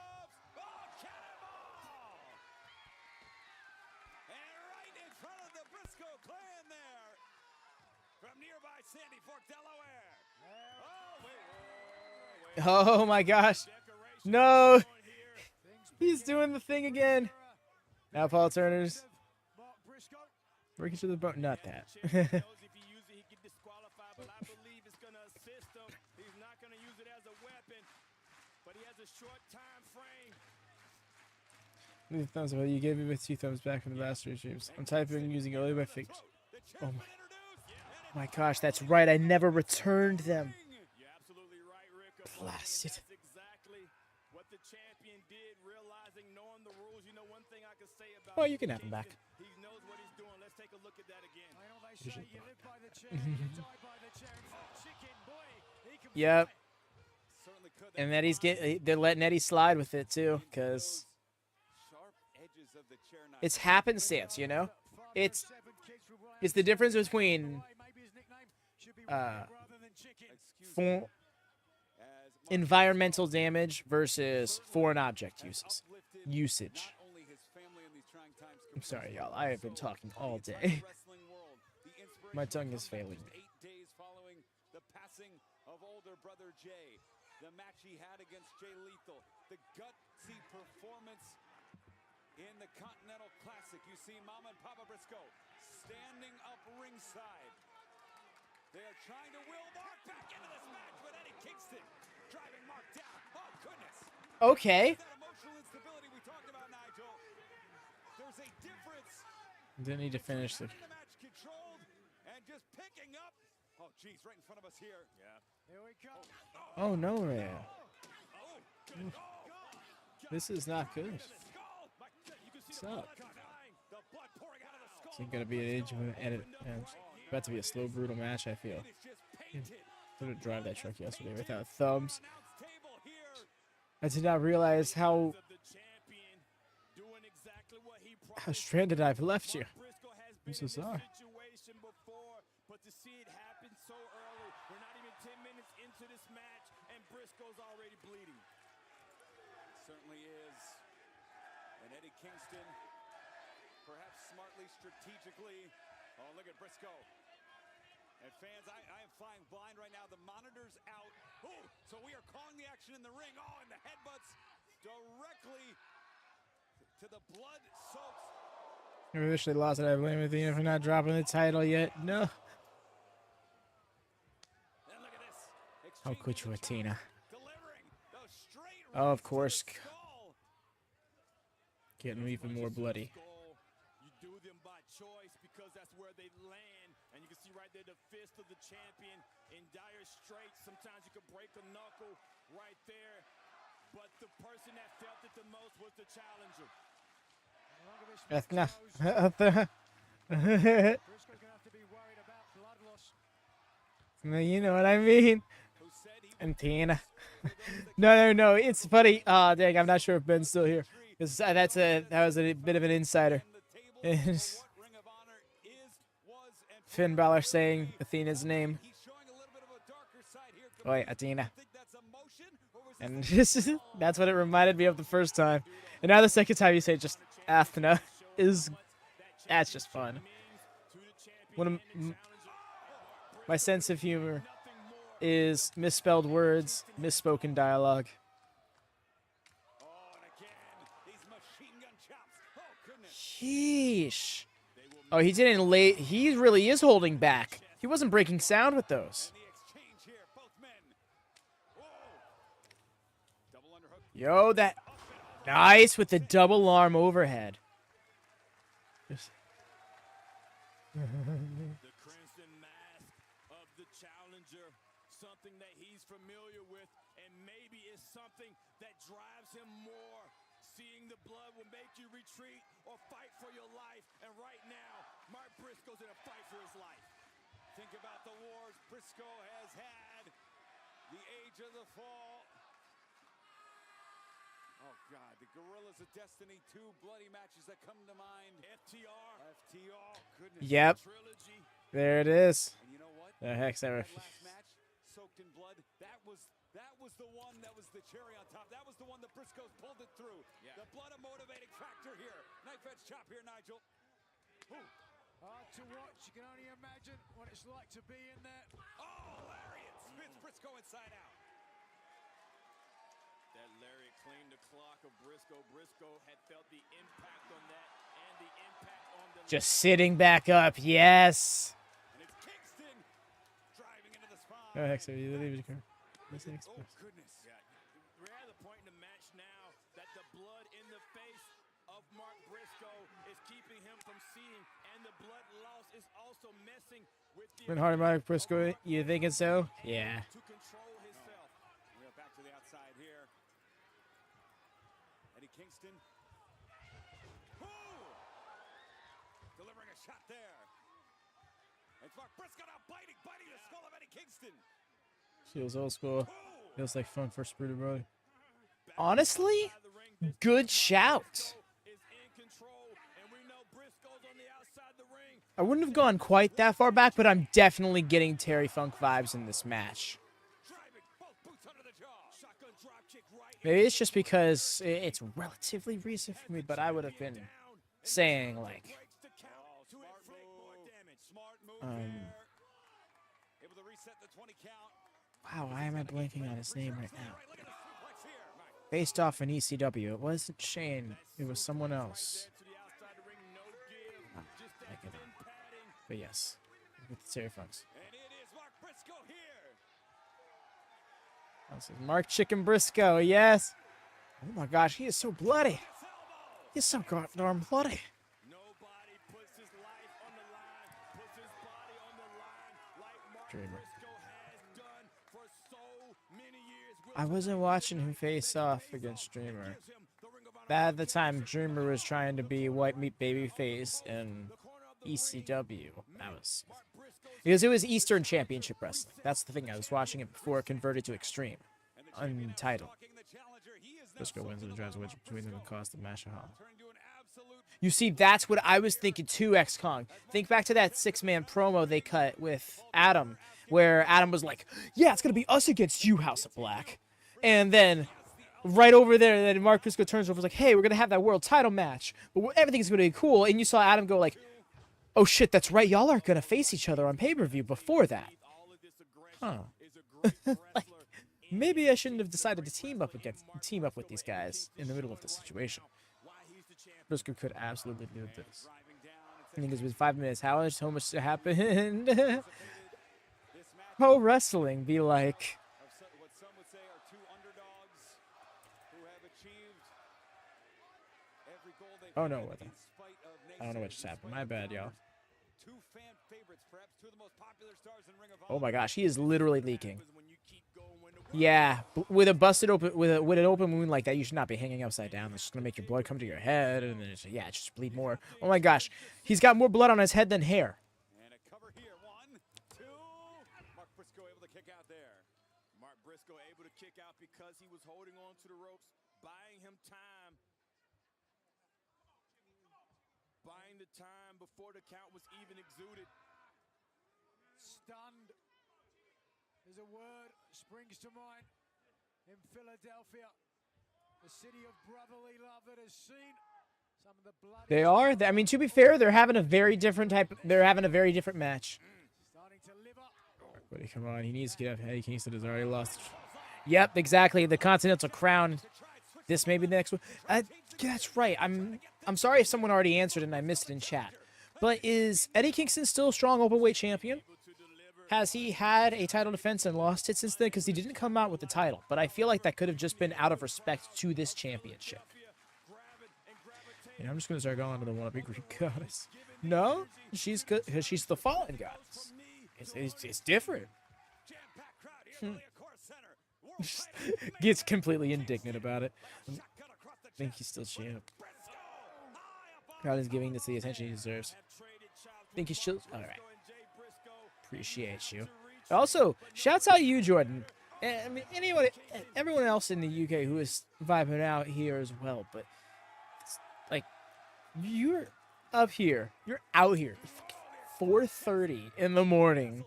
Oh my gosh. No. He's doing the thing again. Now Paul Turner's. Break each other's bone. Not that. Thumbs up. You gave me with 2 thumbs back from the last streams. I'm typing using only my fingers. Oh my gosh, that's right. I never returned them. Blasted. Well, you can have him back. Yep. And Eddie's they're letting Eddie slide with it too, because it's happenstance, you know? It's It's the difference between environmental damage versus foreign object usage. I'm sorry, y'all. I have been talking all day. My tongue is failing me. 8 days following the passing of older brother Jay, the match he had against Jay Lethal, the gutsy performance in the Continental Classic. You see Mama and Papa Briscoe standing up ringside. They are trying to will Mark back into this match, but Eddie Kingston driving Mark down. Oh, goodness. Okay. That emotional instability we talked about, Nigel. There's a difference. Didn't need to finish the... The match controlled and just picking up. Oh, geez, right in front of us here. Yeah. Here we go. Oh, no, Rhea. This is not good. What's up? Is it going to be an age of an edit? It's about to be a slow, brutal match, I feel. Couldn't drive that truck yesterday without thumbs. I did not realize how stranded I've left you. I'm so sorry. But to see it happen so early, we're not even 10 minutes into this match, and Briscoe's already bleeding. Certainly is. And Eddie Kingston, perhaps smartly, strategically. Oh, look at Briscoe. And fans, I am flying blind right now. The monitor's out. Oh, so we are calling the action in the ring. Oh, and the headbutts directly to the blood-soaked. I wish they lost it. I blame Athena for not dropping the title yet. No. I'll quit you, Athena. Oh, of course. Getting even more bloody. You do them by choice because that's where they land. And you can see right there the fist of the champion in dire straits. Sometimes you can break a knuckle right there. But the person that felt it the most was the challenger. Athena. You know what I mean. Athena. No. It's funny. Dang, I'm not sure if Ben's still here. Because that was a bit of an insider. Finn Balor saying Athena's name. Oh, wait, Athena. And that's what it reminded me of the first time. And now the second time you say just Athena that's just fun. My sense of humor is misspelled words, misspoken dialogue. Sheesh. Oh, he didn't lay. He really is holding back. He wasn't breaking sound with those. Yo, that nice with the double arm overhead. Just... The crimson mask of the challenger, something that he's familiar with, and maybe is something that drives him more. Seeing the blood will make you retreat or fight for your life. And right now, Mark Briscoe's in a fight for his life. Think about the wars Briscoe has had. The age of the fall. Oh, God. The Gorillas of Destiny 2 bloody matches that come to mind. FTR. Goodness. Yep. Trilogy. There it is. And you know what? The heck's ever. Last match, soaked in blood. That was the one that was the cherry on top. That was the one that Briscoe's pulled it through. Yeah. The blood a motivating factor here. Knife edge chop here, Nigel. Ooh. Hard to watch. You can only imagine what it's like to be in there. Oh, lariat! Spins Briscoe inside out. That lariat cleaned the clock of Briscoe. Briscoe had felt the impact on that and the impact on the... Just sitting back up. Yes. And it's Kingston driving into the spine. Oh, heck, so you leave it. Oh, goodness. Yeah. We're at the point in the match now that the blood in the face of Mark Briscoe is keeping him from seeing, and the blood loss is also messing with the... Went hard, Mark Briscoe. You thinking so? Yeah. To control himself. We're back to the outside here. Eddie Kingston. Ooh! Delivering a shot there. It's Mark Briscoe now biting the skull of Eddie Kingston. Feels old school. Feels like fun for Spruder Brother. Honestly, good shout. Is in control, and we know Briscoe's on the outside the ring. I wouldn't have gone quite that far back, but I'm definitely getting Terry Funk vibes in this match. Maybe it's just because it's relatively recent for me, but I would have been saying, like, wow, why am I blanking on his name right now? Based off an ECW. It wasn't Shane. It was someone else. But yes, with the Terry Funks. This is Mark Chicken Briscoe, yes. Oh my gosh, he is so bloody. He's so goddamn bloody. Dreamer. I wasn't watching him face off against Dreamer. At the time, Dreamer was trying to be white meat babyface in ECW. That was because it was Eastern Championship Wrestling. That's the thing. I was watching it before it converted to Extreme, untitled. Briscoe wins and drives a wedge between them and cost the match a hall. You see, that's what I was thinking too, X-Kong. Think back to that 6-man promo they cut with Adam, where Adam was like, yeah, it's going to be us against you, House of Black. And then right over there, then Mark Briscoe turns over and was like, hey, we're going to have that world title match. But everything's going to be cool. And you saw Adam go like, oh shit, that's right. Y'all aren't going to face each other on pay-per-view before that. Huh. Like, maybe I shouldn't have decided to team up with these guys in the middle of the situation. Briscoe could absolutely do this. I think it was 5 minutes. How much happened? Pro wrestling be like. Oh no, what the? I don't know what just happened. My bad, y'all. Oh my gosh, he is literally leaking. Yeah, with an open wound like that, you should not be hanging upside down. It's just gonna make your blood come to your head, and then it's, yeah, just bleed more. Oh my gosh, he's got more blood on his head than hair. And a cover here, 1, 2. Mark Briscoe able to kick out there. Mark Briscoe able to kick out because he was holding on to the ropes, buying him time. Buying the time before the count was even exuded. Stunned. There's a word springs to mind in Philadelphia, the city of brotherly love that has seen some of the blood. They are. I mean, to be fair, they're having a very different match. Starting to live up. Buddy, come on, he needs to get up. Eddie Kingston has already lost. Yep, exactly. The Continental Crown. This may be the next one. That's right. I'm sorry if someone already answered and I missed it in chat. But is Eddie Kingston still a strong openweight champion? Has he had a title defense and lost it since then? Because he didn't come out with the title. But I feel like that could have just been out of respect to this championship. Yeah, I'm just going to start going to the wannabe Greek goddess. No, she's good because she's the fallen goddess. It's different. Gets completely indignant about it. I think he's still champ. God is giving this the attention he deserves. Think he's chill. All right. Appreciate you. Also, shouts out you, Jordan. I mean, everyone else in the UK who is vibing out here as well. But it's like, you're up here, you're out here, 4:30 in the morning,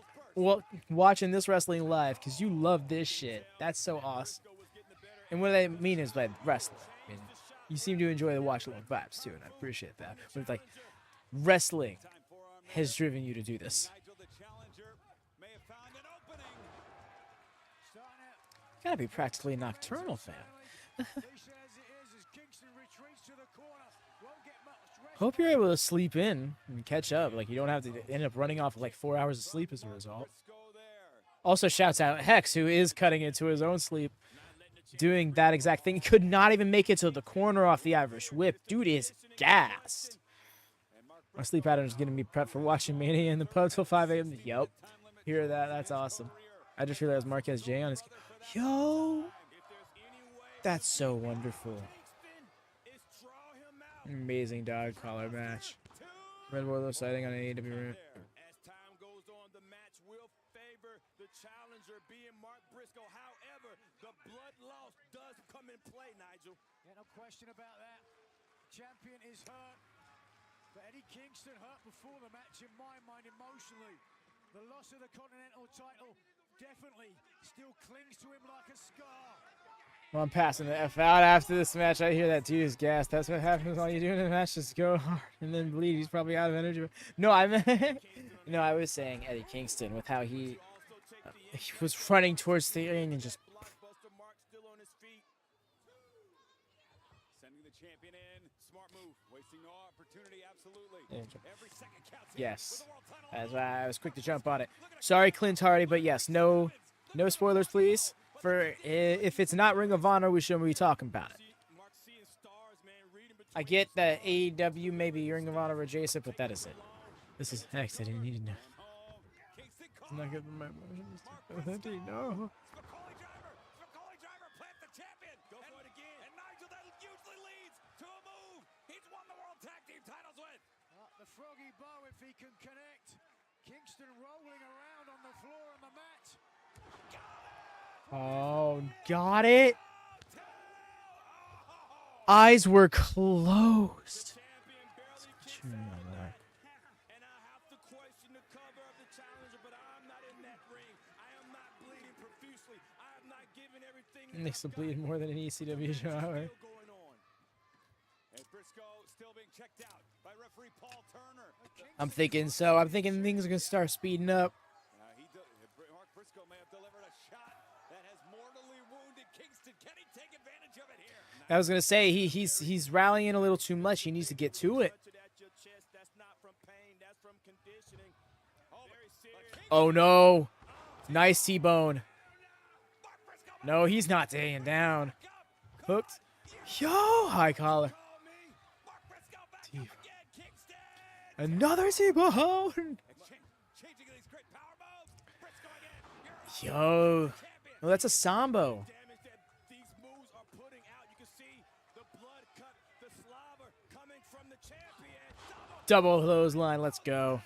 watching this wrestling live because you love this shit. That's so awesome. And what I mean is by wrestling. I mean, you seem to enjoy the Watchalong vibes too, and I appreciate that. But it's like, wrestling has driven you to do this. Gotta be practically nocturnal, fam. Hope you're able to sleep in and catch up. Like, you don't have to end up running off like 4 hours of sleep as a result. Also, shouts out Hex, who is cutting into his own sleep, doing that exact thing. He could not even make it to the corner off the Irish Whip. Dude is gassed. My sleep pattern is getting me prepped for watching Mania in the pub till 5 a.m. Yup. Hear that? That's awesome. I just realized Marquez J on his... Yo! That's so wonderful. Amazing dog collar match. Red Warlow sighting on AEW room. As time goes on, the match will favor the challenger being Mark Briscoe. However, the blood loss does come in play, Nigel. Yeah, no question about that. Champion is hurt. But Eddie Kingston hurt before the match in my mind emotionally. The loss of the Continental title definitely still clings to him like a scar. Well, I'm passing the F out after this match. I hear that dude's gas. That's what happens when you do in a match. Just go hard and then bleed. He's probably out of energy. No, no, I was saying Eddie Kingston with how he was running towards the ring and just. Sending the champion in. Smart move. Wasting no opportunity. Absolutely. Every second counts. Yes, as I was quick to jump on it. Sorry, Clint Hardy, but yes, no spoilers, please. For if it's not Ring of Honor, we shouldn't be talking about it. I get that AEW may be Ring of Honor adjacent, but that is it. This is X. I didn't need to know. I'm not good for my emotions. No. The Froggy Bow, if he can connect. Kingston rolling around on the floor on the mat. Oh, got it. Eyes were closed. And I have to question the cover of the challenger, but I'm not in that ring. I am not bleeding profusely. I am not giving everything. Makes them bleed more than an ECW show. As Briscoe still being checked out by referee Paul Turner. I'm thinking so. I'm thinking things are gonna start speeding up. Mark Briscoe may have delivered a shot that has mortally wounded Kingston. Can he take advantage of it here? I was gonna say he's rallying a little too much. He needs to get to it. Oh no! Nice T-bone. No, he's not staying down. Hooked. Yo, high collar. Another T-bone. Yo. Well, that's a Sambo. Double clothesline. Let's go.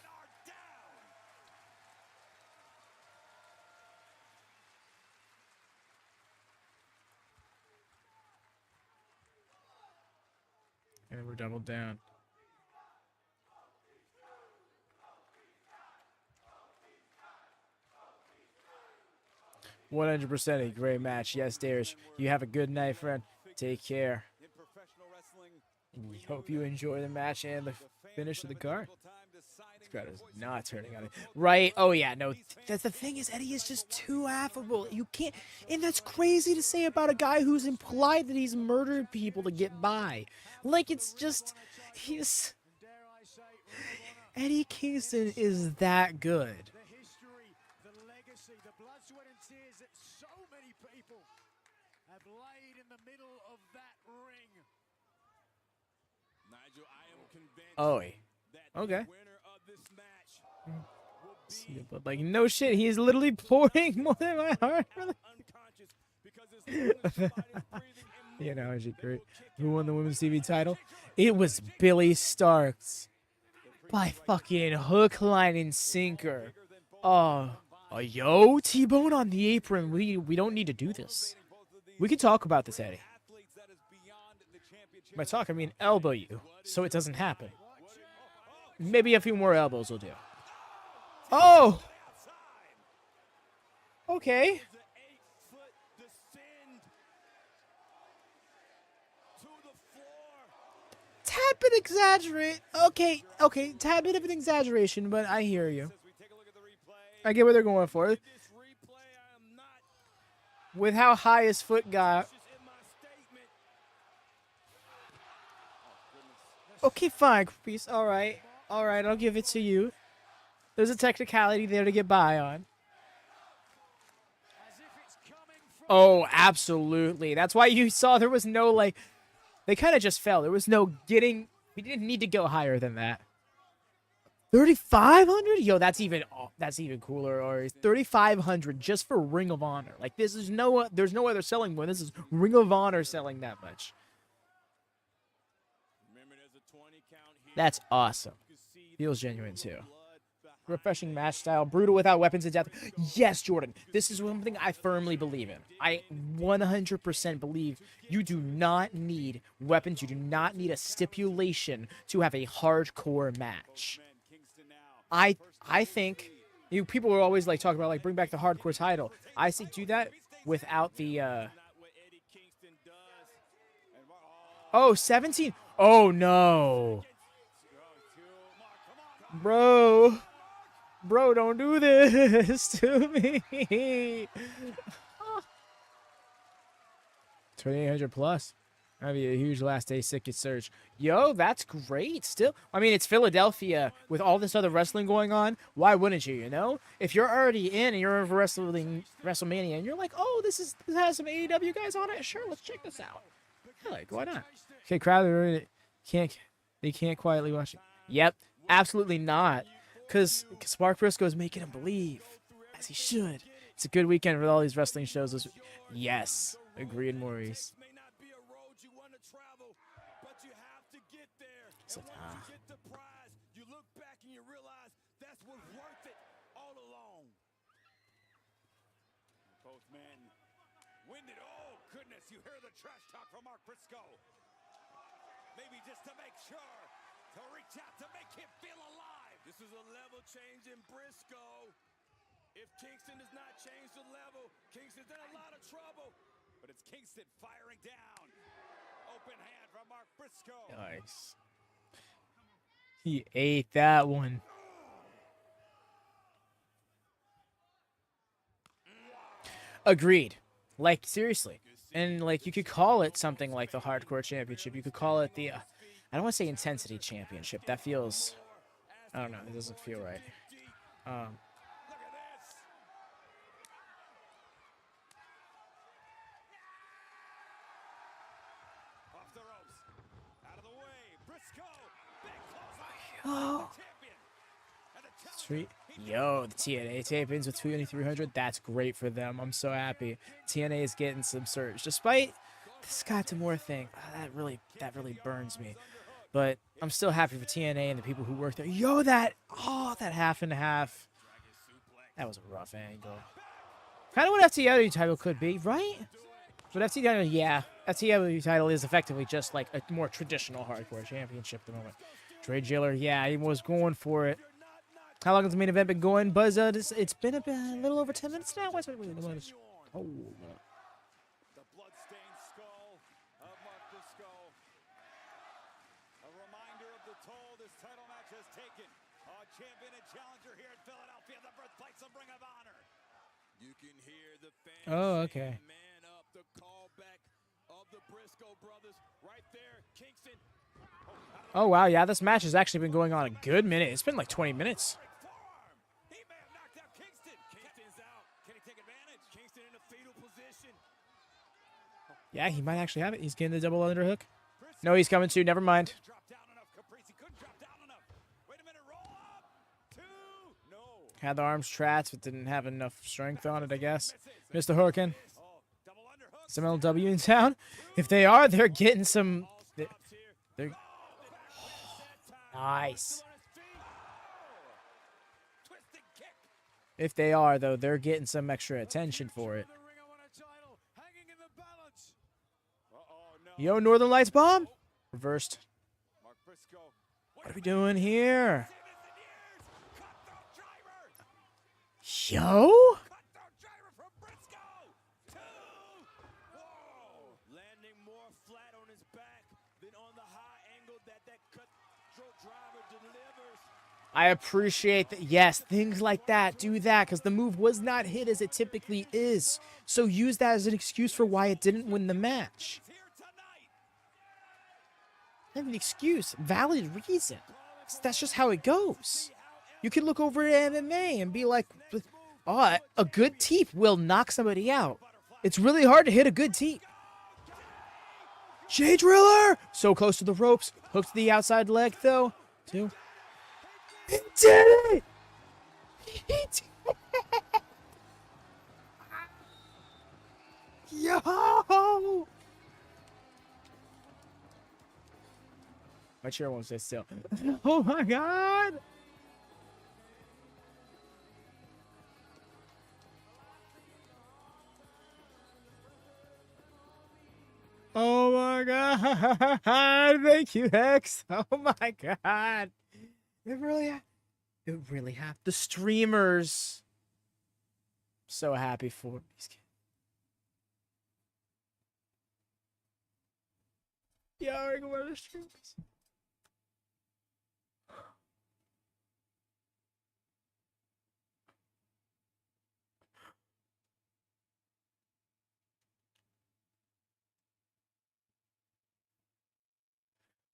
And we're doubled down. $100% a great match. Yes, Darius. You have a good night, friend. Take care. And we hope you enjoy the match and the finish of the card. This crowd is not turning on it. Right? Oh, yeah. No, that's the thing is Eddie is just too affable. You can't. And that's crazy to say about a guy who's implied that he's murdered people to get by. Like, it's just. He's. Eddie Kingston is that good. Oh, okay. But like, no shit, he's literally pouring more than my heart. You know, is it great? Who won the women's TV title? It was Billie Starkz. By fucking hook, line, and sinker. Yo, T-bone on the apron. We don't need to do this. We can talk about this, Eddie. By talk, I mean elbow you, so it doesn't happen. Maybe a few more elbows will do. Oh! Okay. Tad bit exaggerate. Okay, tad bit of an exaggeration, but I hear you. I get what they're going for. With how high his foot got. Okay, fine, Caprice. All right, I'll give it to you. There's a technicality there to get by on. Oh, absolutely. That's why you saw there was no, like, they kind of just fell. There was no getting, we didn't need to go higher than that. 3,500? Yo, that's even cooler. Or 3,500 just for Ring of Honor. Like, this is there's no other selling point. This is Ring of Honor selling that much. That's awesome. Feels genuine too. refreshing match style, brutal without weapons of death. Yes, Jordan, this is something I firmly believe in. I 100% believe you do not need weapons. You do not need a stipulation to have a hardcore match. I think people are always like talking about like bring back the hardcore title. I say do that without the Oh, 17. Oh no. Bro, don't do this to me. 2,800 plus. That'd be a huge last day ticket surge. Yo, that's great. Still, I mean, it's Philadelphia with all this other wrestling going on. Why wouldn't you? You know, if you're already in and you're in WrestleMania and you're like, oh, this has some AEW guys on it. Sure, let's check this out. Yeah, like, why not? Okay, Crowder they can't quietly watch it. Yep, absolutely not. Because Mark Briscoe is making him believe, as he should. It's a good weekend with all these wrestling shows. Yes, agreed, Maurice. It's like, You look back and you realize that's what's worth it all along. Both men winded. Oh, goodness, you hear the trash talk from Mark Briscoe. Maybe just to make sure to reach out to make him feel alive. This is a level change in Briscoe. If Kingston does not change the level, Kingston's in a lot of trouble. But it's Kingston firing down. Open hand from Mark Briscoe. Nice. He ate that one. Agreed. Like, seriously. And, like, you could call it something like the Hardcore Championship. You could call it the, I don't want to say Intensity Championship. That feels, I don't know. It doesn't feel right. Oh. Sweet. Yo, the TNA tape-ins with 2,300. That's great for them. I'm so happy. TNA is getting some surge. Despite the Scott D'Amore thing, that really burns me. But I'm still happy for TNA and the people who work there. Yo, that half and half. That was a rough angle. Kind of what FTW title could be, right? But FTW, yeah. FTW title is effectively just like a more traditional hardcore championship at the moment. Trey Jailer, yeah, he was going for it. How long has the main event been going? Buzz, it's been a little over 10 minutes now. What's it? Oh. The bloodstained skull of Mark Briscoe. A reminder of the toll this title match has taken. Our champion and challenger here in Philadelphia, the birthplace of Ring of Honor. You can hear the fans. Oh, okay. Man up, the callback of the Briscoe brothers right there. Kingston. Oh, wow, yeah, this match has actually been going on a good minute. It's been like 20 minutes. He may have knocked out Kingston. Kingston's out. Can he take advantage? Kingston in a fatal position. Yeah, he might actually have it. He's getting the double underhook. No, he's coming too. Never mind. Had the arms trapped, but didn't have enough strength on it, I guess. Mr. Hurricane. Some LW in town? If they are, they're getting some... They're... Nice. If they are, though, they're getting some extra attention for it. Yo, Northern Lights bomb? Reversed. What are we doing here? Yo? Landing more flat on his back than on the high angle that cutthroat driver delivers. I appreciate that. Yes, things like that. Do that, because the move was not hit as it typically is. So use that as an excuse for why it didn't win the match. Not an excuse. Valid reason. That's just how it goes. You can look over at MMA and be like, oh, a good teep will knock somebody out. It's really hard to hit a good teep. Jay Driller! So close to the ropes. Hooked to the outside leg, though. Two. He did it! He did it! Yo! My chair won't stay still. Oh my god! Oh my god. Thank you, Hex. Oh my god. It really have the streamers. So happy for these kids. Yeah, we're going to the streamers.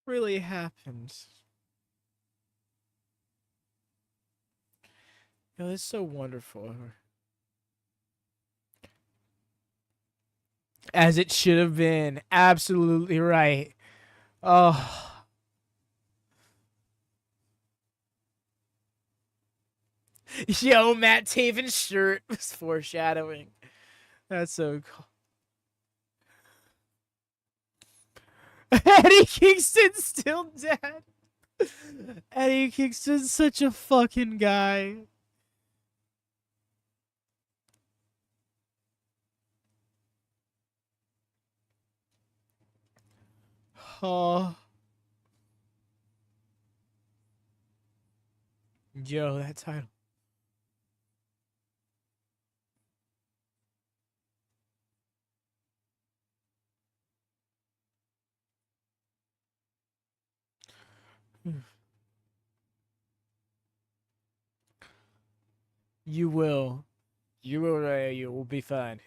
Really happened. Yo, it's so wonderful. As it should have been. Absolutely right. Oh. Yo, Matt Taven's shirt was foreshadowing. That's so cool. Eddie Kingston's still dead. Eddie Kingston's such a fucking guy. Oh. Yo, that title. You will. You will, Ray. You will be fine.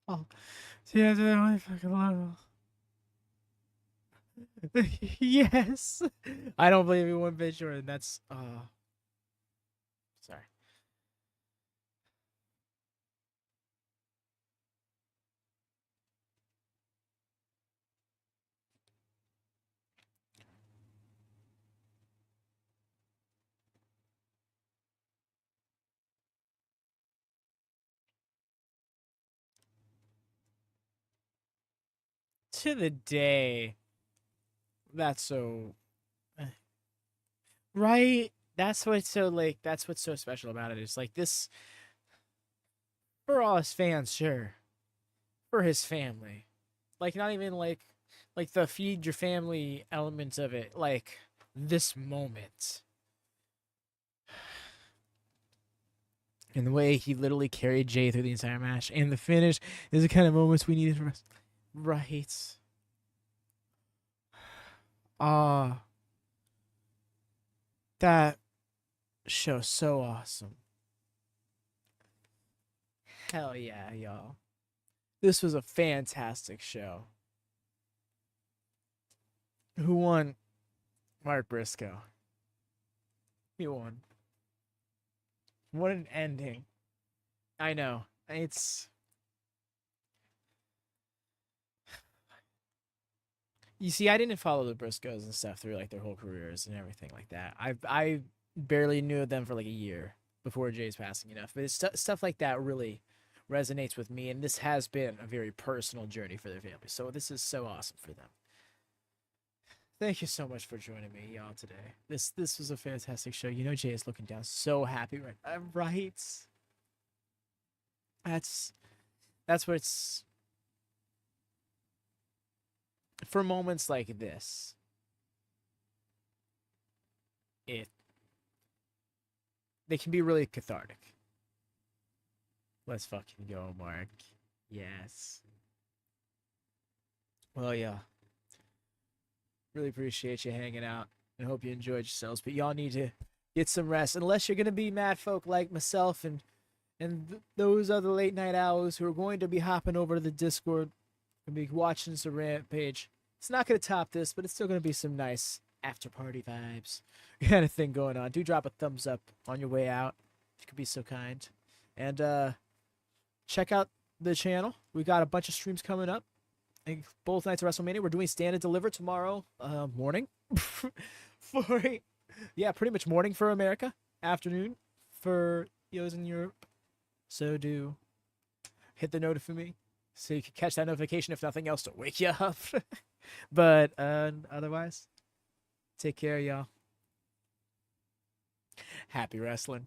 Oh. Yeah, I really fucking love him. Yes. I don't believe you one bit, Jordan. That's sorry. To the day. That's so right. That's what's so like. That's what's so special about it. It's like this for all his fans, sure. For his family, like not even like the feed your family elements of it. Like this moment, and the way he literally carried Jay through the entire match, and the finish is the kind of moments we needed. Right. That show so awesome. Hell yeah, y'all. This was a fantastic show. Who won? Mark Briscoe. He won. What an ending. I know. It's... You see, I didn't follow the Briscoes and stuff through like their whole careers and everything like that. I barely knew them for like a year before Jay's passing enough. But it's stuff like that really resonates with me, and this has been a very personal journey for their family. So this is so awesome for them. Thank you so much for joining me, y'all, today. This was a fantastic show. You know, Jay is looking down so happy right now. Right? That's what it's... For moments like this, they can be really cathartic. Let's fucking go, Mark. Yes. Well, yeah. Really appreciate you hanging out and hope you enjoyed yourselves. But y'all need to get some rest, unless you're gonna be mad folk like myself and those other late night owls who are going to be hopping over to the Discord and be watching some Rampage. It's not gonna top this, but it's still gonna be some nice after party vibes kind of thing going on. Do drop a thumbs up on your way out, if you could be so kind, and check out the channel. We got a bunch of streams coming up. Both nights of WrestleMania. We're doing Stand and Deliver tomorrow morning. Yeah, pretty much morning for America, afternoon for those in Europe. So do hit the note for me. So you can catch that notification, if nothing else, to wake you up. But otherwise, take care, y'all. Happy wrestling.